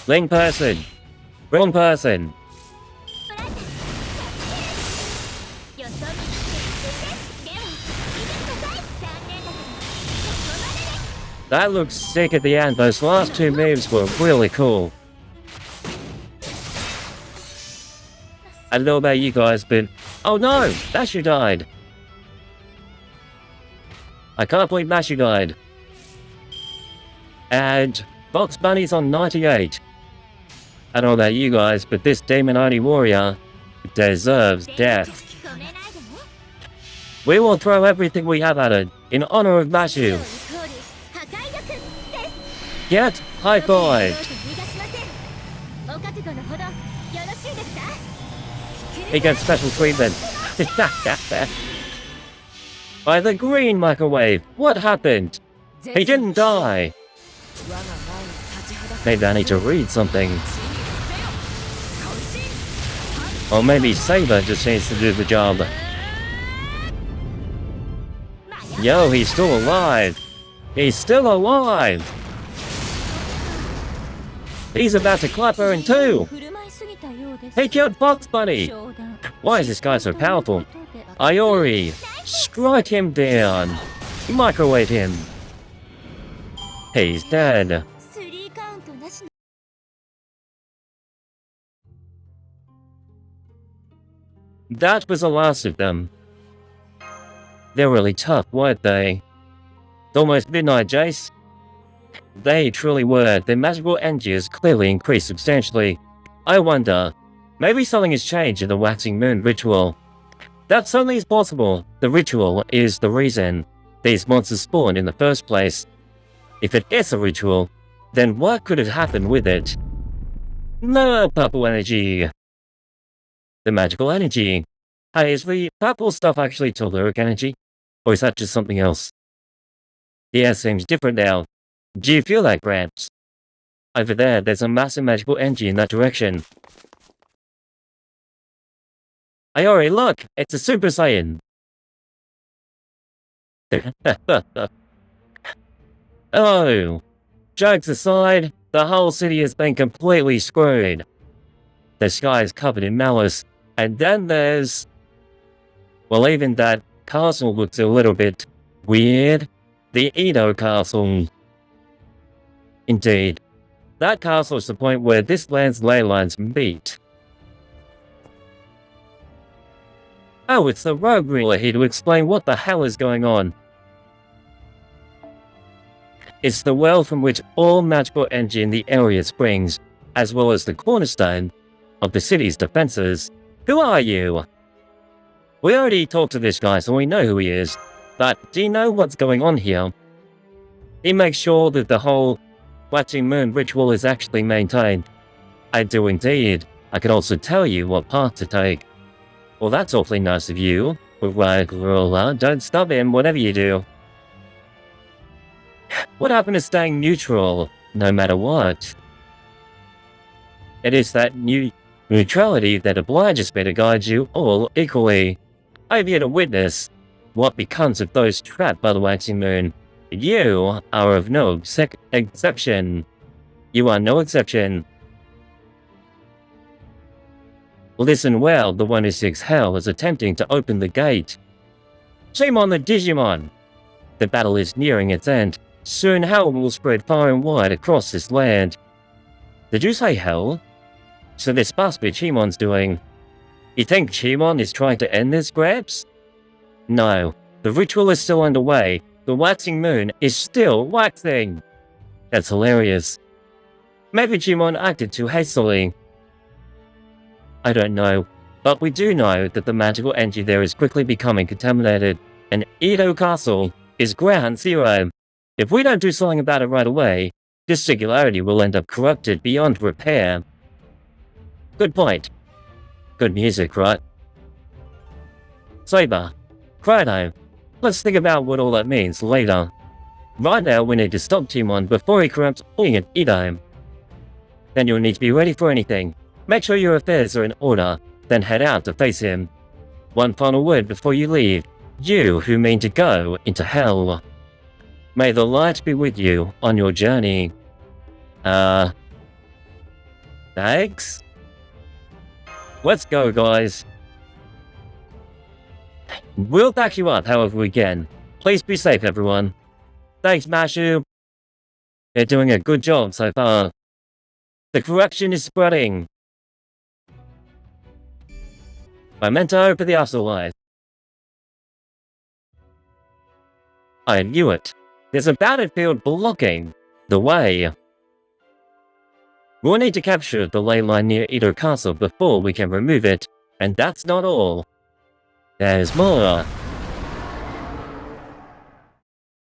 Wrong person. Wrong person. That looks sick at the end. Those last two moves were really cool. I don't know about you guys, but... Oh no! Mashu died! I can't believe Mashu died. And... Box Bunny's on 98. I don't know about you guys, but this Demon-Oni warrior deserves death. We will throw everything we have at it, in honor of Mashu. Get high-fived! He gets special treatment. By the green microwave, what happened? He didn't die! Maybe I need to read something. Or maybe Saber just needs to do the job. Yo, he's still alive! He's still alive! He's about to clap her in two! He killed Box Bunny! Why is this guy so powerful? Iori! Strike him down! Microwave him! He's dead. That was the last of them. They're really tough, weren't they? It's almost midnight, Jace. They truly were. Their magical energy has clearly increased substantially. I wonder, maybe something has changed in the Waxing Moon ritual. That certainly is possible. The ritual is the reason these monsters spawned in the first place. If it is a ritual, then what could have happened with it? No purple energy. The magical energy. Hey, is the purple stuff actually telluric energy? Or is that just something else? Yeah, seems different now. Do you feel that, Gramps? Over there, there's a massive magical energy in that direction. Iori, look! It's a Super Saiyan! Oh! Jokes aside, the whole city has been completely screwed. The sky is covered in malice, and then there's... Well, even that castle looks a little bit weird. The Edo Castle. Indeed. That castle is the point where this land's ley lines meet. Oh, it's the rogue ruler here to explain what the hell is going on. It's the well from which all magical energy in the area springs, as well as the cornerstone of the city's defenses. Who are you? We already talked to this guy, so we know who he is. But do you know what's going on here? He makes sure that the whole Waxing Moon ritual is actually maintained. I do indeed. I can also tell you what path to take. Well, that's awfully nice of you. Right, ruler, don't stop him, whatever you do. What happened to staying neutral, no matter what? It is that neutrality that obliges me to guide you all equally. I have yet to witness what becomes of those trapped by the Waxing Moon. You are of no exception. You are no exception. Listen well, the one who seeks hell is attempting to open the gate. Shame on the Digimon! The battle is nearing its end. Soon hell will spread far and wide across this land. Did you say hell? So this must be Chimon's doing. You think Chimon is trying to end this, Grabs? No, the ritual is still underway. The Waxing Moon is still waxing. That's hilarious. Maybe Jimon acted too hastily. I don't know, but we do know that the magical energy there is quickly becoming contaminated, and Edo Castle is ground zero. If we don't do something about it right away, this singularity will end up corrupted beyond repair. Good point. Good music, right? Saber, Chrono, let's think about what all that means later. Right now, we need to stop Jimon before he corrupts all in Edo. Then you'll need to be ready for anything. Make sure your affairs are in order, then head out to face him. One final word before you leave, you who mean to go into hell. May the light be with you on your journey. Thanks? Let's go, guys. We'll back you up however we can. Please be safe, everyone. Thanks, Mashu. You're doing a good job so far. The corruption is spreading. Memento for the afterlife. I knew it. There's a battlefield blocking the way. We'll need to capture the ley line near Edo Castle before we can remove it, and that's not all. There's more.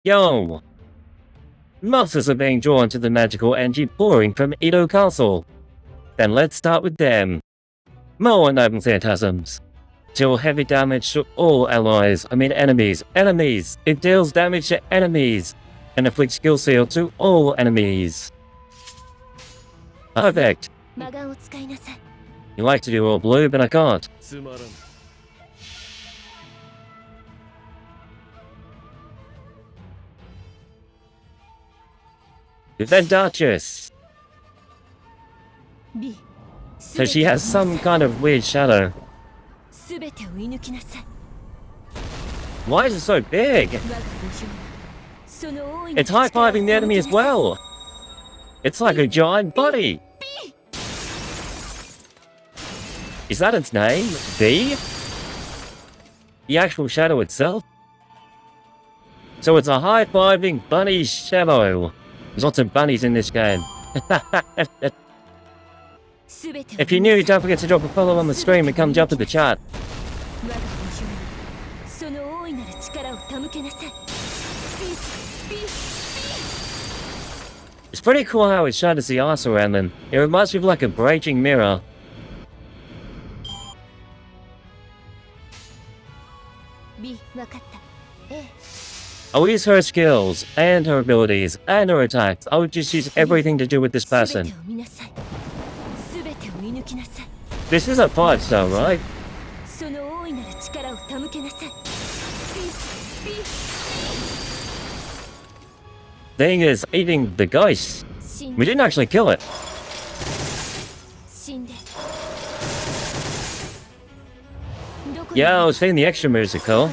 Yo! Monsters are being drawn to the magical energy pouring from Edo Castle. Then let's start with them. More noble phantasms. Deal heavy damage to all allies, enemies. It deals damage to enemies, and inflicts skill seal to all enemies. Perfect. You like to do all blue, but I can't. Then Duchess. So she has some kind of weird shadow. Why is it so big? It's high-fiving the enemy as well. It's like a giant body. Is that its name? V? The actual shadow itself? So it's a high-fiving bunny shadow. There's lots of bunnies in this game. If you're new, don't forget to drop a follow on the stream and come jump to the chat. It's pretty cool how it shatters the ice around them. It reminds me of like a breaking mirror. I'll use her skills, and her abilities, and her attacks. I would just use everything to do with this person. This is a 5-star, right? Thing is eating the ghost. We didn't actually kill it. Yeah, I was saying the extra moves are cool.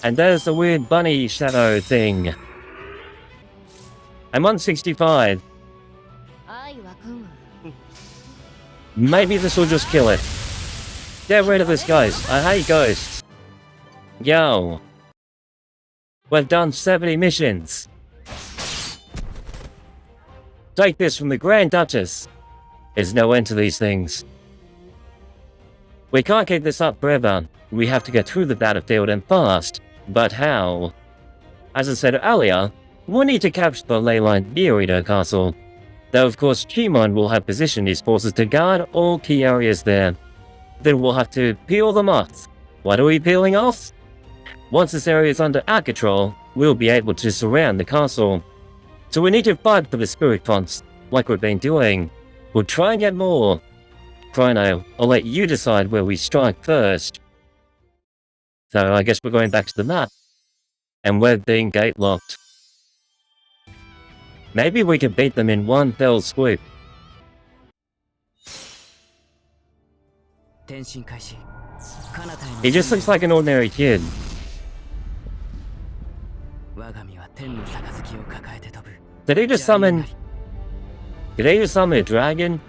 And there's the weird bunny shadow thing. I'm 165. Maybe this will just kill it. Get rid of this ghost. I hate ghosts. Yo. We've done 70 missions. Take this from the Grand Duchess. There's no end to these things. We can't keep this up forever. We have to get through the battlefield and fast. But how? As I said earlier, we'll need to capture the ley line near Edo Castle. Though of course Chimon will have positioned his forces to guard all key areas there. Then we'll have to peel them off. What are we peeling off? Once this area is under our control, we'll be able to surround the castle. So we need to fight for the spirit fonts, like we've been doing. We'll try and get more. Chrono, I'll let you decide where we strike first. So I guess we're going back to the map. And we're being gate locked. Maybe we can beat them in one fell swoop. He just looks like an ordinary kid. Did he just summon... Did he just summon a dragon?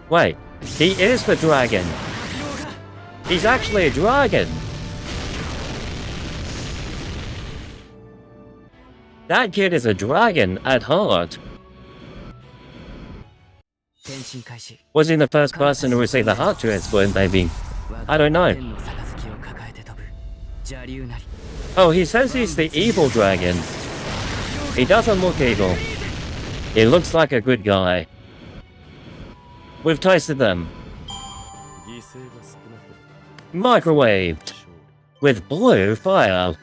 Wait, he is the dragon. He's actually a dragon. That kid is a dragon at heart. Was he the first person to receive the heart transplant, maybe? I don't know. Oh, he says he's the evil dragon. He doesn't look evil. He looks like a good guy. We've tasted them. Microwaved. With blue fire.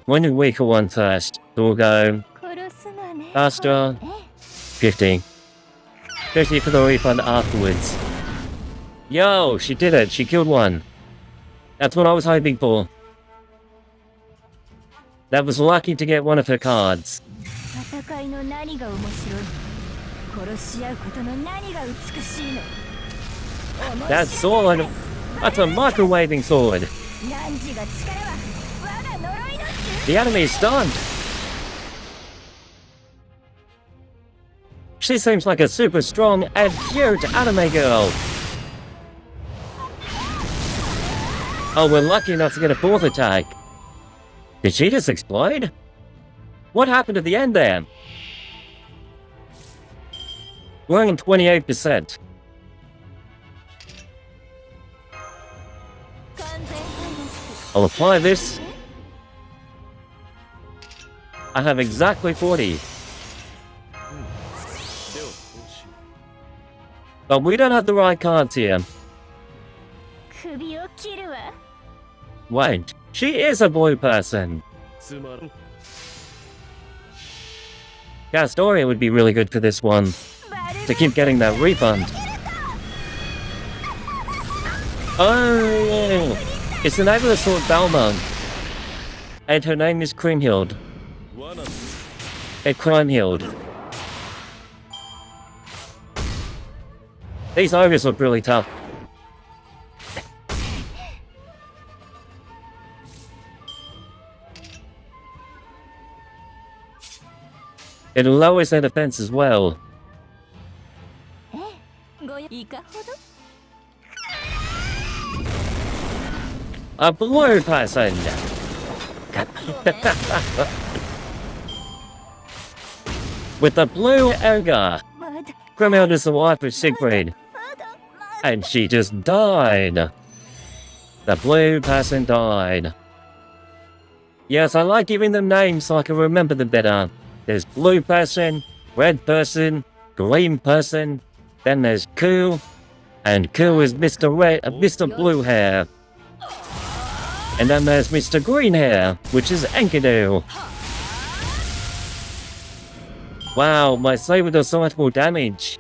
When the weaker one first, we'll go faster. 50. 50 for the refund afterwards. Yo, she did it. She killed one. That's what I was hoping for. That was lucky to get one of her cards. That sword. That's a microwaving sword. The enemy is stunned. She seems like a super strong and cute anime girl. Oh, we're lucky enough to get a fourth attack. Did she just explode? What happened at the end there? We're on 28%. I'll apply this. I have exactly 40. But we don't have the right cards here. Wait, she is a blue person. Castoria would be really good for this one. To keep getting that refund. Oh, it's the name of the sword Balmung. And her name is Kriemhild. Kriemhild. These ogres look really tough. It lowers their defense as well. A blue person! With the blue ogre! Kriemhild is the wife of Siegfried. And she just died. The blue person died. Yes, I like giving them names so I can remember them better. There's blue person, red person, green person, then there's Ku, and Ku is Mr. Blue Hair. And then there's Mr. Green Hair, which is Enkidu. Wow, my saber does so much more damage.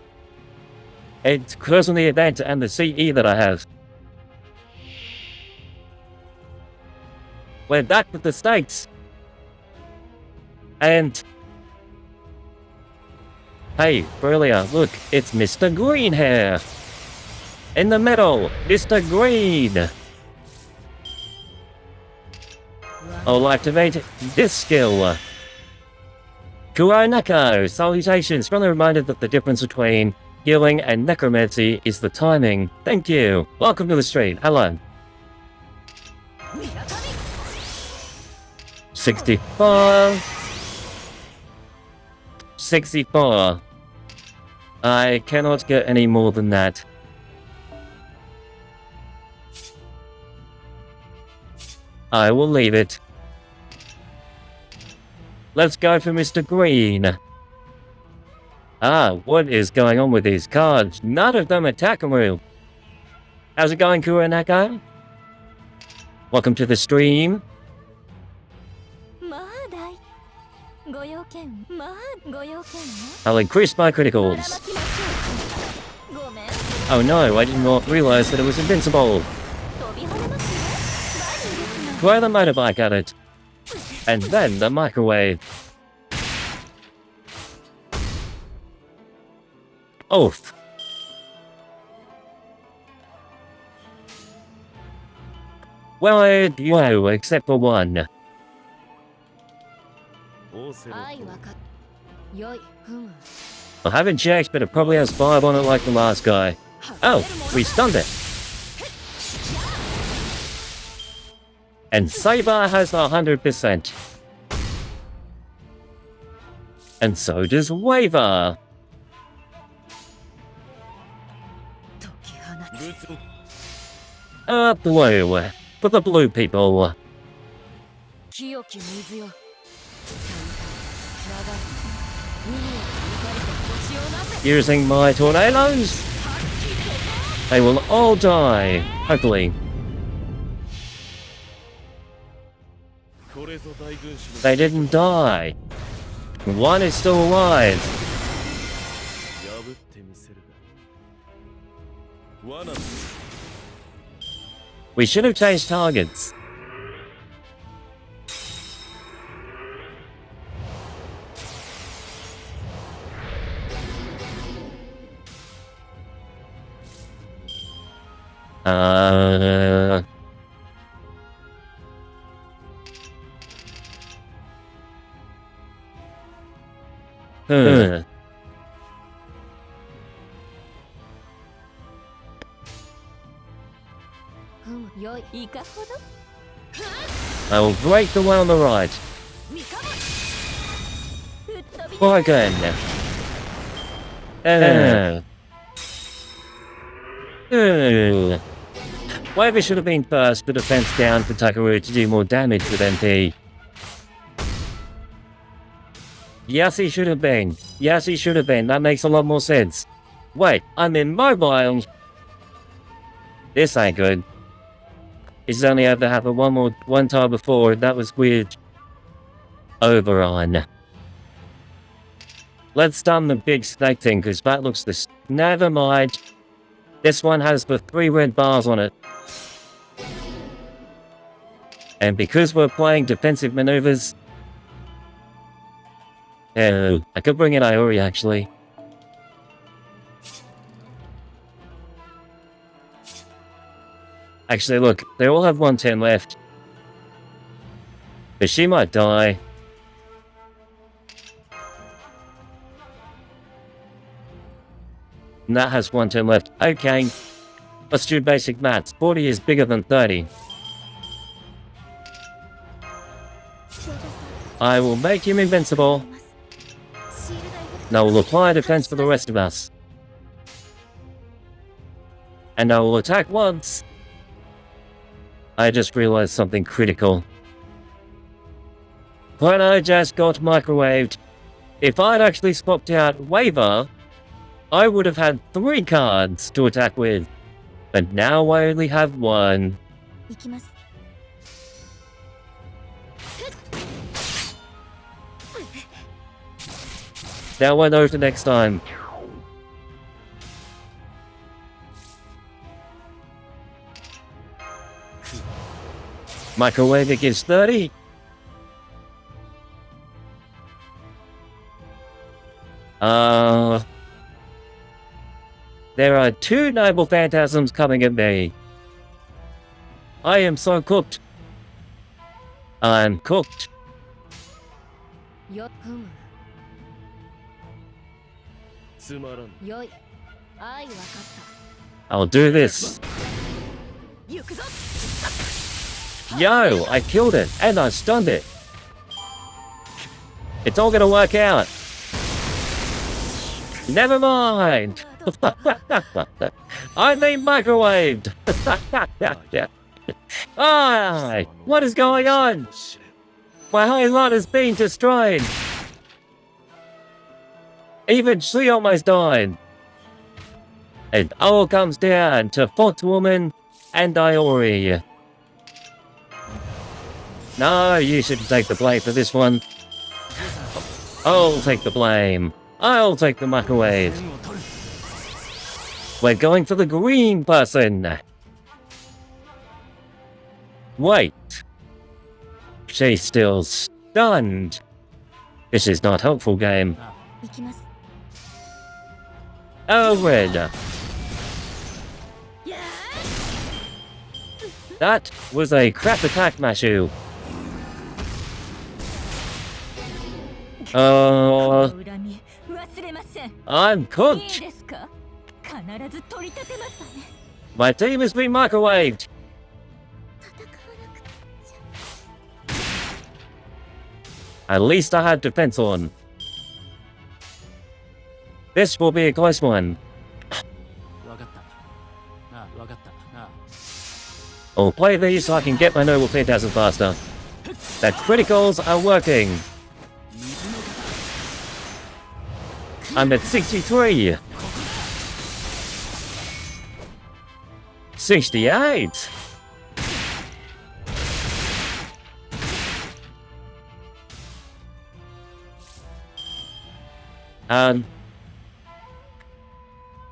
It's because of the event and the CE that I have. We're back with the stakes. And hey, earlier, look, it's Mr. Green Hair. In the middle, Mr. Green. I'll activate this skill. Kuroneko, salutations, friendly reminder that the difference between healing and necromancy is the timing. Thank you. Welcome to the stream. Hello. 64. 64. I cannot get any more than that. I will leave it. Let's go for Mr. Green. Ah, what is going on with these cards? None of them are Takeru. How's it going, Kuroneko? Welcome to the stream. I'll increase my criticals. Oh no, I did not realize that it was invincible. Throw the motorbike at it. And then the microwave. Oof. Well, no, except for one. I haven't checked, but it probably has 5 on it like the last guy. Oh, we stunned it. And Saber has 100%. And so does Waver. 解き放つ Blue. For the blue people. 清き水よ。長い海を怒りと星をなせ Using my tornadoes. They will all die. Hopefully. They didn't die. One is still alive. We should have changed targets. I will break the one on the right. Bargain. Waver should have been first, the defense down for Takeru to do more damage with MP. Yes, he should have been. Yes, he should have been. That makes a lot more sense. Wait, I'm immobile. This ain't good. It's only had to happen one time before. That was weird. Overrun. Let's stun the big snake thing, because that looks this. Never mind. This one has the 3 red bars on it. And because we're playing defensive maneuvers... Oh, I could bring in Iori actually. Actually, look, they all have 110 left. But she might die. And that has 110 left. Okay. Let's do basic maths. 40 is bigger than 30. I will make him invincible. And I will apply defense for the rest of us. And I will attack once. I just realized something critical. When I just got microwaved, if I'd actually swapped out Waver, I would have had 3 cards to attack with. But now I only have 1. Now I know for next time. Microwave gives 30. There are 2 noble phantasms coming at me. I am so cooked. I'm cooked. I'll do this. Yo, I killed it, and I stunned it. It's all gonna work out. Never mind. I'm being microwaved. Ah, what is going on? My whole lot is being destroyed. Even she almost died. It all comes down to Foxwoman and Iori. No, you shouldn't take the blame for this one. I'll take the blame. I'll take the microwave. We're going for the green person. Wait. She's still stunned. This is not helpful, game. Oh, red. That was a crap attack, Mashu. I'm cooked. My team has been microwaved. At least I had defense on. This will be a close one. I'll play these so I can get my Noble Phantasm faster. The criticals are working. I'm at 63. 68.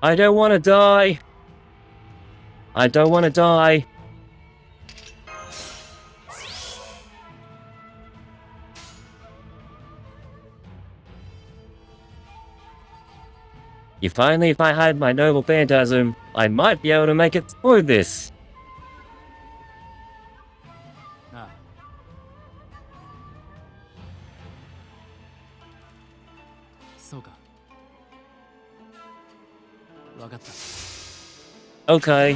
I don't want to die. I don't want to die. If only if I had my Noble Phantasm, I might be able to make it through this. Okay.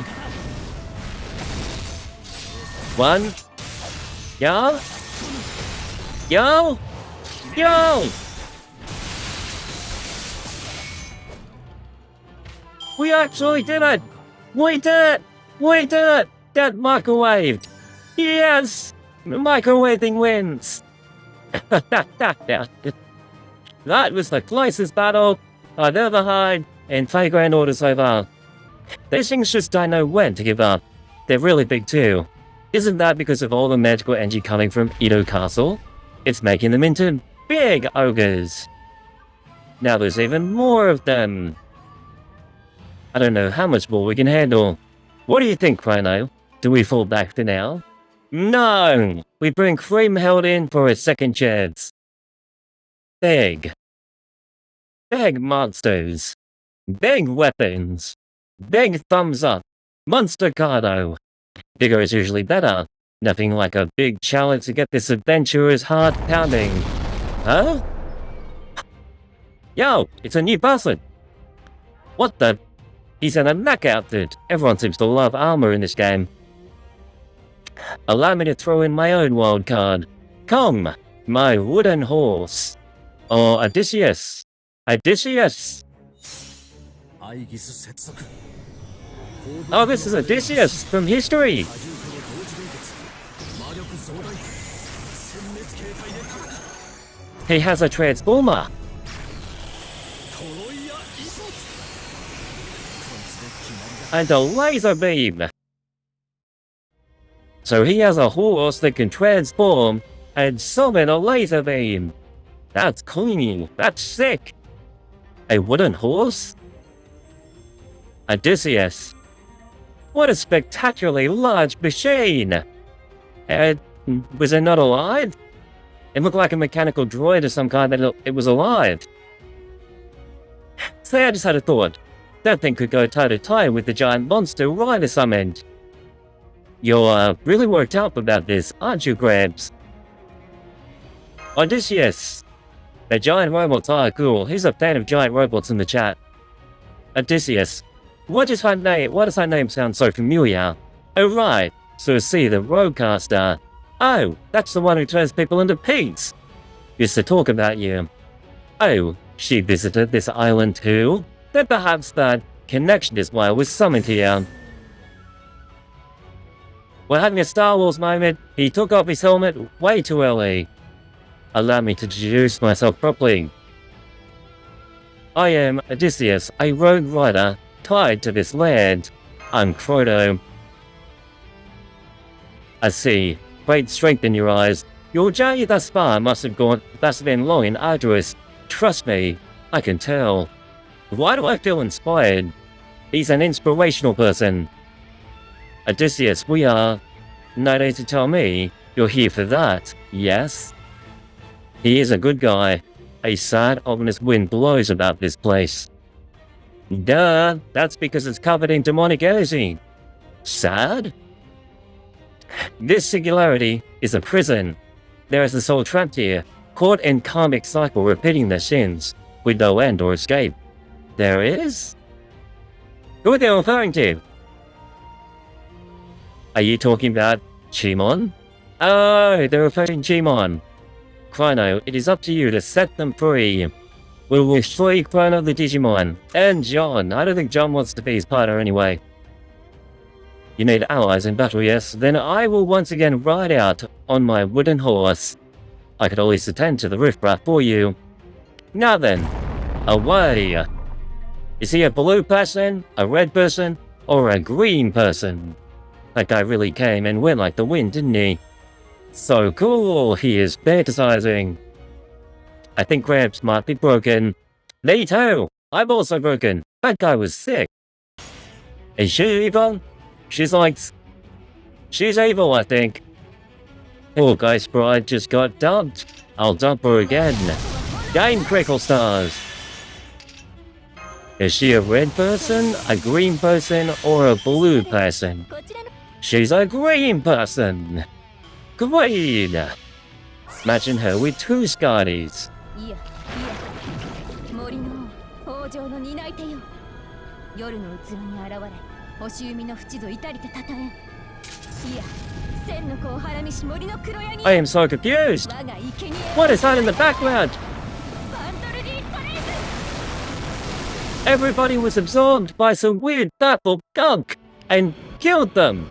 1. Yo! Yo! Yo! We actually did it! We did it! We did it! That microwaved! Yes! Microwaving wins! That was the closest battle I've ever had in Playground Order so far. These things just don't know when to give up. They're really big too. Isn't that because of all the magical energy coming from Edo Castle? It's making them into big ogres. Now there's even more of them. I don't know how much more we can handle. What do you think, Chrono? Do we fall back for now? No! We bring Cream held in for a second chance. Big. Big monsters. Big weapons. Big thumbs up. Monster Cardo. Bigger is usually better. Nothing like a big challenge to get this adventurer's heart pounding. Huh? Yo, it's a new person. What the? He's in a mech outfit. Everyone seems to love armor in this game. Allow me to throw in my own wild card. Come, my wooden horse. Or Odysseus. Odysseus! Oh, this is Odysseus from history! He has a transformer! And a laser beam! So he has a horse that can transform and summon a laser beam! That's cool! That's sick! A wooden horse? Odysseus. What a spectacularly large machine! Was it not alive? It looked like a mechanical droid of some kind that it was alive. Say I just had a thought. That thing could go toe-to-toe with the giant monster right at some end. You're really worked up about this, aren't you, Gramps? Odysseus. The giant robots are cool. He's a fan of giant robots in the chat. Odysseus. Why does her name sound so familiar? Oh right, so see the roadcaster. Oh, that's the one who turns people into pigs. Used to talk about you. Oh, she visited this island too? Then perhaps that connection is why I was summoned here. We're having a Star Wars moment. He took off his helmet way too early. Allow me to introduce myself properly. I am Odysseus, a rogue rider tied to this land. I'm Chrono. I see. Great strength in your eyes. Your journey thus far must have been long and arduous. Trust me, I can tell. Why do I feel inspired? He's an inspirational person. Odysseus, we are... No need to tell me. You're here for that, yes? He is a good guy. A sad, ominous wind blows about this place. Duh, that's because it's covered in demonic energy. Sad? This singularity is a prison. There is a soul trapped here, caught in karmic cycle repeating their sins, with no end or escape. There is? Who are they referring to? Are you talking about Chimon? Oh, they're referring to Chimon. Chrono, it is up to you to set them free. We will destroy Chrono the Digimon. And John. I don't think John wants to be his partner anyway. You need allies in battle, yes? Then I will once again ride out on my wooden horse. I could always attend to the riffraff for you. Now then, away! Is he a blue person, a red person, or a green person? That guy really came and went like the wind, didn't he? So cool, he is fantasizing. I think Gramps might be broken. Me too! I'm also broken. That guy was sick. Is she evil? She's evil, I think. Poor guy's bride just got dumped. I'll dump her again. Game Crickle Stars. Is she a red person, a green person, or a blue person? She's a green person. Green. Imagine her with two Scotties. I am so confused. What is that in the background? Everybody was absorbed by some weird purple gunk and killed them.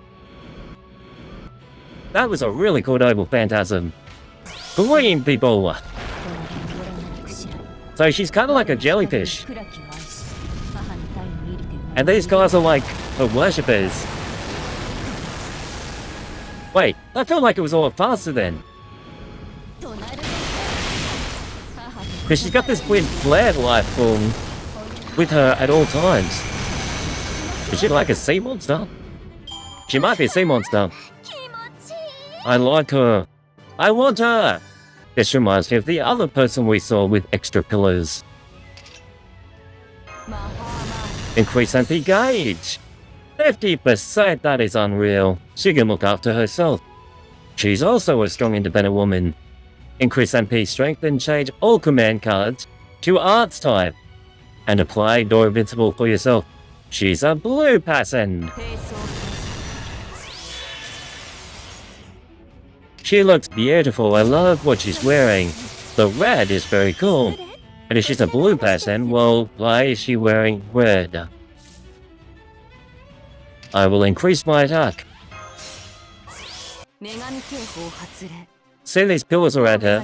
That was a really cool noble phantasm. Green people. So she's kind of like a jellyfish. And these guys are like her worshippers. Wait, I felt like it was all faster then. Because she's got this weird flare life form with her at all times. Is she like a sea monster? She might be a sea monster. I like her. I want her. This reminds me of the other person we saw with extra pillars. Increase MP gauge. 50%, that is unreal. She can look after herself. She's also a strong independent woman. Increase MP strength and change all command cards to arts type. And apply Door Invincible for yourself. She's a blue person. She looks beautiful. I love what she's wearing. The red is very cool. And if she's a blue person, well, why is she wearing red? I will increase my attack. See these pillars around her?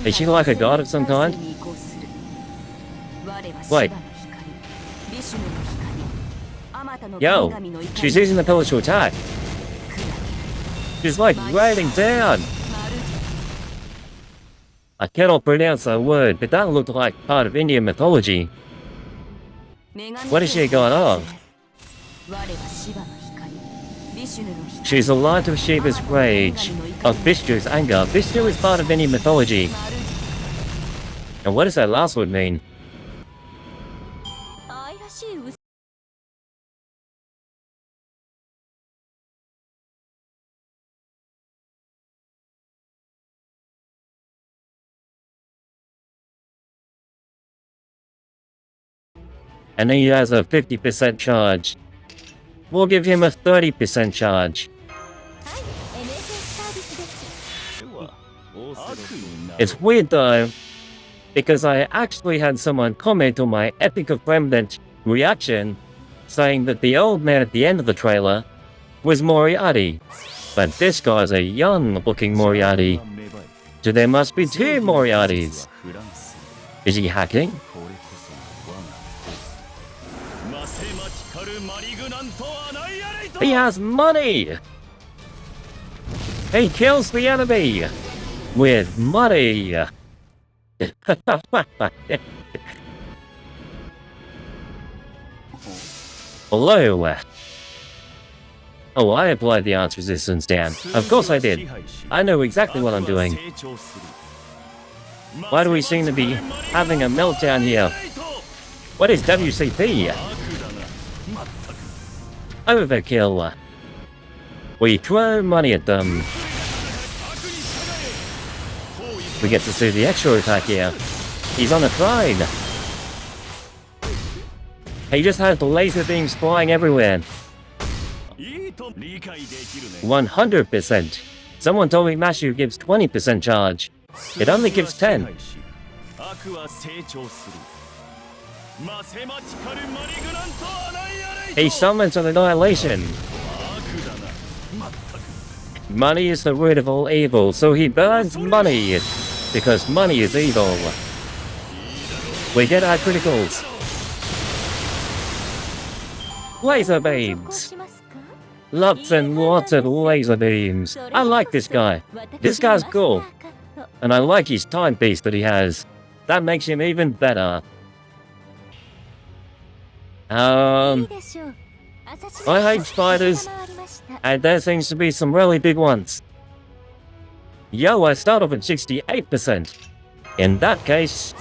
Is she like a god of some kind? Wait. Yo, she's using the pillars to attack. She's like raining down. I cannot pronounce that word, but that looked like part of Indian mythology. What is she going on? She's a light of Shiva's rage, of Vishnu's anger. Vishnu is part of Indian mythology. And what does that last word mean? And he has a 50% charge. We'll give him a 30% charge. It's weird though, because I actually had someone comment on my Epic of Remnant reaction, saying that the old man at the end of the trailer was Moriarty. But this guy's a young-looking Moriarty. So there must be two Moriartys. Is he hacking? He has money! He kills the enemy! With money! Hello! Oh, I applied the arts resistance down. Of course I did. I know exactly what I'm doing. Why do we seem to be having a meltdown here? What is WCP? Overkill. We throw money at them. We get to see the extra attack here. He's on a throne. He just has laser beams flying everywhere. 100%. Someone told me Mashu gives 20% charge. It only gives 10. He summons an annihilation. Money is the root of all evil, so he burns money, because money is evil. We get our criticals. Laser beams. Lots and lots of laser beams. I like this guy. This guy's cool. And I like his timepiece that he has. That makes him even better. I hate spiders. And there seems to be some really big ones. Yo, I start off at 68%. In that case...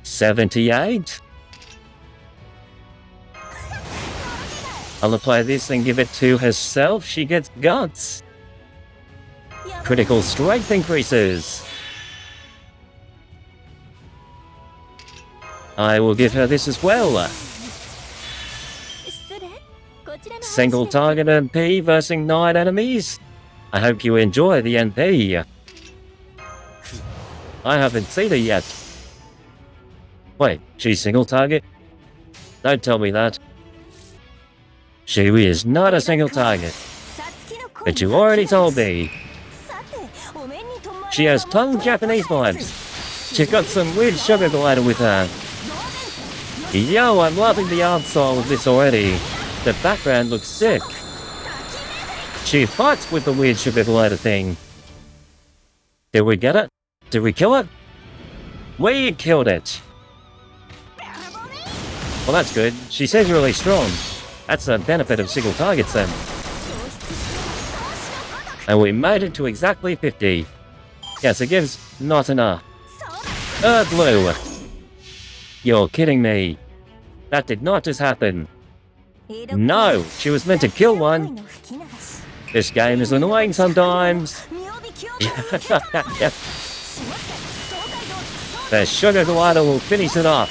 78? I'll apply this and give it to herself. She gets guts. Critical strength increases. I will give her this as well. Single target NP versus 9 enemies. I hope you enjoy the NP. I haven't seen it yet. Wait, she's single target? Don't tell me that. She is not a single target. But you already told me. She has tongue Japanese vibes. She got some weird sugar glider with her. Yo, I'm loving the art style of this already. The background looks sick. She fights with the weird sugar glider thing. Did we get it? Did we kill it? We killed it. Well, that's good. She seems really strong. That's the benefit of single targets then. And we made it to exactly 50. Yes, it gives not enough. Blue. You're kidding me. That did not just happen. No, she was meant to kill one. This game is annoying sometimes. The sugar glider will finish it off.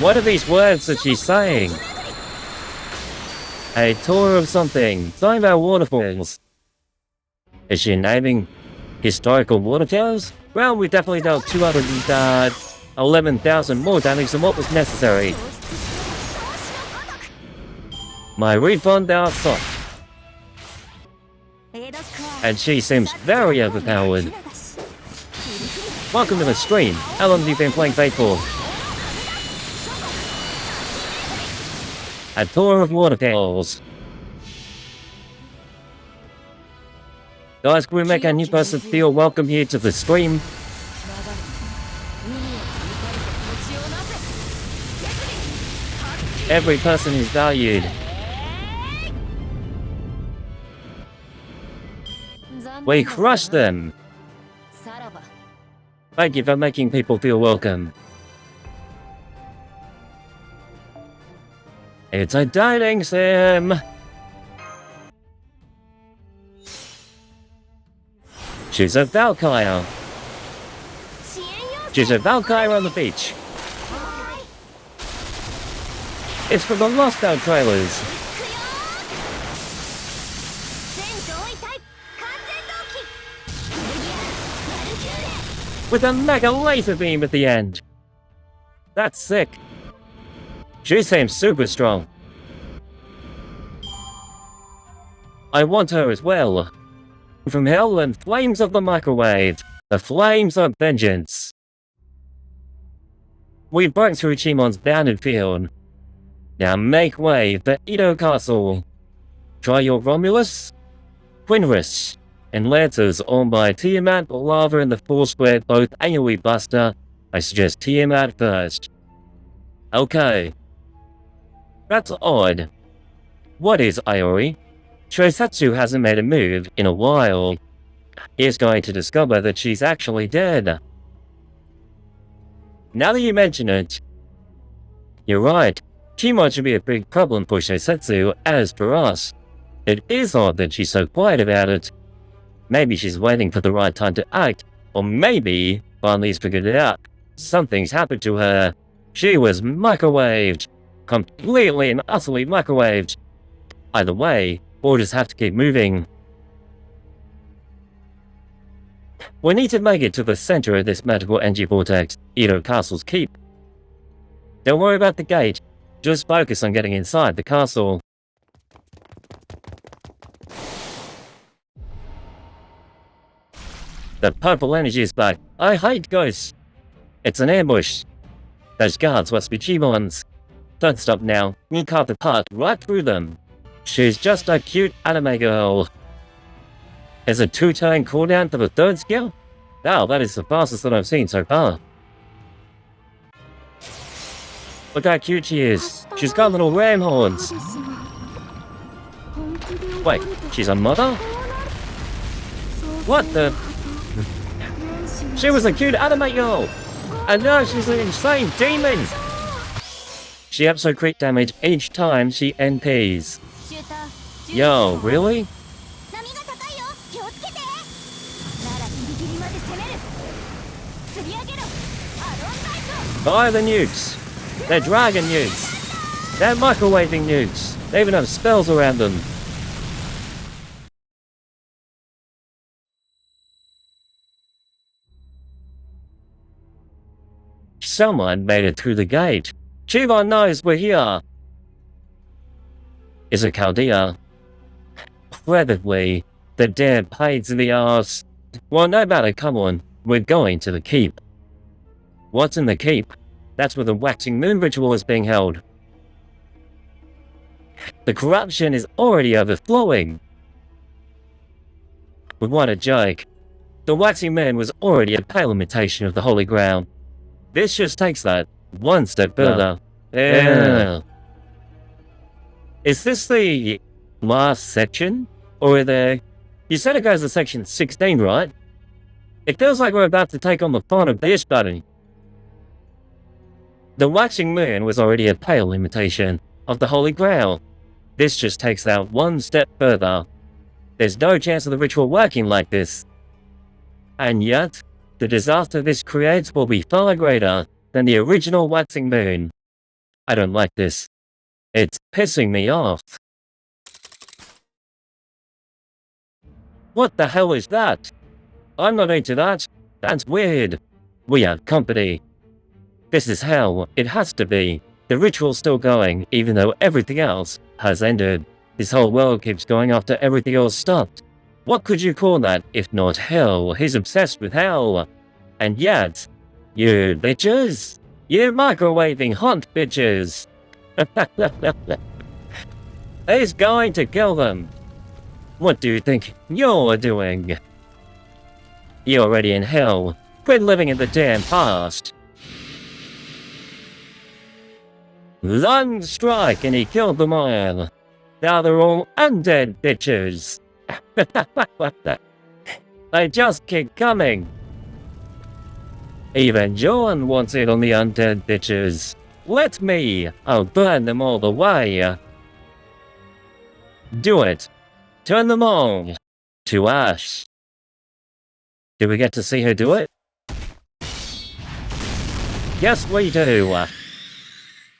What are these words that she's saying? A tour of something. Something about waterfalls. Is she naming historical waterfalls? Well, we definitely dealt 211,000 more damage than what was necessary. My refund are soft. And she seems very overpowered. Welcome to the stream. How long have you been playing Fate for? A tour of waterfalls. Guys, can we make a new person feel welcome here to the stream? Every person is valued. We crushed them! Thank you for making people feel welcome. It's a dating sim! She's a Valkyrie. She's a Valkyrie on the beach. It's from the Lost Out trailers. With a mega laser beam at the end. That's sick. She seems super strong. I want her as well. From hell and flames of the microwave. The flames of vengeance. We broke through Chimon's bounded field. Now make way for Edo Castle. Try your Romulus, Quinris, and Lancers on by Tiamat, Lava, and the Force Square, both AoE Buster. I suggest Tiamat first. Okay. That's odd. What is Iori? Shosatsu hasn't made a move in a while. He's going to discover that she's actually dead. Now that you mention it, you're right. Chimon should be a big problem for Shosatsu, as for us. It is odd that she's so quiet about it. Maybe she's waiting for the right time to act, or maybe finally's figured it out. Something's happened to her. She was microwaved. Completely and utterly microwaved. Either way, we'll just have to keep moving. We need to make it to the center of this magical energy vortex, Edo Castle's keep. Don't worry about the gate, just focus on getting inside the castle. The purple energy is back. I hate ghosts. It's an ambush. Those guards must be G-Mons. Don't stop now, you carve the path right through them. She's just a cute anime girl. Is a 2-turn cooldown for the 3rd skill? Wow, that is the fastest that I've seen so far. Look how cute she is. She's got little ram horns. Wait, she's a mother? What the? She was a cute anime girl! And now she's an insane demon! She absorbs crit damage each time she NPs. Yo, really? Fire the nukes! They're dragon nukes! They're microwaving nukes! They even have spells around them! Someone made it through the gate. Chivon knows we're here. Is it Chaldea? Probably. The damn pains in the arse. Well, no matter, come on. We're going to the keep. What's in the keep? That's where the waxing moon ritual is being held. The corruption is already overflowing. But what a joke. The waxing moon was already a pale imitation of the holy ground. This just takes that one step further. Yeah. Is this the last section? Or are there... You said it goes to section 16, right? It feels like we're about to take on the fun of this button. The waxing moon was already a pale imitation of the Holy Grail. This just takes that one step further. There's no chance of the ritual working like this. And yet, the disaster this creates will be far greater than the original waxing moon. I don't like this. It's pissing me off. What the hell is that? I'm not into that. That's weird. We have company. This is hell. It has to be. The ritual's still going, even though everything else has ended. This whole world keeps going after everything else stopped. What could you call that if not hell? He's obsessed with hell. And yet, you bitches? You microwaving hot bitches. He's going to kill them. What do you think you're doing? You're already in hell. Quit living in the damn past. One strike and he killed them all. Now they're all undead bitches. They just keep coming. Even John wants it on the undead bitches. Let me. I'll burn them all the way. Do it. Turn them all to ash. Do we get to see her do it? Yes, we do.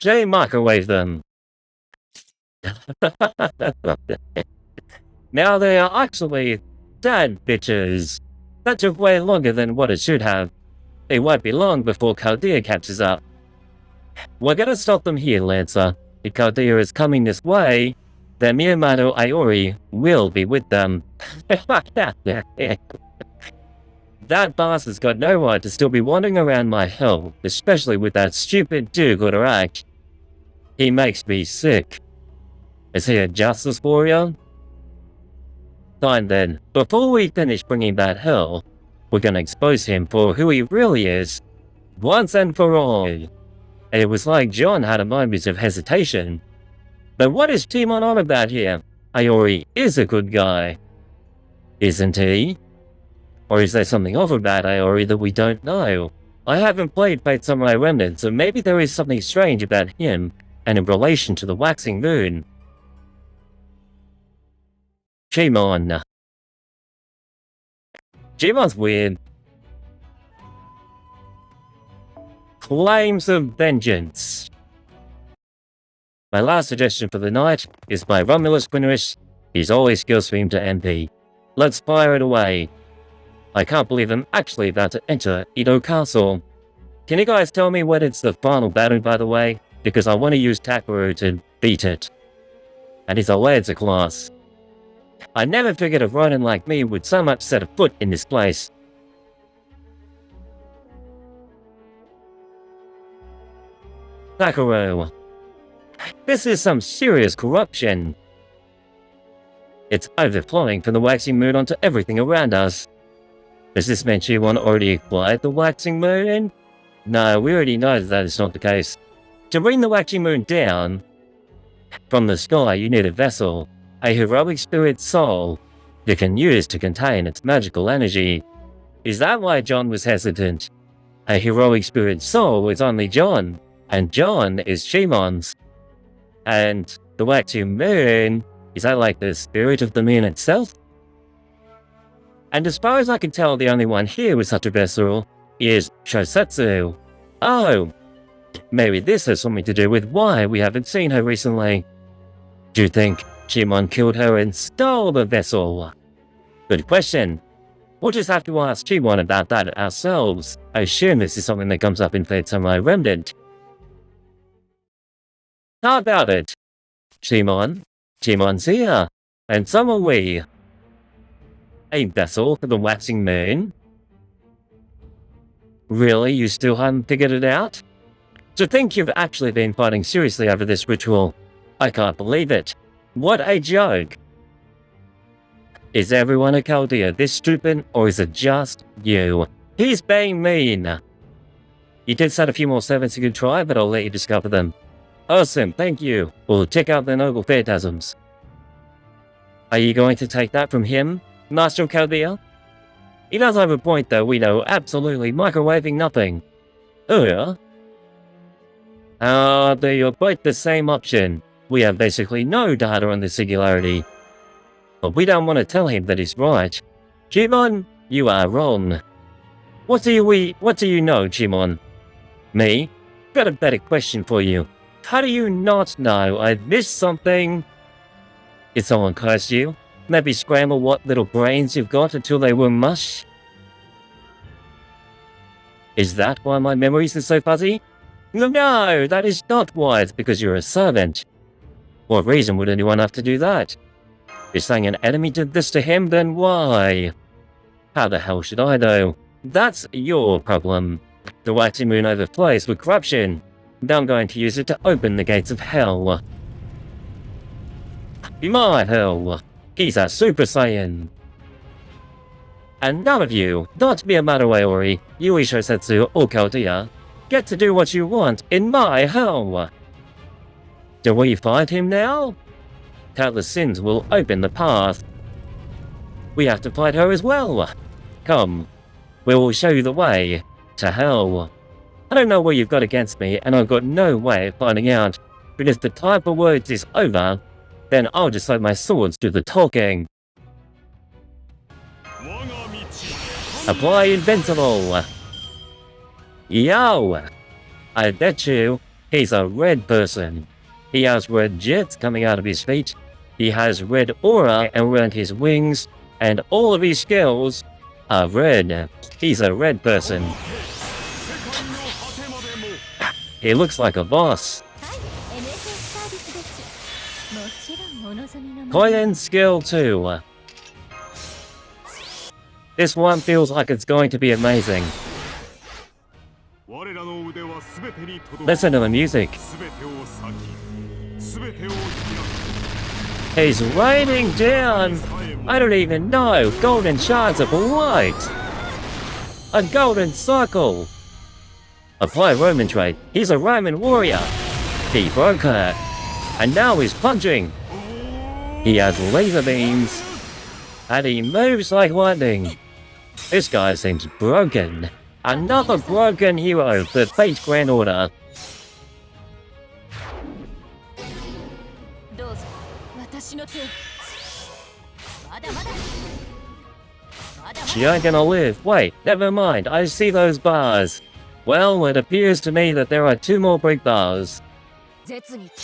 She microwave them. Now they are actually dead bitches. That took way longer than what it should have. It won't be long before Chaldea catches up. We're gonna stop them here, Lancer. If Chaldea is coming this way, then Miyamoto Iori will be with them. That bastard's got no right to still be wandering around my hell, especially with that stupid do-gooder act. He makes me sick. Is he a justice warrior? Fine then, before we finish bringing that hell, we're gonna expose him for who he really is, once and for all. And it was like John had a moment of hesitation. But what is Timon on about here? Iori is a good guy. Isn't he? Or is there something off about Iori that we don't know? I haven't played Fate Samurai Remnant, so maybe there is something strange about him and in relation to the waxing moon. Jimon. Jimon's weird. Claims of vengeance. My last suggestion for the night is by Romulus Quintus. He's always skills for him to MP. Let's fire it away. I can't believe I'm actually about to enter Edo Castle. Can you guys tell me when it's the final battle, by the way? Because I want to use Takeru to beat it. And he's away as a class. I never figured a Ronin like me would so much set a foot in this place. Takeru. This is some serious corruption. It's overflowing from the waxing moon onto everything around us. Does this mean Chimon already applied the waxing moon? No, we already know that is not the case. To bring the waxing moon down from the sky, you need a vessel, a heroic spirit soul you can use to contain its magical energy. Is that why John was hesitant? A heroic spirit soul is only John, and John is Chimon's. And the waxing moon, is that like the spirit of the moon itself? And as far as I can tell, the only one here with such a vessel is Shosetsu. Oh, maybe this has something to do with why we haven't seen her recently. Do you think Chimon killed her and stole the vessel? Good question. We'll just have to ask Chimon about that ourselves. I assume this is something that comes up in Fate Samurai Remnant. How about it? Chimon's here, and so are we. A vessel for the waxing moon? Really, you still haven't figured it out? To think you've actually been fighting seriously over this ritual. I can't believe it. What a joke. Is everyone a Chaldea this stupid, or is it just you? He's being mean. You did set a few more servants you could try, but I'll let you discover them. Awesome, thank you. We'll check out their noble phantasms. Are you going to take that from him, Master Chaldea? He does have a point though, we know absolutely microwaving nothing. They are both the same option. We have basically no data on the singularity. But we don't want to tell him that he's right. Chimon, you are wrong. What do you know, Chimon? Me? Got a better question for you. How do you not know I've missed something? Did someone curse you? Maybe scramble what little brains you've got until they were mush? Is that why my memories are so fuzzy? No, that is not why. It's because you're a servant. What reason would anyone have to do that? If you're saying an enemy did this to him, then why? How the hell should I know? That's your problem. The waxing moon overflows with corruption. Now I'm going to use it to open the gates of hell. Be my hell. He's a Super Saiyan. And none of you, not Miyamata Iori, Yui Shosetsu, or Chaldea, get to do what you want in my hell. Do we fight him now? Countless sins will open the path. We have to fight her as well. Come, we will show you the way to hell. I don't know what you've got against me, and I've got no way of finding out. But if the time for words is over, then I'll just let my swords do the talking. Apply Invincible! Yo! I bet you, he's a red person. He has red jets coming out of his feet, he has red aura around his wings, and all of his skills are red. He's a red person. He looks like a boss. Koyen skill 2. This one feels like it's going to be amazing. Listen to the music. He's raining down! I don't even know! Golden shards of light! A golden circle! Apply Roman trait. He's a Roman warrior! He broke her! And now he's punching! He has laser beams! And he moves like lightning! This guy seems broken! Another broken hero for Fate's Grand Order! She ain't gonna live. Wait, never mind. I see those bars. Well, it appears to me that there are 2 more brick bars.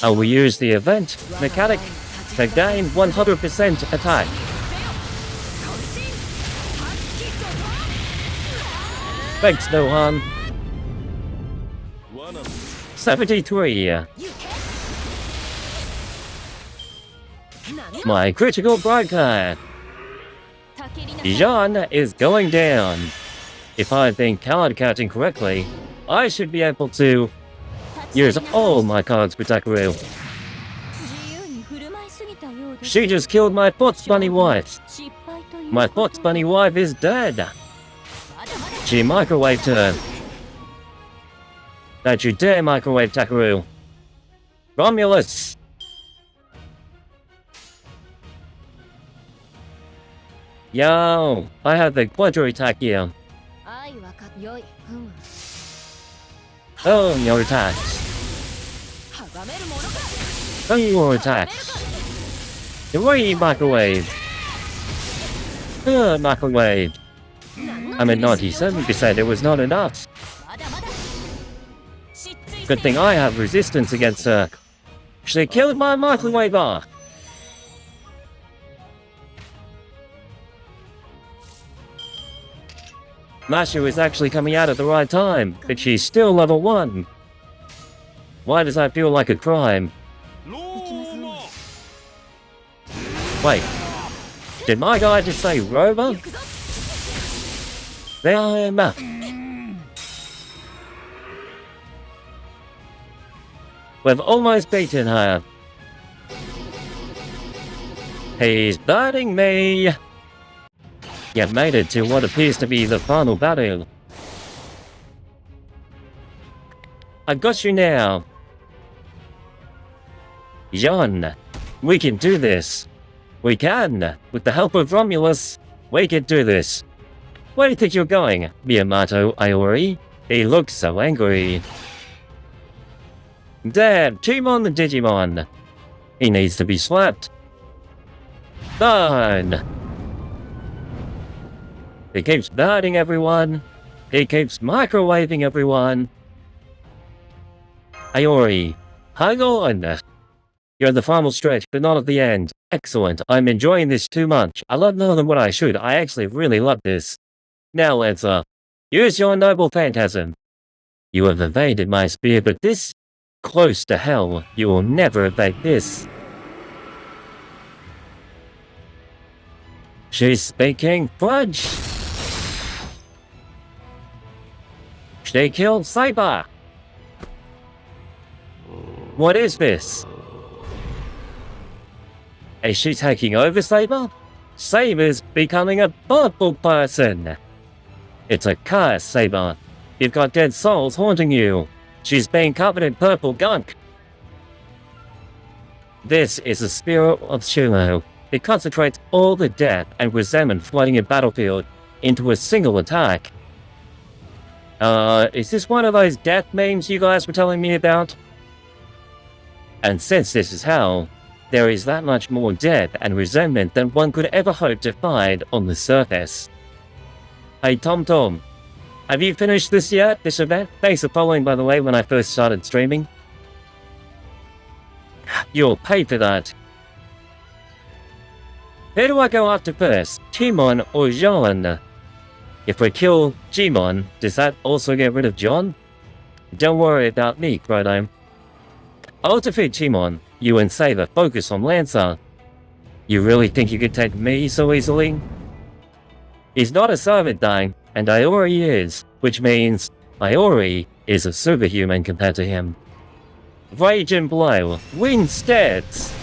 I will use the event mechanic to gain 100% attack. Thanks, Nohan. 73. My critical broadcast. Jean is going down. If I've been card counting correctly, I should be able to use all my cards for Takeru. She just killed my Fox Bunny wife. My Fox Bunny wife is dead. She microwaved her. Don't you dare microwave Takeru. Romulus! Yo, I have the quadro attack here. Oh, your attacks. Oh, your attacks. 3 microwave. Microwave. I'm at 97%, it was not enough. Good thing I have resistance against her. She killed my microwaver. Mashu is actually coming out at the right time, but she's still level 1. Why does that feel like a crime? Wait, did my guy just say Rover? There I am. We've almost beaten her. He's biting me. You've made it to what appears to be the final battle. I got you now. Jean, we can do this. We can. With the help of Romulus, we can do this. Where do you think you're going, Miyamoto Iori? He looks so angry. Damn, Digimon the Digimon. He needs to be slapped. Done. He keeps biting everyone. He keeps microwaving everyone. Iori, hang on. You're at the final stretch, but not at the end. Excellent. I'm enjoying this too much. I love more than what I should. I actually really love this. Now, Lancer, use your noble phantasm. You have evaded my spear, but this close to hell, you will never evade this. She's speaking French. She killed Saber. What is this? Is she taking over Saber? Saber's becoming a purple person. It's a curse, Saber. You've got dead souls haunting you. She's being covered in purple gunk. This is the spirit of Shilo. It concentrates all the death and resentment flooding a battlefield into a single attack. Is this one of those death memes you guys were telling me about? And since this is hell, there is that much more death and resentment than one could ever hope to find on the surface. Hey TomTom, have you finished this yet, this event? Thanks for following, by the way, when I first started streaming. You'll pay for that. Who do I go after first, Timon or Jean? If we kill Jimon, does that also get rid of John? Don't worry about me, Crodime. I'll defeat Jimon. You and Saber focus on Lancer. You really think you could take me so easily? He's not a servant dying, and Iori is, which means Iori is a superhuman compared to him. Rage and blow, win stats!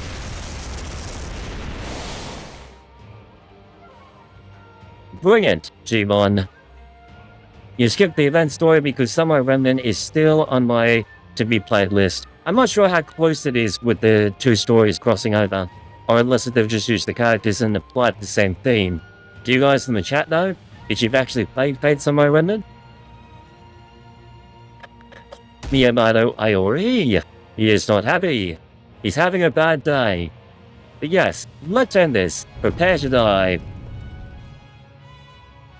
Brilliant, Jimon. You skipped the event story because Samurai Remnant is still on my to-be played list. I'm not sure how close it is with the two stories crossing over, or unless they've just used the characters and applied the same theme. Do you guys in the chat know if you've actually played Fate Samurai Remnant? Miyamoto Iori, he is not happy. He's having a bad day. But yes, let's end this. Prepare to die.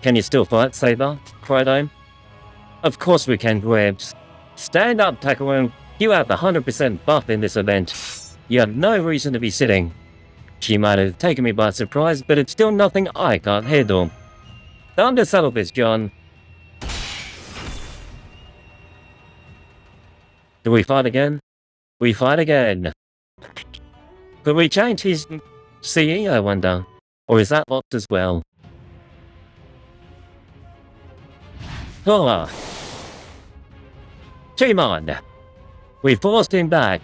Can you still fight, Saber? Crydome? Of course we can, Grebs. Stand up, Takeru. You have 100% buff in this event. You have no reason to be sitting. She might have taken me by surprise, but it's still nothing I can't handle. Time to settle this, John. Do we fight again? We fight again. Could we change his CE, I wonder? Or is that locked as well? Hola! Chimon! We forced him back.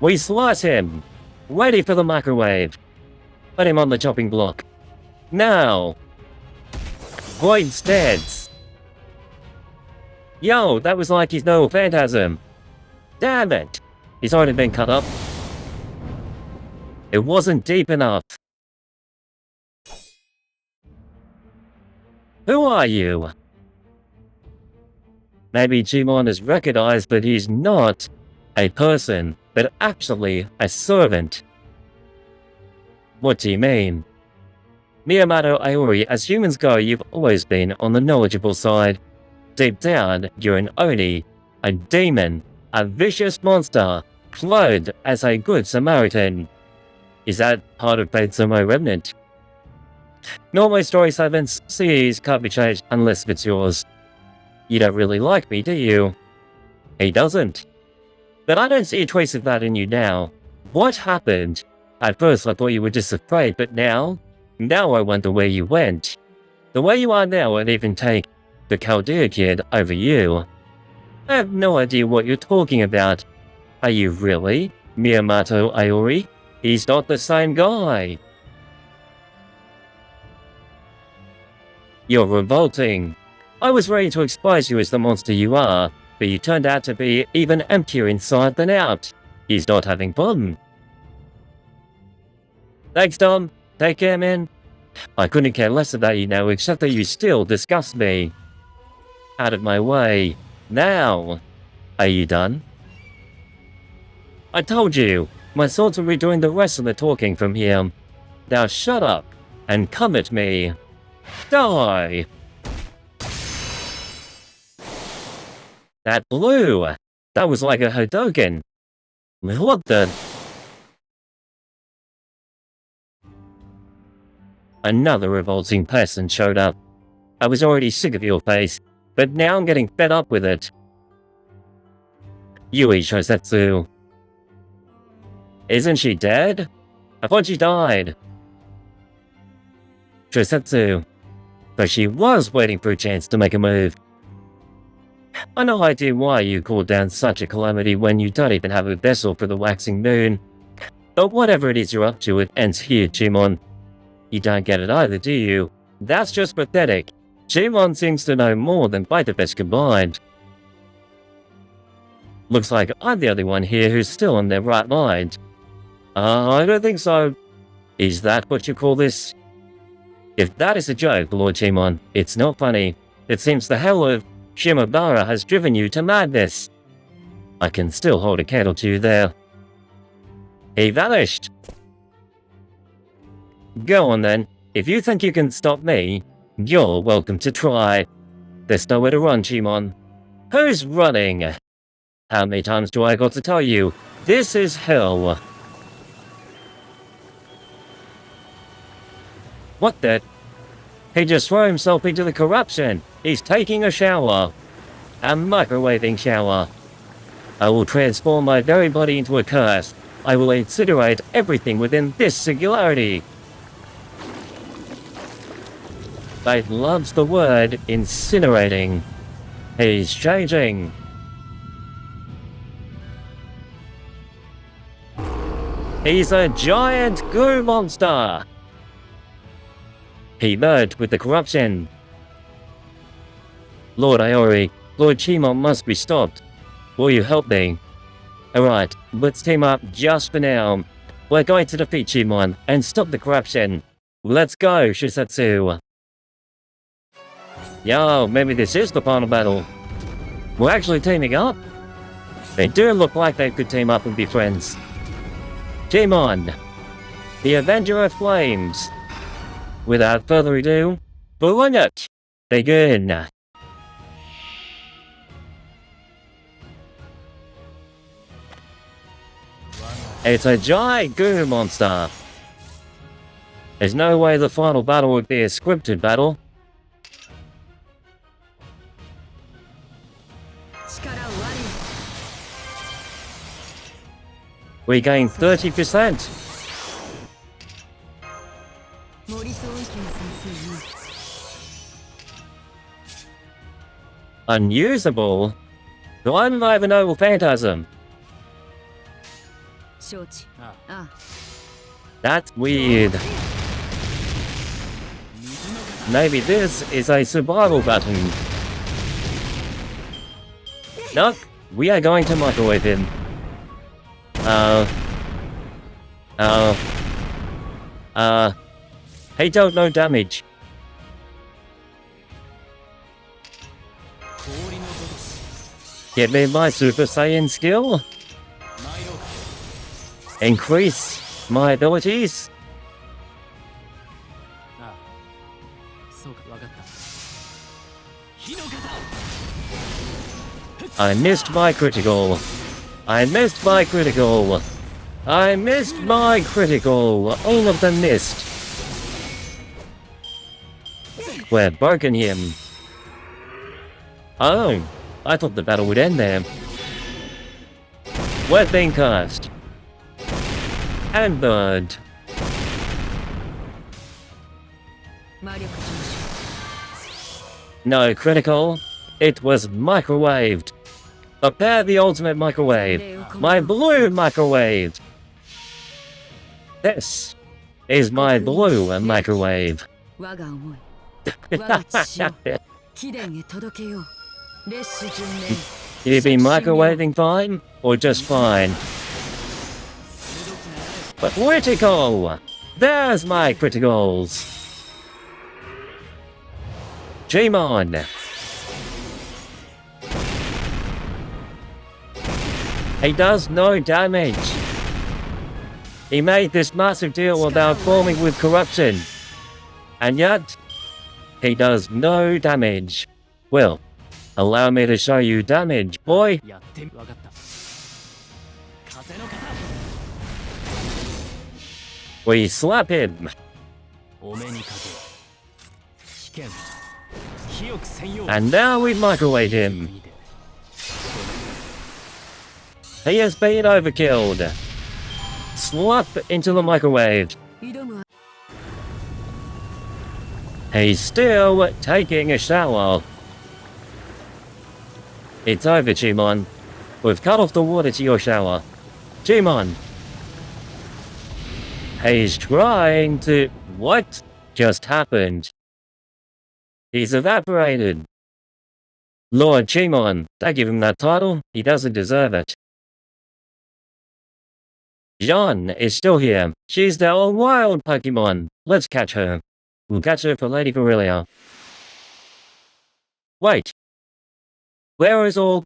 We slice him! Ready for the microwave. Put him on the chopping block. Now! Void stance! Yo, that was like his no phantasm. Damn it! He's already been cut up. It wasn't deep enough. Who are you? Maybe Jimon is recognized, but he's not a person, but actually a servant. What do you mean? Miyamoto Iori, as humans go, you've always been on the knowledgeable side. Deep down, you're an Oni, a demon, a vicious monster, clothed as a good Samaritan. Is that part of Fate Sumo Remnant? Normally story segments, CEs can't be changed unless it's yours. You don't really like me, do you? He doesn't. But I don't see a trace of that in you now. What happened? At first I thought you were just afraid, but now I wonder where you went. The way you are now would even take the Chaldea kid over you. I have no idea what you're talking about. Are you really Miyamoto Iori? He's not the same guy. You're revolting. I was ready to expose you as the monster you are, but you turned out to be even emptier inside than out. He's not having fun. Thanks, Tom. Take care, man. I couldn't care less about you now, except that you still disgust me. Out of my way. Now. Are you done? I told you. My swords will be doing the rest of the talking from here. Now shut up and come at me. Die! That blew! That was like a Hadouken. What the? Another revolting person showed up. I was already sick of your face, but now I'm getting fed up with it. Yui Shosetsu. Isn't she dead? I thought she died. Shosetsu. But she was waiting for a chance to make a move. I no idea why you called down such a calamity when you don't even have a vessel for the waxing moon. But whatever it is you're up to, it ends here, Jimon. You don't get it either, do you? That's just pathetic. Jimon seems to know more than both of us combined. Looks like I'm the only one here who's still in their right mind. I don't think so. Is that what you call this? If that is a joke, Lord Jimon, it's not funny. It seems the hell of Shimabara has driven you to madness. I can still hold a candle to you there. He vanished. Go on then. If you think you can stop me, you're welcome to try. There's nowhere to run, Jimon. Who's running? How many times do I got to tell you? This is hell. What the? He just threw himself into the corruption. He's taking a shower. A microwaving shower. I will transform my very body into a curse. I will incinerate everything within this singularity. Faith loves the word incinerating. He's changing. He's a giant goo monster. He merged with the corruption. Lord Iori, Lord Jimon must be stopped. Will you help me? Alright, let's team up just for now. We're going to defeat Jimon and stop the corruption. Let's go, Shisetsu. Yo, maybe this is the final battle. We're actually teaming up? They do look like they could team up and be friends. Jimon, the Avenger of Flames. Without further ado, bring it! Begin! It's a giant goo monster. There's no way the final battle would be a scripted battle. We gain 30%. 森総意見先生に Unusable? Do I not even know Phantasm? 承知ああ That's weird. Maybe this is a survival button. Nope, we are going to microwave him. He don't know damage. Give me my Super Saiyan skill. Increase my abilities. I missed my critical. I missed my critical. I missed my critical. All of them missed. We're broken him. Oh, I thought the battle would end there. We're being cursed. And burned. 魔力上昇 No critical. It was microwaved. Prepare the ultimate microwave. My blue microwave. This is my blue microwave. 我が思い我が血潮貴殿へ届けよう烈士巡礼 You been microwaving fine or just fine? But critical! There's my criticals! Gmon! He does no damage. He made this massive deal about forming with corruption. And yet, he does no damage. Well, allow me to show you damage, boy. We slap him. And now we microwave him. He has been overkilled. Slap into the microwave. 挑む He's still taking a shower. It's over, Gmon. We've cut off the water to your shower. Gmon. He's trying to... What just happened? He's evaporated. Lord Gmon, don't give him that title. He doesn't deserve it. Jean is still here. She's our wild Pokemon. Let's catch her. We'll catch her for Lady Verilia. Wait. Where is all...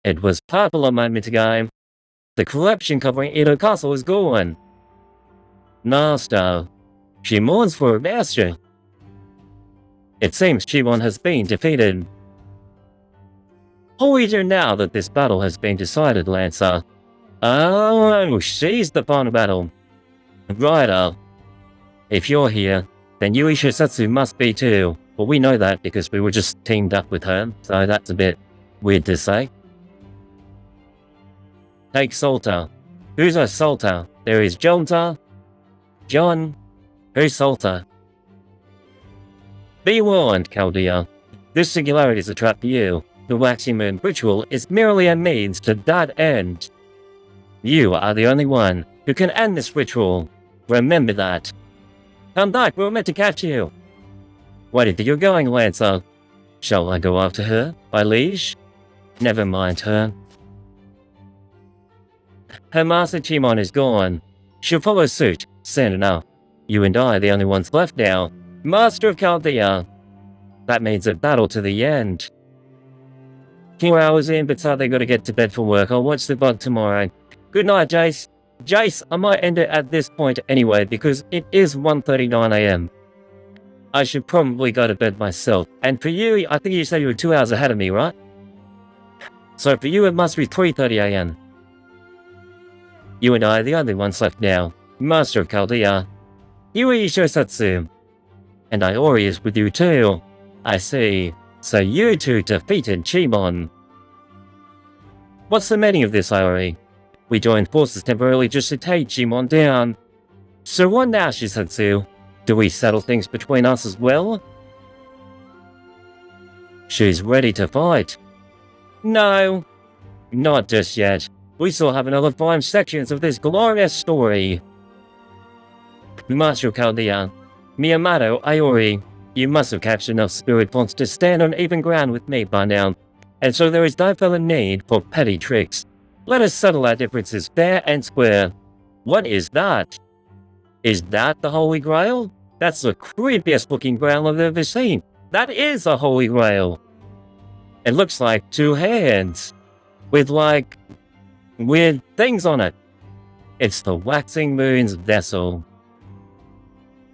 It was purple a moment ago. The corruption covering Edo Castle is gone. Master. She mourns for her master. It seems Shimon has been defeated. What will we do now that this battle has been decided, Lancer? Oh, she's the final battle. Righto. If you're here, then Yui Shosatsu must be too. Well, we know that because we were just teamed up with her, so that's a bit weird to say. Take Salter. Who's a Salter? There is Jonta. John. Who's Salter? Be warned, Chaldea. This singularity is a trap for you. The Waxing Moon ritual is merely a means to that end. You are the only one who can end this ritual. Remember that. Come back, we were meant to catch you. Where do you think you're going, Lancer? Shall I go after her, my liege? Never mind her. Her master Chimon is gone. She'll follow suit, soon enough. You and I are the only ones left now. Master of Chaldea. That means a battle to the end. Few hours in, but sadly gotta get to bed for work. I'll watch the bug tomorrow. Good night, Jace. Jace, I might end it at this point anyway, because it is 1:39 AM. I should probably go to bed myself. And for you, I think you said you were 2 hours ahead of me, right? So for you, it must be 3:30 AM. You and I are the only ones left now. Master of Chaldea. Yui Shosatsu. And Iori is with you too. I see. So you two defeated Chimon. What's the meaning of this, Iori? We joined forces temporarily just to take Jimon down. So what now, Shisetsu? Do we settle things between us as well? She's ready to fight. No, not just yet. We still have another 5 sections of this glorious story. Marshal Caldea, Miyamoto Iori, you must have captured enough spirit fonts to stand on even ground with me by now, and so there is no further need for petty tricks. Let us settle our differences fair and square. What is that? Is that the Holy Grail? That's the creepiest looking grail I've ever seen. That is a Holy Grail. It looks like 2 hands, with like weird things on it. It's the Waxing Moon's vessel.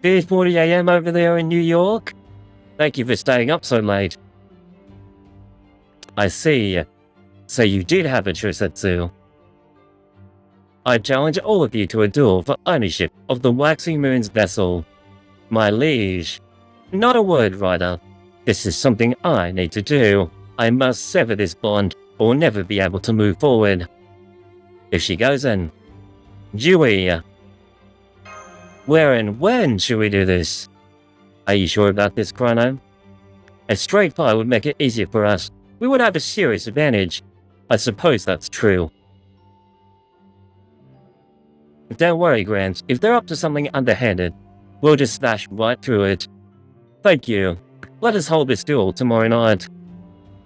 3:40 AM over there in New York? Thank you for staying up so late. I see. So you did have a Chusetsu. I challenge all of you to a duel for ownership of the Waxing Moon's vessel. My liege. Not a word, Rider. This is something I need to do. I must sever this bond, or never be able to move forward. Ushi Gozen. Yui. Where and when should we do this? Are you sure about this, Chrono? A straight fire would make it easier for us. We would have a serious advantage. I suppose that's true. Don't worry, Gramps. If they're up to something underhanded, we'll just smash right through it. Thank you. Let us hold this duel tomorrow night.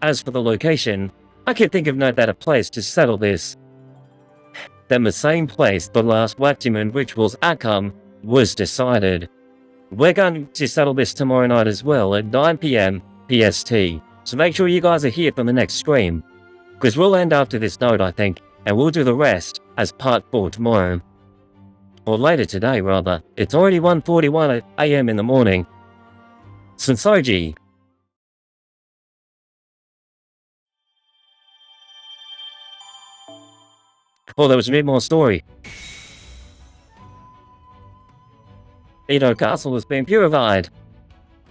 As for the location, I can think of no better place to settle this than the same place the last Waxing Moon ritual's outcome was decided. We're going to settle this tomorrow night as well at 9 PM PST, so make sure you guys are here for the next stream, because we'll end after this note, I think, and we'll do the rest as part 4 tomorrow. Or later today, rather. It's already 1:41 AM in the morning. Sensoji. Oh, there was a bit more story. Edo Castle has been purified.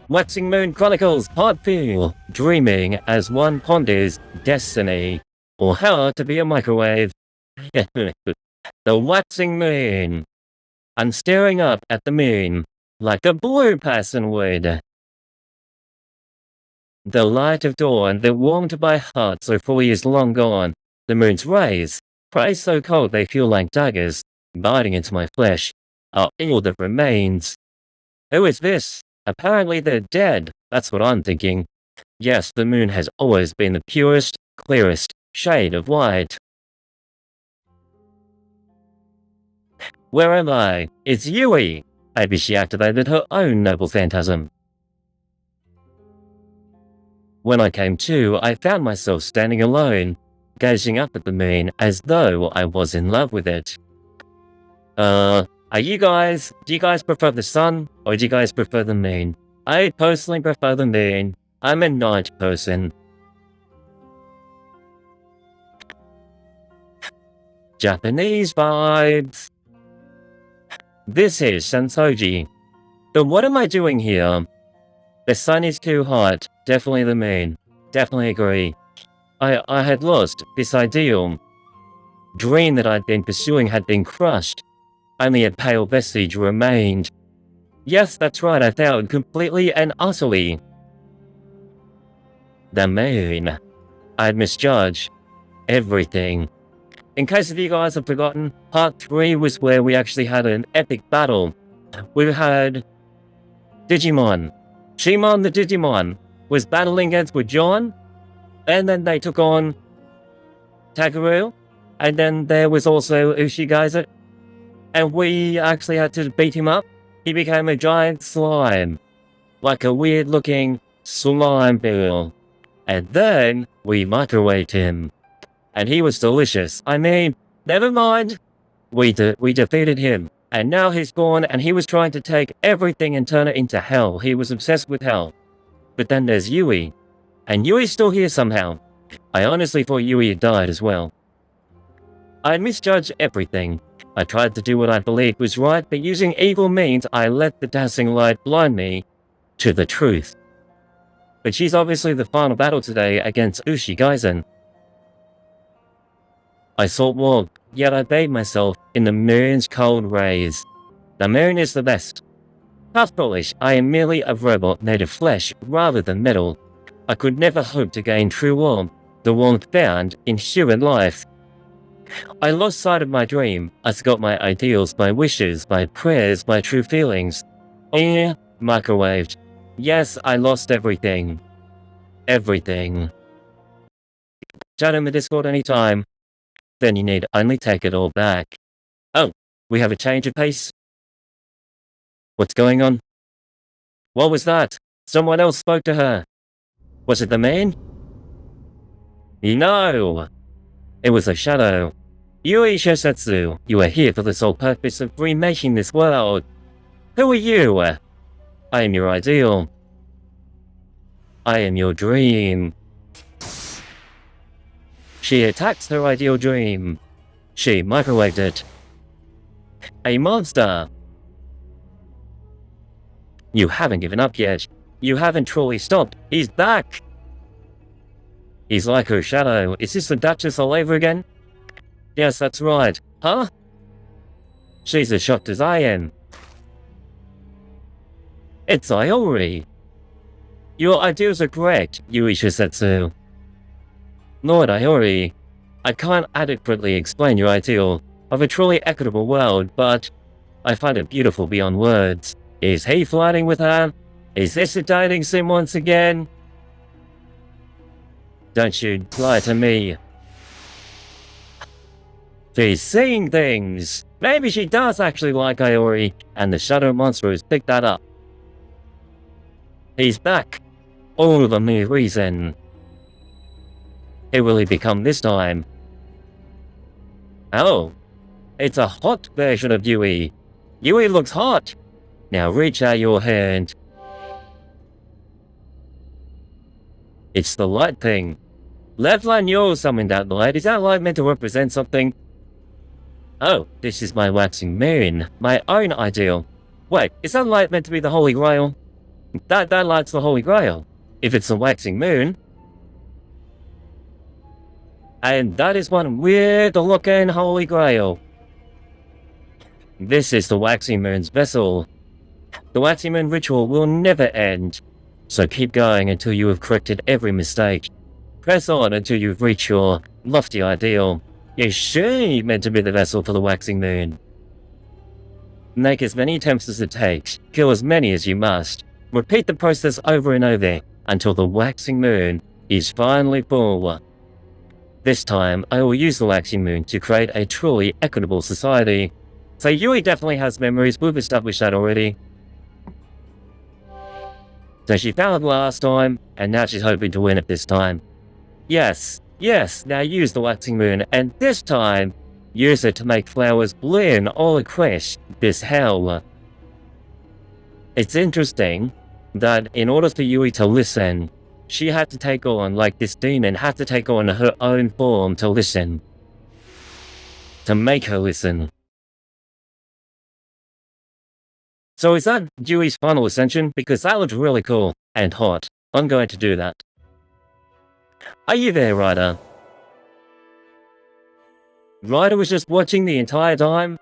Waxing Moon Chronicles Part 2. Dreaming as one ponders destiny. Or how to be a microwave. The Waxing Moon. I'm staring up at the moon, like a blue person would. The light of dawn that warmed my heart so fully is long gone. The moon's rays, rays so cold they feel like daggers, biting into my flesh, are all that remains. Who is this? Apparently they're dead, that's what I'm thinking. Yes, the moon has always been the purest, clearest shade of white. Where am I? It's Yui! Maybe she activated her own noble phantasm. When I came to, I found myself standing alone, gazing up at the moon as though I was in love with it. Do you guys prefer the sun, or do you guys prefer the moon? I personally prefer the moon. I'm a night person. Japanese vibes. This is Sensoji. But what am I doing here? The sun is too hot. Definitely the moon. Definitely agree. I had lost this ideal. Dream that I'd been pursuing had been crushed. Only a pale vestige remained. Yes, that's right, I failed completely and utterly. The moon. I'd misjudged everything. In case of you guys have forgotten, part 3 was where we actually had an epic battle. We had Digimon. Shimon the Digimon was battling against with John, and then they took on Takeru, and then there was also Ushi Gozen, and we actually had to beat him up. He became a giant slime, like a weird looking slime ball. And then we microwaved him. And he was delicious. I mean, never mind. We defeated him. And now he's gone, and he was trying to take everything and turn it into hell. He was obsessed with hell. But then there's Yui. And Yui's still here somehow. I honestly thought Yui had died as well. I misjudged everything. I tried to do what I believed was right, but using evil means, I let the dancing light blind me to the truth. But she's obviously the final battle today against Ushi Gozen. I sought war yet I bathe myself in the moon's cold rays. The moon is the best. How foolish, I am merely a robot made of flesh rather than metal. I could never hope to gain true warmth, the warmth found in human life. I lost sight of my dream. I forgot my ideals, my wishes, my prayers, my true feelings. Microwaved. Yes, I lost everything. Everything. Chat in the Discord anytime. Then you need only take it all back. Oh, we have a change of pace? What's going on? What was that? Someone else spoke to her. Was it the man? No! It was a shadow. Yui Shosetsu, you are here for the sole purpose of remaking this world. Who are you? I am your ideal. I am your dream. She attacked her ideal dream. She microwaved it. A monster. You haven't given up yet. You haven't truly stopped. He's back. He's like her shadow. Is this the Duchess all over again? Yes, that's right. Huh? She's as shocked as I am. It's Iori. Your ideals are correct, Yui Shosetsu. Lord Iori, I can't adequately explain your ideal of a truly equitable world, but I find it beautiful beyond words. Is he flirting with her? Is this a dating sim once again? Don't you lie to me. She's seeing things. Maybe she does actually like Iori, and the shadow monster has picked that up. He's back. All the mere reason. Who will he become this time? Oh, it's a hot version of Yui. Yui looks hot. Now reach out your hand. It's the light thing. Levlan Yo summoned that light. Is that light meant to represent something? Oh, this is my waxing moon. My own ideal. Wait, is that light meant to be the Holy Grail? That light's the Holy Grail. If it's the waxing moon. And that is one weird looking Holy Grail. This is the waxing moon's vessel. The waxing moon ritual will never end. So keep going until you have corrected every mistake. Press on until you've reached your lofty ideal. Is she meant to be the vessel for the waxing moon? Make as many attempts as it takes. Kill as many as you must. Repeat the process over and over until the waxing moon is finally full. This time, I will use the waxing moon to create a truly equitable society. So Yui definitely has memories. We've established that already. So she failed last time, and now she's hoping to win it this time. Yes, now use the waxing moon, and this time, use it to make flowers bloom all across this hell. It's interesting that in order for Yui to listen, she had to take on, like this demon had to take on her own form to listen. To make her listen. So is that Yui's final ascension? Because that looked really cool and hot. I'm going to do that. Are you there, Ryder? Ryder was just watching the entire time?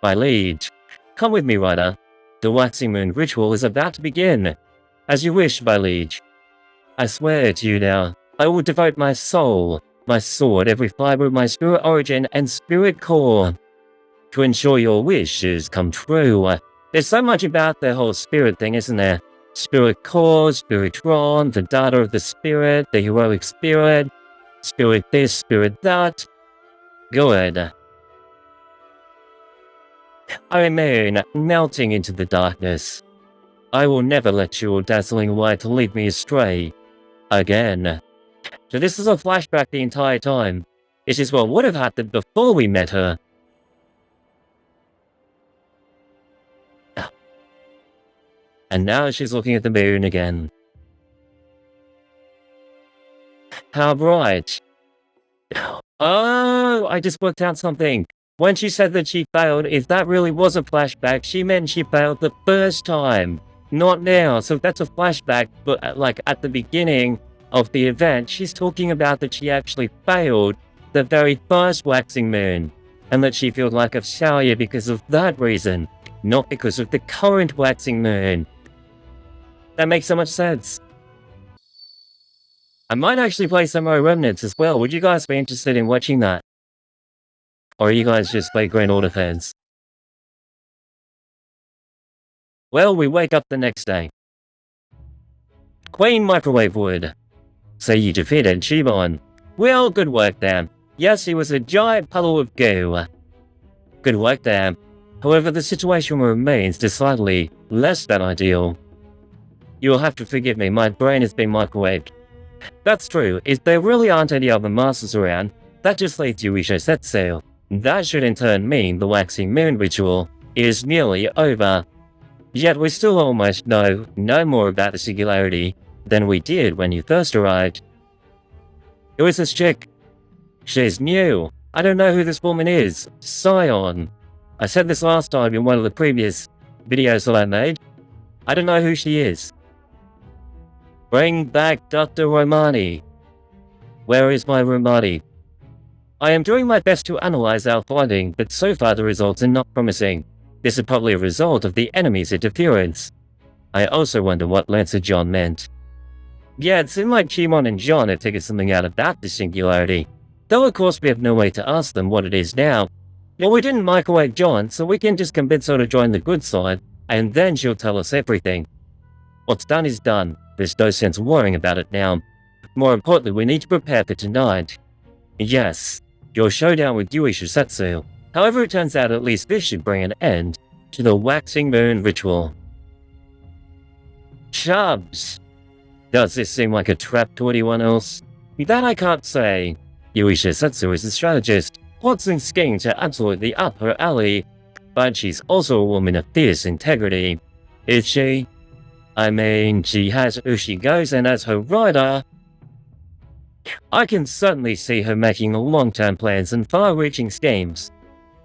My liege. Come with me, Ryder. The waxing moon ritual is about to begin. As you wish, my liege. I swear to you now, I will devote my soul, my sword, every fiber of my spirit origin and spirit core to ensure your wishes come true. There's so much about the whole spirit thing, isn't there? Spirit core, spiritron, the data of the spirit, the heroic spirit, spirit this, spirit that. Good. I remain melting into the darkness. I will never let your dazzling light lead me astray. Again. So this is a flashback the entire time. This is what would have happened before we met her. And now she's looking at the moon again. How bright. Oh, I just worked out something. When she said that she failed, if that really was a flashback, she meant she failed the first time. Not now. So that's a flashback, but like at the beginning of the event, she's talking about that she actually failed the very first waxing moon. and that she feels like a failure because of that reason, not because of the current waxing moon. That makes so much sense. I might actually play some more Remnants as well. Would you guys be interested in watching that? Or are you guys just like Grand Order fans? Well, we wake up the next day. Queen Microwave Wood. So you defeated Shibon. Well, good work there. Yes, he was a giant puddle of goo. Good work there. However, the situation remains decidedly less than ideal. You'll have to forgive me, my brain has been microwaved. That's true, if there really aren't any other masters around, that just leaves Yuisho Setsu. That should in turn mean the waxing moon ritual is nearly over. Yet we still almost know no more about the singularity than we did when you first arrived. Who is this chick? She's new. I don't know who this woman is. Scion. I said this last time in one of the previous videos that I made. I don't know who she is. Bring back Dr. Romani. Where is my Romani? I am doing my best to analyze our finding, but so far the results are not promising. This is probably a result of the enemy's interference. I also wonder what Lancer John meant. Yeah, it seemed like Chimon and John have taken something out of that singularity. Though of course we have no way to ask them what it is now. Well, we didn't microwave John, so we can just convince her to join the good side, and then she'll tell us everything. What's done is done. There's no sense worrying about it now. More importantly, we need to prepare for tonight. Yes, your showdown with Yui Shisetsu. However, it turns out at least this should bring an end to the waxing moon ritual. Chubs! Does this seem like a trap to anyone else? That I can't say. Yui Shisetsu is a strategist, plots and schemes are absolutely up her alley, but she's also a woman of fierce integrity. Is she? I mean, she has Ushi Gozen as her rider. I can certainly see her making long-term plans and far-reaching schemes,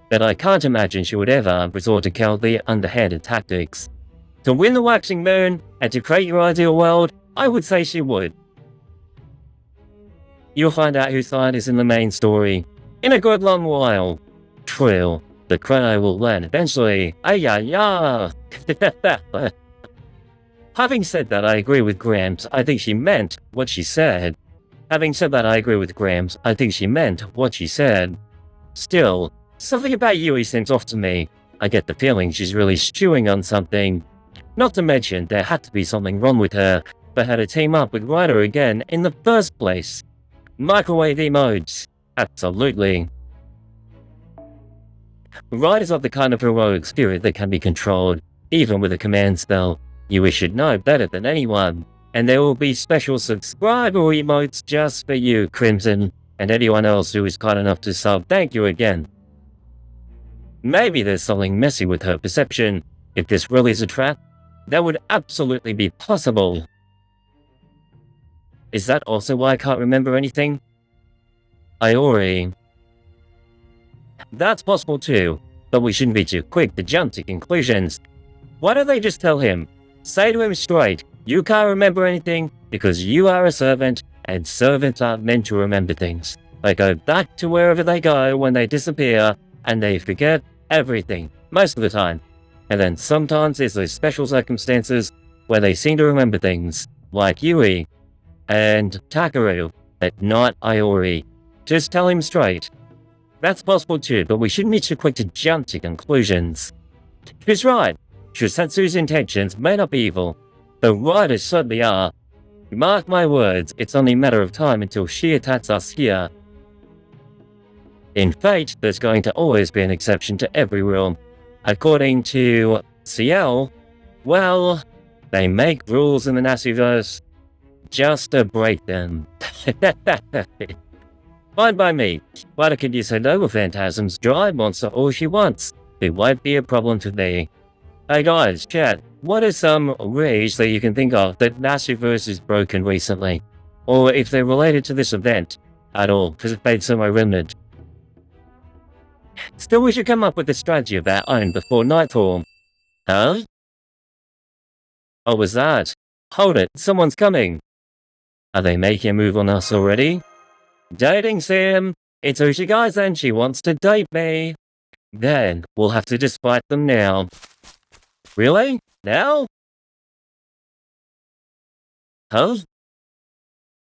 but I can't imagine she would ever resort to cowardly, underhanded tactics. To win the waxing moon and to create your ideal world, I would say she would. You'll find out whose side is in the main story in a good long while. True, the cry will learn eventually. Ayaya! Having said that, I agree with Grams. I think she meant what she said. Still, something about Yui seems off to me. I get the feeling she's really stewing on something. Not to mention, there had to be something wrong with her for her to team up with Ryder again in the first place. Microwave emotes. Absolutely. Ryder's of the kind of heroic spirit that can be controlled, even with a command spell. Yui should know better than anyone, and there will be special subscriber emotes just for you, Crimson, and anyone else who is kind enough to sub. Thank you again. Maybe there's something messy with her perception. If this really is a trap, that would absolutely be possible. Is that also why I can't remember anything? Iori. That's possible too, but we shouldn't be too quick to jump to conclusions. Why don't they just tell him? Say to him straight, you can't remember anything because you are a servant, and servants aren't meant to remember things. They go back to wherever they go when they disappear, and they forget everything, most of the time. And then sometimes there's those special circumstances where they seem to remember things, like Yui and Takeru, but not Iori. Just tell him straight. That's possible too, but we shouldn't be too quick to jump to conclusions. He's right. Shisetsu's intentions may not be evil, but Riders certainly are. Mark my words, it's only a matter of time until she attacks us here. In Fate, there's going to always be an exception to every rule. According to CL, well, they make rules in the Nasuverse just to break them. Fine by me. Ryder can use her noble phantasms, drive monster all she wants. It won't be a problem to me. Hey guys, chat, what are some rage that you can think of that Nasuverse has broken recently? Or if they're related to this event at all, because it made so my remnant. Still, we should come up with a strategy of our own before nightfall. Huh? What was that? Hold it, someone's coming. Are they making a move on us already? Dating sim? It's Ushi Gozen, she wants to date me. Then, we'll have to just fight them now. Really? Now? Huh?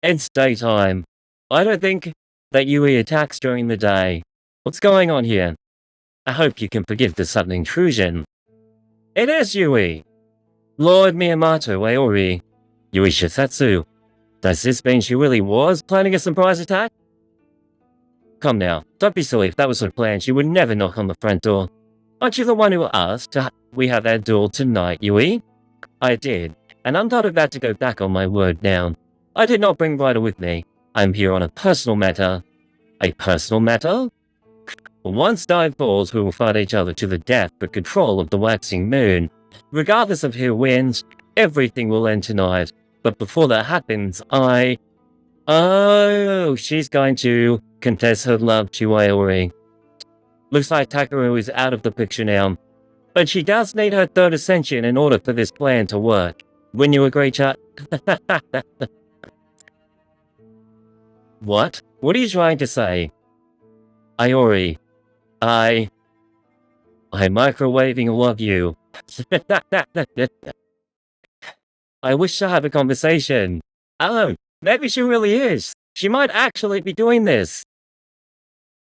It's daytime. I don't think that Yui attacks during the day. What's going on here? I hope you can forgive the sudden intrusion. It is Yui! Lord Miyamoto Iori. Yui Shisetsu. Does this mean she really was planning a surprise attack? Come now, don't be silly. If that was her plan, she would never knock on the front door. Aren't you the one who asked we have our duel tonight, Yui? I did, and I'm not about to go back on my word now. I did not bring Ryder with me. I'm here on a personal matter. A personal matter? Once night falls, we will fight each other to the death for control of the waxing moon. Regardless of who wins, everything will end tonight. But before that happens, Oh, she's going to confess her love to Iori. Looks like Takeru is out of the picture now. But she does need her third ascension in order for this plan to work. Wouldn't you agree, chat? What? What are you trying to say? Iori, I'm microwaving love you. I wish to have a conversation. Oh, maybe she really is. She might actually be doing this.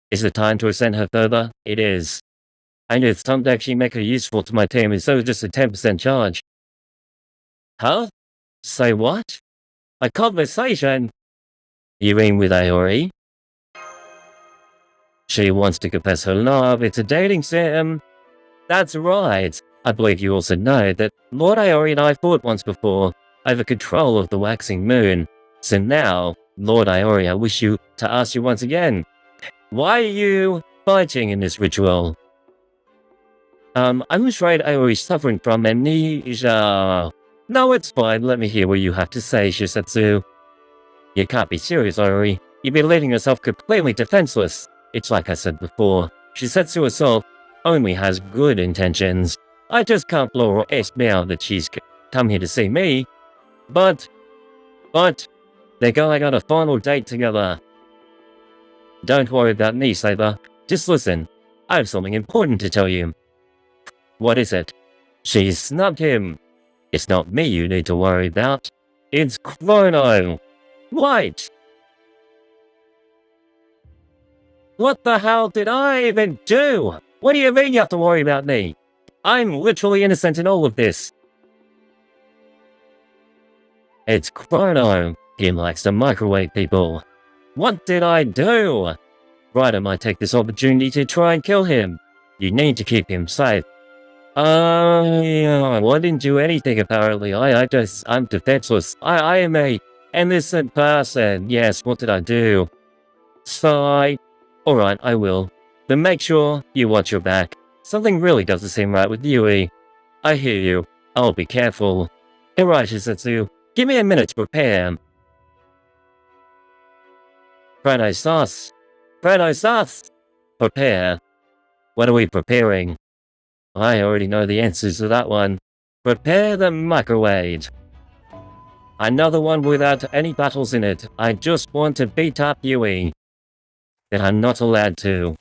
Is it time to ascend her further? It is. I need something to actually make her useful to my team instead of just a 10% charge. Huh? Say what? A conversation? You mean with Iori? She wants to confess her love. It's a dating sim. That's right. I believe you also know that Lord Iori and I fought once before over control of the waxing moon. So now, Lord Iori, I wish to ask you once again, why are you fighting in this ritual? I'm afraid Iori's suffering from amnesia. No, it's fine. Let me hear what you have to say, Shisetsu. You can't be serious, Iori. You've been letting yourself completely defenseless. It's like I said before. Shisetsu herself only has good intentions. I just can't blow her ass now that she's come here to see me. But, they're going on a final date together. Don't worry about me, Saber. Just listen. I have something important to tell you. What is it? She snubbed him. It's not me you need to worry about. It's Chrono. Right. What the hell did I even do? What do you mean you have to worry about me? I'm literally innocent in all of this. It's Chrono. He likes to microwave people. What did I do? Ryder might take this opportunity to try and kill him. You need to keep him safe. I didn't do anything apparently. I'm defenseless. I am a innocent person. Yes, what did I do? Sigh. Alright, I will. Then make sure you watch your back. Something really doesn't seem right with Yui. I hear you. I'll be careful. Alright, Shisetsu. Give me a minute to prepare. Chrono sauce. Chrono sauce. Prepare. What are we preparing? I already know the answers to that one. Prepare the microwave. Another one without any battles in it. I just want to beat up Yui. That I'm not allowed to.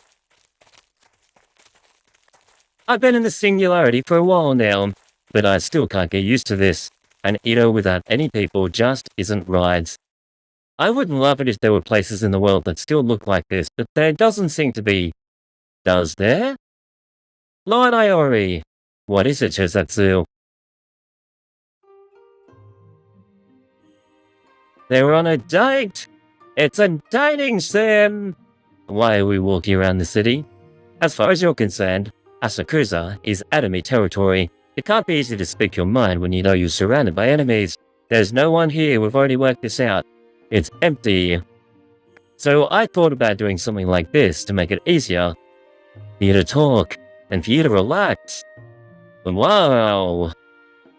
I've been in the singularity for a while now, but I still can't get used to this. An Edo without any people just isn't right. I wouldn't love it if there were places in the world that still look like this, but there doesn't seem to be. Does there? Lord Iori. What is it, Shisetsu? They're on a date! It's a dating sim! Why are we walking around the city? As far as you're concerned, Asakusa is enemy territory. It can't be easy to speak your mind when you know you're surrounded by enemies. There's no one here, we've already worked this out. It's empty. So I thought about doing something like this to make it easier for you to talk and for you to relax. Wow!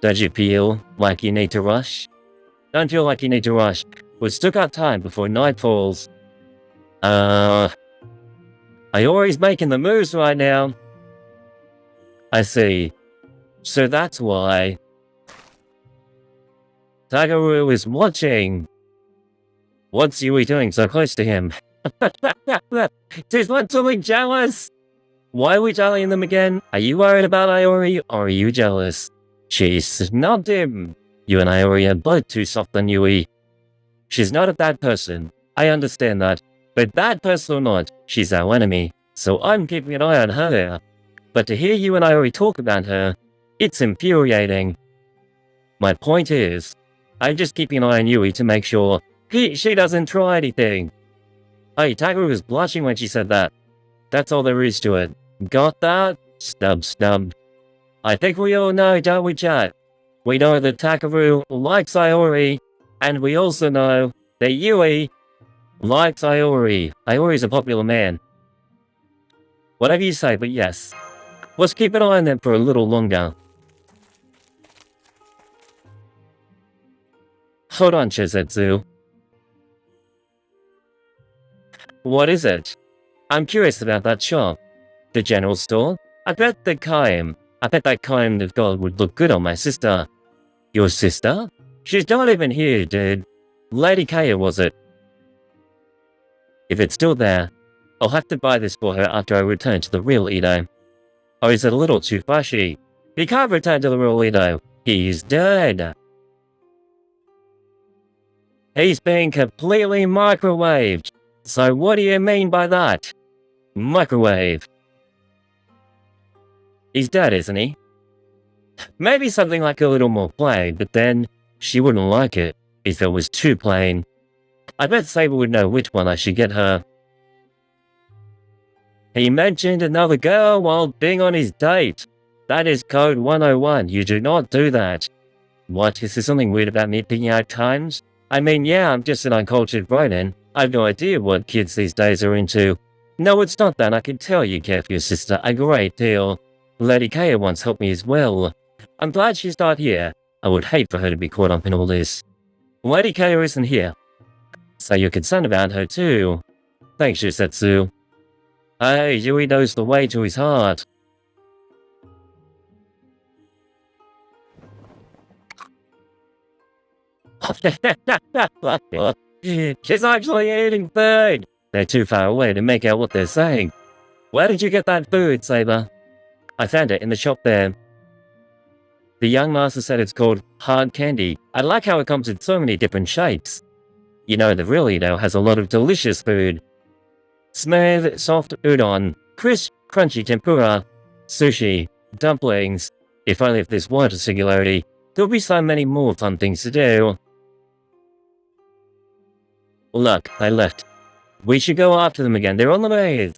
Don't you feel like you need to rush? Don't feel like you need to rush. We've still got time before night falls. Iori's making the moves right now. I see. So that's why. Takeru is watching. What's Yui doing so close to him? She's literally jealous! Why are we telling them again? Are you worried about Iori, or are you jealous? She snubbed him! You and Iori are both too soft on Yui. She's not a bad person. I understand that. But bad person or not, she's our enemy. So I'm keeping an eye on her. But to hear you and Iori talk about her, it's infuriating. My point is, I'm just keeping an eye on Yui to make sure she doesn't try anything. Hey, Takeru was blushing when she said that. That's all there is to it. Got that? Snub snub. I think we all know, don't we, chat? We know that Takeru likes Iori, and we also know that Yui likes Iori. Iori's a popular man. Whatever you say, but yes. Let's keep an eye on them for a little longer. Hold on, Chizetsu. What is it? I'm curious about that shop. The general store? I bet that kind of gold would look good on my sister. Your sister? She's not even here, dude. Lady Kaya was it? If it's still there, I'll have to buy this for her after I return to the real Edo. Or is it a little too flashy? He can't return to the real Edo. He's dead. He's being completely microwaved. So what do you mean by that? Microwave. He's dead, isn't he? Maybe something like a little more plain, but then she wouldn't like it if it was too plain. I bet Saber would know which one I should get her. He mentioned another girl while being on his date. That is code 101. You do not do that. What? Is there something weird about me picking out times? I mean, yeah, I'm just an uncultured Ronin. I have no idea what kids these days are into. No, it's not that. I can tell you care for your sister a great deal. Lady Kaya once helped me as well. I'm glad she's not here. I would hate for her to be caught up in all this. Lady Kaya isn't here. So you're concerned about her too. Thanks, Shisetsu. Hey, Yui knows the way to his heart. She's actually eating food! They're too far away to make out what they're saying. Where did you get that food, Saber? I found it in the shop there. The young master said it's called hard candy. I like how it comes in so many different shapes. You know, the real Edo has a lot of delicious food. Smooth, soft udon, crisp, crunchy tempura, sushi, dumplings. If only if this weren't a singularity, there'll be so many more fun things to do. Look, they left. We should go after them again. They're on the move.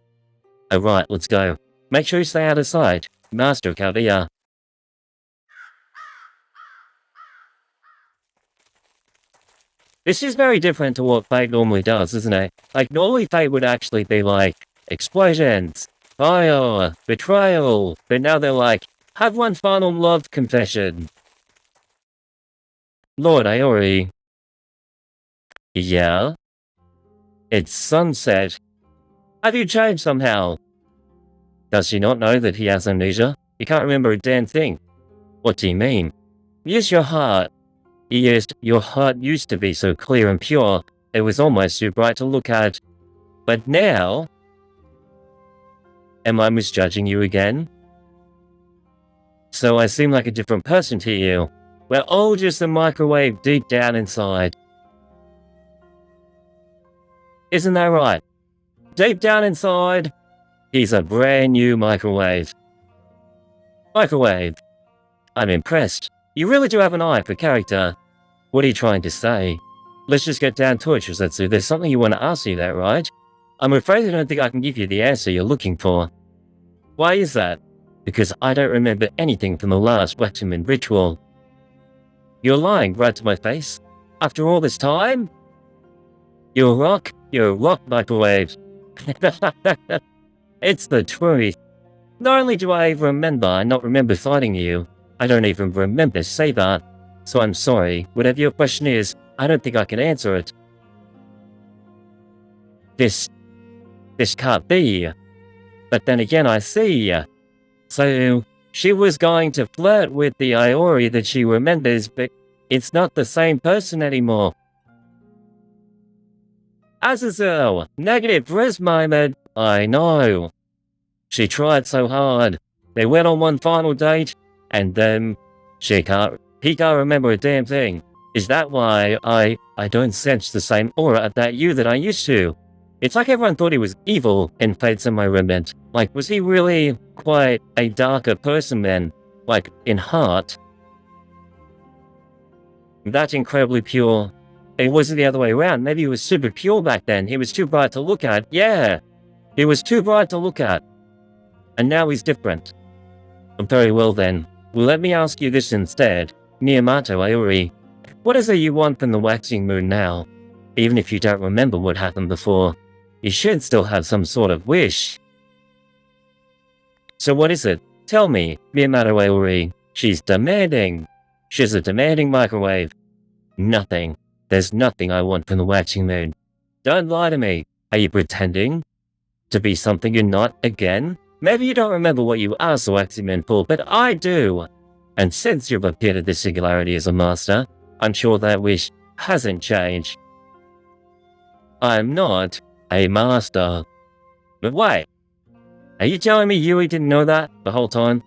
Alright, let's go. Make sure you stay out of sight. Master Calvia. This is very different to what Fate normally does, isn't it? Like, normally Fate would actually be like, explosions, fire, betrayal. But now they're like, have one final love confession. Lord Iori. Yeah? It's sunset. Have you changed somehow? Does she not know that he has amnesia? He can't remember a damn thing. What do you mean? Use your heart. Your heart used to be so clear and pure, it was almost too bright to look at. But now... Am I misjudging you again? So I seem like a different person to you. We're all just a microwave deep down inside. Isn't that right? Deep down inside, he's a brand new microwave. Microwave. I'm impressed. You really do have an eye for character. What are you trying to say? Let's just get down to it, Shisetsu. There's something you want to ask me, that right? I'm afraid I don't think I can give you the answer you're looking for. Why is that? Because I don't remember anything from the last Wetterman ritual. You're lying right to my face? After all this time? You're a rock microwave. It's the truth. Not only do I not remember fighting you, I don't even remember Saber. So I'm sorry, whatever your question is, I don't think I can answer it. This can't be. But then again, I see. So, she was going to flirt with the Iori that she remembers, but it's not the same person anymore. Azazel, negative breast moment. I know. She tried so hard. They went on one final date, and then he can't remember a damn thing. Is that why I don't sense the same aura of that you that I used to? It's like everyone thought he was evil in Fates in my Remnant. Like, was he really quite a darker person then? Like, in heart? That's incredibly pure. It wasn't the other way around. Maybe he was super pure back then. He was too bright to look at. Yeah, he was too bright to look at. And now he's different. Very well then. Well, let me ask you this instead. Miyamoto Iori, what is it you want from the waxing moon now? Even if you don't remember what happened before, you should still have some sort of wish. So what is it? Tell me, Miyamoto Iori. She's demanding. She's a demanding microwave. Nothing. There's nothing I want from the waxing moon. Don't lie to me. Are you pretending to be something you're not again? Maybe you don't remember what you asked the waxing moon for, but I do. And since you've appeared at this singularity as a master, I'm sure that wish hasn't changed. I'm not a master. But wait, are you telling me Yui didn't know that the whole time?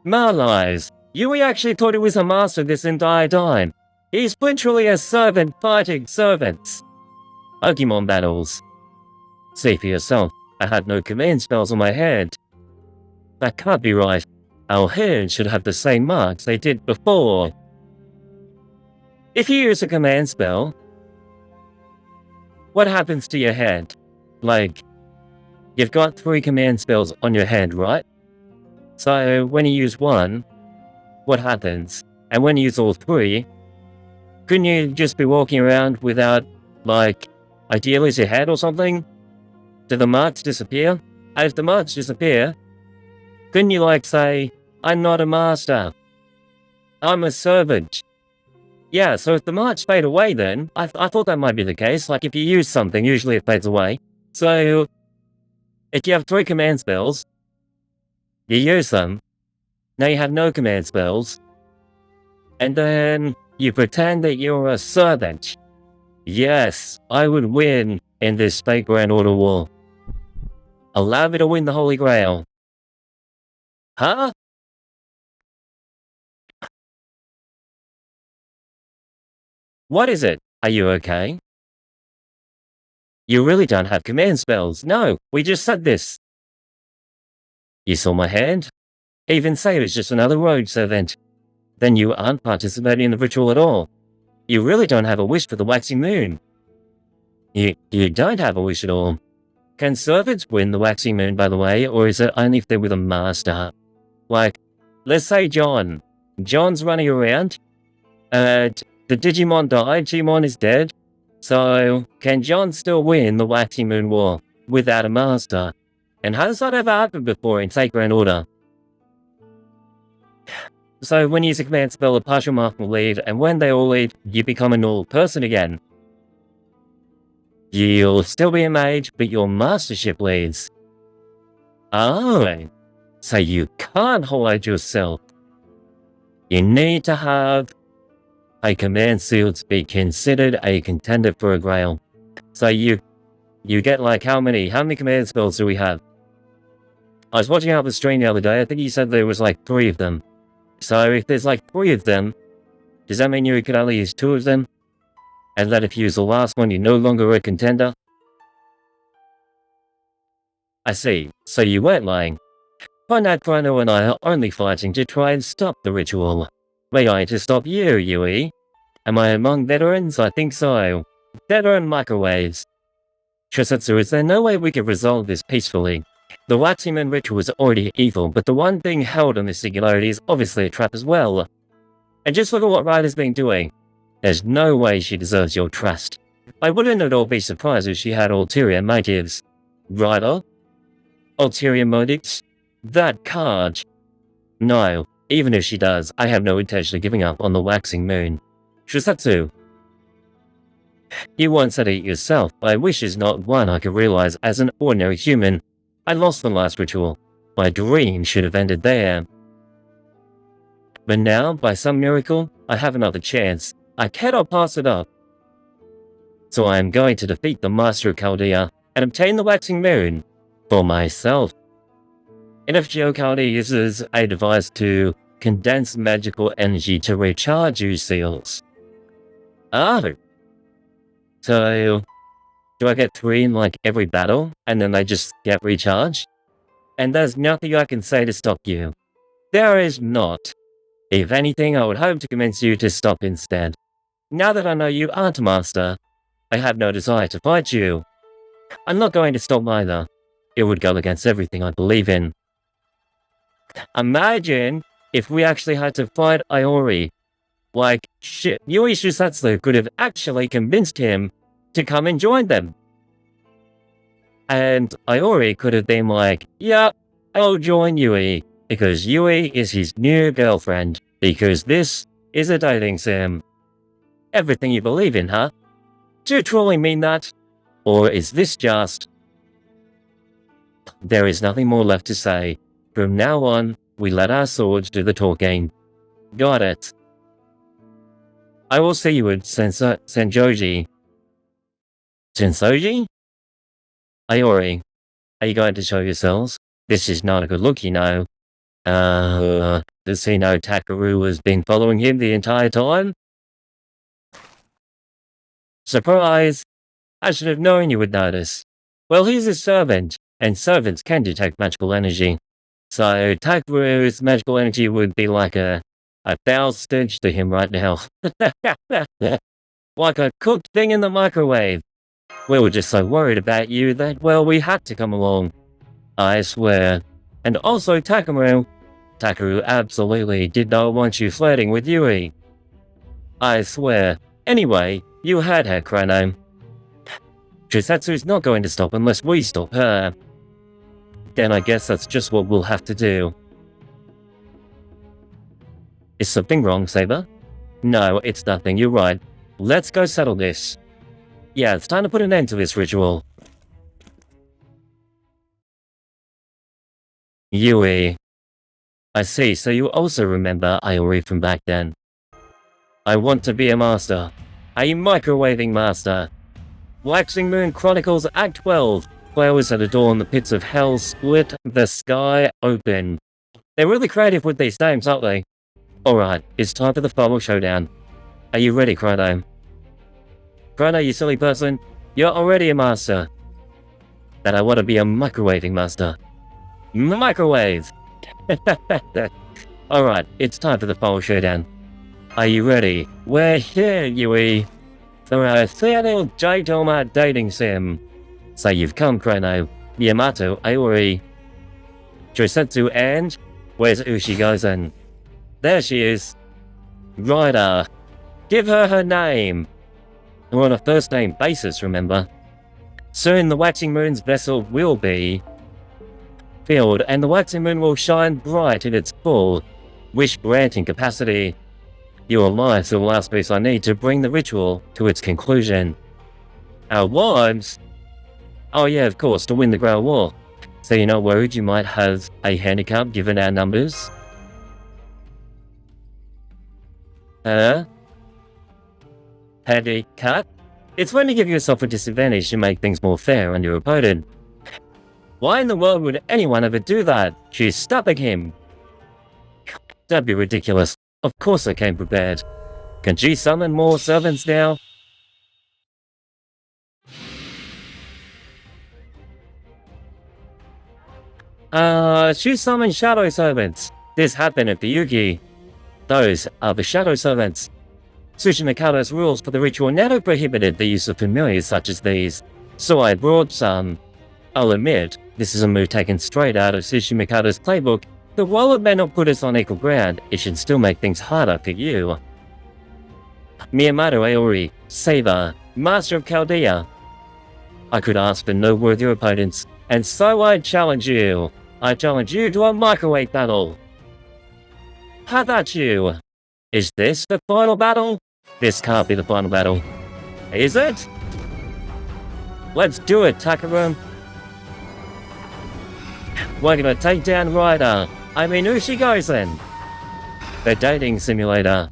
My lies. Yui actually thought he was a master this entire time. He's literally a servant fighting servants. Pokemon battles. See for yourself, I had no command spells on my head. That can't be right. Our heads should have the same marks they did before. If you use a command spell, what happens to your head? Like, you've got 3 command spells on your head, right? So when you use one, what happens? And when you use all 3, couldn't you just be walking around without, like, ideally your head or something? Do the marks disappear? And if the marks disappear, couldn't you, like, say, I'm not a master. I'm a servant. Yeah, so if the marks fade away then, I thought that might be the case. Like, if you use something, usually it fades away. So, if you have 3 command spells, you use them, now you have no command spells, and then you pretend that you're a servant. Yes, I would win in this fake Grand Order war. Allow me to win the Holy Grail. Huh? What is it? Are you okay? You really don't have command spells. No, we just said this. You saw my hand? Even say it was just another road servant. Then you aren't participating in the ritual at all. You really don't have a wish for the waxing moon. You don't have a wish at all. Can servants win the waxing moon, by the way, or is it only if they're with a master? Like, let's say John. John's running around, and the Digimon died, Digimon is dead. So, can John still win the waxing moon war without a master? And has that ever happened before in Sacred Grand Order? So when you use a command spell, a partial mark will leave, and when they all leave, you become a normal person again. You'll still be a mage, but your mastership leads. Oh, so you can't hide yourself. You need to have a command seal to be considered a contender for a grail. So you get like how many command spells do we have? I was watching out the stream the other day, I think you said there was like 3 of them. So if there's like 3 of them, does that mean you could only use 2 of them? And that if you use the last one, you're no longer a contender? I see, so you weren't lying. Conrad Chrono and I are only fighting to try and stop the ritual. We're going to stop you, Yui. Am I among veterans? I think so. Veteran microwaves. Trisetsu, is there no way we could resolve this peacefully? The waxing moon ritual is already evil, but the one thing held on this singularity is obviously a trap as well. And just look at what Ryder's been doing. There's no way she deserves your trust. I wouldn't at all be surprised if she had ulterior motives. Ryder? Ulterior motives? That can't. No, even if she does, I have no intention of giving up on the waxing moon. Trisetsu. You once said it yourself, my wish is not one I could realize as an ordinary human. I lost the last ritual. My dream should have ended there. But now, by some miracle, I have another chance. I cannot pass it up. So I am going to defeat the Master of Chaldea and obtain the Waxing Moon for myself. NFGO Chaldea uses a device to condense magical energy to recharge you seals. Oh. So, do I get 3 in like every battle, and then they just get recharged? And there's nothing I can say to stop you. There is not. If anything, I would hope to convince you to stop instead. Now that I know you aren't a master, I have no desire to fight you. I'm not going to stop either. It would go against everything I believe in. Imagine if we actually had to fight Iori. Like, shit, Yui Shusatsu could have actually convinced him to come and join them. And Iori could have been like, yeah, I'll join Yui, because Yui is his new girlfriend, because this is a dating sim. Everything you believe in, huh? Do you truly mean that? Or is this just... There is nothing more left to say. From now on, we let our swords do the talking. Got it. I will see you at Senjoji. Sensoji? Iori, are you going to show yourselves? This is not a good look, you know. Does he know Takeru has been following him the entire time? Surprise! I should have known you would notice. Well, he's a servant, and servants can detect magical energy. So Takeru's magical energy would be like a foul stench to him right now. Like a cooked thing in the microwave. We were just so worried about you that, well, we had to come along. I swear. And also Takeru absolutely did not want you flirting with Yui. I swear. Anyway, you heard her, Chrono. Chusatsu's not going to stop unless we stop her. Then I guess that's just what we'll have to do. Is something wrong, Saber? No, it's nothing, you're right. Let's go settle this. Yeah, it's time to put an end to this ritual. Yui. I see, so you also remember Iori from back then. I want to be a master. A microwaving master. Waxing Moon Chronicles Act 12. Flowers that adorn the pits of hell split the sky open. They're really creative with these names, aren't they? Alright, it's time for the final showdown. Are you ready, Chrono? Chrono, you silly person. You're already a master. But I want to be a microwaving master. Microwave! Alright, it's time for the final showdown. Are you ready? We're here, Yui. For our Theodore J-Doma dating sim. So you've come, Chrono, Yamato, Iori, Josetsu, and... Where's Ushi Gozen? There she is. Ryder. Give her her name. We're on a first-name basis, remember? Soon the Waxing Moon's vessel will be filled, and the Waxing Moon will shine bright in its full, wish-granting capacity. Your lives are the last piece I need to bring the ritual to its conclusion. Our lives? Oh yeah, of course, to win the Grail War. So you're not worried you might have a handicap given our numbers? Handicap? It's when you give yourself a disadvantage to make things more fair on your opponent. Why in the world would anyone ever do that? She's stopping him. That'd be ridiculous. Of course I came prepared. Can she summon more servants now? She summoned shadow servants. This happened at the Yugi. Those are the shadow servants. Tsushimikado's rules for the ritual never prohibited the use of familiars such as these, so I brought some. I'll admit, this is a move taken straight out of Tsushimikado's playbook, but while it may not put us on equal ground, it should still make things harder for you. Miyamoto Iori, Saber, Master of Chaldea. I could ask for no worthier opponents, and so I challenge you. I challenge you to a microwave battle. How about you? Is this the final battle? This can't be the final battle. Is it? Let's do it, Takeru. We're gonna take down Ryder. I mean Ushi Gozen. The dating simulator.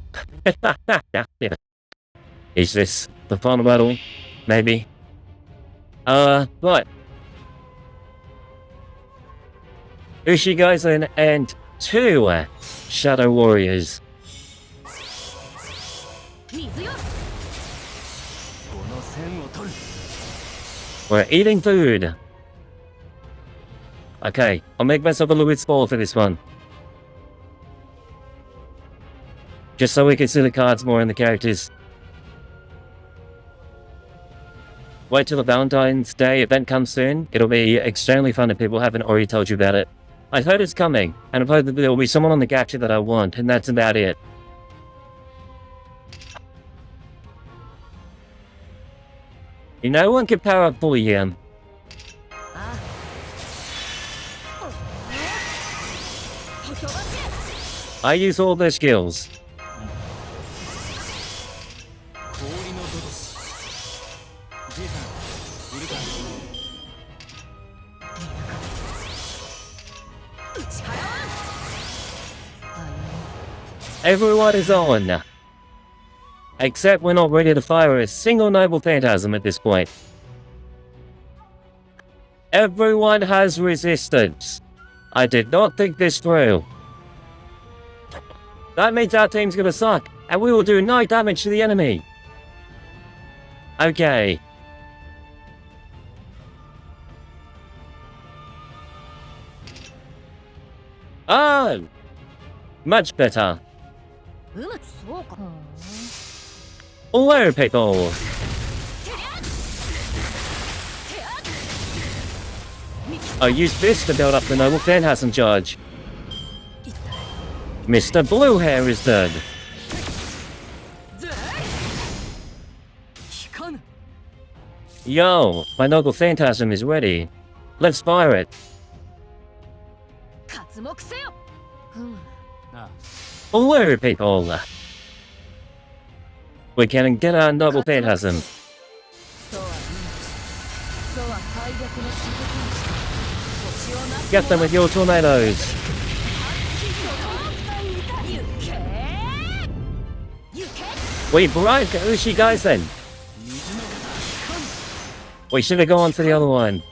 Is this the final battle? Maybe. Right. Ushi Gozen and 2 Shadow Warriors. We're eating food. Okay, I'll make myself a little bit small for this one. Just so we can see the cards more and the characters. Wait till the Valentine's Day event comes soon. It'll be extremely fun if people haven't already told you about it. I've heard it's coming, and I've heard that there will be someone on the gacha that I want, and that's about it. No one can power up fully here. I use all their skills. Everyone is on. Except we're not ready to fire a single noble phantasm at this point. Everyone has resistance. I did not think this through. That means our team's gonna suck, and we will do no damage to the enemy. Okay. Oh! Much better. Hello, people! I use this to build up the noble phantasm charge. Mr. Blue Hair is dead. Yo, my noble phantasm is ready. Let's fire it. Hello, people! We can get our noble phantasm. Get them with your tornadoes. We broke Ushi Gozen. We should have gone for the other one.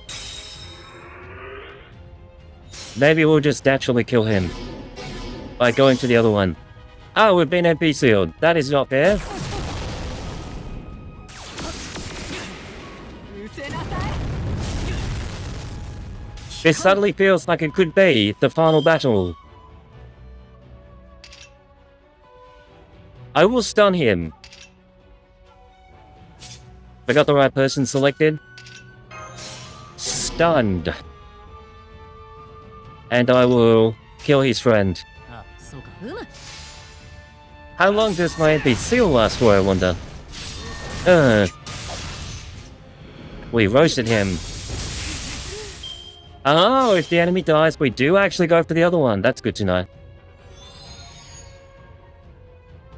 Maybe we'll just naturally kill him by going to the other one. Oh, we've been MP sealed. That is not fair. This suddenly feels like it could be the final battle. I will stun him. I got the right person selected. Stunned. And I will kill his friend. How long does my MP seal last for, I wonder? We roasted him. Oh, if the enemy dies, we do actually go for the other one. That's good to know.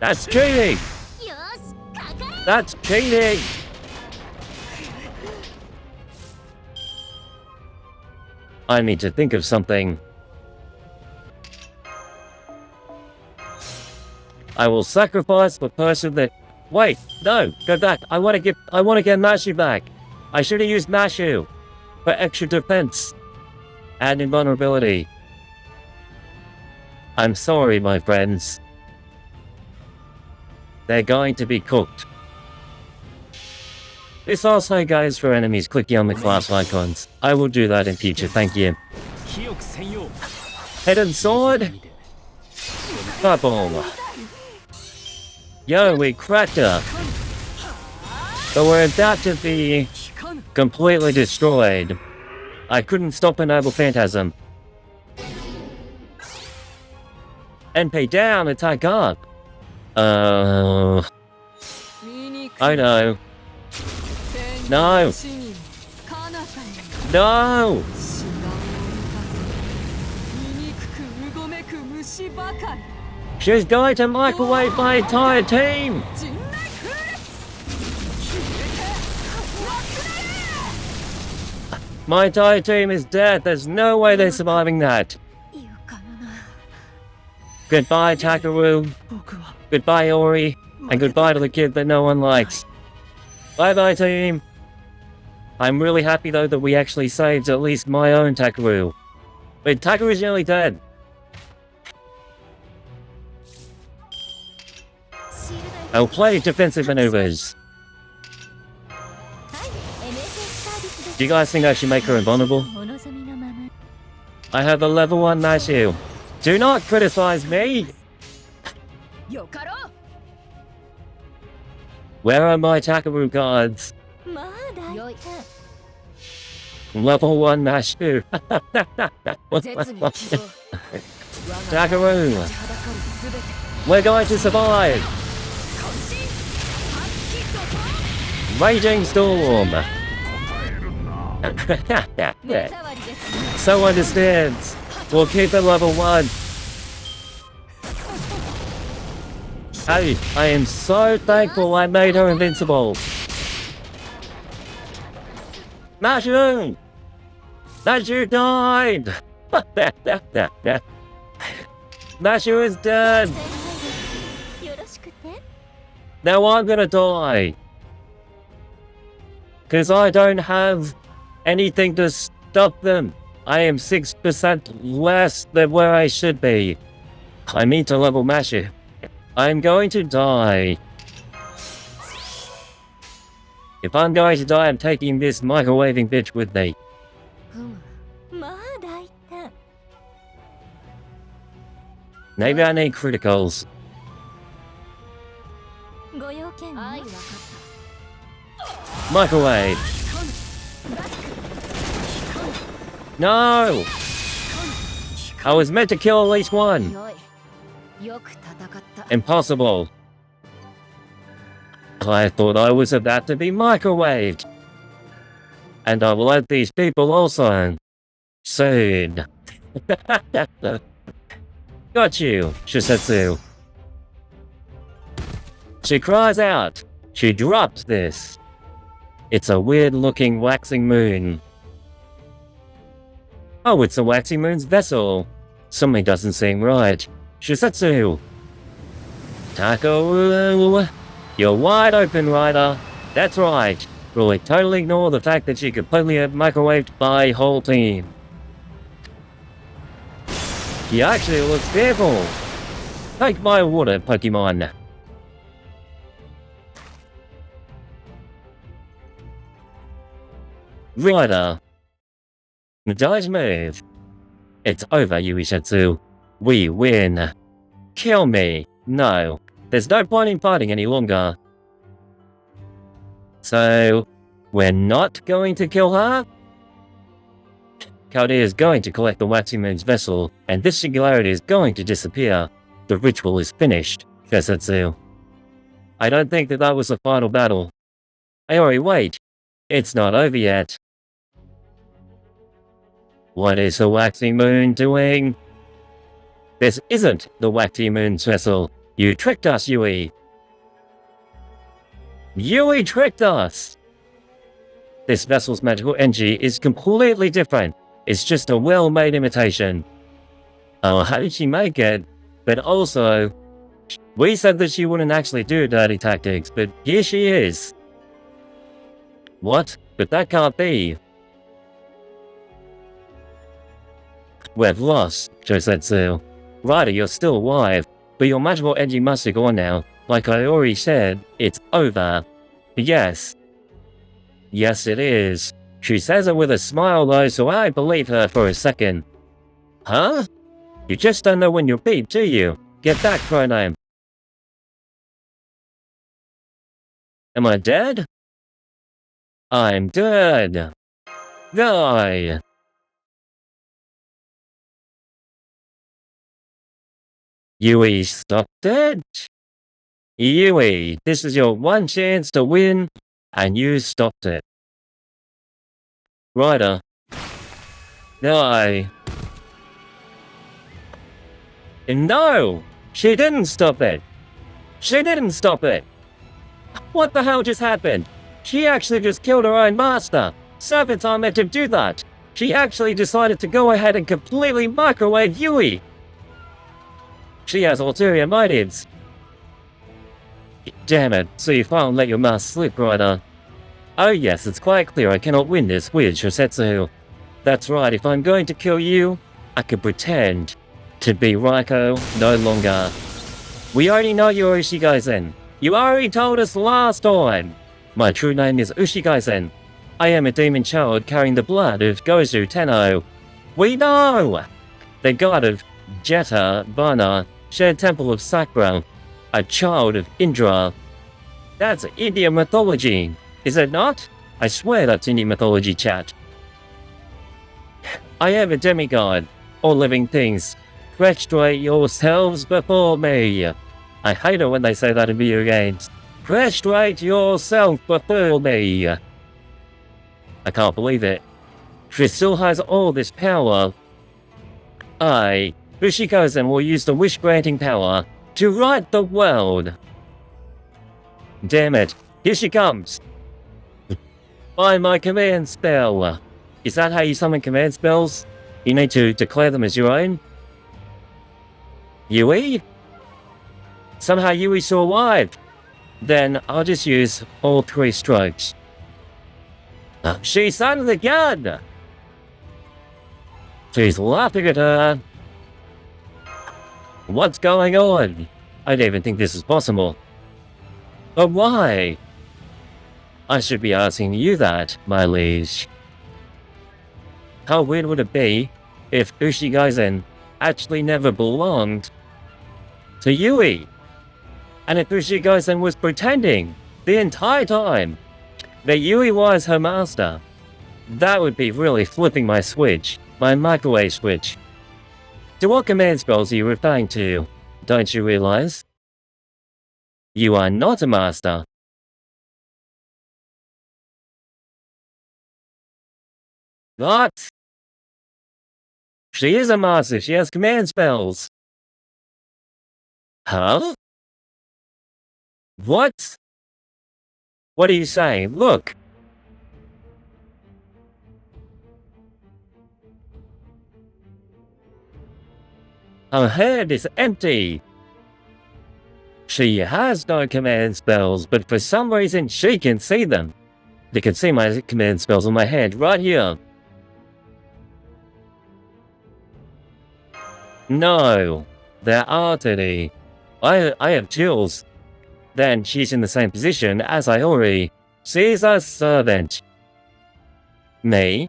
That's cheating! That's cheating! I need to think of something. I will sacrifice the person that... Wait, no, go back. I want to get Mashu back. I should have used Mashu for extra defense and invulnerability. I'm sorry, my friends. They're going to be cooked. This also goes for enemies clicking on the class icons. I will do that in future, thank you. Head and sword. Fireball. Yo, we cracked her. But we're about to be completely destroyed. I couldn't stop a noble phantasm. NP down, attack up. Oh no. No! No! She's going to microwave my entire team! My entire team is dead. There's no way they're surviving that. Goodbye, Takeru. Goodbye, Iori. And goodbye to the kid that no one likes. Bye-bye, team. I'm really happy, though, that we actually saved at least my own Takeru. But Takeru's nearly dead. I'll play defensive maneuvers. Do you guys think I should make her invulnerable? I have a level 1 Mashu. Do not criticize me! Where are my Takeru cards? Level 1 Mashu. Takeru! We're going to survive! Raging Storm! So understands. We'll keep it level 1. Hey, I am so thankful I made her invincible. Mashu! Mashu died! Mashu is dead! Now I'm gonna die. Cause I don't have anything to stop them. I am 6% less than where I should be. I need to level Mashu. I'm going to die. If I'm going to die, I'm taking this microwaving bitch with me. Maybe I need criticals. Microwave. No! I was meant to kill at least one. Impossible. I thought I was about to be microwaved. And I will let these people also. Soon. Got you, Shisetsu. She cries out. She drops this. It's a weird-looking waxing moon. Oh, it's a waxing moon's vessel. Something doesn't seem right. Shisetsu. Takeru. You're wide open, Ryder. That's right. Really totally ignore the fact that she completely microwaved my whole team. He actually looks fearful. Take my water, Pokemon. Ryder. Dodge move. It's over, Yuishatsu. We win. Kill me. No. There's no point in fighting any longer. So, we're not going to kill her? Kaldi is going to collect the Waxing Moon's vessel, and this singularity is going to disappear. The ritual is finished, Shisetsu. I don't think that was the final battle. Iori, wait. It's not over yet. What is the Waxing Moon doing? This isn't the Waxing Moon's vessel. You tricked us, Yui. Yui tricked us! This vessel's magical energy is completely different. It's just a well-made imitation. Oh, how did she make it? But also, we said that she wouldn't actually do dirty tactics, but here she is. What? But that can't be. We've lost, Josetsu. Ryder, you're still alive, but your magical energy must be gone now. Like I already said, it's over. Yes. Yes, it is. She says it with a smile though, so I believe her for a second. Huh? You just don't know when you're beat, do you? Get that, Chronome. Am I dead? I'm dead. Die. Yui stopped it? Yui, this is your one chance to win, and you stopped it. Ryder. Die. No! She didn't stop it! She didn't stop it! What the hell just happened? She actually just killed her own master! Serpents aren't meant to do that! She actually decided to go ahead and completely microwave Yui! She has ulterior motives! Damn it, so you finally let your mask slip, Ryder. Oh yes, it's quite clear I cannot win this with Shosetsu. That's right, if I'm going to kill you, I could pretend to be Raiko no longer. We already know you're Ushi Gozen. You already told us last time. My true name is Ushi Gozen. I am a demon child carrying the blood of Gozu Tenno. We know! The god of Jetta, Bana, shared temple of Sakura, a child of Indra. That's Indian mythology, is it not? I swear that's Indian mythology, chat. I am a demigod. All living things, prostrate yourselves before me. I hate it when they say that in video games. Prostrate yourself before me. I can't believe it. She still has all this power. I, Ushi Gozen, will use the wish-granting power to right the world. Damn it, here she comes. By my command spell. Is that how you summon command spells? You need to declare them as your own? Yui? Somehow Yui survived. Then I'll just use all 3 strokes. She's under the gun! She's laughing at her. What's going on? I don't even think this is possible. But why? I should be asking you that, my liege. How weird would it be if Ushi Gozen actually never belonged to Yui? And if Ushi Gozen was pretending the entire time that Yui was her master? That would be really flipping my switch, my microwave switch. To what command spells are you referring to? Don't you realize? You are not a master. What? She is a master, she has command spells. Huh? What? What are you saying? Look! Her head is empty! She has no command spells, but for some reason she can see them. You can see my command spells on my head right here. No, there aren't any. I have chills. Then she's in the same position as Iori. She's a servant. Me?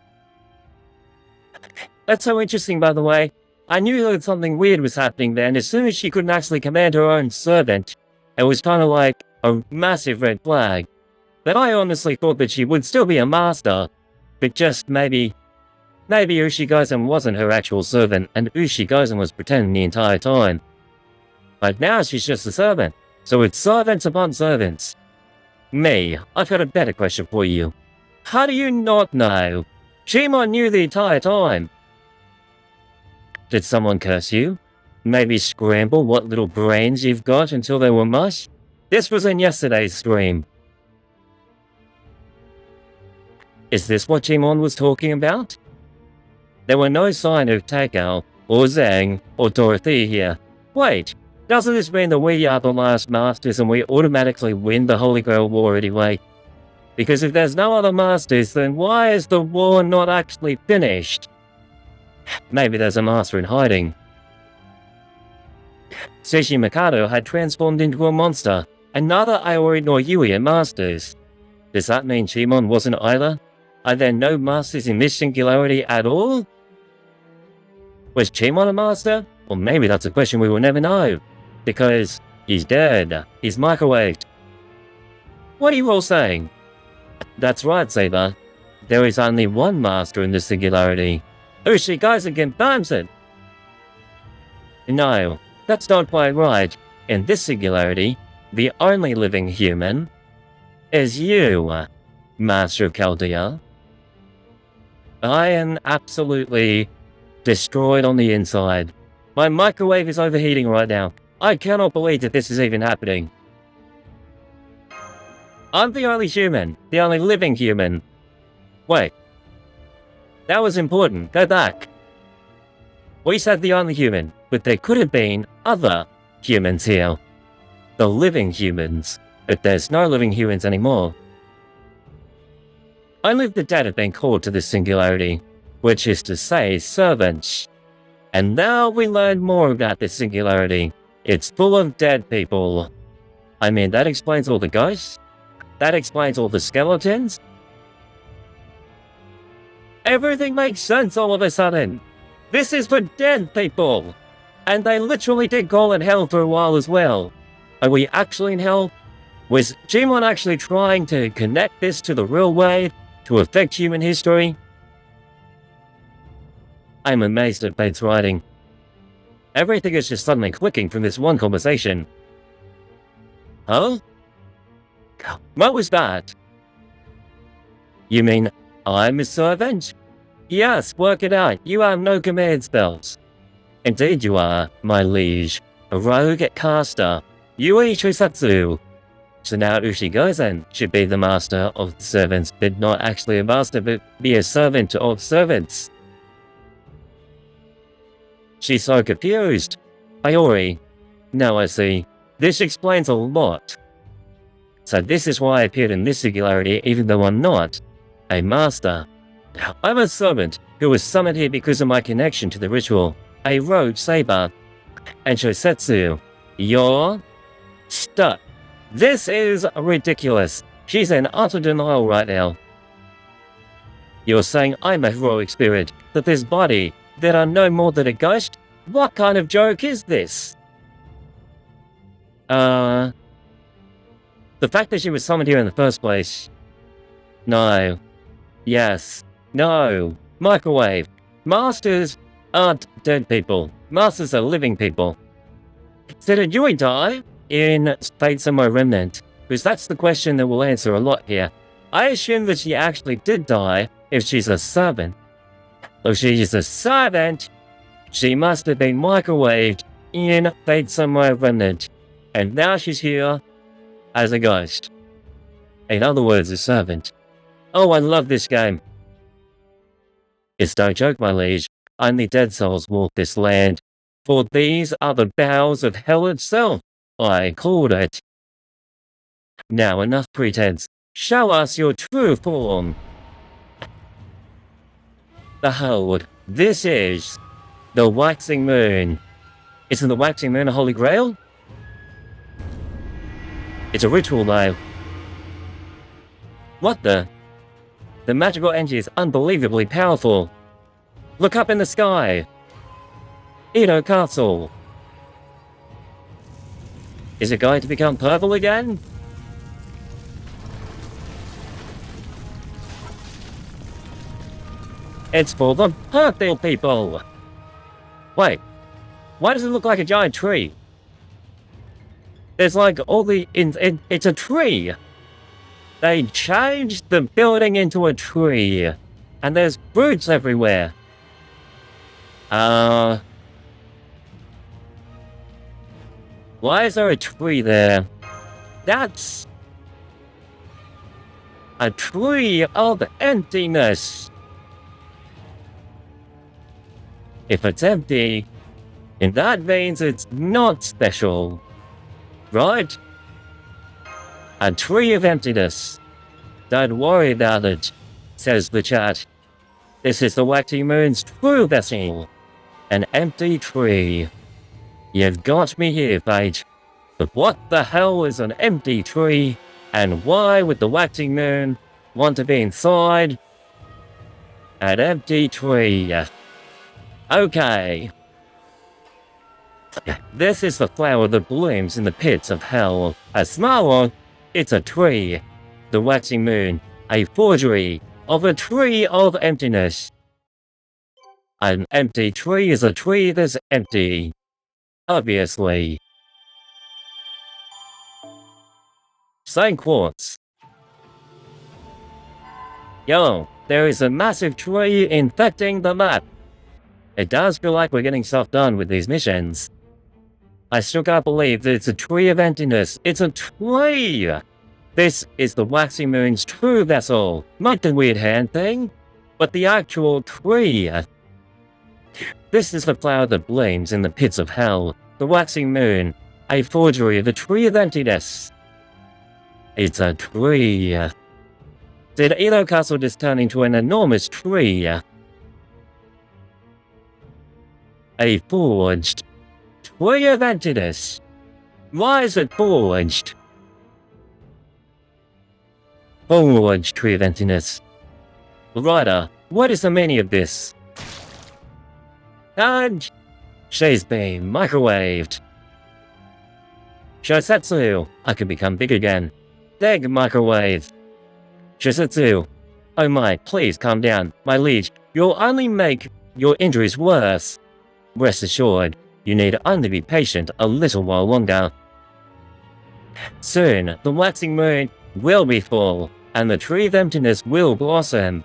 That's so interesting, by the way. I knew that something weird was happening then as soon as she couldn't actually command her own servant. It was kind of like a massive red flag. But I honestly thought that she would still be a master. But just maybe Ushi Gozen wasn't her actual servant and Ushi Gozen was pretending the entire time. But now she's just a servant. So it's servants upon servants. Me, I've got a better question for you. How do you not know? Shimon knew the entire time. Did someone curse you? Maybe scramble what little brains you've got until they were mush? This was in yesterday's stream. Is this what Shimon was talking about? There were no sign of Takao, or Zhang, or Dorothy here. Wait, doesn't this mean that we are the last masters and we automatically win the Holy Grail War anyway? Because if there's no other masters, then why is the war not actually finished? Maybe there's a master in hiding. Seishi Mikado had transformed into a monster, and neither Iori nor Yui are masters. Does that mean Shimon wasn't either? Are there no masters in this singularity at all? Was Shimon a master? Or maybe that's a question we will never know. Because he's dead. He's microwaved. What are you all saying? That's right, Saber. There is only one master in this singularity. Ushi Gozen confirms it. No, that's not quite right. In this singularity, the only living human is you, Master of Chaldea. I am absolutely destroyed on the inside. My microwave is overheating right now. I cannot believe that this is even happening. I'm the only human. The only living human. Wait. That was important. Go back. We said the only human, but there could have been other humans here. The living humans. But there's no living humans anymore. Only the dead have been called to this singularity, which is to say, servants. And now we learn more about this singularity. It's full of dead people. I mean, that explains all the ghosts. That explains all the skeletons. Everything makes sense all of a sudden. This is for dead people. And they literally did call it hell for a while as well. Are we actually in hell? Was Jimon actually trying to connect this to the real way to affect human history? I'm amazed at Fate's writing. Everything is just suddenly clicking from this one conversation. Huh? What was that? You mean I'm a servant? Yes, work it out. You have no command spells. Indeed you are, my liege. A rogue caster. Yui Trisatsu. So now Ushi Gozen should be the master of the servants, but not actually a master, but be a servant of servants. She's so confused. Iori. Now I see. This explains a lot. So this is why I appeared in this singularity, even though I'm not a master. I'm a servant who was summoned here because of my connection to the ritual. A rogue saber. And Shosetsu. You're stuck. This is ridiculous. She's in utter denial right now. You're saying I'm a heroic spirit, that this body, that are no more than a ghost? What kind of joke is this? The fact that she was summoned here in the first place. No. Yes. No. Microwave. Masters aren't dead people. Masters are living people. So did Yui die in Fate Somewhere Remnant? Because that's the question that will answer a lot here. I assume that she actually did die if she's a servant. If she is a servant, she must have been microwaved in Fate Somewhere Remnant. And now she's here as a ghost. In other words, a servant. Oh, I love this game. It's no joke, my liege. Only dead souls walk this land. For these are the bowels of hell itself, I called it. Now enough pretense. Show us your true form. Behold, this is the waxing moon. Isn't the waxing moon a holy grail? It's a ritual though. What the? The magical energy is unbelievably powerful. Look up in the sky. Edo Castle. Is it going to become purple again? It's for the purple people. Wait, why does it look like a giant tree? There's like all the... it's a tree. They changed the building into a tree. And there's roots everywhere. Why is there a tree there? That's... a tree of emptiness. If it's empty, then that means it's not special. Right? A tree of emptiness. Don't worry about it, says the chat. This is the waxing moon's true vessel. An empty tree. You've got me here, Fate. But what the hell is an empty tree? And why would the waxing moon want to be inside an empty tree? Okay. This is the flower that blooms in the pits of hell. A small one, it's a tree. The waxing moon, a forgery of a tree of emptiness. An empty tree is a tree that's empty. Obviously. Same quartz. Yo, there is a massive tree infecting the map. It does feel like we're getting stuff done with these missions. I still can't believe that it's a tree of emptiness. It's a tree! This is the waxing moon's true vessel. Not the weird hand thing, but the actual tree. This is the flower that blooms in the pits of hell. The waxing moon, a forgery of the tree of emptiness. It's a tree. Did Edo Castle just turn into an enormous tree? A forged tree of emptiness. Why is it forged? Forged tree of emptiness. Writer, what is the meaning of this? And she's been microwaved. Shosetsu, I can become big again. Big microwave. Shosetsu, oh my, please calm down. My liege, you'll only make your injuries worse. Rest assured, you need only be patient a little while longer. Soon, the waxing moon will be full, and the tree of emptiness will blossom.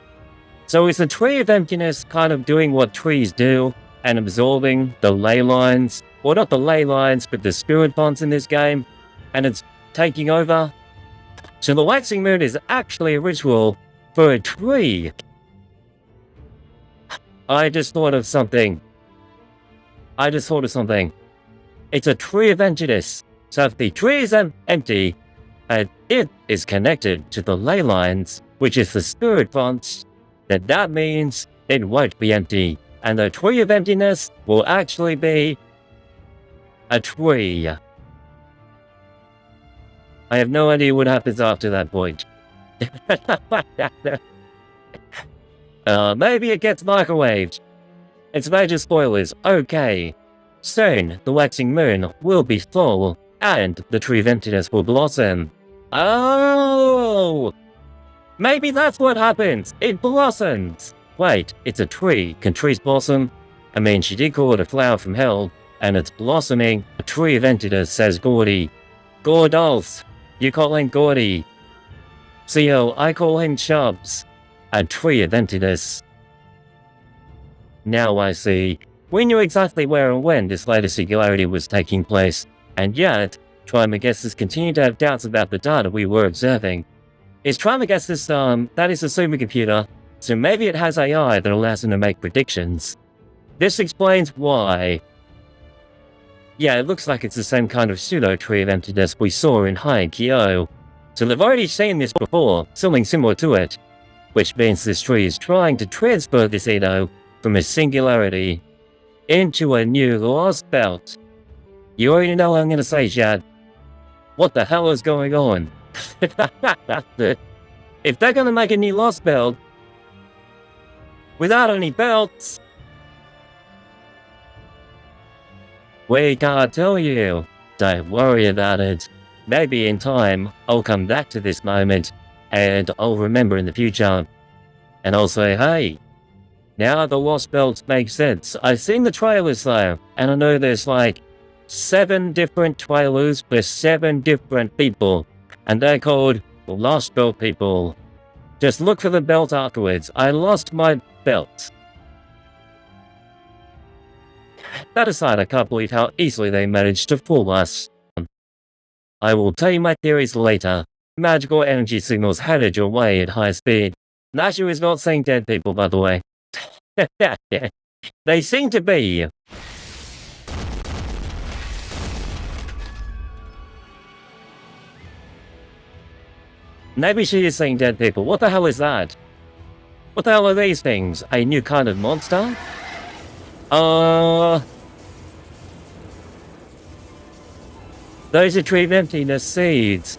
So is the tree of emptiness kind of doing what trees do, and absorbing the ley lines, or not the ley lines, but the spirit bonds in this game, and it's taking over? So the waxing moon is actually a ritual for a tree. I just thought of something. It's a tree of emptiness. So if the tree is empty, and it is connected to the ley lines, which is the spirit fonts, then that means it won't be empty. And the tree of emptiness will actually be a tree. I have no idea what happens after that point. Maybe it gets microwaved. It's major spoilers, okay. Soon, the waxing moon will be full, and the tree of emptiness will blossom. Oh! Maybe that's what happens! It blossoms! Wait, it's a tree. Can trees blossom? I mean, she did call it a flower from hell, and it's blossoming. A tree of emptiness, says Gordy. Gordolf, you call him Gordy. CO, I call him Chubbs. A tree of emptiness. Now I see. We knew exactly where and when this latest singularity was taking place, and yet, Trimegistus continued to have doubts about the data we were observing. Is Trimegistus, that is a supercomputer, so maybe it has AI that allows him to make predictions. This explains why. Yeah, it looks like it's the same kind of pseudo-tree of emptiness we saw in Haikyuu. So they've already seen this before, something similar to it. Which means this tree is trying to transfer this Edo from a singularity into a new lost belt. You already know what I'm gonna say, Chad. What the hell is going on? If they're gonna make a new lost belt without any belts, we can't tell you. Don't worry about it. Maybe in time, I'll come back to this moment, and I'll remember in the future. And I'll say, hey, now the lost belts make sense. I've seen the trailers though, and I know there's like 7 different trailers for 7 different people, and they're called Lost Belt people. Just look for the belt afterwards. I lost my belt. That aside, I can't believe how easily they managed to fool us. I will tell you my theories later. Magical energy signals headed your way at high speed. Nashu is not saying dead people, by the way. They seem to be. Maybe she is saying dead people. What the hell is that? What the hell are these things? A new kind of monster? Those are tree of emptiness seeds.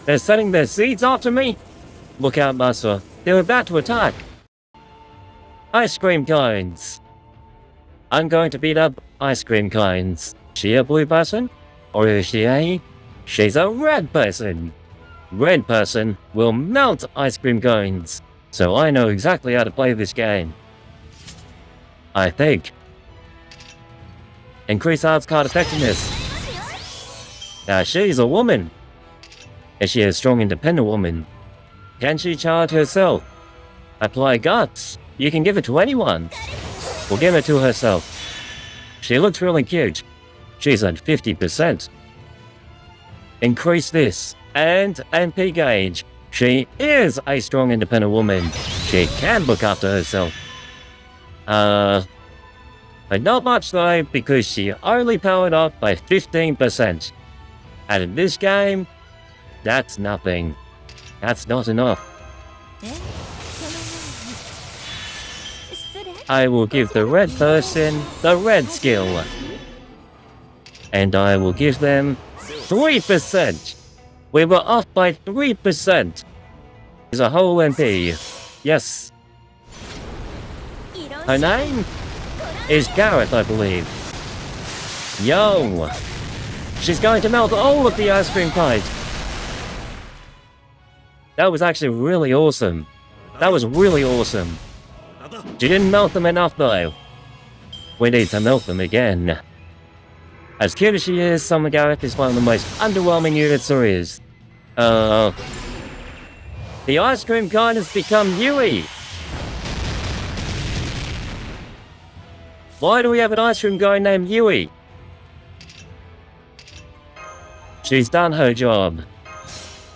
They're sending their seeds after me? Look out, Master. They're about to attack. Ice cream cones. I'm going to beat up ice cream cones. Is she a blue person? Or is she a... She's a red person. Red person will melt ice cream cones. So I know exactly how to play this game. I think. Increase arts card effectiveness. Now she's a woman. Is she a strong independent woman? Can she charge herself? Apply guts. You can give it to anyone. We'll give it to herself. She looks really cute. She's at 50%. Increase this. And MP gauge. She is a strong independent woman. She can look after herself. But not much though, because she only powered up by 15%. And in this game, that's nothing. That's not enough. I will give the red person the red skill. And I will give them 3%. We were off by 3%. Is a whole MP. Yes. Her name is Gareth, I believe. Yo! She's going to melt all of the ice cream kite. That was actually really awesome. That was really awesome. She didn't melt them enough though. We need to melt them again. As cute as she is, Summer Gareth is one of the most underwhelming units there is. The ice cream kite has become Yui. Why do we have an ice cream guy named Yui? She's done her job.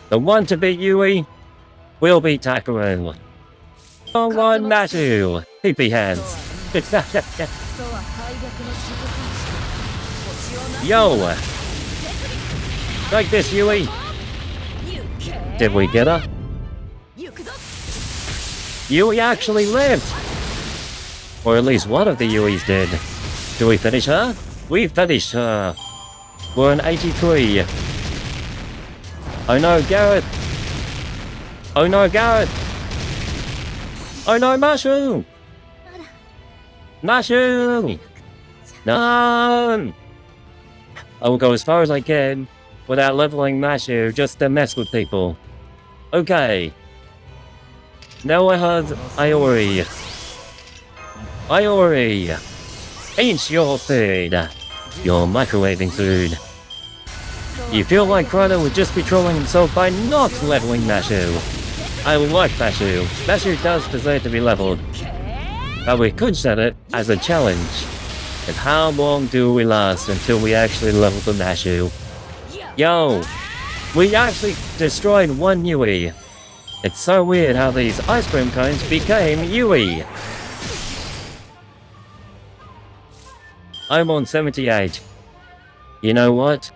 The one to beat Yui will be Takeru. Come on, Matu. PP hands. Yo! Like this, Yui. Did we get her? Yui actually lived! Or at least one of the Yuis did. Do we finish her? We finished her! We're an 83. Oh no, Gareth! Oh no, Gareth! Oh no, Mashu! Mashu! No! I will go as far as I can without leveling Mashu just to mess with people. Okay. Now I have Iori. Iori! Eat your food! You're microwaving food. You feel like Chrono would just be trolling himself by not leveling Mashu. I like Mashu. Mashu does deserve to be leveled. But we could set it as a challenge. And how long do we last until we actually level the Mashu? Yo! We actually destroyed one Yui. It's so weird how these ice cream cones became Yui. I'm on 78. You know what?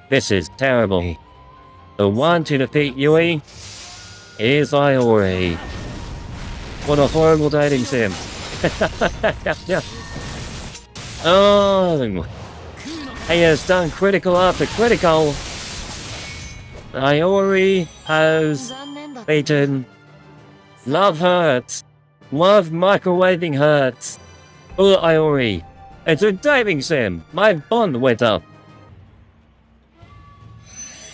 This is terrible. The one to defeat Yui is Iori. What a horrible dating sim. Oh, he has done critical after critical. Iori has beaten. Love hurts. Love microwaving hurts. Oh, Iori. It's a dating sim. My bond went up.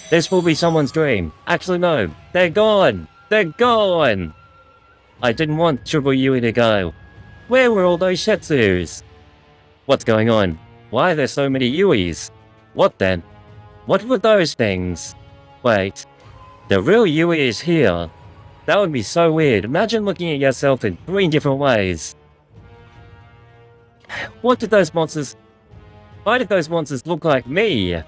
This will be someone's dream. Actually, no. They're gone. They're gone. I didn't want Triple Yui to go. Where were all those Shetsus? What's going on? Why are there so many Yuis? What then? What were those things? Wait. The real Yui is here. That would be so weird. Imagine looking at yourself in 3 different ways. What did those monsters... Why did those monsters look like me?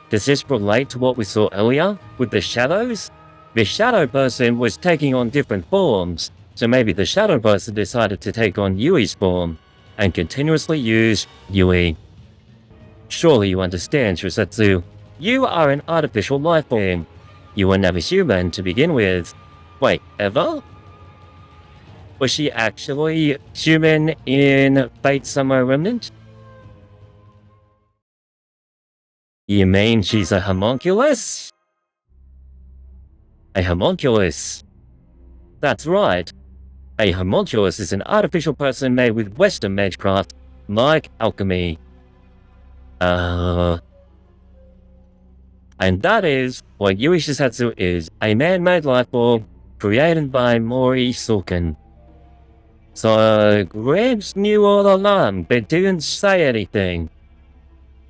Does this relate to what we saw earlier with the shadows? The shadow person was taking on different forms, so maybe the shadow person decided to take on Yui's form and continuously use Yui. Surely you understand, Shisetsu. You are an artificial life form. You were never human to begin with. Wait, ever? Was she actually human in Fate Summer Remnant? You mean she's a homunculus? A homunculus. That's right. A homunculus is an artificial person made with Western magecraft, like alchemy. And that is what Yui Shisetsu is, a man-made life form created by Mori Sulkin. So, Gramps knew all along, but didn't say anything.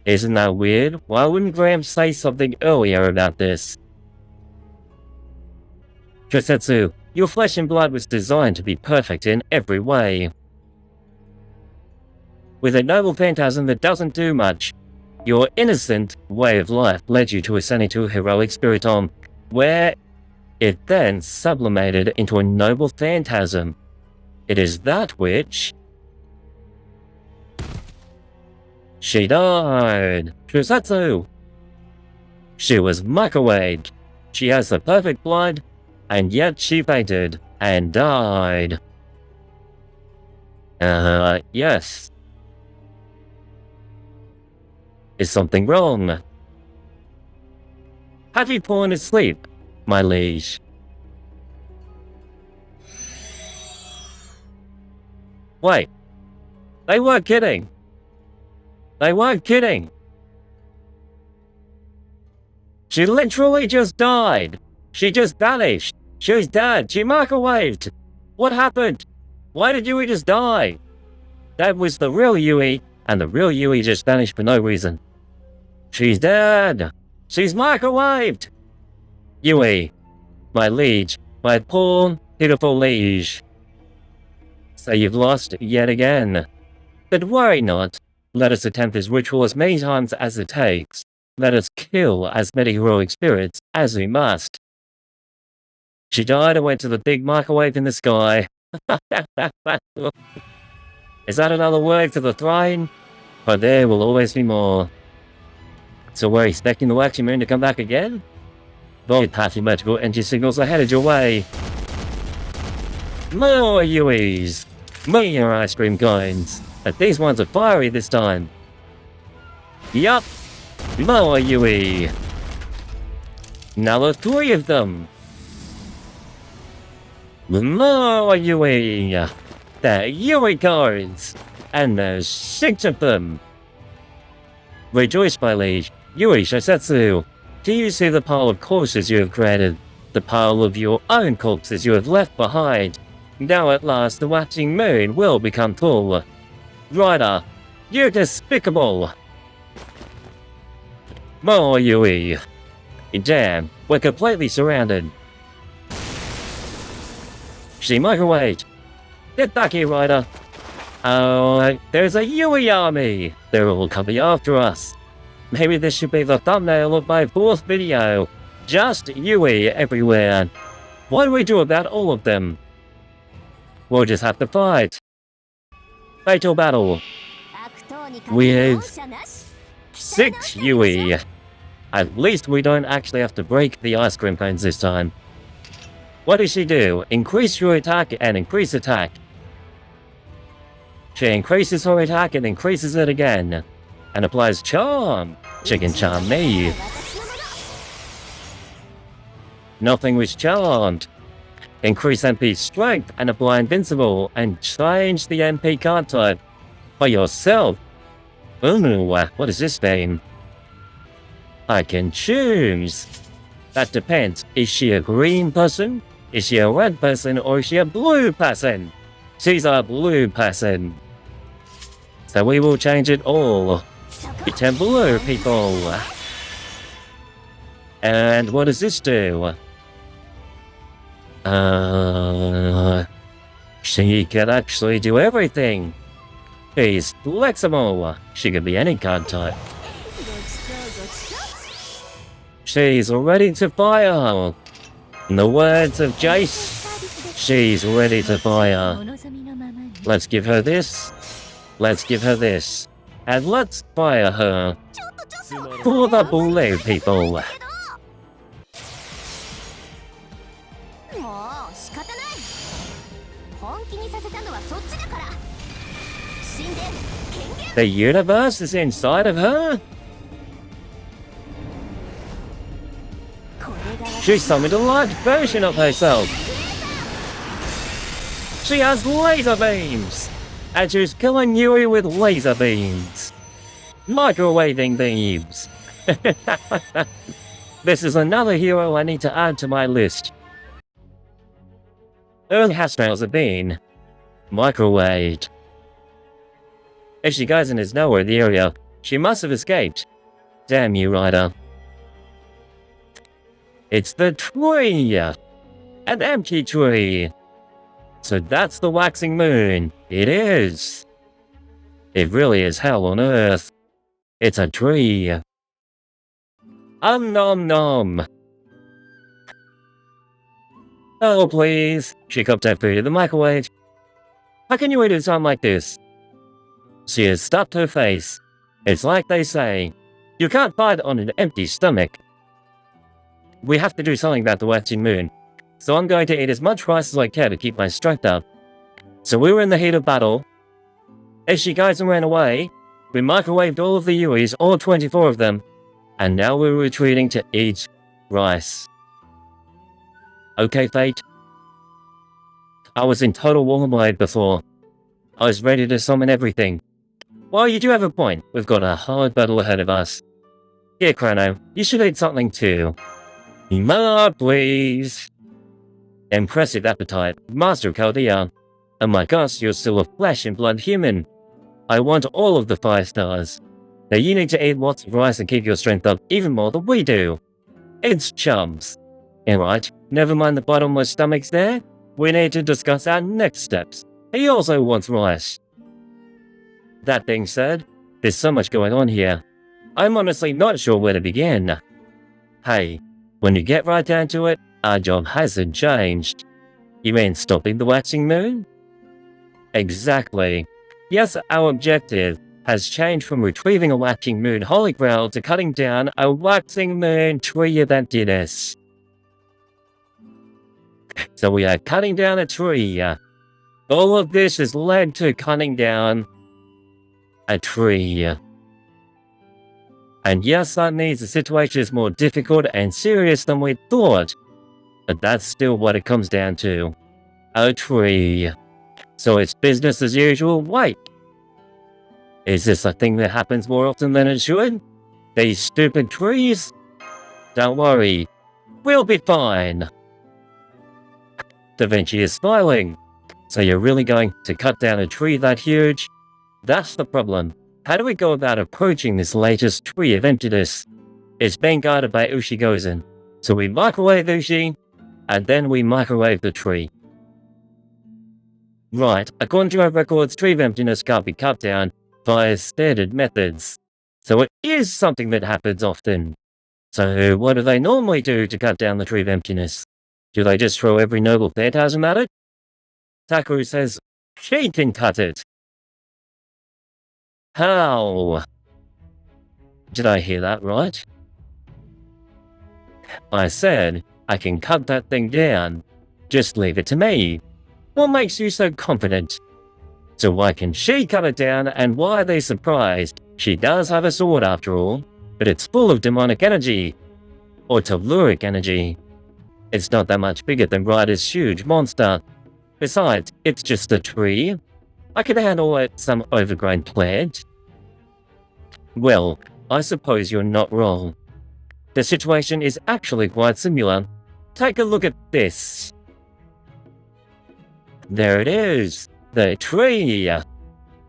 Isn't that weird? Why wouldn't Gramps say something earlier about this? Shisetsu, your flesh and blood was designed to be perfect in every way. With a noble phantasm that doesn't do much, your innocent way of life led you to ascend into a heroic spiriton, where it then sublimated into a noble phantasm. It is that which... She died! Shisetsu! She was microwaved. She has the perfect blood, And yet she fainted and died. Yes. Is something wrong? Have you fallen asleep, my liege? Wait. They weren't kidding. They weren't kidding. She literally just died. She just vanished. She's dead. She microwaved. What happened? Why did Yui just die? That was the real Yui, and the real Yui just vanished for no reason. She's dead. She's microwaved. Yui, my liege, my poor, pitiful liege. So you've lost yet again. But worry not. Let us attempt this ritual as many times as it takes. Let us kill as many heroic spirits as we must. She died and went to the big microwave in the sky. Is that another word for the throne? But there will always be more. So we're expecting the waxing moon to come back again? Void passing magical energy signals are headed your way. More Yuis! More ice cream coins! But these ones are fiery this time. Yup! More Yui! Now there are 3 of them! More Yui! They're Yui cards! And there's 6 of them! Rejoice, my liege, Yui Shisetsu! Do you see the pile of corpses you have created? The pile of your own corpses you have left behind? Now at last the waxing moon will become full. Rider, you're despicable! More Yui! Damn, we're completely surrounded. She microwaved! Get back here, Rider! Oh, there's a Yui army! They're all coming after us. Maybe this should be the thumbnail of my 4th video. Just Yui everywhere. What do we do about all of them? We'll just have to fight. Fatal battle. With 6 Yui. At least we don't actually have to break the ice cream cones this time. What does she do? Increase your attack and increase attack. She increases her attack and increases it again. And applies charm. She can charm me. Nothing was charmed. Increase MP strength and apply invincible and change the MP card type by yourself. Ooh, what does this mean? I can choose. That depends. Is she a green person? Is she a red person? Or is she a blue person? She's a blue person. So we will change it all. Pretend blue people. And what does this do? She can actually do everything. She's flexible. She can be any card type. She's ready to fire. In the words of Jace, she's ready to fire. Let's give her this. Let's give her this. And let's fire her. For the blue people. The universe is inside of her? She summoned a large version of herself. She has laser beams! And she's killing Yui with laser beams. Microwaving beams. This is another hero I need to add to my list. Early Hastrails have been microwaved. Ushi Gozen is nowhere in the area. She must have escaped. Damn you, Rider. It's the tree! An empty tree! So that's the waxing moon. It is. It really is hell on earth. It's a tree. Nom nom. Oh please. She cupped that food in the microwave. How can you eat it sound like this? She has stuffed her face. It's like they say, you can't fight on an empty stomach. We have to do something about the waxing moon. so I'm going to eat as much rice as I can to keep my strength up. So we were in the heat of battle. Ushi Gozen ran away. We microwaved all of the Yuis, all 24 of them, and now we're retreating to eat rice. Okay, Fate. I was in total war mode before. I was ready to summon everything. Well, you do have a point. We've got a hard battle ahead of us. Here, Chrono, you should eat something too. More, please. Impressive appetite, Master Caldea. Oh my gosh, you're still a flesh and blood human. I want all of the 5 stars. Now you need to eat lots of rice and keep your strength up even more than we do. It's chums. Alright, never mind the bottomless stomachs there. We need to discuss our next steps. He also wants rice. That being said, there's so much going on here. I'm honestly not sure where to begin. Hey, when you get right down to it, our job hasn't changed. You mean stopping the waxing moon? Exactly. Yes, our objective has changed from retrieving a waxing moon holy grail to cutting down a waxing moon tree of emptiness. So we are cutting down a tree. All of this has led to cutting down a tree. And yes, that means the situation is more difficult and serious than we thought. But that's still what it comes down to. A tree. So it's business as usual. Wait. Is this a thing that happens more often than it should? These stupid trees? Don't worry. We'll be fine. Da Vinci is smiling. So you're really going to cut down a tree that huge? That's the problem. How do we go about approaching this latest tree of emptiness? It's being guarded by Ushi Gozen. So we microwave Ushi, and then we microwave the tree. Right, according to our records, tree of emptiness can't be cut down via standard methods. So it is something that happens often. So what do they normally do to cut down the tree of emptiness? Do they just throw every noble phantasm at it? Takeru says, she can cut it. How? Did I hear that right? I said, I can cut that thing down. Just leave it to me. What makes you so confident? So why can she cut it down, and why are they surprised? She does have a sword after all, but it's full of demonic energy. Or telluric energy. It's not that much bigger than Ryder's huge monster. Besides, it's just a tree. I could handle it some overgrown plant. Well, I suppose you're not wrong. The situation is actually quite similar. Take a look at this. There it is, the tree.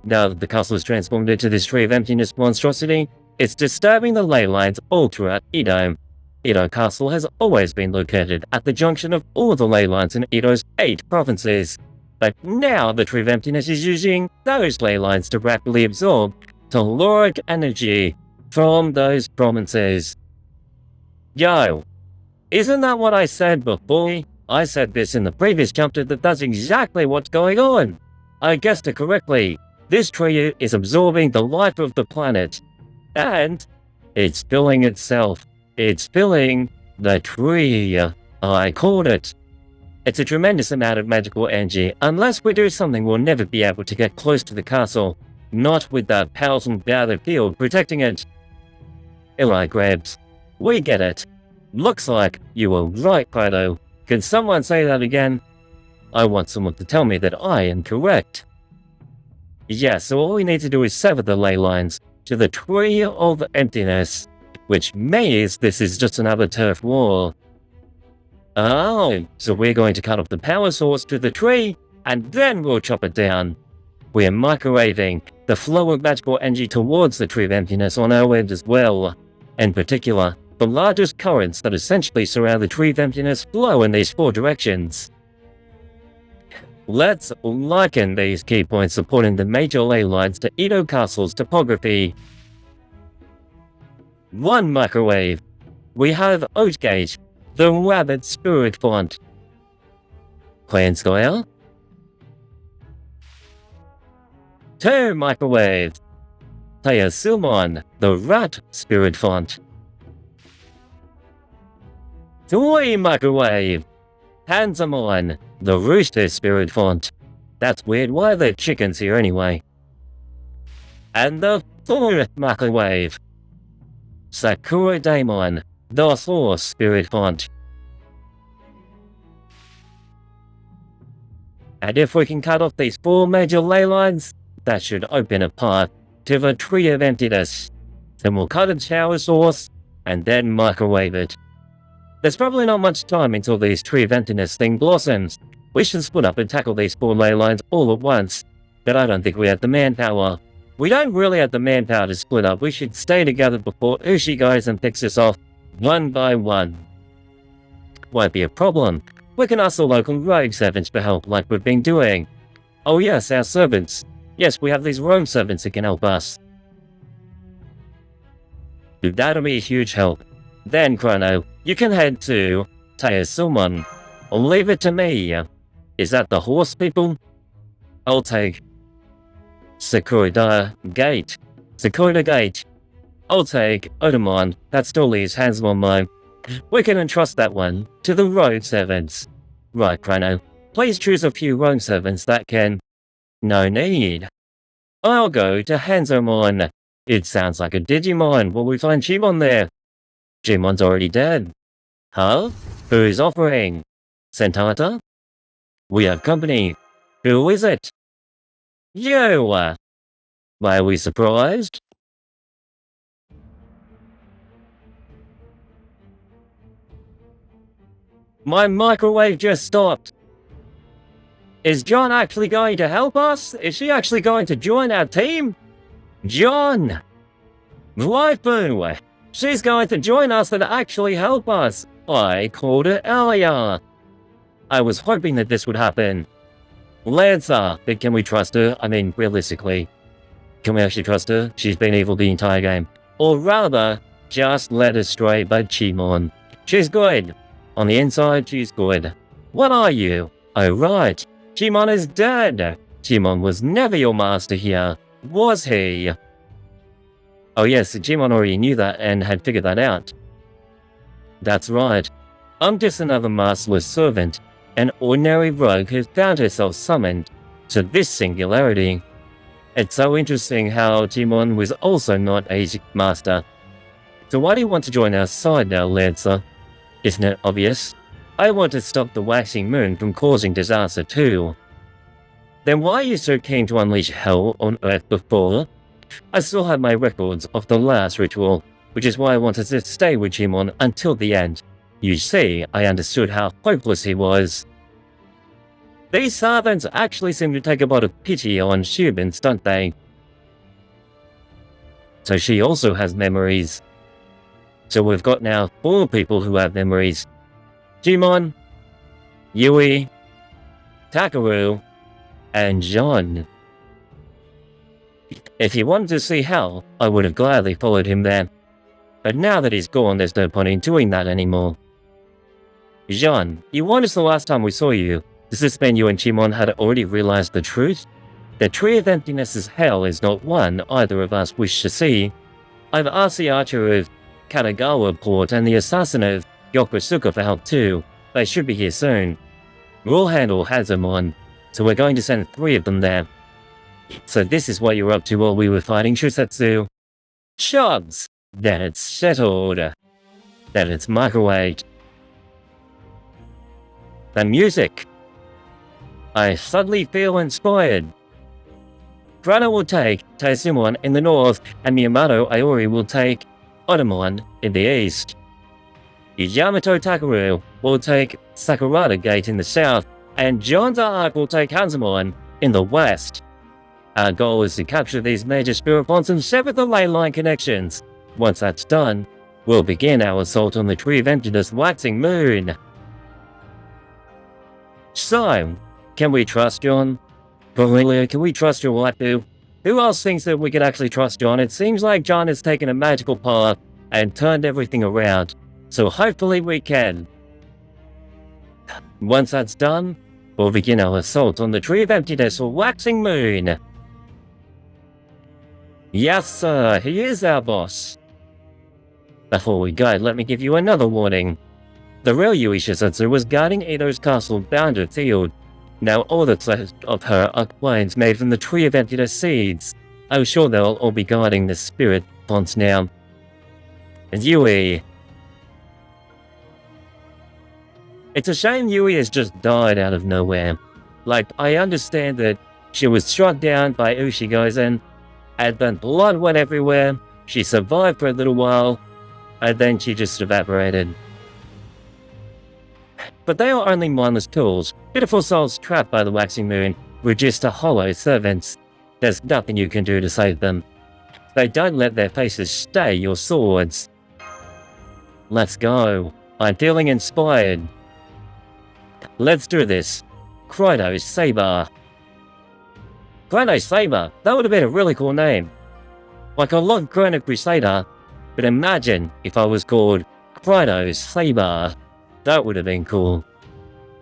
Now that the castle is transformed into this tree of emptiness monstrosity, it's disturbing the ley lines all throughout Edo. Edo Castle has always been located at the junction of all the ley lines in Edo's 8 provinces. But now the Tree of Emptiness is using those ley lines to rapidly absorb telluric energy from those provinces. Yo, isn't that what I said before? I said this in the previous chapter that that's exactly what's going on. I guessed it correctly. This tree is absorbing the life of the planet. And it's filling itself. It's filling the tree. I called it. It's a tremendous amount of magical energy. Unless we do something, we'll never be able to get close to the castle. Not with that powerful battlefield protecting it. Alright, Grabs. We get it. Looks like you were right, Fido. Can someone say that again? I want someone to tell me that I am correct. Yeah, so all we need to do is sever the ley lines to the Tree of Emptiness. Which means this is just another turf wall. Oh, so we're going to cut off the power source to the tree, and then we'll chop it down. We are microwaving the flow of magical energy towards the Tree of Emptiness on our end as well. In particular, the largest currents that essentially surround the Tree of Emptiness flow in these 4 directions. Let's liken these key points supporting the major ley lines to Edo Castle's topography. 1 microwave. We have Oatgate, the Rabbit Spirit Font. Clan Square. 2 microwaves. Tayasumon, the Rat Spirit Font. 3 microwave. Hansamon, the rooster spirit font. That's weird, why are there chickens here anyway? And the Thor microwave. Sakura Daemon, the Thor spirit font. And if we can cut off these 4 major ley lines, that should open a path to the Tree of Emptiness. Then we'll cut a shower source, and then microwave it. There's probably not much time until this Tree of Emptiness thing blossoms. We should split up and tackle these 4 ley lines all at once, but I don't think we have the manpower. We don't really have the manpower to split up. We should stay together before Ushi Gozen picks us off one by one. Won't be a problem. We can ask the local rogue servants for help like we've been doing. Oh yes, our servants. Yes, we have these rogue servants that can help us. That'll be a huge help. Then, Chrono, you can head to Takeru. Leave it to me. Is that the horse people? I'll take Sakura Gate. Sakura Gate. I'll take Otamon. That still leaves Hansamon mine. We can entrust that one to the rogue servants. Right, Chrono. Please choose a few rogue servants that can... No need. I'll go to Hansamon. It sounds like a Digimon. Will we find Chimon there? Chimon's already dead. Huh? Who's offering? Sentata? We have company. Who is it? You! Why are we surprised? My microwave just stopped. Is John actually going to help us? Is she actually going to join our team? John! Waifu! She's going to join us and actually help us. I called it earlier. I was hoping that this would happen. Lancer, but can we trust her? I mean, realistically. Can we actually trust her? She's been evil the entire game. Or rather, just led astray by Chimon. She's good. On the inside, she's good. What are you? Oh right, Chimon is dead. Chimon was never your master here, was he? Oh yes, Chimon already knew that and had figured that out. That's right. I'm just another masterless servant, an ordinary rogue who found herself summoned to this singularity. It's so interesting how Chimon was also not a master. So why do you want to join our side now, Lancer? Isn't it obvious? I want to stop the waxing moon from causing disaster too. Then why are you so keen to unleash hell on Earth before? I still have my records of the last ritual, which is why I wanted to stay with Chimon until the end. You see, I understood how hopeless he was. These servants actually seem to take a lot of pity on humans, don't they? So she also has memories. So we've got now 4 people who have memories. Chimon, Yui, Takeru, and John. If he wanted to see hell, I would have gladly followed him there. But now that he's gone, there's no point in doing that anymore. John, you warned us the last time we saw you. Does this mean you and Chimon had already realized the truth? The Tree of Emptiness's hell is not one either of us wish to see. I've asked the archer of Kanagawa Port and the assassin of Yokosuka for help too. They should be here soon. We'll handle Hansamon, so we're going to send 3 of them there. So this is what you were up to while we were fighting Shusetsu? Chugs! Then it's settled. Then it's microwaved. The music! I suddenly feel inspired. Grana will take Taizumon in the north, and Miyamoto Iori will take Otamon in the east. Yamato Takeru will take Sakurada Gate in the south, and John's arc will take Hansamon in the west. Our goal is to capture these major spirit fonts and sever the ley line connections. Once that's done, we'll begin our assault on the Tree of Emptiness waxing moon. So, can we trust John? Really, can we trust your waifu? Who else thinks that we can actually trust John? It seems like John has taken a magical path and turned everything around. So hopefully we can. Once that's done, we'll begin our assault on the Tree of Emptiness or waxing moon. Yes sir, he is our boss. Before we go, let me give you another warning. The real Yui Shisetsu was guarding Ito's castle bounded field. Now all that's left of her are coins made from the tree of emptiness seeds. I'm sure they'll all be guarding the spirit fonts now. And Yui. It's a shame Yui has just died out of nowhere. Like, I understand that she was struck down by Ushi Gozen, and then blood went everywhere, she survived for a little while, and then she just evaporated. But they are only mindless tools, pitiful souls trapped by the waxing moon, reduced to hollow servants. There's nothing you can do to save them. They don't let their faces stay your swords. Let's go. I'm feeling inspired. Let's do this. Takeru Saber. Takeru Saber, that would have been a really cool name. Like, I love Chrono Crusader, but imagine if I was called Takeru Saber. That would have been cool.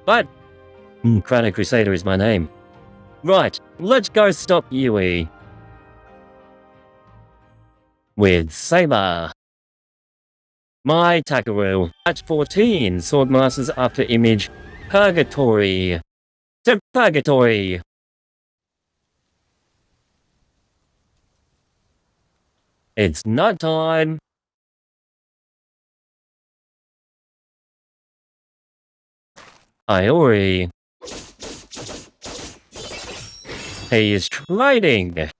But, Chrono Crusader is my name. Right, let's go stop Yui. With Saber. My Takeru. At 14, Swordmasters after image. Purgatory. To Purgatory. It's night time. Iori. He is trading.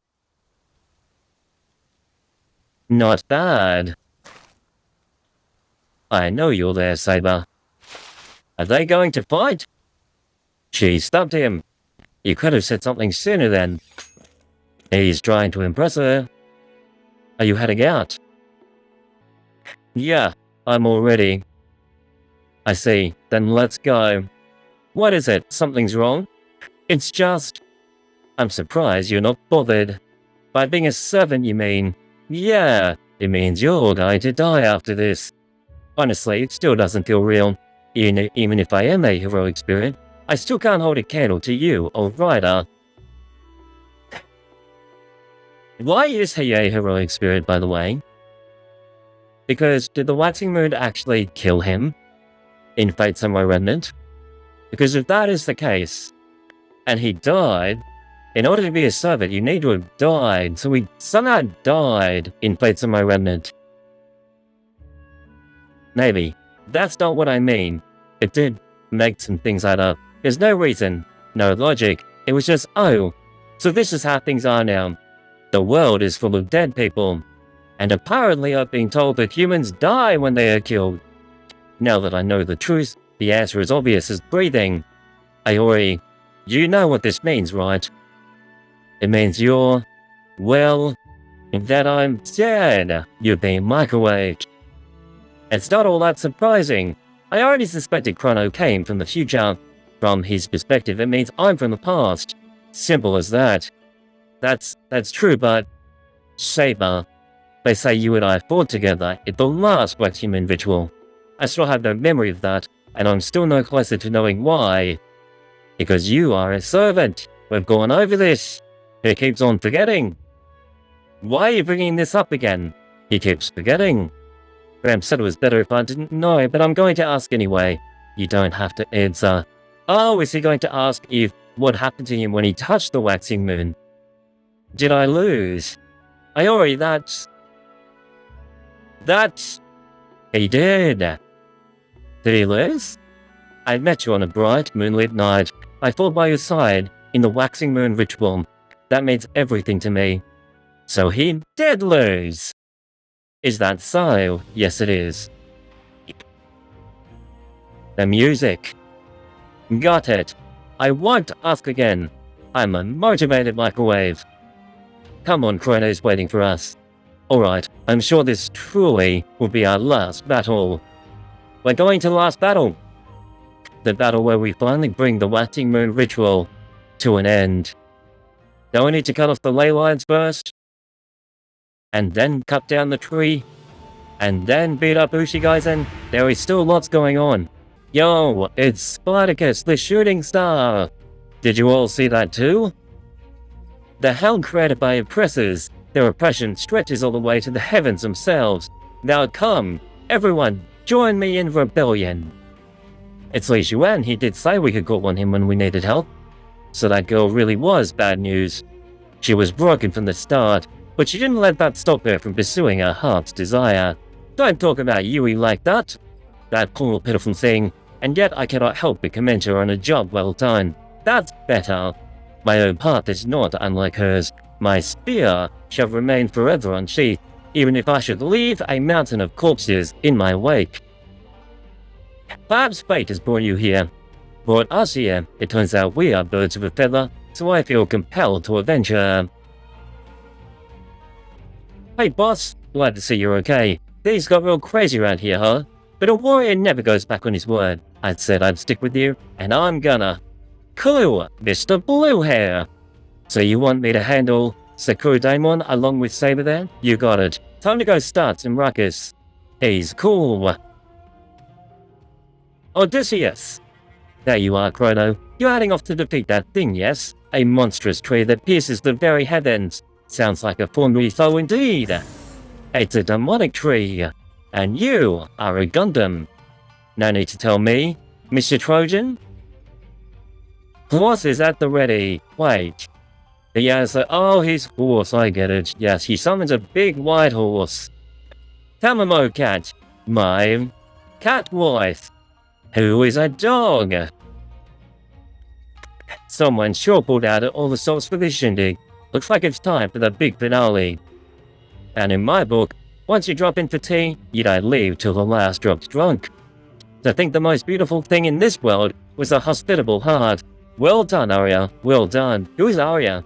Not bad. I know you're there, Saber. Are they going to fight? She stopped him. You could have said something sooner then. He's trying to impress her. Are you heading out? Yeah, I'm all ready. I see, then let's go. What is it? Something's wrong? It's just... I'm surprised you're not bothered. By being a servant, you mean? Yeah, it means you're going to die after this. Honestly, it still doesn't feel real. Even if I am a heroic spirit, I still can't hold a candle to you or Ryder. Why is he a heroic spirit, by the way? Because did the waxing moon actually kill him in Fate Samurai Remnant? Because if that is the case, and he died, in order to be a servant, you need to have died, so he somehow died in Fate Samurai Remnant. Maybe. That's not what I mean. It did make some things add up. There's no reason, no logic. It was just, oh, so this is how things are now. The world is full of dead people. And apparently I've been told that humans die when they are killed. Now that I know the truth, the answer is obvious as breathing. Iori, you know what this means, right? It means you're, well, that I'm dead. You're being microwaved. It's not all that surprising. I already suspected Chrono came from the future. From his perspective, it means I'm from the past. Simple as that. That's true, but... Saber. They say you and I fought together at the last Black Human ritual. I still have no memory of that, and I'm still no closer to knowing why. Because you are a servant. We've gone over this. He keeps on forgetting. Why are you bringing this up again? He keeps forgetting. Graham said it was better if I didn't know, but I'm going to ask anyway. You don't have to answer. Oh, is he going to ask if what happened to him when he touched the waxing moon? Did I lose? Iori, that's... He did. Did he lose? I met you on a bright, moonlit night. I fought by your side in the waxing moon ritual. That means everything to me. So he did lose. Is that so? Yes, it is. The music. Got it. I won't ask again. I'm a motivated microwave. Come on, Chrono's waiting for us. Alright, I'm sure this truly will be our last battle. We're going to the last battle. The battle where we finally bring the waxing moon ritual to an end. Don't we need to cut off the ley lines first? And then cut down the tree? And then beat up Ushi Gozen? There is still lots going on. Yo, it's Spartacus, the shooting star! Did you all see that too? The hell created by oppressors, their oppression stretches all the way to the heavens themselves. Now come, everyone, join me in rebellion. It's Li Xuan, he did say we could call on him when we needed help. So that girl really was bad news. She was broken from the start, but she didn't let that stop her from pursuing her heart's desire. Don't talk about Yui like that. That poor pitiful thing, and yet I cannot help but commend her on a job well done. That's better. My own path is not unlike hers. My spear shall remain forever unsheathed, even if I should leave a mountain of corpses in my wake. Perhaps fate has brought you here. Brought us here. It turns out we are birds of a feather, so I feel compelled to avenge her. Hey boss, glad to see you're okay. Things got real crazy around here, huh? But a warrior never goes back on his word. I said I'd stick with you, and I'm gonna. Cool, Mr. Blue Hair. So you want me to handle Takeru Daimon along with Saber then? You got it. Time to go start some ruckus. He's cool. Odysseus. There you are, Chrono. You're heading off to defeat that thing, yes? A monstrous tree that pierces the very heavens. Sounds like a fornary foe indeed. It's a demonic tree. And you are a Gundam. No need to tell me, Mr. Trojan. Horse is at the ready. Wait. The answer, oh, his horse, I get it. Yes, he summons a big white horse. Tamamo cat. My cat wife. Who is a dog? Someone sure pulled out all the stops for this shindig. Looks like it's time for the big finale. And in my book, once you drop in for tea, you don't leave till the last drop's drunk. To think the most beautiful thing in this world was a hospitable heart. Well done, Arya. Well done. Who is Arya?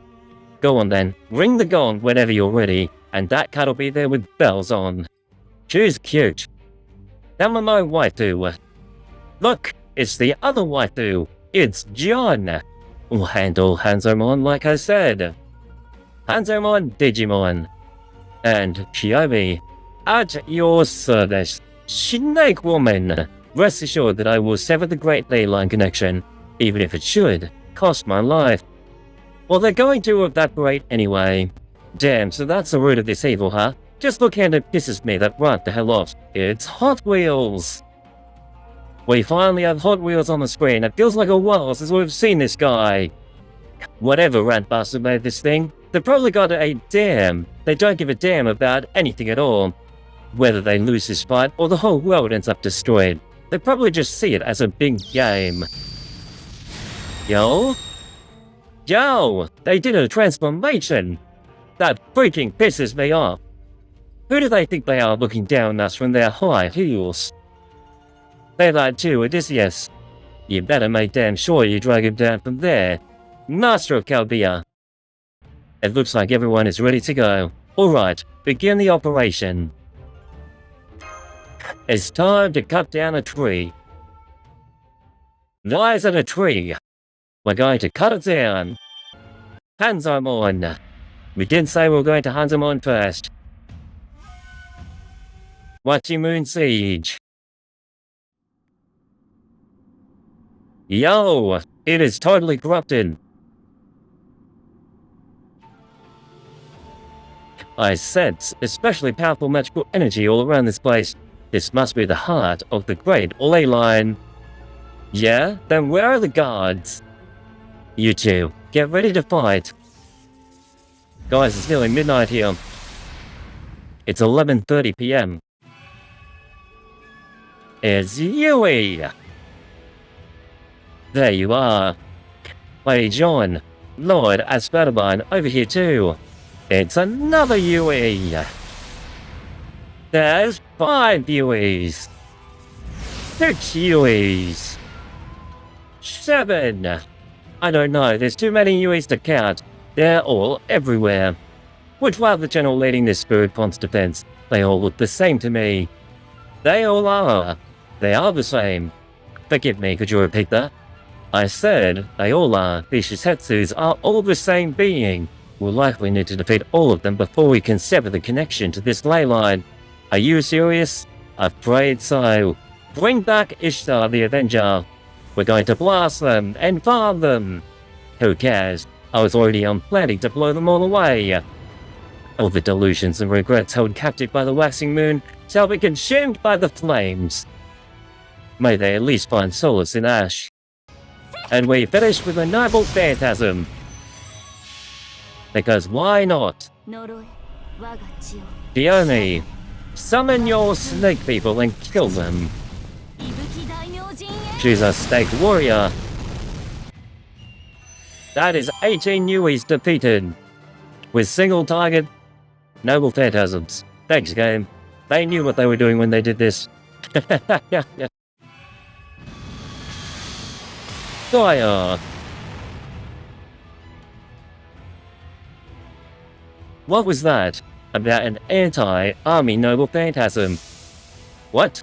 Go on then, ring the gong whenever you're ready, and that cat'll be there with bells on. She's cute. That was my waifu. Look, it's the other waifu. It's John. We'll handle Hanzomon like I said. Hanzomon Digimon. And Shiobi, at your service. Snake Woman. Rest assured that I will sever the Great Ley Line connection, even if it should cost my life. Well, they're going to evaporate anyway. Damn, so that's the root of this evil, huh? Just look how it pisses me that right the hell off. It's Hot Wheels! We finally have Hot Wheels on the screen. It feels like a while since we've seen this guy. Whatever rat bastard made this thing, they probably got a damn. They don't give a damn about anything at all. Whether they lose this fight or the whole world ends up destroyed. They probably just see it as a big game. Yo? Yo! They did a transformation! That freaking pisses me off. Who do they think they are looking down on us from their high heels? They lied too, Odysseus. You better make damn sure you drag him down from there. Master of Chaldea. It looks like everyone is ready to go. Alright, begin the operation. It's time to cut down a tree. Why is it a tree? We're going to cut it down. Hanzomon. We did say we were going to Hanzomon first. Wachi Moon Siege. Yo! It is totally corrupted. I sense especially powerful magical energy all around this place. This must be the heart of the Great Ley Line. Yeah? Then where are the guards? You two, get ready to fight. Guys, it's nearly midnight here. It's 11:30 PM. It's Yui! There you are. Lady John, Lord Aspartabine over here too. It's another Yui! There's 5 Yuis! 6 Yuis! 7! I don't know, there's too many Yuis to count. They're all everywhere. Which one of the general leading this Spirit Ponce defense? They all look the same to me. They all are. They are the same. Forgive me, could you repeat that? I said, they all are. These Shisetsus are all the same being. We'll likely need to defeat all of them before we can sever the connection to this ley line. Are you serious? Afraid so. Bring back Ishtar the Avenger. We're going to blast them and farm them. Who cares? I was already planning to blow them all away. All the delusions and regrets held captive by the waxing moon shall be consumed by the flames. May they at least find solace in Ash. And we finish with a noble phantasm. Because why not? Diomi, summon your snake people and kill them. She's a snake warrior. That is 18 Yuis defeated. With single target, noble phantasms. Thanks, game. They knew what they were doing when they did this. Fire! What was that? About an anti-army noble phantasm. What?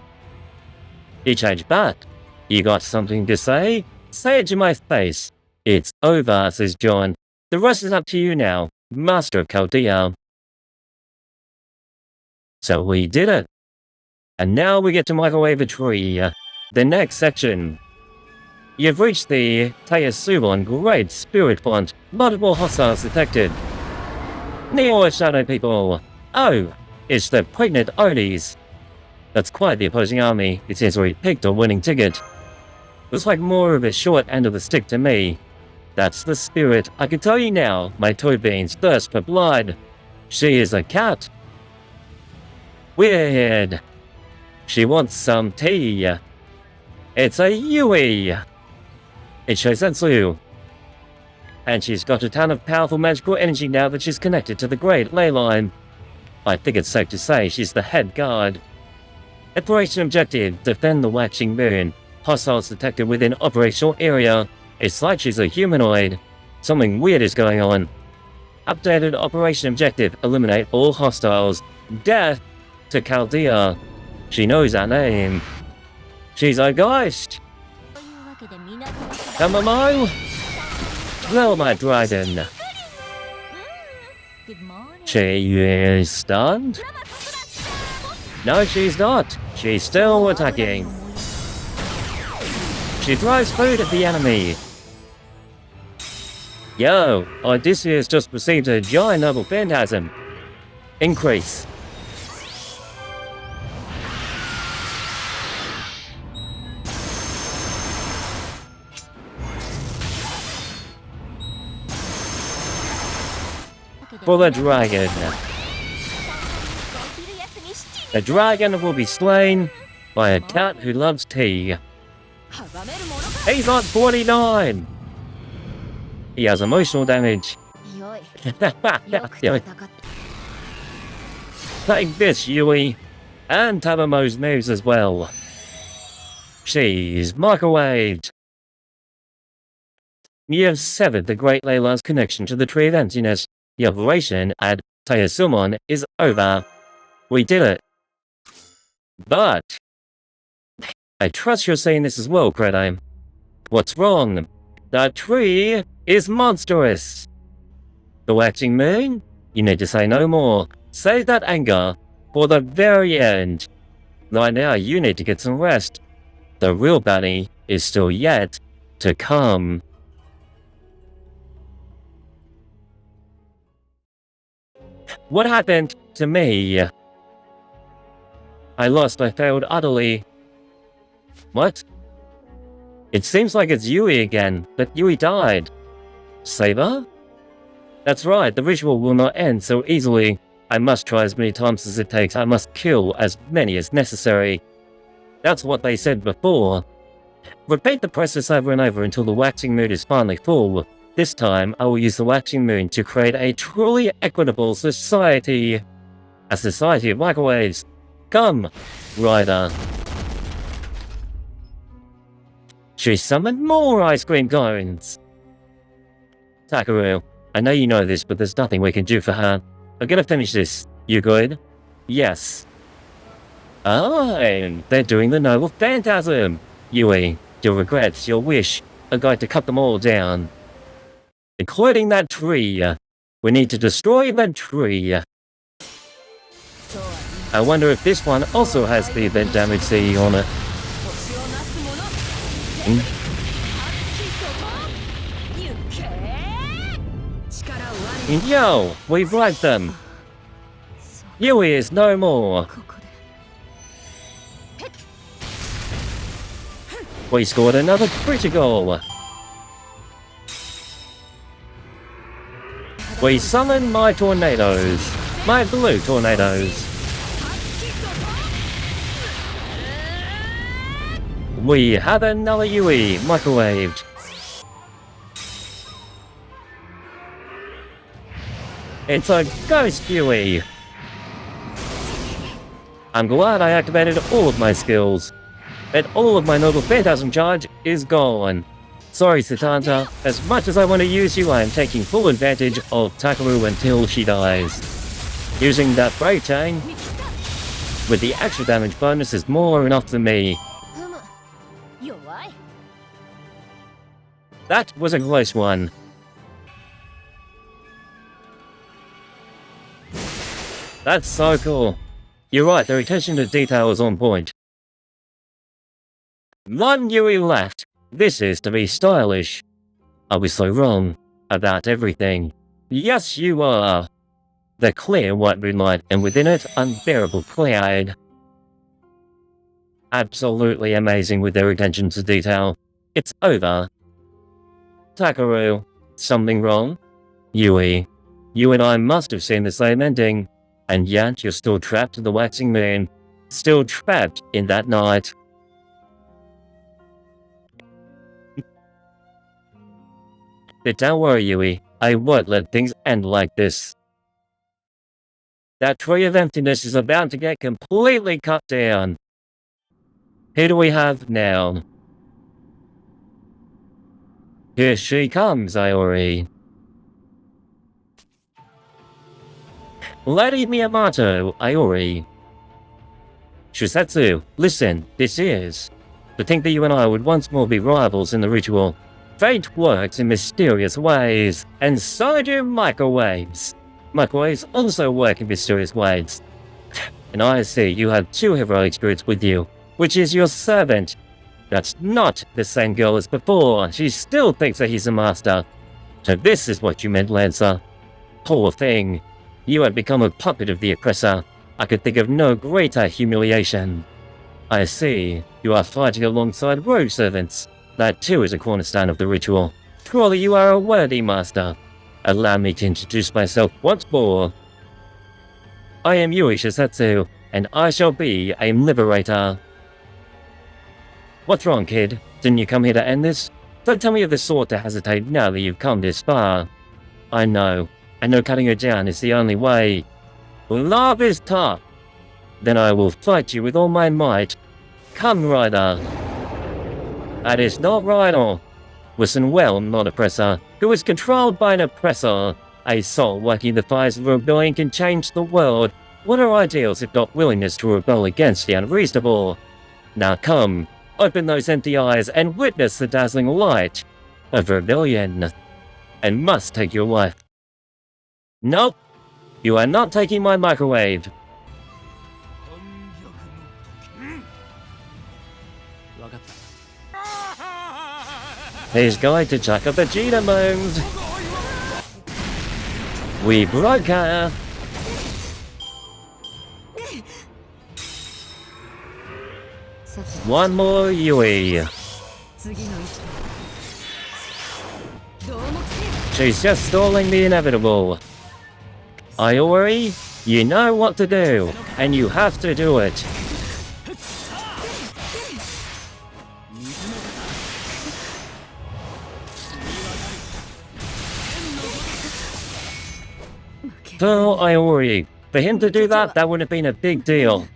You changed back. You got something to say? Say it to my face. It's over, says John. The rest is up to you now, Master of Chaldea. So we did it. And now we get to microwave a tree. The next section. You've reached the Takeru Great Spirit Font. Multiple hostiles detected. Neo Shadow people. Oh, it's the pregnant Odis. That's quite the opposing army. It seems we picked a winning ticket. Looks like more of a short end of the stick to me. That's the spirit. I can tell you now, my toy beans thirst for blood. She is a cat. Weird. She wants some tea. It's a Yui. It's Shosetsu. And she's got a ton of powerful magical energy now that she's connected to the Great Ley Line. I think it's safe to say she's the head guard. Operation objective, defend the waxing moon. Hostiles detected within operational area. It's like she's a humanoid. Something weird is going on. Updated operation objective, eliminate all hostiles. Death to Chaldea. She knows our name. She's a ghost. Come on, Well, my dragon. She is stunned? No, she's not. She's still attacking. She throws food at the enemy. Yo, Odysseus just received a giant noble phantasm. Increase. For the dragon. The dragon will be slain by a cat who loves tea. He's on 49! He has emotional damage. Take this, Yui. And Tabamo's moves as well. She's microwaved. You have severed the Great Ley Line's connection to the Tree of Emptiness. The operation at Takeru is over. We did it. But I trust you're saying this as well, Credime. What's wrong? The tree is monstrous. The waxing moon? You need to say no more. Save that anger for the very end. Right now, you need to get some rest. The real battle is still yet to come. What happened to me? I failed utterly. What? It seems like it's Yui again, but Yui died. Saber? That's right, the ritual will not end so easily. I must try as many times as it takes. I must kill as many as necessary. That's what they said before. Repeat the process over and over until the waxing moon is finally full. This time, I will use the waxing moon to create a truly equitable society. A society of microwaves. Come, Ryder. She summoned more ice cream cones. Takeru, I know you know this, but there's nothing we can do for her. I'm gonna finish this. You good? Yes. Oh, they're doing the noble phantasm. Yui, your regrets, your wish, are going to cut them all down. Including that tree. We need to destroy that tree. I wonder if this one also has the event damage CE on it. Yo, we've wiped them. Yui is no more. We scored another critical. We summon my tornadoes. My blue tornadoes. We have another Yui microwaved. It's a ghost Yui. I'm glad I activated all of my skills. And all of my noble phantasm charge is gone. Sorry, Satanta. As much as I want to use you, I am taking full advantage of Takeru until she dies. Using that brave chain with the extra damage bonus is more than enough for me. That was a close one. That's so cool. You're right, the attention to detail is on point. One Yui left. This is to be stylish. I was so wrong about everything. Yes, you are. The clear white moonlight, and within it, unbearable cloud. Absolutely amazing with their attention to detail. It's over. Takeru, something wrong? Yui, you and I must have seen the same ending, and yet you're still trapped in the waxing moon, still trapped in that night. But don't worry, Yui, I won't let things end like this. That tree of emptiness is about to get completely cut down. Who do we have now? Here she comes, Iori. Lady Miyamoto, Iori. Shusetsu, listen, this is. To think that you and I would once more be rivals in the ritual. Fate works in mysterious ways, and so do microwaves. Microwaves also work in mysterious ways. And I see you have two heroic spirits with you, which is your servant. That's not the same girl as before. She still thinks that he's a master. So this is what you meant, Lancer. Poor thing. You had become a puppet of the oppressor. I could think of no greater humiliation. I see. You are fighting alongside rogue servants. That too is a cornerstone of the ritual. Truly you are a worthy master. Allow me to introduce myself once more. I am Yui Shisetsu, and I shall be a liberator. What's wrong, kid? Didn't you come here to end this? Don't tell me of the sort to hesitate now that you've come this far. I know cutting her down is the only way. Love is tough. Then I will fight you with all my might. Come, Rider. That is not Rider. Listen well, not oppressor, who is controlled by an oppressor. A soul working the fires of rebellion can change the world. What are ideals if not willingness to rebel against the unreasonable? Now come, open those empty eyes and witness the dazzling light of rebellion. And must take your life. Nope, you are not taking my microwave. He's going to chuck up the Vegeta moons. We broke her. One more Yui. She's just stalling the inevitable. Iori, you know what to do, and you have to do it. Tell Iori, for him to do that, that would have been a big deal.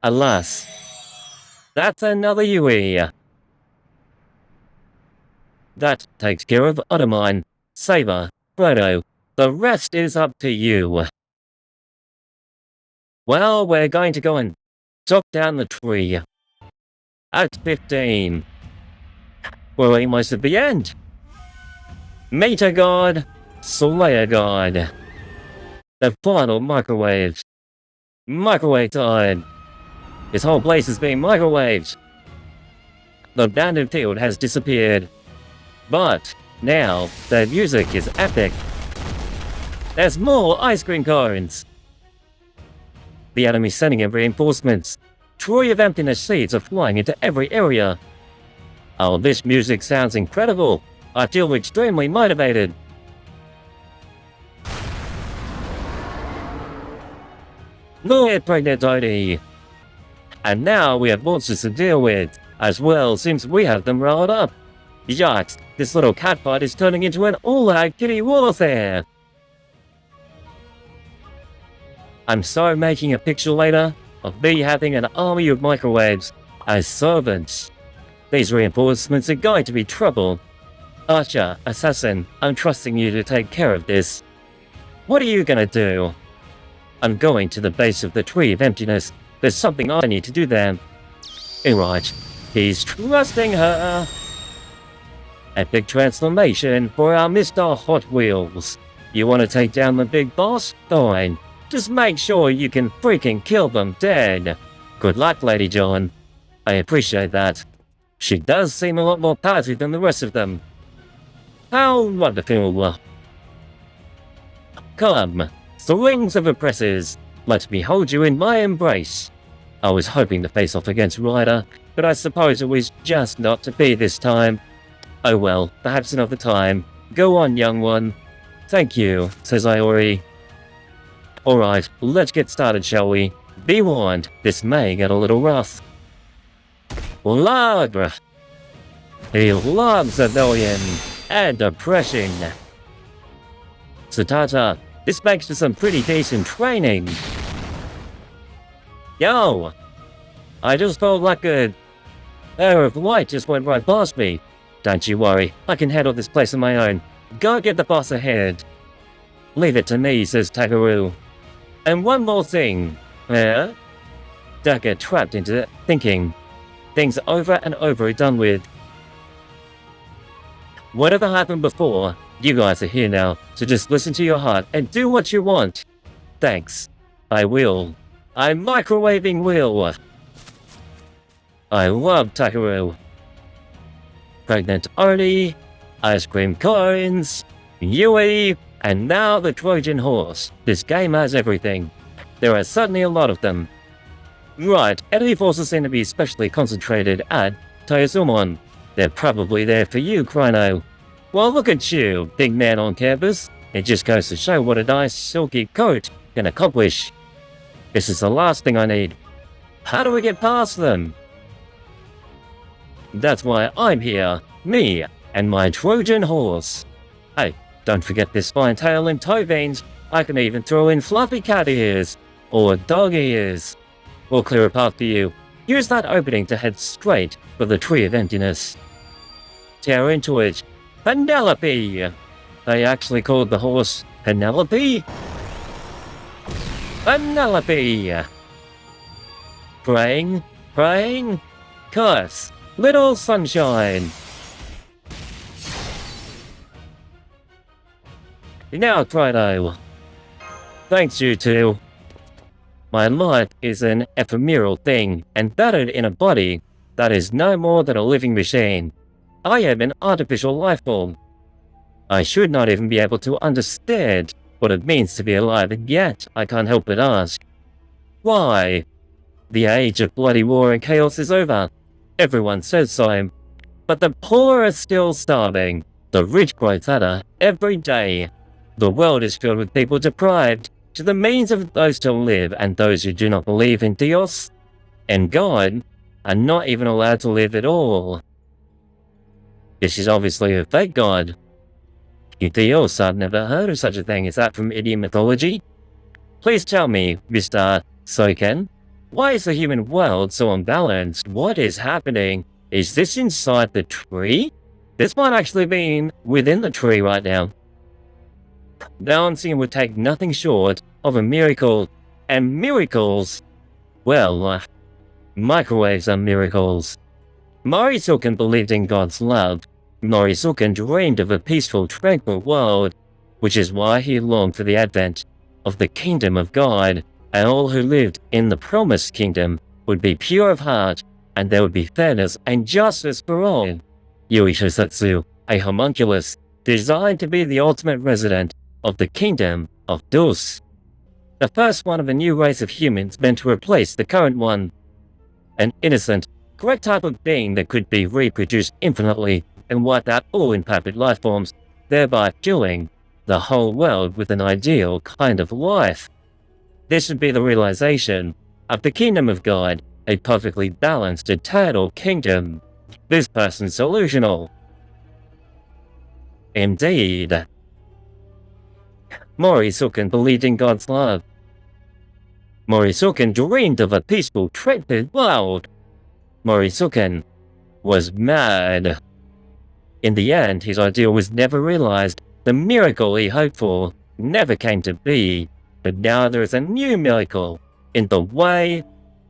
Alas, that's another Yui. That takes care of Ottomine, Saber, Frodo. The rest is up to you. Well, we're going to go and chop down the tree. Act 15. We're almost at the end. Meteor God, Slayer God. The final microwaves. Microwave time. This whole place is being microwaved. The abandoned field has disappeared. But now the music is epic. There's more ice cream cones. The enemy sending in reinforcements. Tree of Emptiness seeds are flying into every area. Oh, this music sounds incredible. I feel extremely motivated. Lord Pregnant Oni. And now we have monsters to deal with. As well, seems we have them riled up. Yikes, this little cat fight is turning into an all-out kitty warfare. I'm so making a picture later of me having an army of microwaves as servants. These reinforcements are going to be trouble. Archer, assassin, I'm trusting you to take care of this. What are you gonna do? I'm going to the base of the Tree of Emptiness. There's something I need to do there. Alright, he's trusting her. Epic transformation for our Mr. Hot Wheels. You want to take down the big boss? Fine. Just make sure you can freaking kill them dead. Good luck, Lady John. I appreciate that. She does seem a lot more powerful than the rest of them. How wonderful. Come, strings of oppressors. Let me hold you in my embrace. I was hoping to face off against Ryder, but I suppose it was just not to be this time. Oh well, perhaps another time. Go on, young one. Thank you, says Iori. Alright, let's get started, shall we? Be warned, this may get a little rough. Log! He loves rebellion and oppression. Sutata, this makes for some pretty decent training. Yo! I just felt like a air of light just went right past me. Don't you worry, I can handle this place on my own. Go get the boss ahead. Leave it to me, says Takeru. And one more thing. Don't get trapped into thinking. Things over and over are done with. Whatever happened before, you guys are here now, so just listen to your heart and do what you want. Thanks. I will. I'm microwaving will. I love Takeru. Pregnant Oni, Ice Cream Coins, Yui, and now the Trojan Horse. This game has everything. There are certainly a lot of them. Right, enemy forces seem to be especially concentrated at Toyosumon. They're probably there for you, Chrono. Well, look at you, big man on campus. It just goes to show what a nice silky coat can accomplish. This is the last thing I need. How do we get past them? That's why I'm here. Me and my Trojan Horse. Hey, don't forget this fine tail and toe veins. I can even throw in fluffy cat ears. Or dog ears. We'll clear a path for you. Use that opening to head straight for the Tree of Emptiness. Tear into it. Penelope! They actually called the horse Penelope? Penelope! Praying, praying, curse, little sunshine. Now, Chrono. Thanks, you two. My life is an ephemeral thing, embedded in a body that is no more than a living machine. I am an artificial life form. I should not even be able to understand what it means to be alive, and yet I can't help but ask. Why? The age of bloody war and chaos is over. Everyone says so. But the poor are still starving. The rich grow fatter every day. The world is filled with people deprived to the means of those to live, and those who do not believe in Dios and God are not even allowed to live at all. This is obviously a fake god. Dios, I've never heard of such a thing. Is that from Indian mythology? Please tell me, Mr. Soken, why is the human world so unbalanced? What is happening? Is this inside the tree? This might actually be within the tree right now. Balancing would take nothing short of a miracle, and miracles, well, microwaves are miracles. Morisuken believed in God's love. Morisuken dreamed of a peaceful, tranquil world, which is why he longed for the advent of the kingdom of God, and all who lived in the promised kingdom would be pure of heart, and there would be fairness and justice for all. Yui Shosatsu, a homunculus, designed to be the ultimate resident of the kingdom of Dus. The first one of a new race of humans meant to replace the current one. An innocent, correct type of being that could be reproduced infinitely and wipe out all impacted life forms, thereby filling the whole world with an ideal kind of life. This should be the realization of the kingdom of God, a perfectly balanced eternal kingdom. This person's delusional. Indeed. Morisuken believed in God's love. Morisuken dreamed of a peaceful, tranquil world. Morisuken was mad. In the end, his ideal was never realized. The miracle he hoped for never came to be. But now there is a new miracle in the way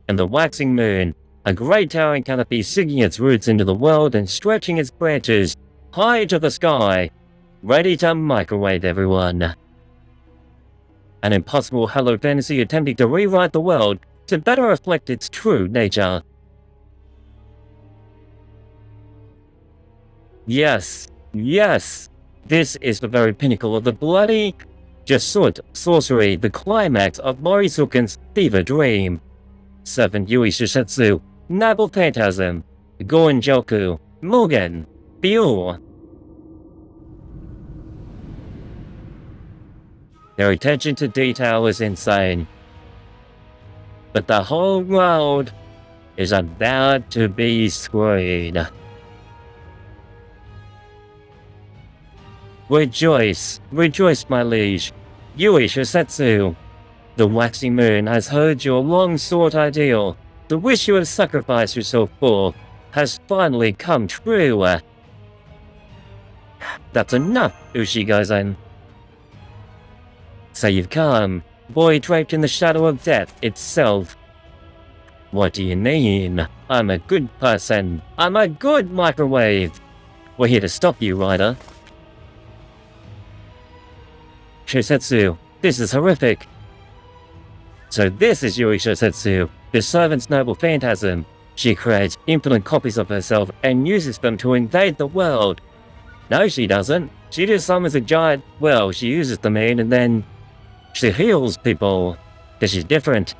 and the waxing moon, a great towering canopy sinking its roots into the world and stretching its branches high to the sky, ready to microwave everyone. An impossible hello fantasy attempting to rewrite the world to better reflect its true nature. Yes, yes, this is the very pinnacle of the bloody Jasut sorcery, the climax of Morisuken's fever dream. Servant Yui Shishetsu, Noble Phantasm, Goenjoku, Mugen, Biu. Their attention to detail is insane. But the whole world is about to be screwed. Rejoice, rejoice, my liege. Yui Shishetsu. The waxing moon has heard your long-sought ideal. The wish you have sacrificed yourself for has finally come true. That's enough, Ushi Gozen. So you've come, boy draped in the shadow of death itself. What do you mean? I'm a good person. I'm a good microwave. We're here to stop you, Ryder. Shishetsu, this is horrific. So this is Yui Shishetsu, the servant's noble phantasm. She creates infinite copies of herself and uses them to invade the world. No, she doesn't. She just summons a giant, well, she uses them in and then she heals people. Because she's different.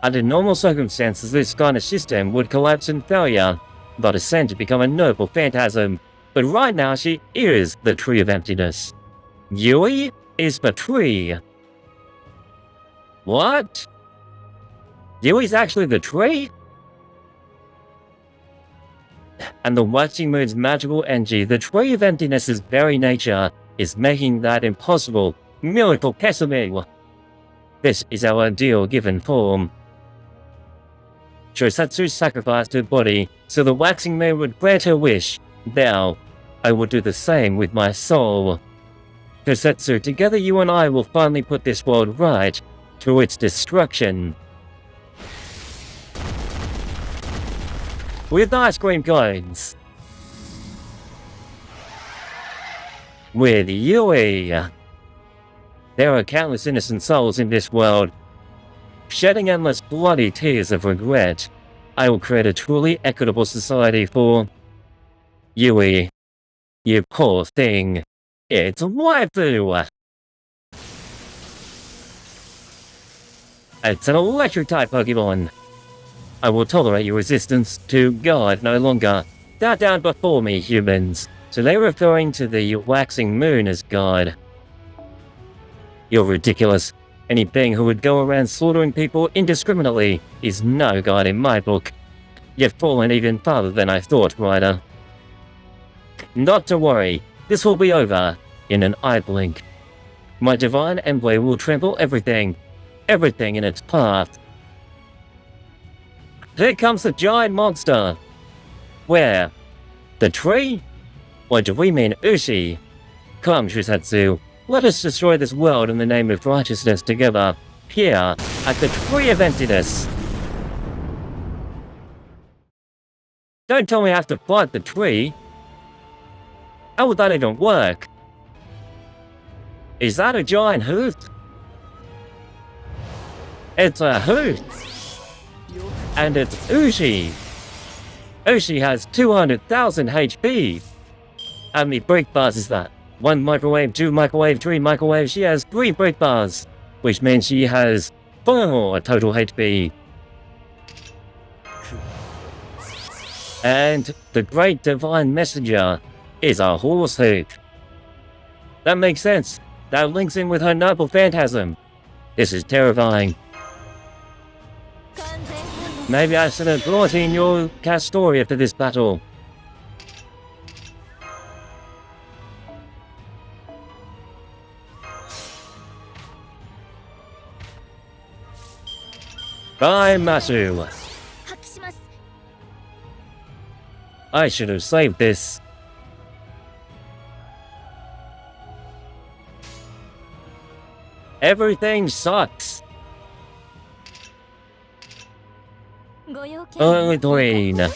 Under normal circumstances, this kind of system would collapse in failure, but ascend to become a noble phantasm. But right now, she is the Tree of Emptiness. Yui is the tree. What? Yui's actually the tree? And the waxing moon's magical energy, the Tree of Emptiness's very nature, is making that impossible. Miracle Kesame. This is our ideal given form. Shishetsu sacrificed her body so the waxing moon would grant her wish. Now, I will do the same with my soul. Shishetsu, together you and I will finally put this world right to its destruction. With ice cream cones. With Yui. There are countless innocent souls in this world. Shedding endless bloody tears of regret, I will create a truly equitable society for Yui. You poor thing. It's waifu! It's an electric-type Pokemon. I will tolerate your resistance to God no longer. Bow down before me, humans. So they're referring to the waxing moon as God. You're ridiculous. Any being who would go around slaughtering people indiscriminately is no God in my book. You've fallen even farther than I thought, Ryder. Not to worry. This will be over in an eye blink. My divine emblem will trample everything in its path. Here comes the giant monster. Where? The tree? Or do we mean Ushi? Come, Shishetsu, let us destroy this world in the name of righteousness together, here at the Tree of Emptiness. Don't tell me I have to fight the tree. How would that even work? Is that a giant hoot? It's a hoot! And it's Ushi! Ushi has 200,000 HP! How many break bars is that? 1 microwave, 2 microwave, 3 microwave, she has 3 break bars! which means she has 4 total HP. And the Great Divine Messenger is a horse hoof. That makes sense. That links in with her Noble Phantasm. This is terrifying. Maybe I should have brought in your Castoria for this battle. Bye, Masu. I should have saved this. Everything sucks. Oh, Dwayne.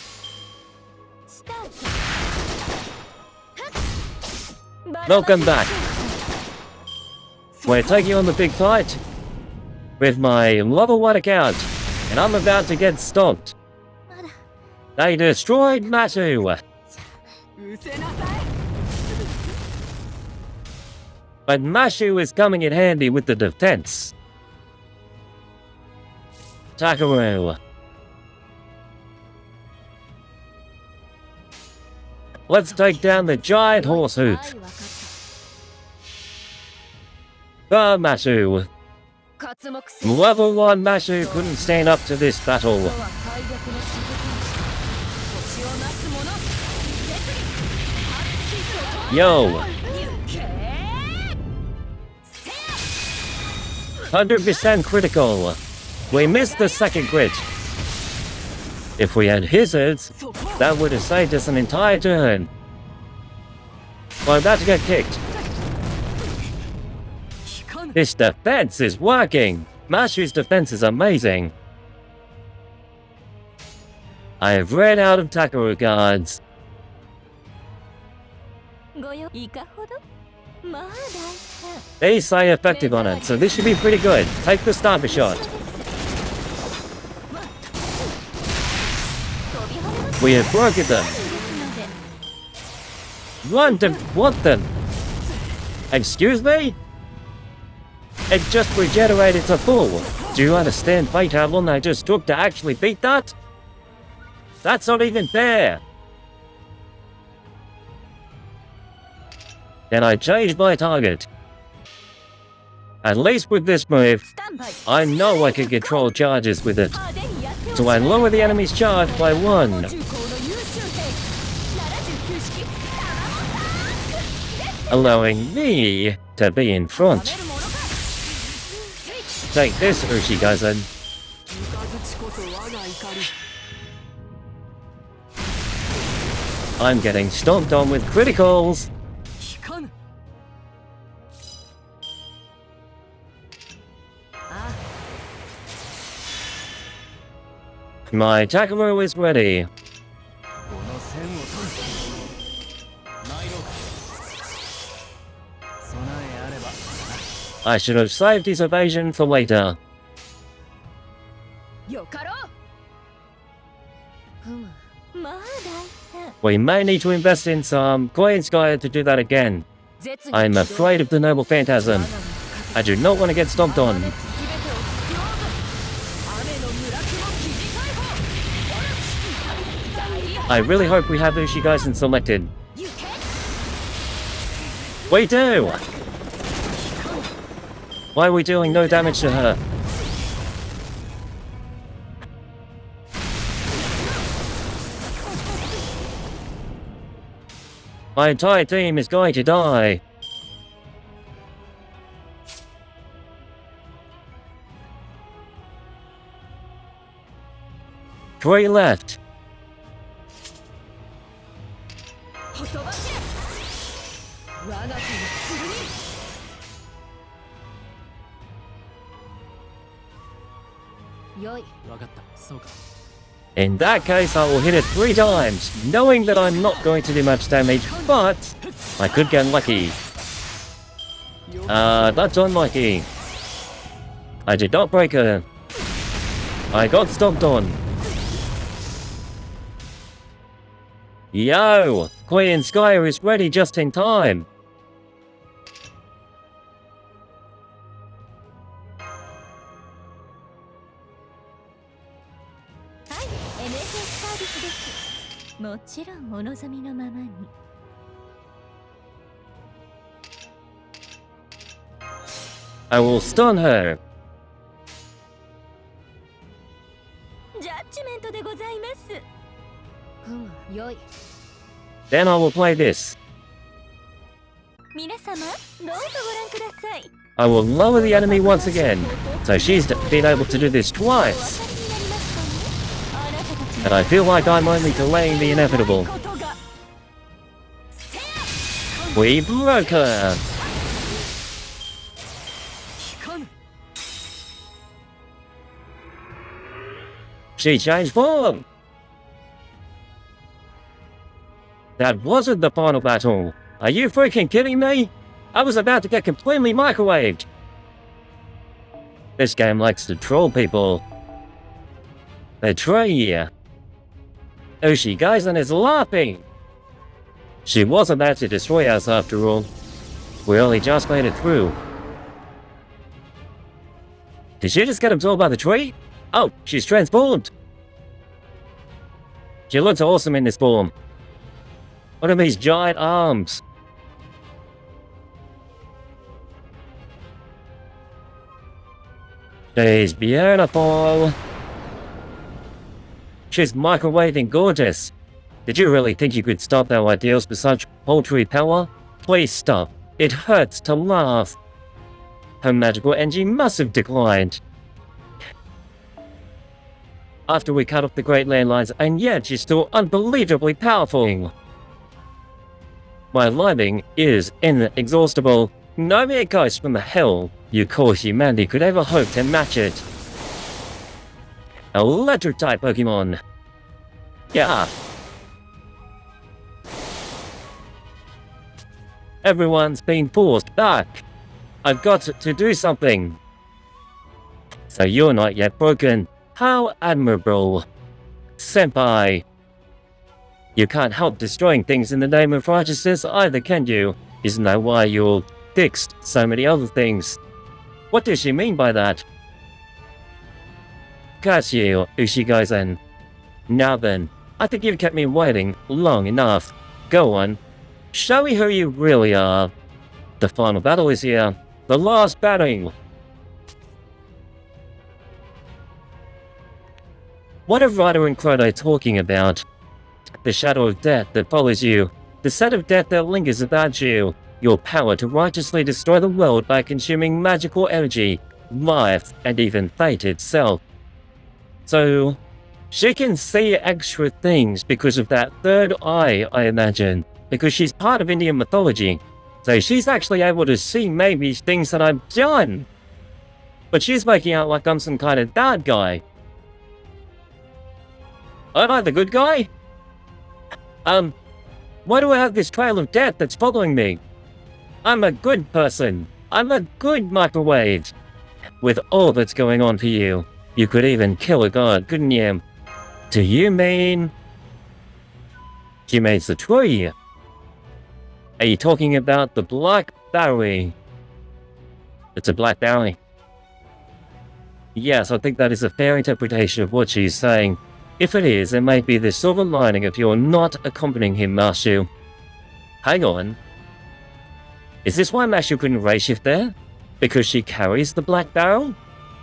Welcome back. We're taking on the big fight with my level 1 account, and I'm about to get stomped. They destroyed Masu. But Masu is coming in handy with the defense. Takeru. Let's take down the giant horse hoof. Masu. Level 1 Masu couldn't stand up to this battle. Yo. 100% critical. We missed the second crit. If we had hazards, that would have saved us an entire turn. We're about to get kicked. This defense is working. Masu's defense is amazing. I have ran out of Takeru cards. They say effective on it, so this should be pretty good. Take the sniper shot. We have broken them. Run to what them? Excuse me? It just regenerated to full. Do you understand fate how long I just took to actually beat that? That's not even fair. Then I changed my target. At least with this move, I know I can control charges with it. So I lower the enemy's charge by 1. Allowing me to be in front. Take this, Ushi Gozen. I'm getting stomped on with criticals. My Takeru is ready. I should have saved his evasion for later. We may need to invest in some Queen Sky to do that again. I'm afraid of the Noble Phantasm. I do not want to get stomped on. I really hope we have Ushi Gozen selected. We do! Why are we doing no damage to her? My entire team is going to die. 3 left. In that case, I will hit it 3 times, knowing that I'm not going to do much damage, but I could get lucky. That's unlucky. I did not break her. I got stomped on. Yo! Queen Skyer is ready just in time. ービスです。もちろんお望みのままに。I will stun her. ジャッジメントでございます。よい。 Then I will play this. 皆様、どうぞご覧ください。I will lower the enemy once again. So she's been able to do this twice. And I feel like I'm only delaying the inevitable. We broke her. She changed form. That wasn't the final battle. Are you freaking kidding me? I was about to get completely microwaved. This game likes to troll people. Betray. Ushi Gozen is laughing. She wasn't there to destroy us after all. We only just made it through. Did she just get absorbed by the tree? Oh, she's transformed. She looks awesome in this form. What are these giant arms? She's beautiful. She's microwaving gorgeous. Did you really think you could stop our ideals with such paltry power? Please stop. It hurts to laugh. Her magical energy must have declined. After we cut off the Great Landlines, and yet she's still unbelievably powerful. My lightning is inexhaustible. No mere ghost from the hell you call humanity could ever hope to match it. Electric-type Pokemon. Yeah. Everyone's been forced back. I've got to do something. So you're not yet broken. How admirable. Senpai. You can't help destroying things in the name of righteousness either, can you? Isn't that why you'll fixed so many other things? What does she mean by that? Got you, Ushi Gozen. Now then, I think you've kept me waiting long enough. Go on. Show me who you really are. The final battle is here. The last battle. What are Ryder and Crota talking about? The shadow of death that follows you. The set of death that lingers about you. Your power to righteously destroy the world by consuming magical energy, life, and even fate itself. So, she can see extra things because of that third eye, I imagine. Because she's part of Indian mythology. So she's actually able to see maybe things that I've done. But she's making out like I'm some kind of bad guy. Am I the good guy? Why do I have this trail of death that's following me? I'm a good person. I'm a good microwave. With all that's going on for you, you could even kill a god, couldn't you? Do you mean... She made the tree? Are you talking about the Black Berry? It's a Black Berry. Yes, I think that is a fair interpretation of what she's saying. If it is, it may be the silver lining of your not accompanying him, Mashu. Hang on. Is this why Mashu couldn't race shift there? Because she carries the Black Barrel?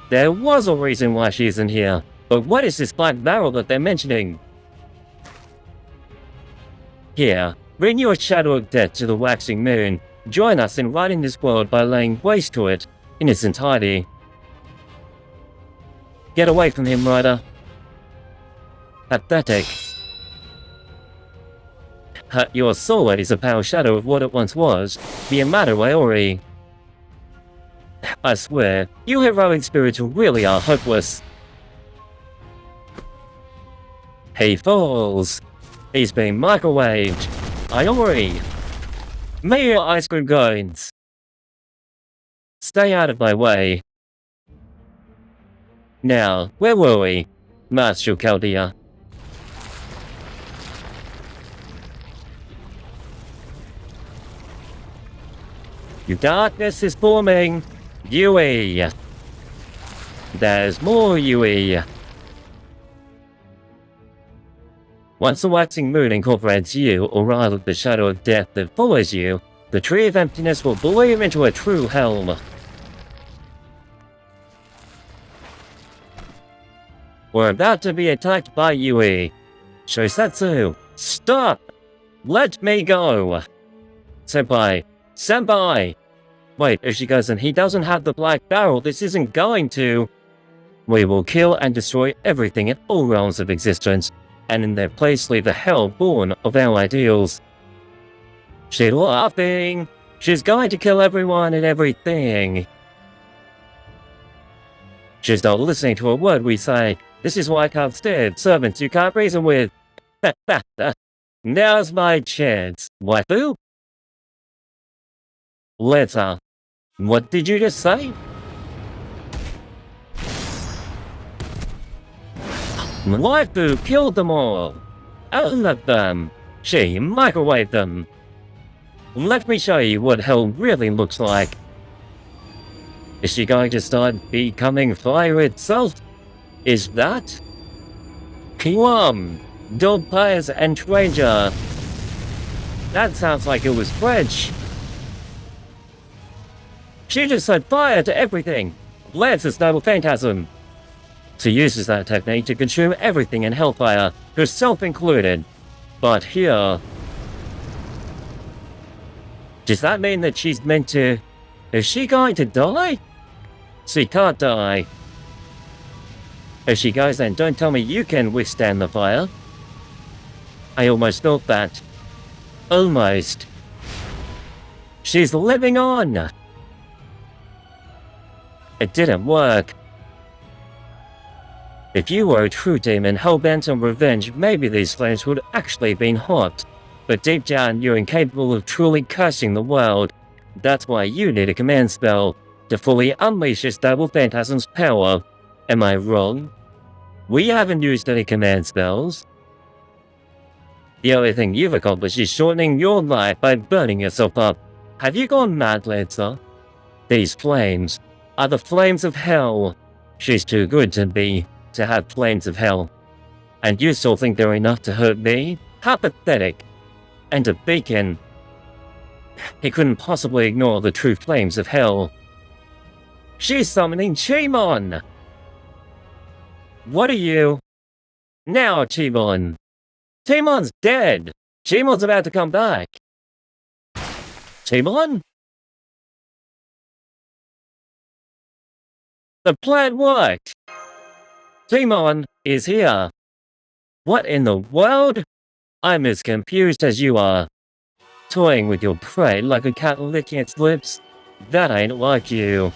There was a reason why she isn't here. But what is this Black Barrel that they're mentioning? Here, bring your shadow of death to the waxing moon. Join us in righting this world by laying waste to it in its entirety. Get away from him, Ryder. Pathetic. Your soul is a pale shadow of what it once was. Be a matter, Iori. I swear, you heroic spirits really are hopeless. He falls. He's being microwaved. Iori. May your ice cream cones. Stay out of my way. Now, where were we? Master Chaldea. Darkness is forming. Yui. There's more Yui. Once the waxing moon incorporates you, or rather the shadow of death that follows you, the tree of emptiness will bloom into a true hell. We're about to be attacked by Yui. Shosetsu, stop! Let me go! Senpai, Senpai! Wait, Ushi Gozen, he doesn't have the black barrel, this isn't going to... We will kill and destroy everything in all realms of existence, and in their place leave the hell born of our ideals. She's laughing! She's going to kill everyone and everything! She's not listening to a word we say. This is why I can't stand servants you can't reason with. Now's my chance, waifu? Later. What did you just say? Waifu killed them all. All of them. She microwaved them. Let me show you what hell really looks like. Is she going to start becoming fire itself? Is that? Kiwam, Dolpaz and Stranger. That sounds like it was French. She just said fire to everything. Lance's noble phantasm. She uses that technique to consume everything in hellfire, herself included. But here... Does that mean that she's meant to... Is she going to die? She can't die. If she goes, then don't tell me you can withstand the fire. I almost thought that. Almost. She's living on! It didn't work. If you were a true demon hell-bent on revenge, maybe these flames would actually have been hot. But deep down, you're incapable of truly cursing the world. That's why you need a command spell, to fully unleash this double phantasm's power. Am I wrong? We haven't used any command spells. The only thing you've accomplished is shortening your life by burning yourself up. Have you gone mad, Lancer? These flames are the flames of hell. She's too good to have flames of hell. And you still think they're enough to hurt me? How pathetic. And a beacon. He couldn't possibly ignore the true flames of hell. She's summoning Chimon! What are you? Now, Chimon! Chimon's dead! Chimon's about to come back! Chimon? The plan worked! Chimon is here! What in the world? I'm as confused as you are. Toying with your prey like a cat licking its lips? That ain't like you.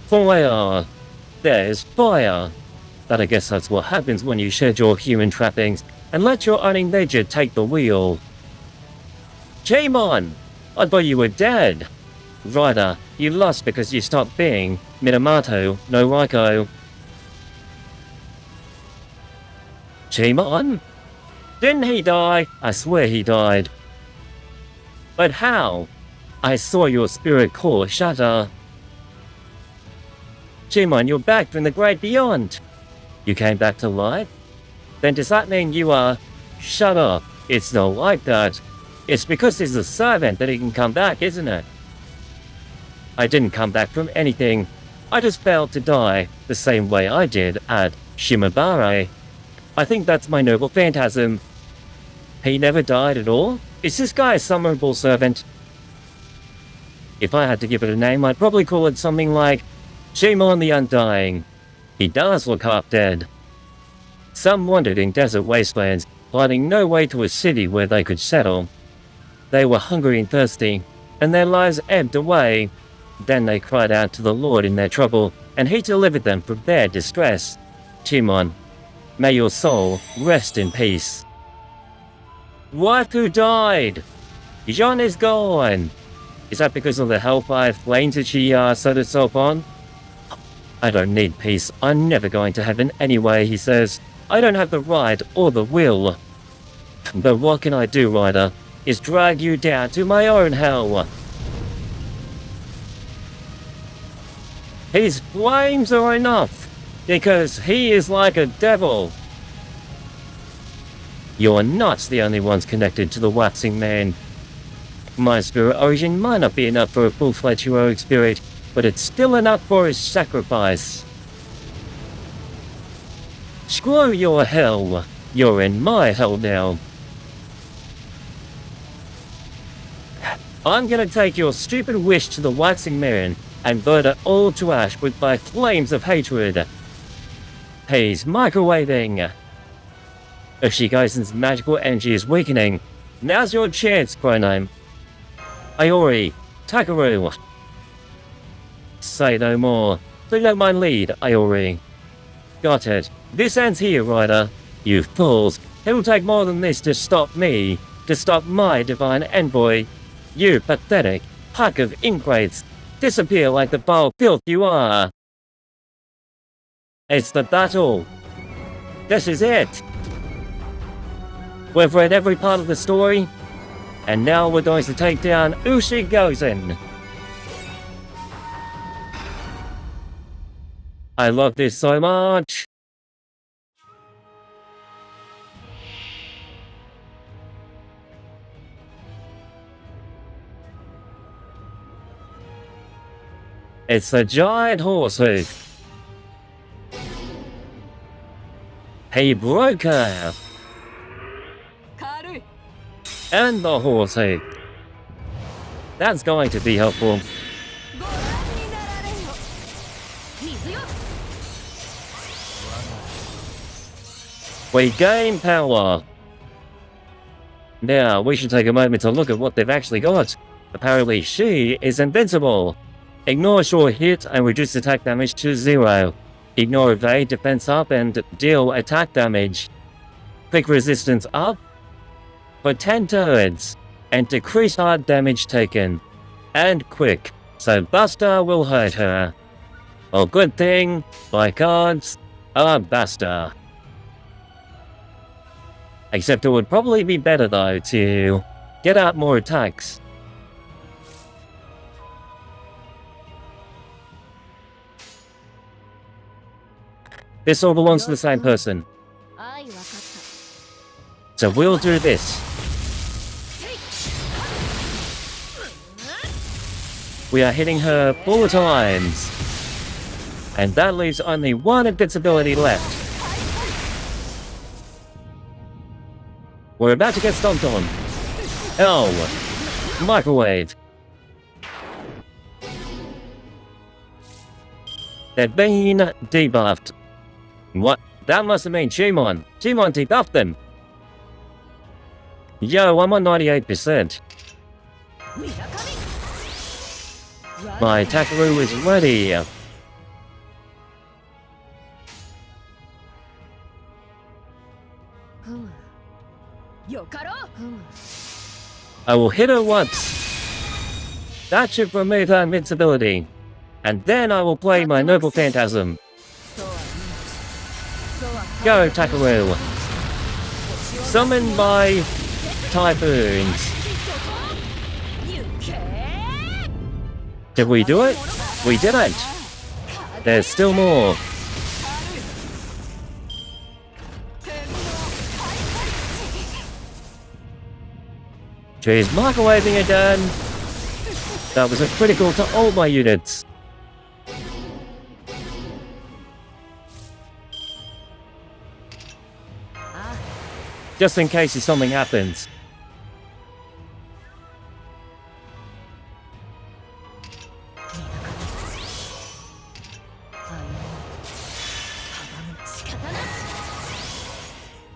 Fire! There's fire! But I guess that's what happens when you shed your human trappings and let your owning nature take the wheel. Chimon! I thought you were dead! Ryder, you lost because you stopped being Minamoto no Raiko. Chimon? Didn't he die? I swear he died. But how? I saw your spirit core shatter. Chimon, you're back from the great beyond. You came back to life? Then does that mean you are... Shut up. It's not like that. It's because he's a servant that he can come back, isn't it? I didn't come back from anything. I just failed to die, the same way I did at Shimabare. I think that's my noble phantasm. He never died at all? Is this guy a summonable servant? If I had to give it a name, I'd probably call it something like Chimon the Undying. He does look half dead. Some wandered in desert wastelands, finding no way to a city where they could settle. They were hungry and thirsty, and their lives ebbed away. Then they cried out to the Lord in their trouble, and he delivered them from their distress. Chimon, may your soul rest in peace. Waifu died! Jean is gone! Is that because of the hellfire flames that she set herself on? I don't need peace. I'm never going to heaven anyway, he says. I don't have the right or the will. But what can I do, Ryder? Is drag you down to my own hell. His flames are enough, because he is like a devil. You're not the only ones connected to the waxing man. My spirit origin might not be enough for a full-fledged heroic spirit, but it's still enough for his sacrifice. Screw your hell. You're in my hell now. I'm gonna take your stupid wish to the waxing man and burn it all to ash with my flames of hatred. He's microwaving. Ushi Gozen's magical energy is weakening. Now's your chance, Chronome. Iori, Takeru. Say no more. Do not mind lead, Iori. Got it. This ends here, Ryder. You fools. It'll take more than this to stop me. To stop my divine envoy. You pathetic pack of ingrates. Disappear like the vile filth you are. It's the battle. This is it. We've read every part of the story, and now we're going to take down Ushi Gozen. I love this so much. It's a giant horse hoof. He broke her. And the horse hoof. That's going to be helpful. We gain power. Now, we should take a moment to look at what they've actually got. Apparently, she is invincible. Ignore short hit and reduce attack damage to 0. Ignore evade, defense up, and deal attack damage. Quick resistance up for 10 turns, and decrease hard damage taken. And quick, so Buster will hurt her. Well, good thing, my cards are Buster. Except it would probably be better though to get out more attacks. This all belongs to the same person. So we'll do this. We are hitting her 4 times. And that leaves only one invincibility left. We're about to get stomped on. Oh, microwave. They've been debuffed. What? That must have been Chimon. Chimon debuffed them. Yo, I'm on 98%. My Takeru is ready. I will hit her once. That should remove her invincibility. And then I will play my Noble Phantasm. Go, Takeru. Summon my Typhoons. Did we do it? We didn't. There's still more. She's microwaving again. That was a critical to all my units. Just in case if something happens.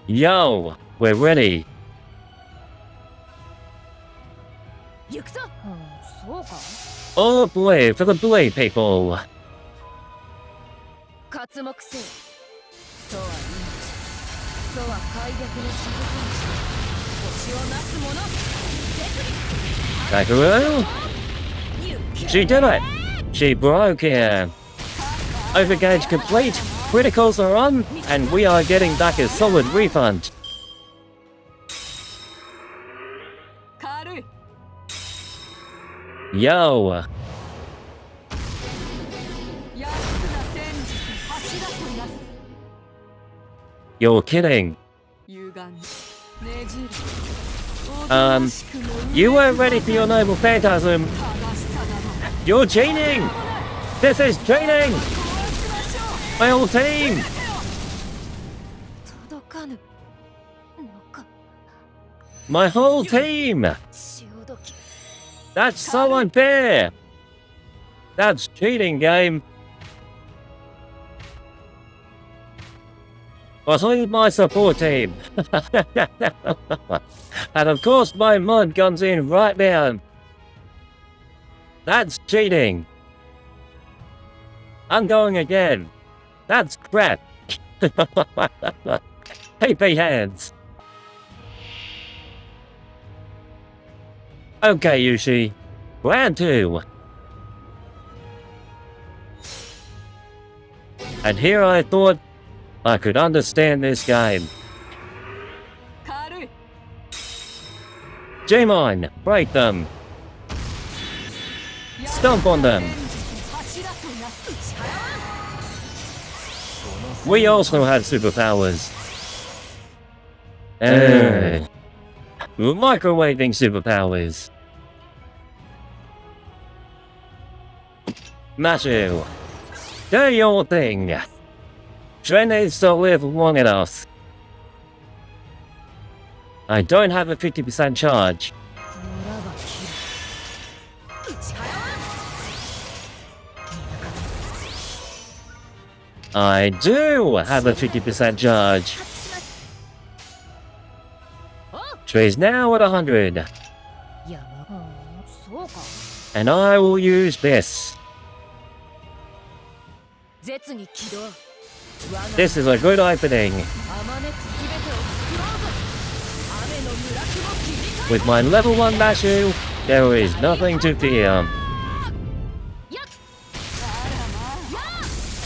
Yo, we're ready. All blade for the blade people. Takeru? She did it! She broke here. Overgauge complete, criticals are on, and we are getting back a solid refund. Yo! You're kidding. You weren't ready for your noble phantasm. You're cheating! This is cheating! My whole team! My whole team! That's so unfair! That's cheating, game! But who's my support team? And of course my mod comes in right now. That's cheating. I'm going again. That's crap. PP hands. Okay, Ushi. Round 2. And here I thought I could understand this game. J-Mine, break them. Stomp on them. We also have superpowers. Microwaving superpowers. Mashu, do your thing. Tren needs to live long enough. I don't have a 50% charge. I do have a 50% charge. Tree's now at 100. And I will use this. This is a good opening. With my level 1 Mashu, there is nothing to fear.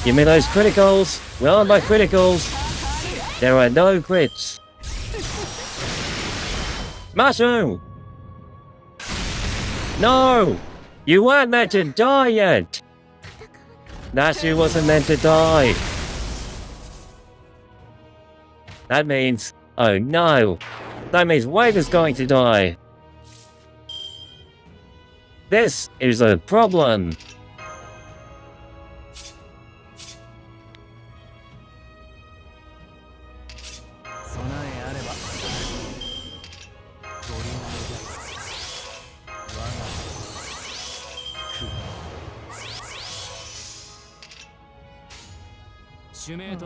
Give me those criticals. Where are my criticals? There are no crits. Mashu! No! You weren't meant to die yet! Mashu wasn't meant to die. That means... oh no! That means Wave is going to die. This is a problem.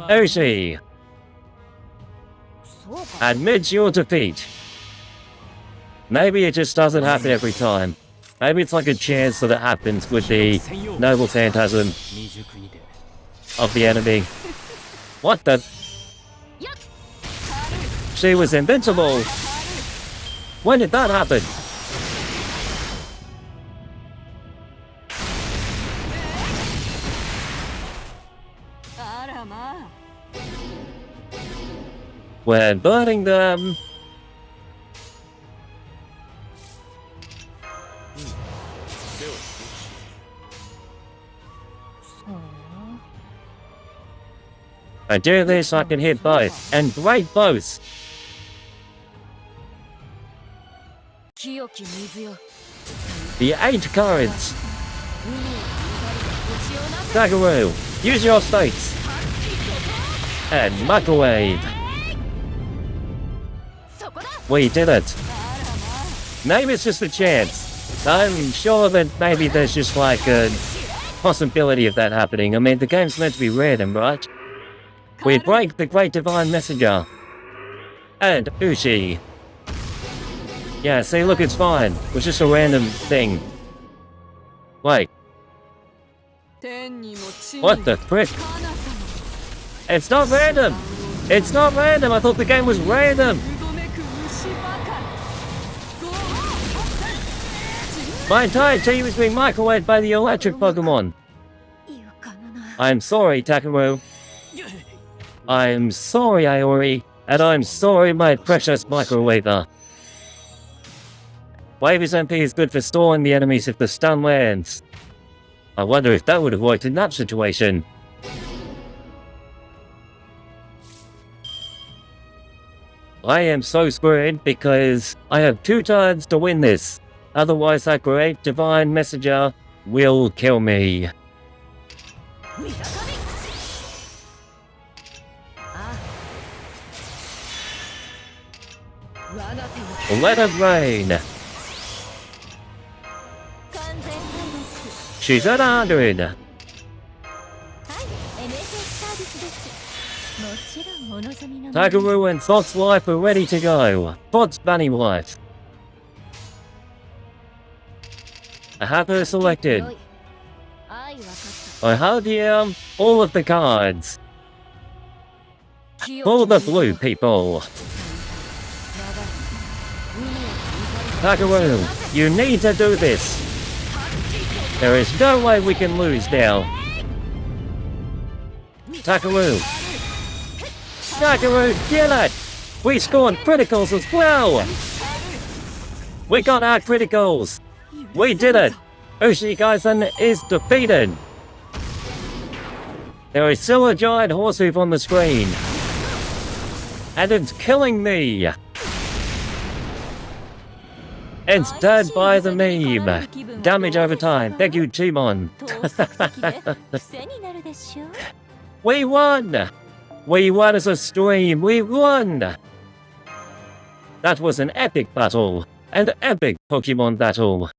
Ushi, admit your defeat. Maybe it just doesn't happen every time. Maybe it's like a chance that it happens with the noble phantasm of the enemy. What the? She was invincible. When did that happen? We're burning them. I do this, I can hit both, and break both. The 8 cards. Takeru, use your states. And microwave. We did it. Maybe it's just a chance. I'm sure that maybe there's just like a possibility of that happening. I mean, the game's meant to be random, right? We break the Great Divine Messenger. And Ushi. Yeah, see, look, it's fine. It was just a random thing. Wait. What the frick? It's not random! It's not random! I thought the game was random! My entire team is being microwaved by the electric Pokémon. I'm sorry, Takeru. I'm sorry, Iori. And I'm sorry, my precious microwaver. Waver's MP is good for stalling the enemies if the stun lands. I wonder if that would have worked in that situation. I am so screwed because I have 2 turns to win this. Otherwise that great divine messenger will kill me. Let it rain. She's at 100. Takeru and Thought's wife are ready to go. Thought's bunny wife. I have her selected. I have here all of the cards. For the blue people. Takeru, you need to do this. There is no way we can lose now. Takeru. Takeru, get it! We scored criticals as well! We got our criticals! We did it! Ushi Gozen is defeated! There is still a giant horse hoof on the screen. And it's killing me! It's dead by the meme. Damage over time. Thank you, Chimon. We won! We won as a stream. We won! That was an epic battle. An epic Pokemon battle.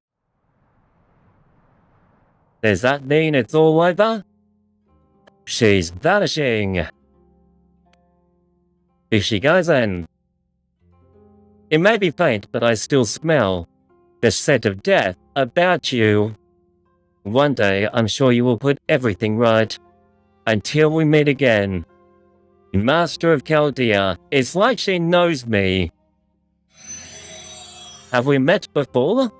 Does that mean it's all over? She's vanishing. Ushi Gozen. It may be faint, but I still smell the scent of death about you. One day, I'm sure you will put everything right. Until we meet again. Master of Chaldea, it's like she knows me. Have we met before?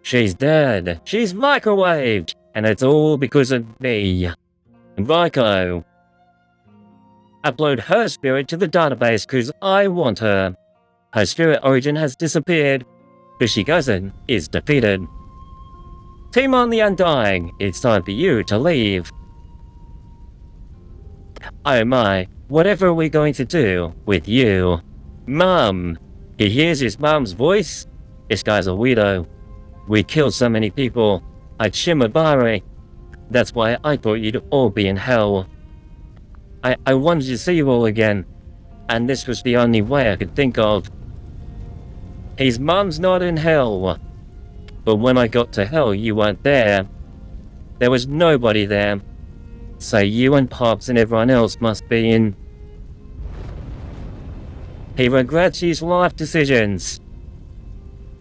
She's dead. She's microwaved. And it's all because of me. Raiko. Upload her spirit to the database because I want her. Her spirit origin has disappeared. Ushi Gozen is defeated. Timon the Undying, it's time for you to leave. Oh my, whatever are we going to do with you? Mum! He hears his mum's voice? This guy's a weirdo. We killed so many people. I'd Shimabari. That's why I thought you'd all be in hell. I wanted to see you all again. And this was the only way I could think of. His mum's not in hell. But when I got to hell, you weren't there. There was nobody there. So you and Pops and everyone else must be in. He regrets his life decisions.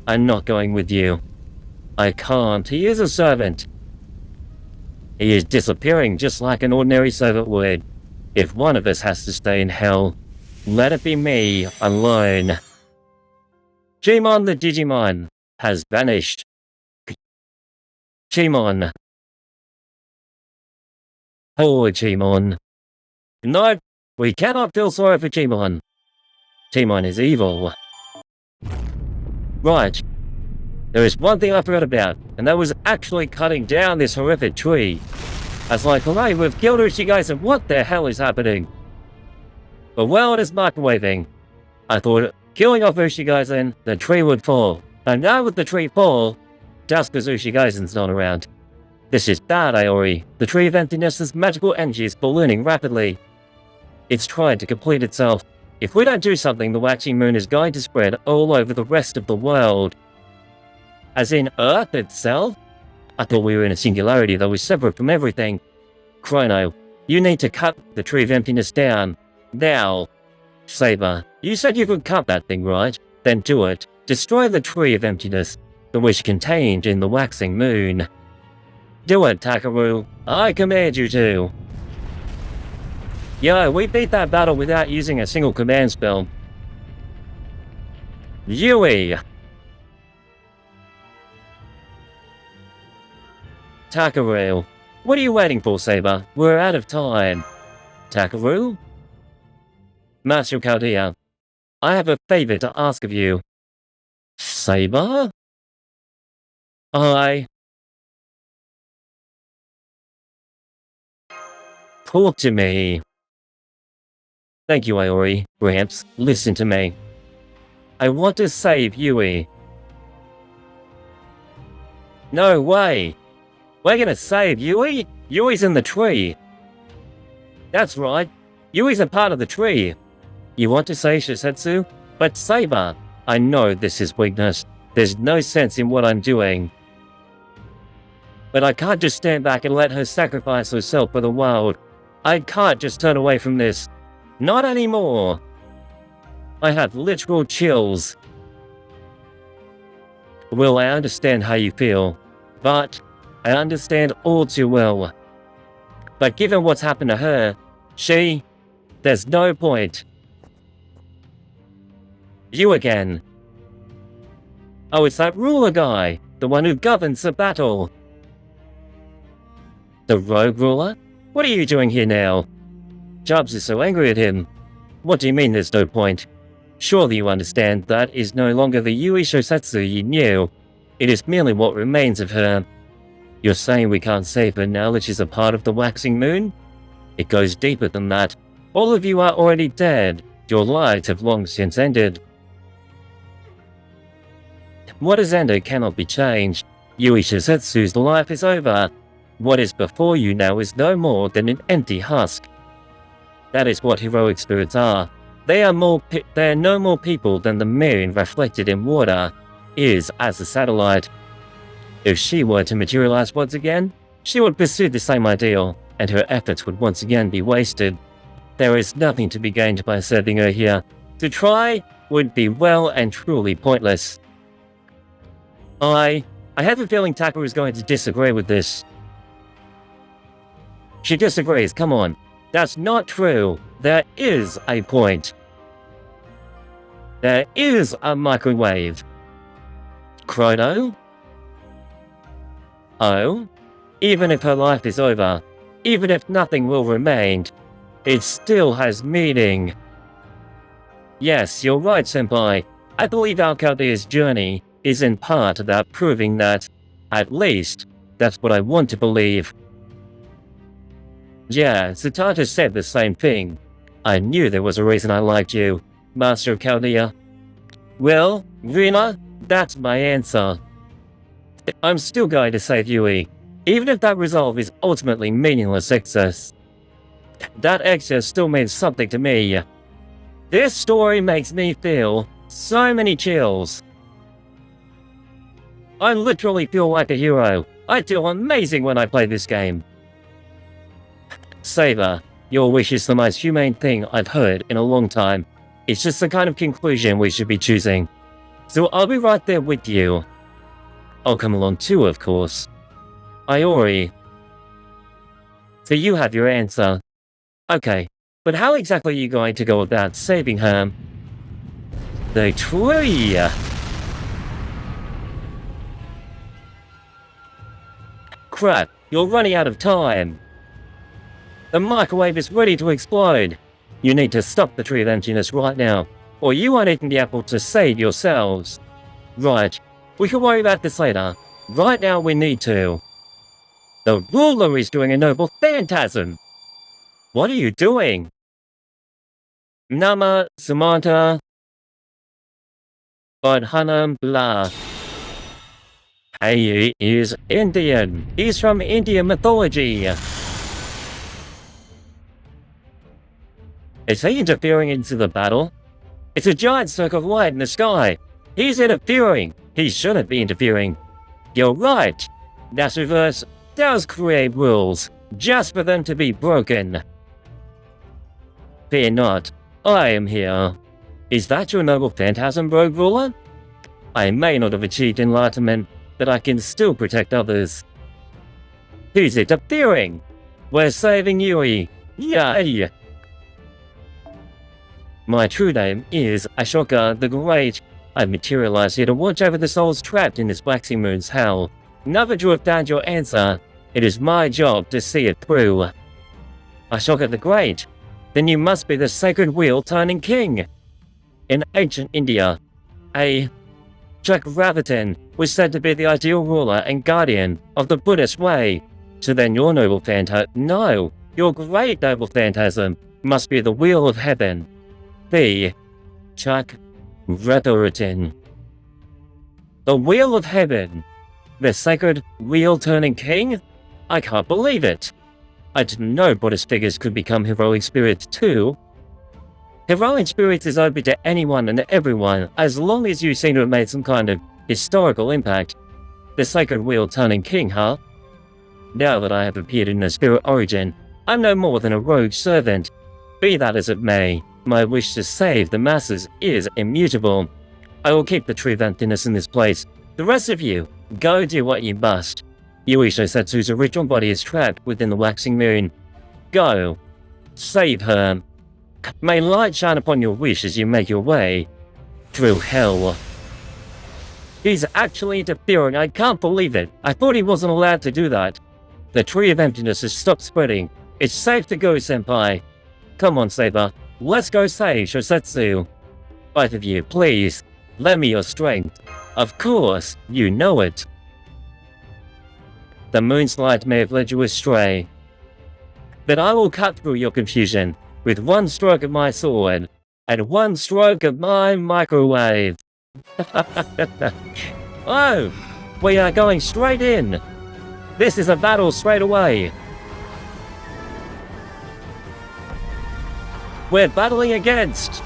I'm not going with you. I can't. He is a servant. He is disappearing just like an ordinary servant would. If one of us has to stay in hell, let it be me alone. Chimon the Digimon has vanished. Chimon. Poor Chimon. No, we cannot feel sorry for Chimon. Chimon is evil. Right. There is one thing I forgot about, and that was actually cutting down this horrific tree. I was like, alright, we've killed Ushi Gozen, what the hell is happening? The world is microwaving. I thought, killing off Ushi Gozen, the tree would fall. And now with the tree fall, just because Ushi Gozen's not around. This is bad, Iori. The Tree of Emptiness's magical energy is ballooning rapidly. It's trying to complete itself. If we don't do something, the waxing moon is going to spread all over the rest of the world. As in Earth itself? I thought we were in a singularity that was separate from everything. Chrono, you need to cut the Tree of Emptiness down. Now. Saber, you said you could cut that thing, right? Then do it. Destroy the Tree of Emptiness, the wish contained in the waxing moon. Do it, Takeru. I command you to. Yo, we beat that battle without using a single command spell. Yui! Takeru. What are you waiting for, Saber? We're out of time. Takeru? Master Chaldea, I have a favor to ask of you. Saber? Talk to me. Thank you, Iori. Gramps, listen to me. I want to save Yui. No way! We're gonna save Yui? Yui's in the tree. That's right. Yui's a part of the tree. You want to say Shisetsu? But Saber, I know this is weakness. There's no sense in what I'm doing. But I can't just stand back and let her sacrifice herself for the world. I can't just turn away from this. Not anymore. I have literal chills. Well, I understand how you feel, but I understand all too well. But given what's happened to her, there's no point. You again. Oh, it's that ruler guy, the one who governs the battle. The rogue ruler? What are you doing here now? Jobs is so angry at him. What do you mean there's no point? Surely you understand that is no longer the Yui Shosetsu you knew. It is merely what remains of her. You're saying we can't save her now that she's a part of the waxing moon? It goes deeper than that. All of you are already dead. Your lives have long since ended. What is ended cannot be changed. Yui Shosetsu's life is over. What is before you now is no more than an empty husk. That is what heroic spirits are. They are no more people than the moon reflected in water is as a satellite. If she were to materialize once again, she would pursue the same ideal, and her efforts would once again be wasted. There is nothing to be gained by serving her here. To try would be well and truly pointless. I have a feeling Takeru is going to disagree with this. She disagrees, come on. That's not true. There is a point. There is a microwave. Chrono? Oh? Even if her life is over, even if nothing will remain, it still has meaning. Yes, you're right, Senpai. I believe Alcaldea's journey is in part about proving that, at least, that's what I want to believe. Yeah, Sutata said the same thing. I knew there was a reason I liked you, Master of Chaldea. Well, Rina, that's my answer. I'm still going to save Yui, even if that resolve is ultimately meaningless excess. That excess still means something to me. This story makes me feel so many chills. I literally feel like a hero. I feel amazing when I play this game. Saber, your wish is the most humane thing I've heard in a long time. It's just the kind of conclusion we should be choosing. So I'll be right there with you. I'll come along too, of course. Iori. So you have your answer. Okay, but how exactly are you going to go about saving her? The tree! Crap, you're running out of time. The microwave is ready to explode. You need to stop the tree of emptiness right now, or you won't even be able to save yourselves. Right, we can worry about this later. Right now we need to. The ruler is doing a noble phantasm. What are you doing? Nama Sumanta Bodhanam Blah. He is Indian. He's from Indian mythology. Is he interfering into the battle? It's a giant circle of light in the sky. He's interfering. He shouldn't be interfering. You're right. That reverse does create rules, just for them to be broken. Fear not. I am here. Is that your noble phantasm, rogue ruler? I may not have achieved enlightenment, but I can still protect others. Who's interfering? We're saving Yui. Yay! My true name is Ashoka the Great. I've materialized here to watch over the souls trapped in this waxing moon's hell. Now that you have found your answer, it is my job to see it through. Ashoka the Great? Then you must be the sacred wheel-turning king. In ancient India, a Chakravartin was said to be the ideal ruler and guardian of the Buddhist way. So then your noble phantasm— No, Your great noble phantasm must be the wheel of heaven. The Chakratorotin. The wheel of heaven. The sacred wheel-turning king? I can't believe it. I didn't know Buddhist figures could become heroic spirits too. Heroic spirits is open to anyone and everyone, as long as you seem to have made some kind of historical impact. The sacred wheel-turning king, huh? Now that I have appeared in a spirit origin, I'm no more than a rogue servant. Be that as it may, my wish to save the masses is immutable. I will keep the tree of emptiness in this place. The rest of you, go do what you must. Yui Shosetsu's original body is trapped within the waxing moon. Go. Save her. May light shine upon your wish as you make your way through hell. He's actually interfering. I can't believe it. I thought he wasn't allowed to do that. The tree of emptiness has stopped spreading. It's safe to go, senpai. Come on, Saber. Let's go save Shosetsu. Both of you, please. Lend me your strength. Of course, you know it. The moon's light may have led you astray, but I will cut through your confusion with one stroke of my sword and one stroke of my microwave. Oh, we are going straight in. This is a battle straight away. We're battling against...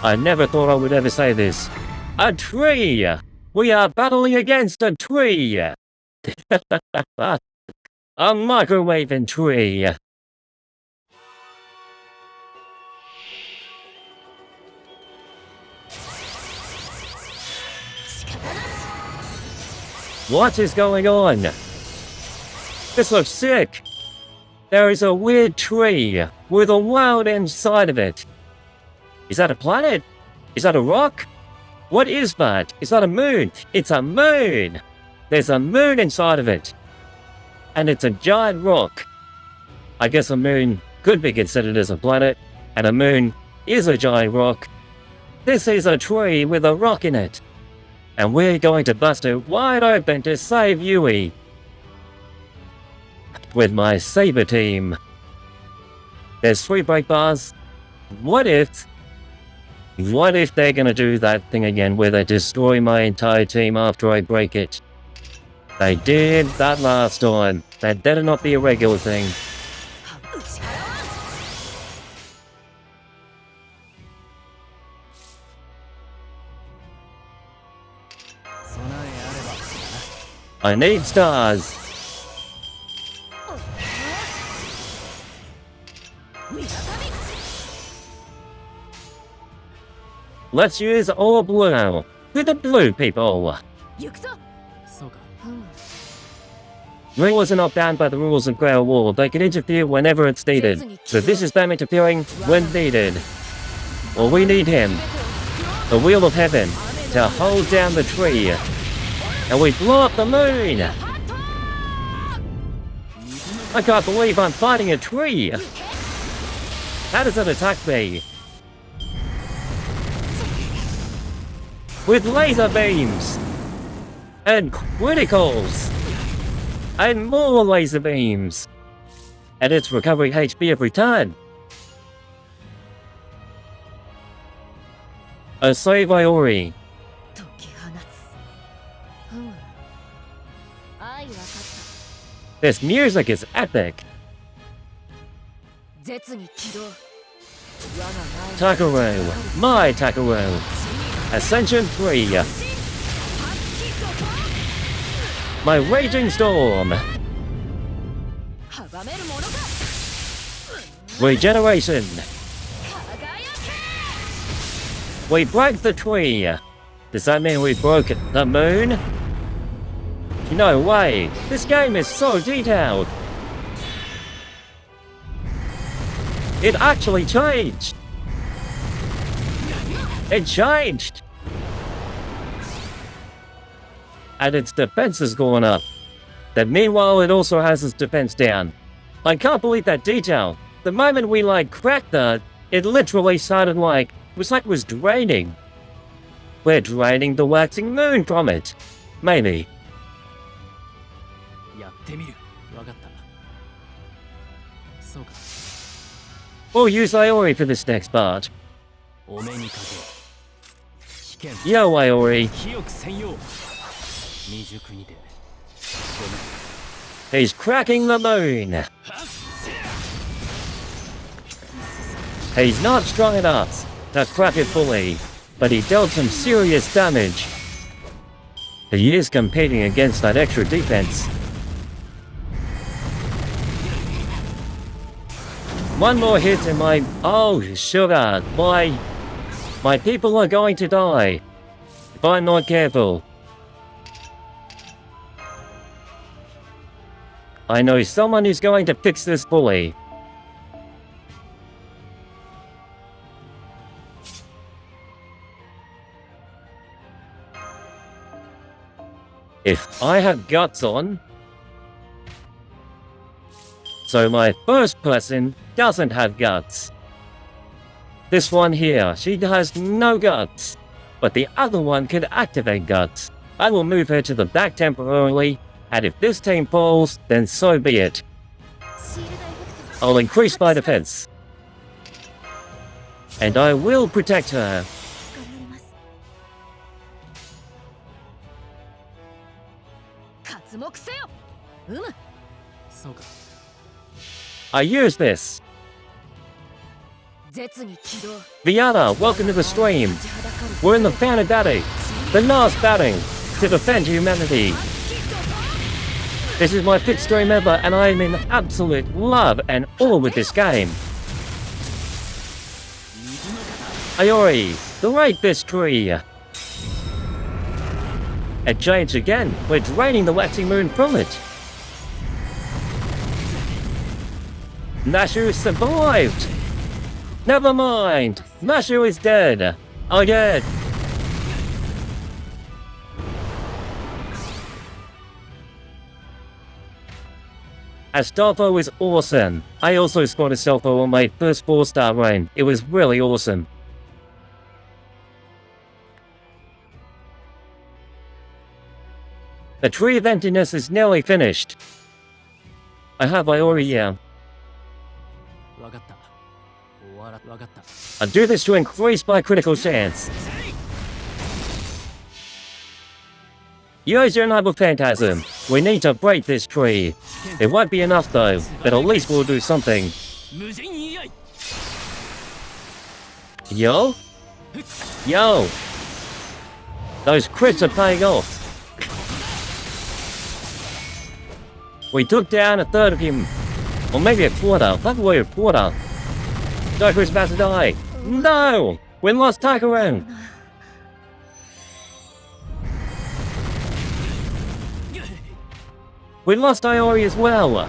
I never thought I would ever say this. A tree! We are battling against a tree! A microwaving tree! What is going on? This looks sick! There is a weird tree with a world inside of it. Is that a planet? Is that a rock? What is that? Is that a moon? It's a moon! There's a moon inside of it. And it's a giant rock. I guess a moon could be considered as a planet, and a moon is a giant rock. This is a tree with a rock in it. And we're going to bust it wide open to save Yui. With my Saber team. There's 3 break bars. What if they're gonna do that thing again where they destroy my entire team after I break it? They did that last time. That better not be a regular thing. I need stars. Let's use all blue. With the blue people. Rulers are not bound by the rules of Grail War. They can interfere whenever it's needed. So this is them interfering when needed. Well, we need him. The Wheel of Heaven. To hold down the tree. And we blow up the moon. I can't believe I'm fighting a tree. How does it attack me? With laser beams! And criticals! And more laser beams! And it's recovering HP every time! A save Iori. This music is epic! Takeru! My Takeru! Ascension 3. My Raging Storm. Regeneration. We broke the tree. Does that mean we broke the moon? No way. This game is so detailed. It actually changed. It changed! And its defense has gone up. Then meanwhile it also has its defense down. I can't believe that detail. The moment we cracked that, it literally sounded like, it was draining. We're draining the waxing moon from it. Maybe. We'll use Iori for this next part. Yo, Iori. He's cracking the moon. He's not strong enough to crack it fully, but he dealt some serious damage. He is competing against that extra defense. One more hit and my... Oh, sugar. My people are going to die if I'm not careful. I know someone who's going to fix this fully. If I have guts on... So my first person doesn't have guts. This one here, she has no guts. But the other one can activate guts. I will move her to the back temporarily, and if this team falls, then so be it. I'll increase my defense. And I will protect her. I use this. Viana, welcome to the stream. We're in the final battle, the last battle to defend humanity. This is my 5th stream ever, and I am in absolute love and awe with this game. Iori, the right this tree. It changed again. We're draining the waxing moon from it. Nashu survived. Never mind. Nashu is dead. I'm dead. Astolfo is awesome. I also scored Astolfo on my first 4-star run. It was really awesome. The tree of emptiness is nearly finished. I have Iori here. I'll do this to increase my critical chance. Use your noble phantasm. We need to break this tree. It won't be enough though, but at least we'll do something. Yo? Yo! Those crits are paying off. We took down a third of him. Or maybe a quarter. Probably a quarter. Takeru's about to die. No! We lost Takeru! We lost Iori as well!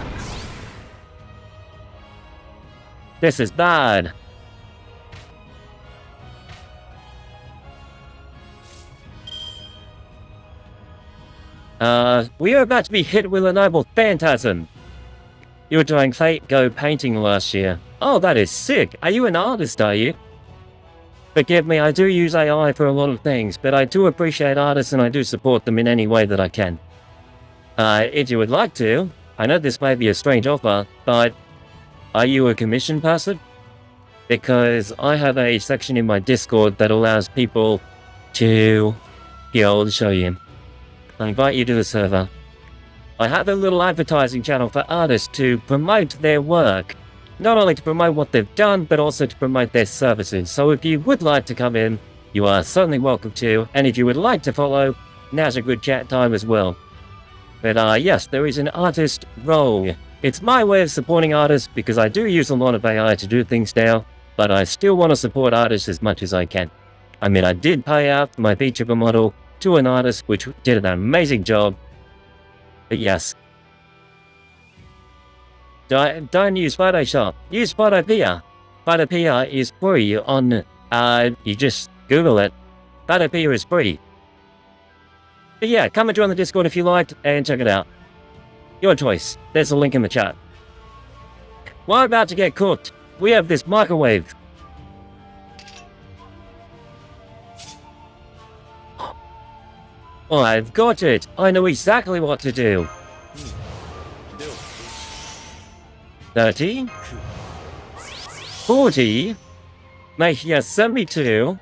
This is bad. We are about to be hit with a noble phantasm. You were doing Fate Go painting last year. Oh, that is sick. Are you an artist, are you? Forgive me, I do use AI for a lot of things, but I do appreciate artists and I do support them in any way that I can. If you would like to, I know this may be a strange offer, but are you a commission person? Because I have a section in my Discord that allows people to... Here, I'll show you. I invite you to the server. I have a little advertising channel for artists to promote their work. Not only to promote what they've done, but also to promote their services. So if you would like to come in, you are certainly welcome to. And if you would like to follow, now's a good chat time as well. But yes, there is an artist role. It's my way of supporting artists because I do use a lot of AI to do things now, but I still want to support artists as much as I can. I mean, I did pay out my VTuber model to an artist which did an amazing job. But yes. Don't use Photoshop. Use Photopea. Photopea is free on, you just Google it. Photopea is free. But yeah, come and join the Discord if you liked, and check it out. Your choice. There's a link in the chat. We're about to get cooked. We have this microwave. I've got it. I know exactly what to do. 30, 40, making us 72,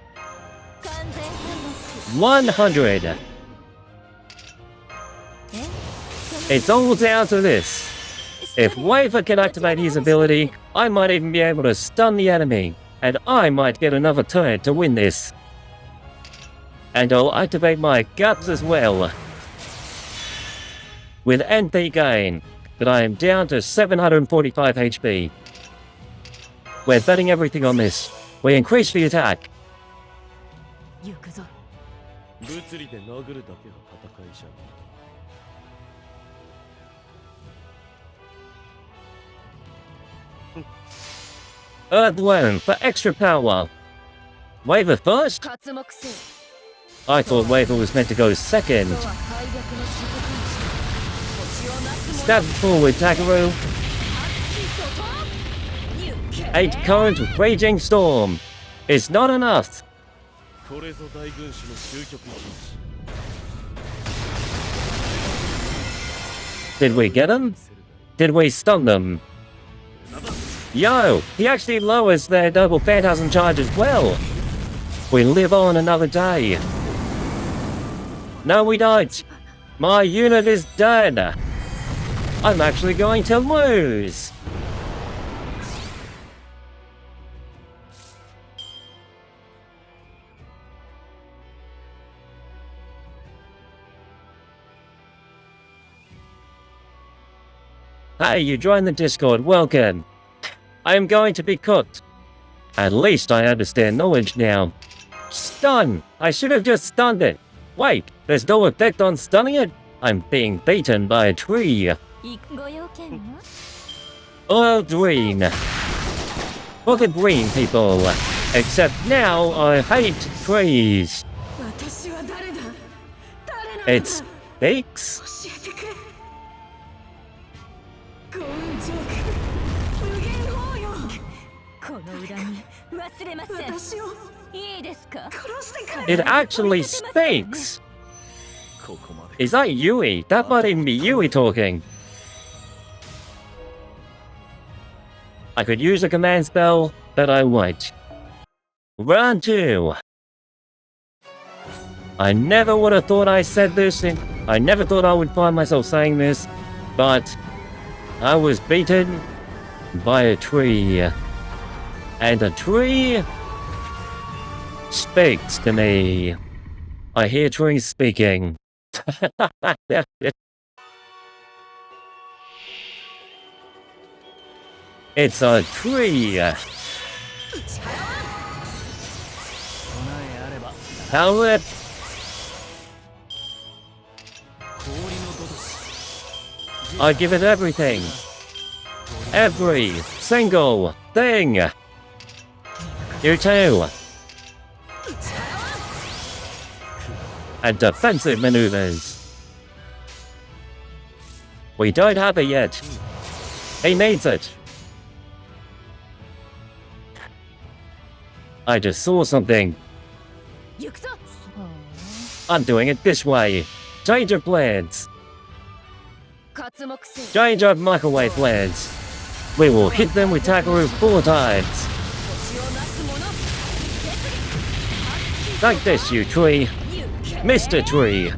100. It's all down to this. If Waver can activate his ability, I might even be able to stun the enemy, and I might get another turn to win this. And I'll activate my guts as well. With NP gain, but I am down to 745 HP. We're betting everything on this. We increase the attack. 行くぞ。物理で殴るだけの戦いじゃん。Earthworm for extra power. Waver first? 刮目せよ。 I thought Waver was meant to go second. 人は開闢の雫にし星をなす Stab forward, Takeru. 8 current raging storm. It's not enough. これぞ大軍師の究極一撃。 Did we get him? Did we stun them? Yo, he actually lowers their double phantasm charge as well. We live on another day. No, we don't. My unit is dead. I'm actually going to lose. Hey, you joined the Discord, welcome. I am going to be cooked. At least I understand knowledge now. Stun! I should have just stunned it. Wait, there's no effect on stunning it? I'm being beaten by a tree. ご用件は All green. Look at green people. Except now I hate trees. 私は誰だ。誰なんだ。 It speaks? 教えてくれ。ゴーンジョーク。無限法よ。この恨み忘れません。私をいいですか。殺してくれ。 It actually speaks. ここまで。 Is that Yui? That might even be Yui talking. I could use a command spell, but I won't. Round 2. I never would have thought I said this, and I never thought I would find myself saying this, but I was beaten by a tree. And a tree speaks to me. I hear trees speaking. It's a tree. Power it. I give it everything. Every single thing. You too. And defensive maneuvers. We don't have it yet. He needs it. I just saw something. 行くぞ。 I'm doing it this way. Change of plans. 刮目せよ。 Change of microwave plans. We will hit them with Takeru 4 times. 星をなす者。 Like this, you tree. Mr. Tree.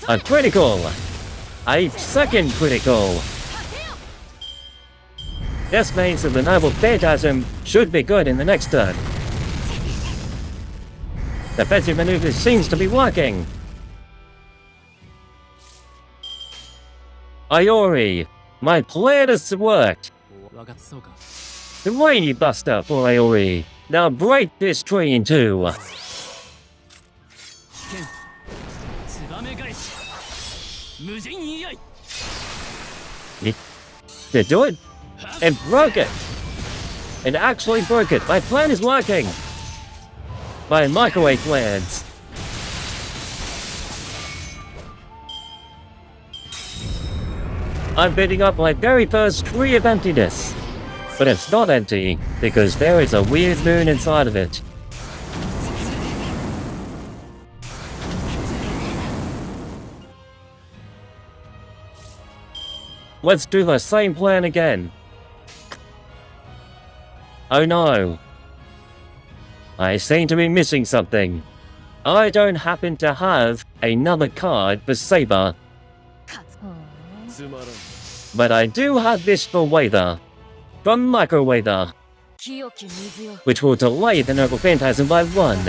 A critical. A second critical. This means that the Noble Phantasm should be good in the next turn. Defensive maneuver seems to be working. Iori, my plan has worked. 分かったそうか。 The Rainy Buster for Iori. Now break this tree in two. ツバメ返し。無人居合。 Did it do it? It broke it! It actually broke it! My plan is working! My microwave plans! I'm bidding up my very first tree of emptiness! But it's not empty, because there is a weird moon inside of it. Let's do the same plan again. Oh no. I seem to be missing something. I don't happen to have another card for Saber. But I do have this for Waither. From Micro Waither. Which will delay the Noble Phantasm by 1.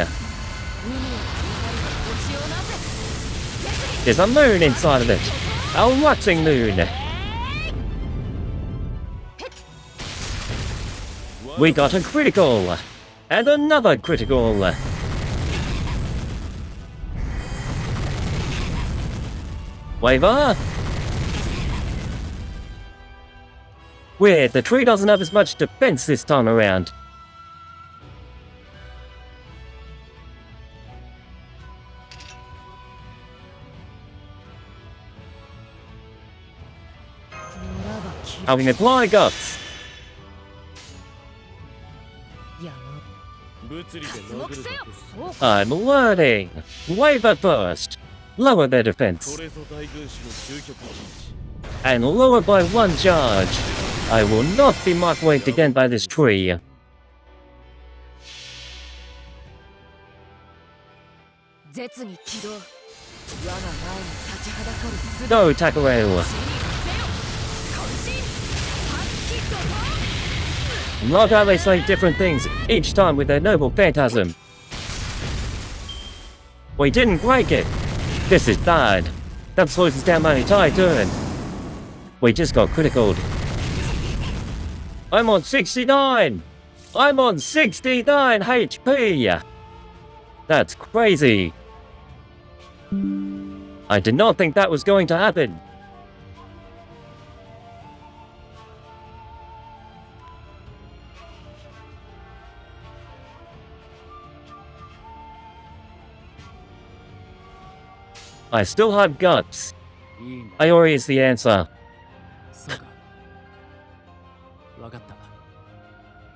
There's a moon inside of it. A waxing moon. We got a critical. And another critical. Waver. Weird, the tree doesn't have as much defense this time around. Having applied guts. I'm learning. Waver first. Lower their defense. And lower by 1 charge. I will not be microwaved again by this tree. Go, Takeru! Love how they say different things each time with their Noble Phantasm. We didn't break it! This is bad. That slows us down my entire turn. We just got criticaled. I'm on 69! I'm on 69 HP! That's crazy. I did not think that was going to happen. I still have guts. Iori is the answer.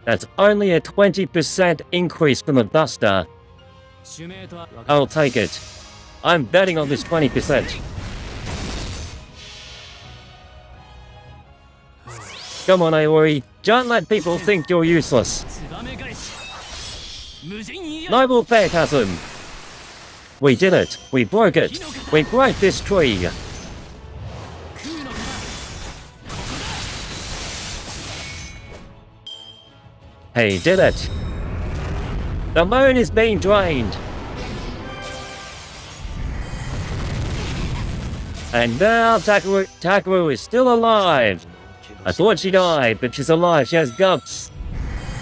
That's only a 20% increase from the Buster. I'll take it. I'm betting on this 20%. Come on, Iori. Don't let people think you're useless. Noble Phantasm. We did it. We broke it. We broke this tree. He did it. The moon is being drained. And now Takeru is still alive. I thought she died, but she's alive. She has guts.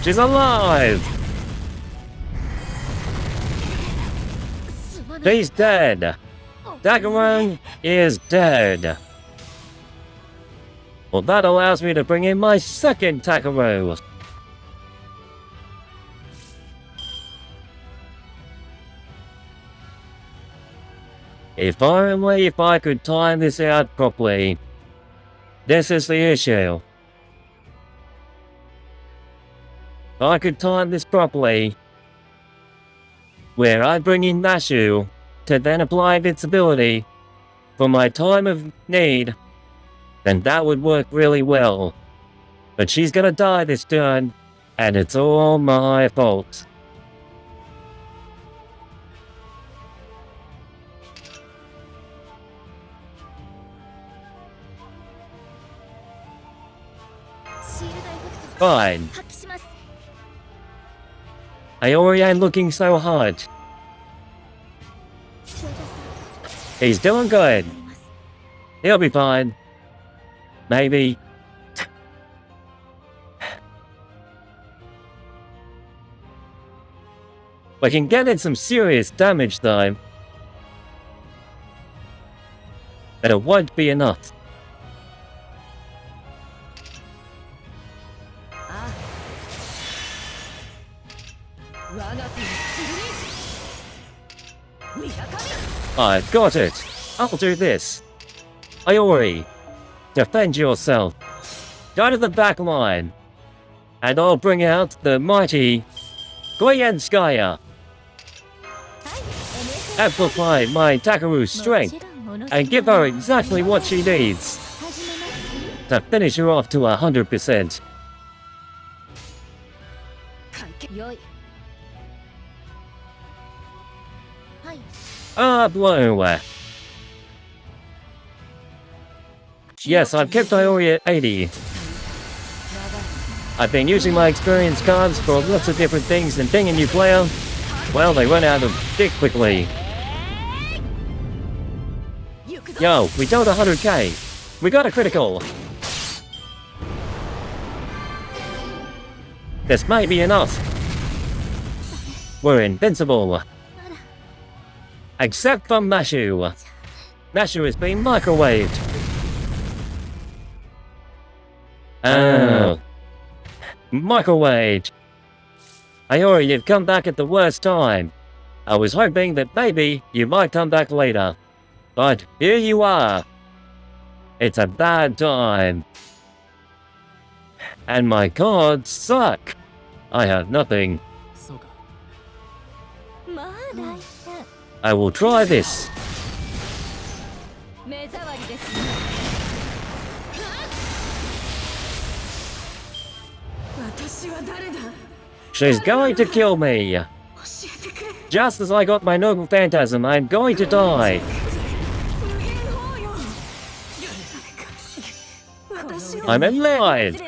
She's alive. She's dead. Takeru is dead. Well, that allows me to bring in my second Takeru. If I could time this out properly. This is the issue. If I could time this properly, where I bring in Nashu to then apply invincibility for my time of need, then that would work really well. But she's gonna die this turn, and it's all my fault. Fine. Iori ain't looking so hard. He's doing good. He'll be fine. Maybe. We can get in some serious damage though. But it won't be enough. I've got it. I'll do this. Iori, defend yourself. Go to the back line. And I'll bring out the mighty Goyenskaya. Amplify my Takeru's strength and give her exactly what she needs. to finish her off to 100%. よい。はい。 Ah, blue. Yes, I've kept Iori at 80. I've been using my experience cards for lots of different things, and being a new player, well, they run out of dick quickly. Yo, we told 100k. We got a critical. This may be enough. We're invincible. Except for Mashu. Mashu has been microwaved. Oh. Microwaved. Iori, you've come back at the worst time. I was hoping that maybe you might come back later. But here you are. It's a bad time. And my cards suck. I have nothing. I will try this. She's going to kill me. Just as I got my noble phantasm, I'm going to die. I'm alive.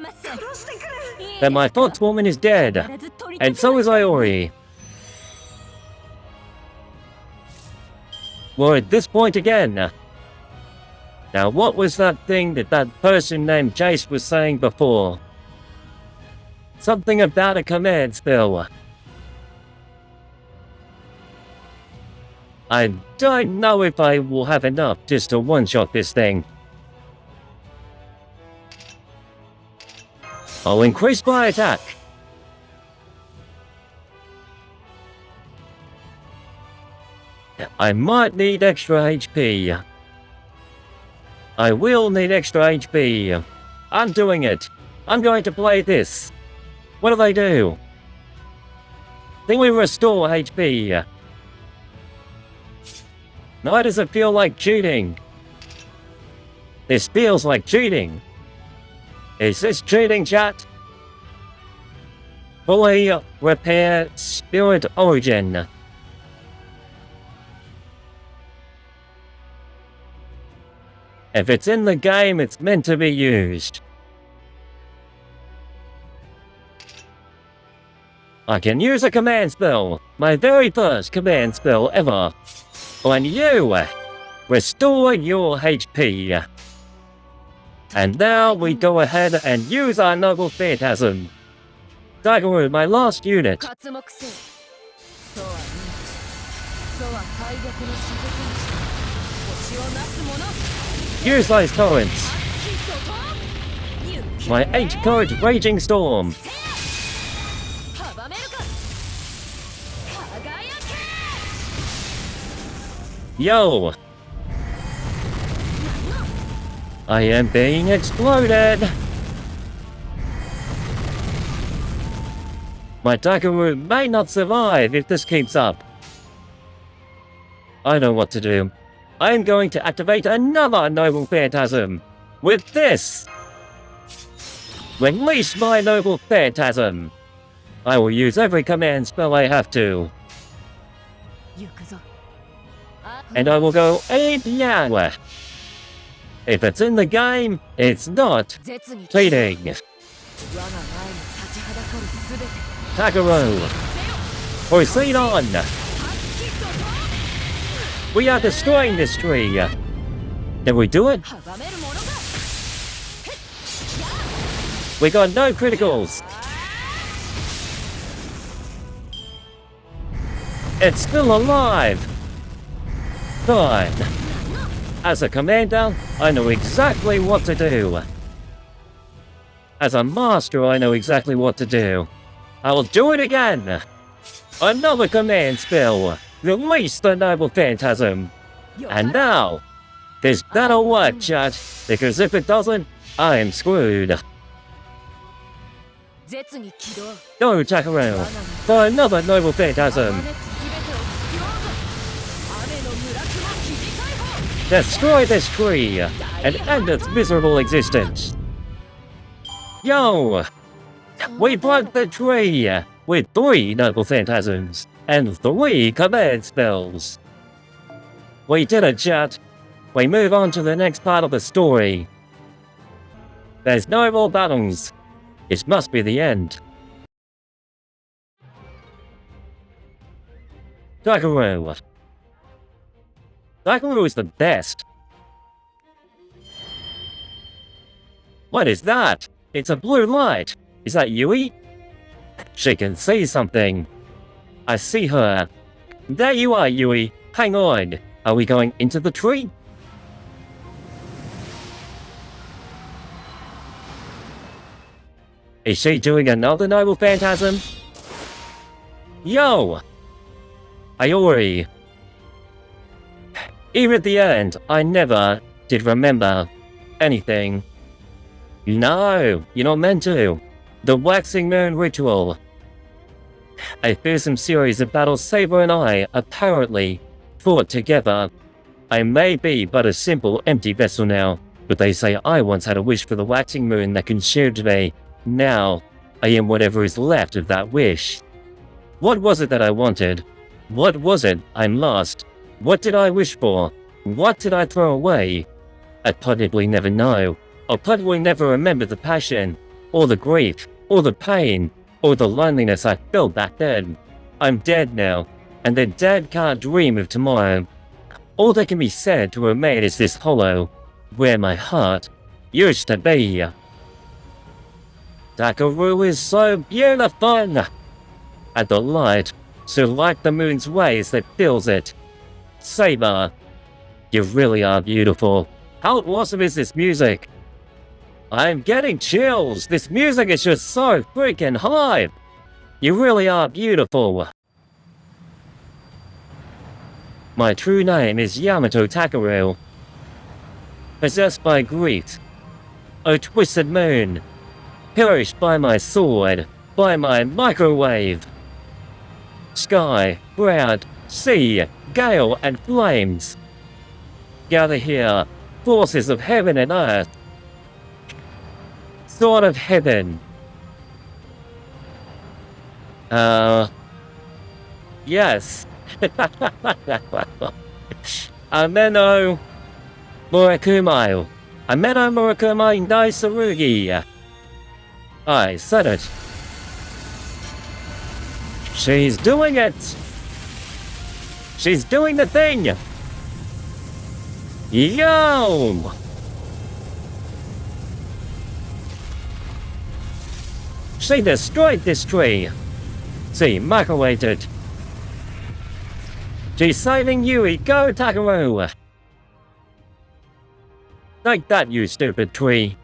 Then my thoughts woman is dead. And so is Iori. We're at this point again. Now what was that thing that person named Jace was saying before? Something about a command spell. I don't know if I will have enough just to one-shot this thing. I'll increase my attack. I might need extra HP. I will need extra HP. I'm doing it. I'm going to play this. What do they do? Think we restore HP. Why does it feel like cheating? This feels like cheating. Is this cheating, chat? Fully repair spirit origin. If it's in the game, it's meant to be used. I can use a command spell, my very first command spell ever. On you, restore your HP. And now we go ahead and use our noble phantasm. Takeru, my last unit. Use those torrents. My 8-card Raging Storm. Yo! I am being exploded! My Takeru may not survive if this keeps up. I know what to do. I am going to activate another Noble Phantasm! With this! Release my Noble Phantasm! I will use every command spell I have to. And I will go 8 yang. If it's in the game, it's not cheating. Takeru, proceed on. We are destroying this tree. Did we do it? We got no criticals. It's still alive. Fine. As a commander, I know exactly what to do. As a master, I know exactly what to do. I will do it again. Another command spell. Release the Noble Phantasm. And now, this better work, chat, because if it doesn't, I am screwed. Go, Takeru, for another Noble Phantasm. Destroy this tree and end its miserable existence. Yo! We broke the tree with 3 noble phantasms and 3 command spells. We did it, chat. We move on to the next part of the story. There's no more battles. It must be the end. Takeru. Takeru is the best. What is that? It's a blue light. Is that Yui? She can see something. I see her. There you are, Yui. Hang on. Are we going into the tree? Is she doing another noble phantasm? Yo! Iori. Even at the end, I never did remember anything. No, you're not meant to. The Waxing Moon Ritual. A fearsome series of battles Saber and I apparently fought together. I may be but a simple empty vessel now, but they say I once had a wish for the Waxing Moon that consumed me. Now, I am whatever is left of that wish. What was it that I wanted? What was it I'm lost? What did I wish for? What did I throw away? I'd probably never know. I'll probably never remember the passion, or the grief, or the pain, or the loneliness I felt back then. I'm dead now, and the dead can't dream of tomorrow. All that can be said to remain is this hollow, where my heart used to be. Takeru is so beautiful! And the light, so like the moon's ways that fills it. Saber, you really are beautiful. How awesome is this music? I'm getting chills. This music is just so freaking hype. You really are beautiful. My true name is Yamato Takeru. Possessed by grief. O twisted moon. Perished by my sword. By my microwave. Sky, ground, sea, gale, and flames. Gather here, forces of heaven and earth. Sword of heaven. Yes. Ameno Murakumai. Ameno Murakumai no Tsurugi. I said it. She's doing it! She's doing the thing! Yo! She destroyed this tree! She microwaved it! She's saving Yui! Go, Takeru! Take that, you stupid tree!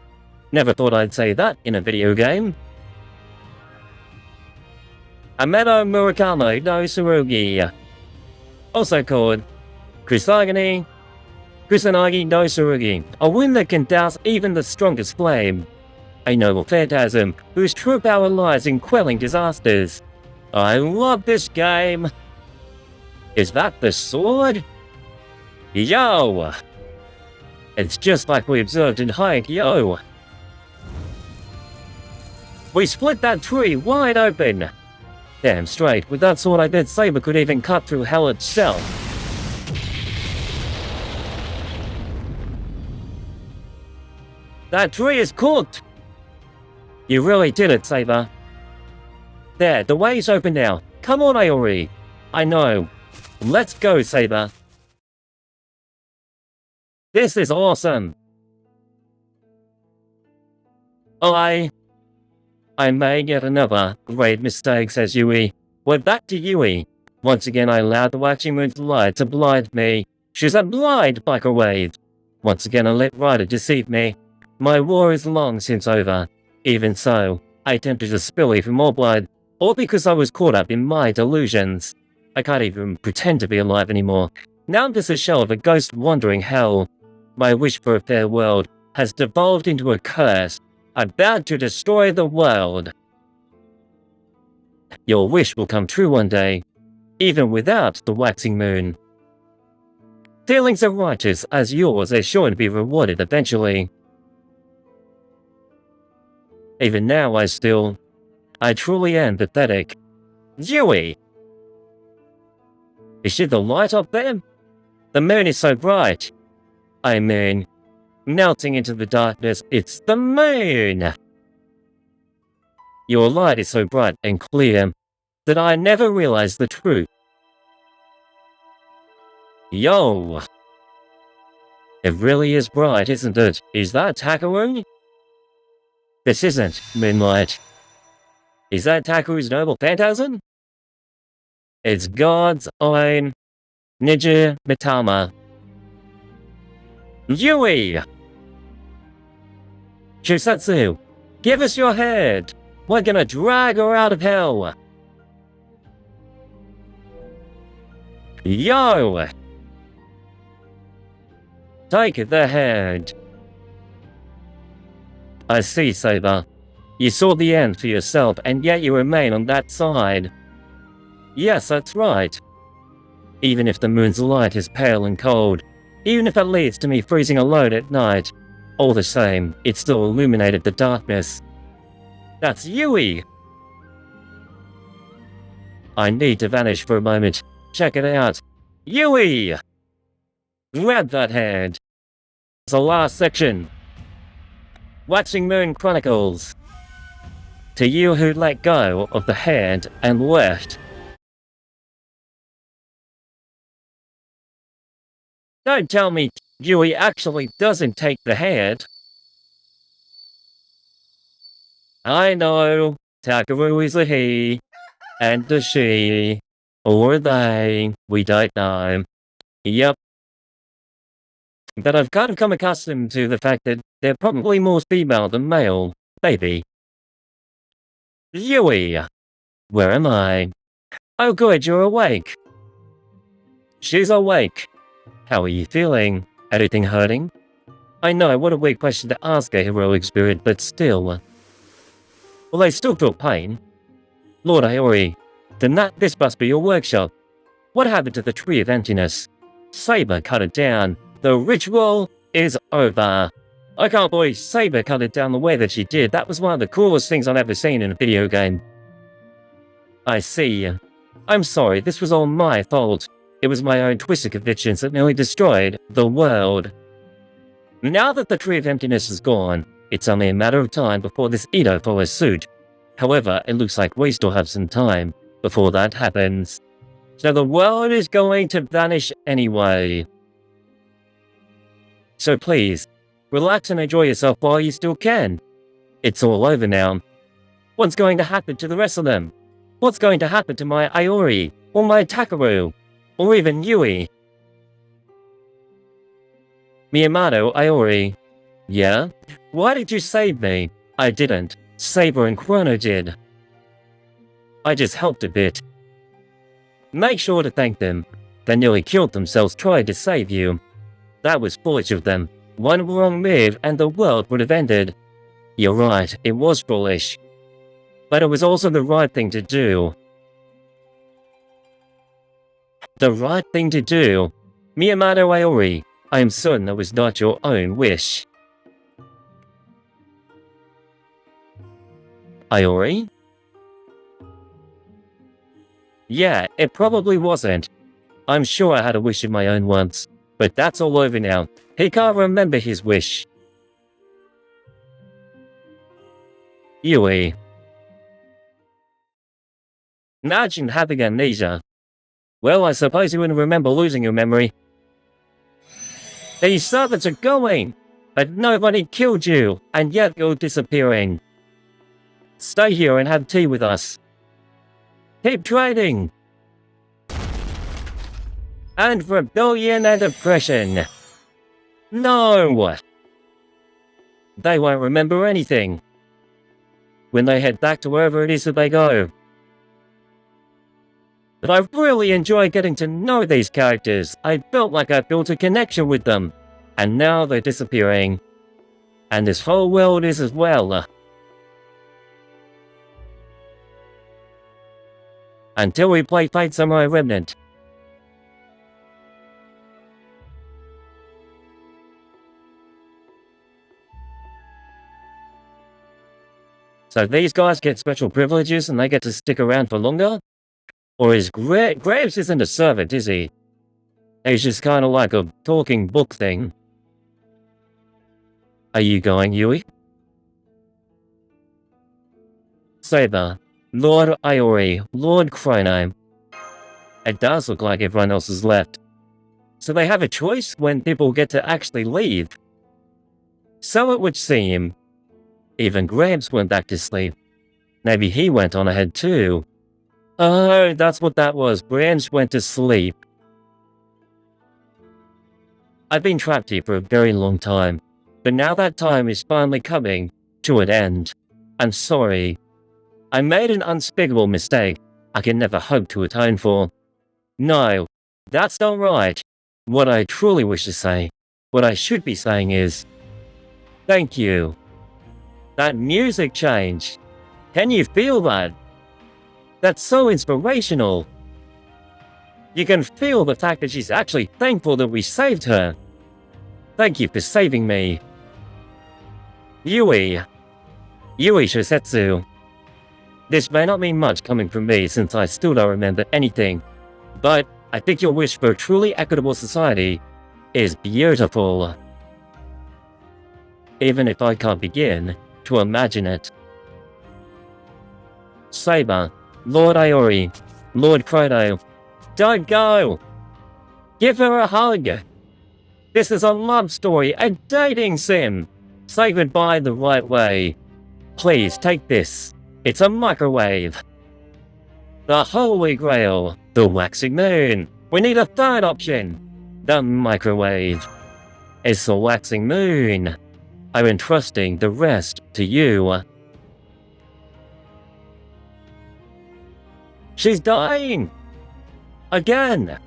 Never thought I'd say that in a video game. Ameno Murakami no Tsurugi. Also called Kusanagi no Tsurugi. A wind that can douse even the strongest flame. A noble phantasm whose true power lies in quelling disasters. I love this game. Is that the sword? Yo! It's just like we observed in Haikyuu. We split that tree wide open. Damn straight, with that sword I bet Saber could even cut through hell itself. That tree is cooked! You really did it, Saber. There, the way's open now. Come on, Iori. I know. Let's go, Saber. This is awesome. I made yet another great mistake, says Yui. We're back to Yui. Once again I allowed the waxing moon's light to blind me. She's a blind microwave. Once again I let Ryder deceive me. My war is long since over. Even so, I attempted to spill even more blood, all because I was caught up in my delusions. I can't even pretend to be alive anymore. Now I'm just a shell of a ghost wandering hell. My wish for a fair world has devolved into a curse. I'm bound to destroy the world. Your wish will come true one day, even without the waxing moon. Feelings as righteous as yours are sure to be rewarded eventually. Even now, I truly am pathetic. Yui! Is she the light up there? The moon is so bright. I mean, melting into the darkness, it's the moon! Your light is so bright and clear that I never realized the truth. Yo! It really is bright, isn't it? Is that Takeru? This isn't moonlight. Is that Takeru's noble phantasm? It's God's own Ninja Mitama. Yui! Shusatsu, give us your head! We're gonna drag her out of hell! Yo! Take the head. I see, Saber. You saw the end for yourself, and yet you remain on that side. Yes, that's right. Even if the moon's light is pale and cold, even if it leads to me freezing alone at night, all the same, it still illuminated the darkness. That's Yui! I need to vanish for a moment. Check it out. Yui! Grab that hand. It's the last section. Watching Moon Chronicles. To you who let go of the hand and left. Don't tell me Yui actually doesn't take the hand. I know, Takeru is a he, and a she, or they, we don't know. Yep. But I've kind of come accustomed to the fact that they're probably more female than male, maybe. Yui! Where am I? Oh good, you're awake. She's awake. How are you feeling? Anything hurting? I know, what a weird question to ask a heroic spirit, but still. Well, I still feel pain. Lord Iori, then this must be your workshop. What happened to the Tree of Emptiness? Saber cut it down. The ritual is over. I can't believe Saber cut it down the way that she did. That was one of the coolest things I've ever seen in a video game. I see. I'm sorry, this was all my fault. It was my own twisted convictions that nearly destroyed the world. Now that the Tree of Emptiness is gone, it's only a matter of time before this Edo follows suit. However, it looks like we still have some time before that happens. So the world is going to vanish anyway. So please, relax and enjoy yourself while you still can. It's all over now. What's going to happen to the rest of them? What's going to happen to my Iori, or my Takeru, or even Yui? Miyamoto Iori. Yeah? Why did you save me? I didn't. Saber and Chrono did. I just helped a bit. Make sure to thank them. They nearly killed themselves trying to save you. That was foolish of them. One wrong move and the world would have ended. You're right, it was foolish. But it was also the right thing to do. The right thing to do? Miyamoto Iori, I am certain that was not your own wish. Iori? Yeah, it probably wasn't. I'm sure I had a wish of my own once, but that's all over now. He can't remember his wish. Yui. Imagine having amnesia. Well, I suppose you wouldn't remember losing your memory. These servants are going, but nobody killed you, and yet you're disappearing. Stay here and have tea with us. Keep trading. And rebellion and oppression. No! They won't remember anything. When they head back to wherever it is that they go. But I really enjoy getting to know these characters. I felt like I built a connection with them. And now they're disappearing. And this whole world is as well. Until we play Fate Samurai Remnant. So these guys get special privileges and they get to stick around for longer? Or is Graves isn't a servant, is he? He's just kind of like a talking book thing. Are you going, Yui? Saber, Lord Iori, Lord Chrono. It does look like everyone else has left. So they have a choice when people get to actually leave. So it would seem. Even Gramps went back to sleep. Maybe he went on ahead too. Oh, that's what that was. Gramps went to sleep. I've been trapped here for a very long time. But now that time is finally coming to an end. I'm sorry. I made an unspeakable mistake I can never hope to atone for. No, that's not right. What I truly wish to say, what I should be saying is, thank you. That music change. Can you feel that? That's so inspirational. You can feel the fact that she's actually thankful that we saved her. Thank you for saving me. Yui Shosetsu. This may not mean much coming from me since I still don't remember anything, but I think your wish for a truly equitable society is beautiful. Even if I can't begin to imagine it. Saber, Lord Iori, Lord Chrono, don't go! Give her a hug! This is a love story, a dating sim! Say goodbye the right way. Please take this. It's a microwave. The Holy Grail. The waxing moon. We need a third option. The microwave. It's the waxing moon. I'm entrusting the rest to you. She's dying! Again!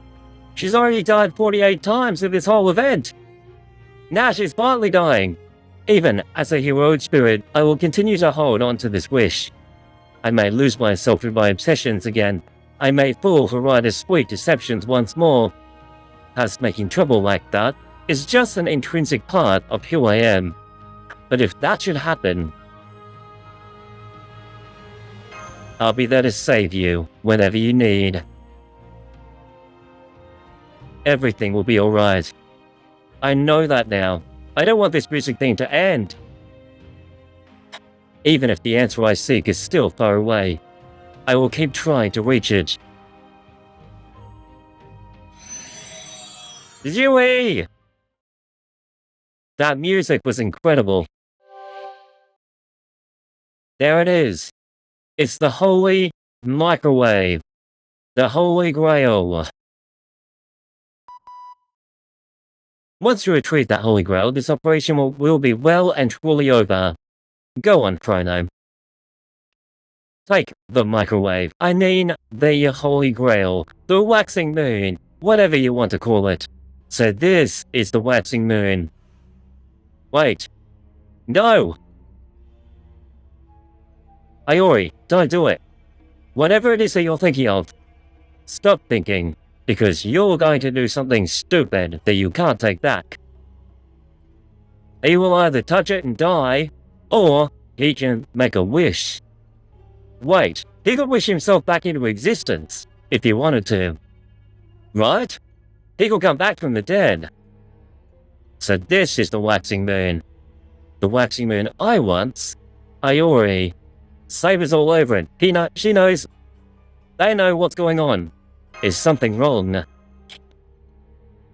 She's already died 48 times in this whole event. Now she's finally dying. Even as a heroic spirit, I will continue to hold on to this wish. I may lose myself in my obsessions again. I may fall for Ryder's sweet deceptions once more. As making trouble like that is just an intrinsic part of who I am. But if that should happen, I'll be there to save you whenever you need. Everything will be alright. I know that now. I don't want this music thing to end. Even if the answer I seek is still far away, I will keep trying to reach it. Yui! That music was incredible. There it is. It's the Holy Microwave. The Holy Grail. Once you retrieve that Holy Grail, this operation will be well and truly over. Go on, Chrono. Take the microwave. I mean, the Holy Grail. The waxing moon. Whatever you want to call it. So this is the waxing moon. Wait. No! Iori, don't do it. Whatever it is that you're thinking of, stop thinking. Because you're going to do something stupid that you can't take back. He will either touch it and die, or he can make a wish. Wait, he could wish himself back into existence, if he wanted to. Right? He could come back from the dead. So this is the waxing moon. The waxing moon I want. Iori. Saber's all over it. She knows. They know what's going on. Is something wrong?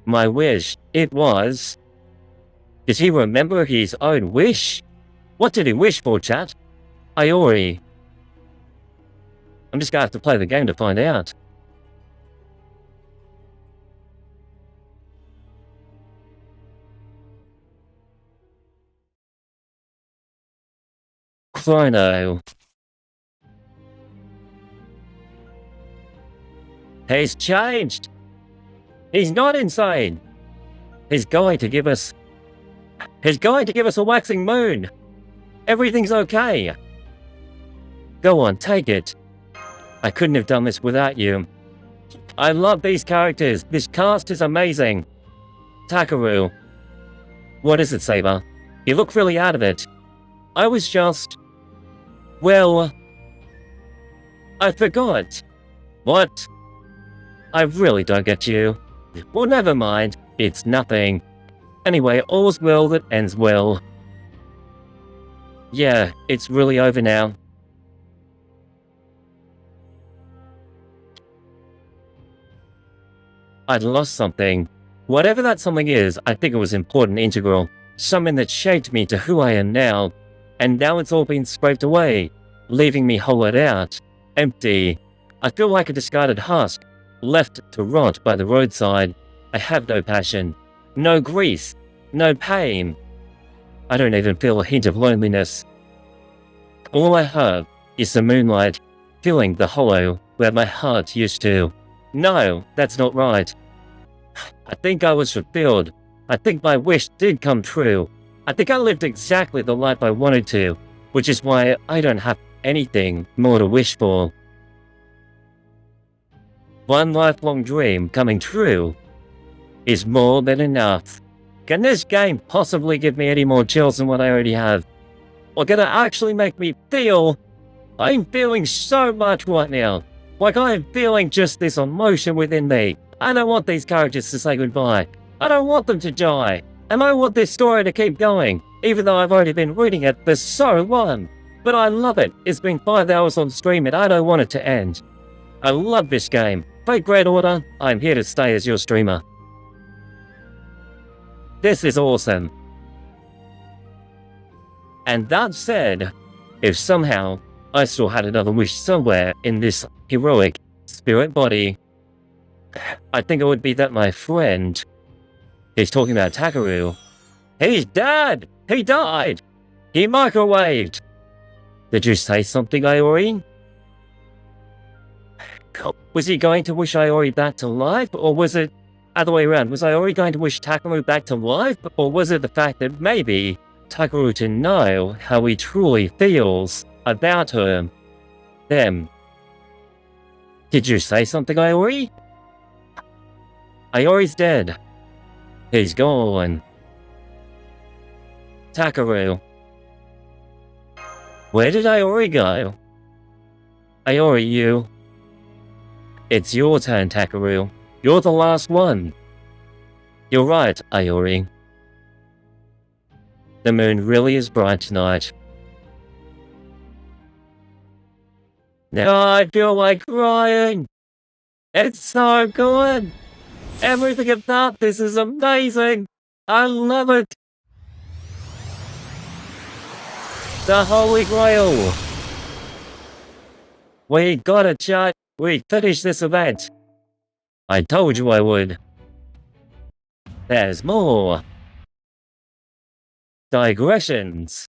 My wish, it was... Did he remember his own wish? What did he wish for, chat? Iori. I'm just gonna have to play the game to find out. Chrono. He's changed! He's not insane! He's going to give us a waxing moon! Everything's okay! Go on, take it. I couldn't have done this without you. I love these characters. This cast is amazing. Takeru. What is it, Saber? You look really out of it. I was just... Well, I forgot. What? I really don't get you. Well, never mind. It's nothing. Anyway, all's well that ends well. Yeah, it's really over now. I'd lost something. Whatever that something is, I think it was important, integral. Something that shaped me to who I am now. And now it's all been scraped away, leaving me hollowed out, empty. I feel like a discarded husk, left to rot by the roadside. I have no passion, no grief, no pain. I don't even feel a hint of loneliness. All I have is the moonlight, filling the hollow where my heart used to. No, that's not right. I think I was fulfilled. I think my wish did come true. I think I lived exactly the life I wanted to, which is why I don't have anything more to wish for. One lifelong dream coming true is more than enough. Can this game possibly give me any more chills than what I already have? Or can it actually make me feel? I'm feeling so much right now. Like I am feeling just this emotion within me. I don't want these characters to say goodbye. I don't want them to die. And I want this story to keep going, even though I've already been reading it for so long. But I love it. It's been 5 hours on stream and I don't want it to end. I love this game. Fate Great Order, I'm here to stay as your streamer. This is awesome. And that said, if somehow I still had another wish somewhere in this heroic spirit body, I think it would be that my friend, he's talking about Takeru, he's dead! He died! He microwaved! Did you say something, Iori? Was he going to wish Iori back to life, or was it other way around? Was Iori going to wish Takeru back to life, or was it the fact that maybe Takeru to know how he truly feels about her, them? Did you say something, Iori? Iori's dead. He's gone. Takeru. Where did Iori go? Iori, you. It's your turn, Takeru. You're the last one. You're right, Iori. The moon really is bright tonight. Now I feel like crying. It's so good. Everything about this is amazing. I love it. The Holy Grail. We got it, chat. We finished this event. I told you I would. There's more. Digressions.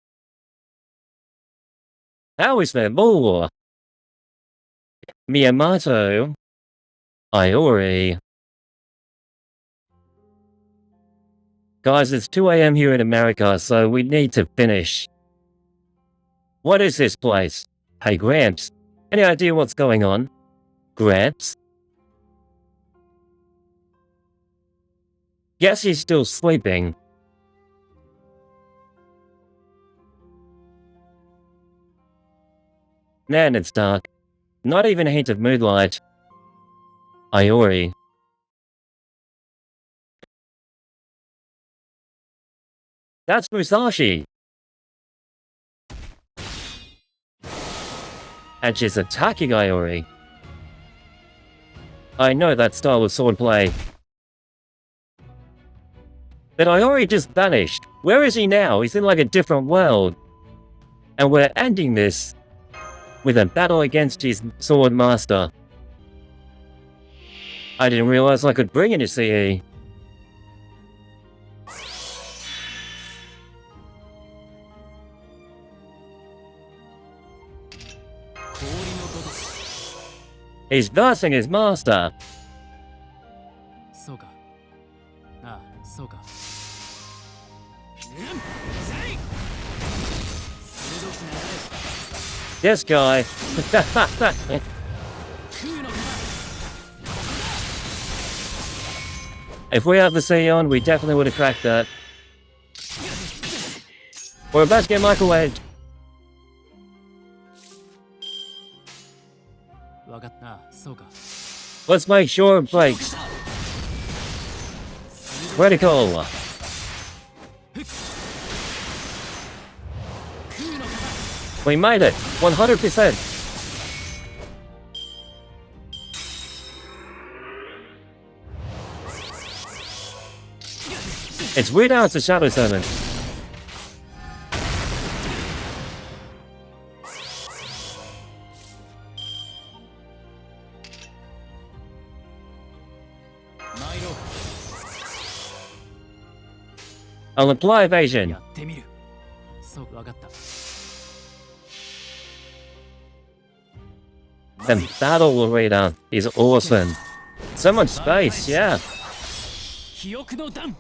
How is there more? Miyamoto. Iori. Guys, it's 2 AM here in America, so we need to finish. What is this place? Hey, Gramps. Any idea what's going on? Gramps? Guess he's still sleeping. Man, it's dark. Not even a hint of moonlight. Iori. That's Musashi! And she's attacking Iori. I know that style of swordplay. But Iori just vanished. Where is he now? He's in like a different world. And we're ending this with a battle against his sword master. I didn't realize I could bring in a CE. He's versing his master. This guy. If we had the CE on, we definitely would have cracked that. We're about to get microwaved. わかった。そうか。 Let's make sure it breaks. Critical. We made it. 100%. It's weird how it's a shadow servant. I'll apply evasion. やってみる。そうわかった。 The battle arena is awesome. So much space, yeah. 記憶の弾。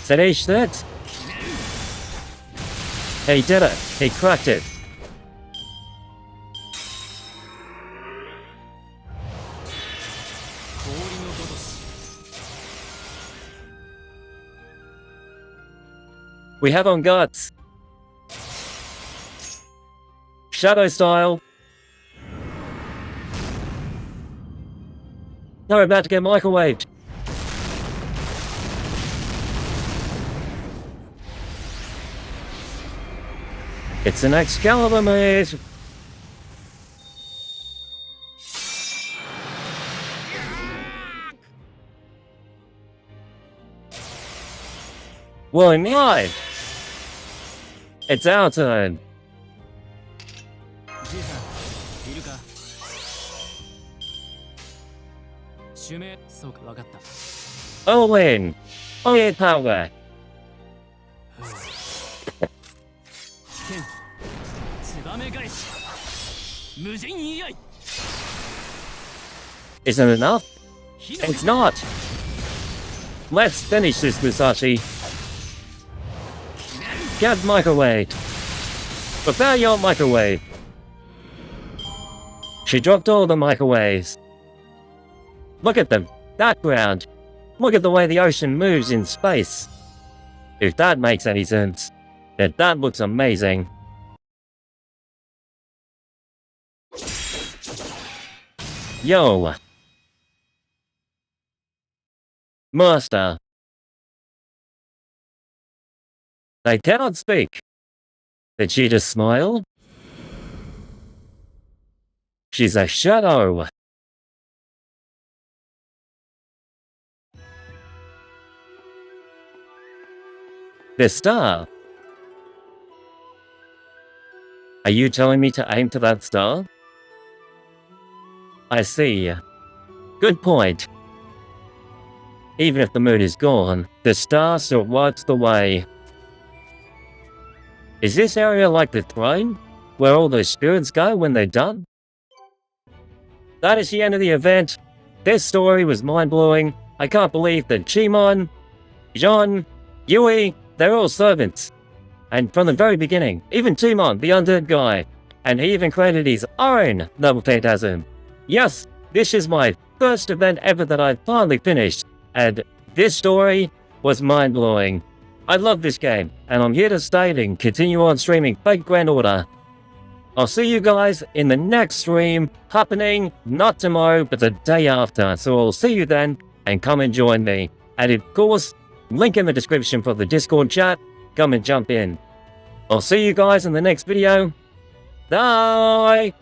Finish that. He did it. He cracked it. We have on guts. Shadow style. No, we're about to get microwaved. It's an Excalibur move. Well, live. It's our turn. じいさんいるか。襲名。そうかわかった。 All in. All in power. 剣。ツバメ返し。無人居合。 Isn't it enough? It's not. Let's finish this, Musashi. Get microwave. Prepare your microwave. She dropped all the microwaves. Look at them. That ground. Look at the way the ocean moves in space. If that makes any sense, then that looks amazing. Yo. Master. They cannot speak. Did she just smile? She's a shadow. The star. Are you telling me to aim to that star? I see. Good point. Even if the moon is gone, the star still lights the way. Is this area like the throne, where all those spirits go when they're done? That is the end of the event. This story was mind-blowing. I can't believe that Chimon, Jean, Yui, they're all servants. And from the very beginning, even Chimon, the undead guy, and he even created his own Noble Phantasm. Yes, this is my first event ever that I've finally finished, and this story was mind-blowing. I love this game, and I'm here to stay and continue on streaming Fate Grand Order. I'll see you guys in the next stream, happening not tomorrow, but the day after, so I'll see you then, and come and join me. And of course, link in the description for the Discord chat, come and jump in. I'll see you guys in the next video. Bye!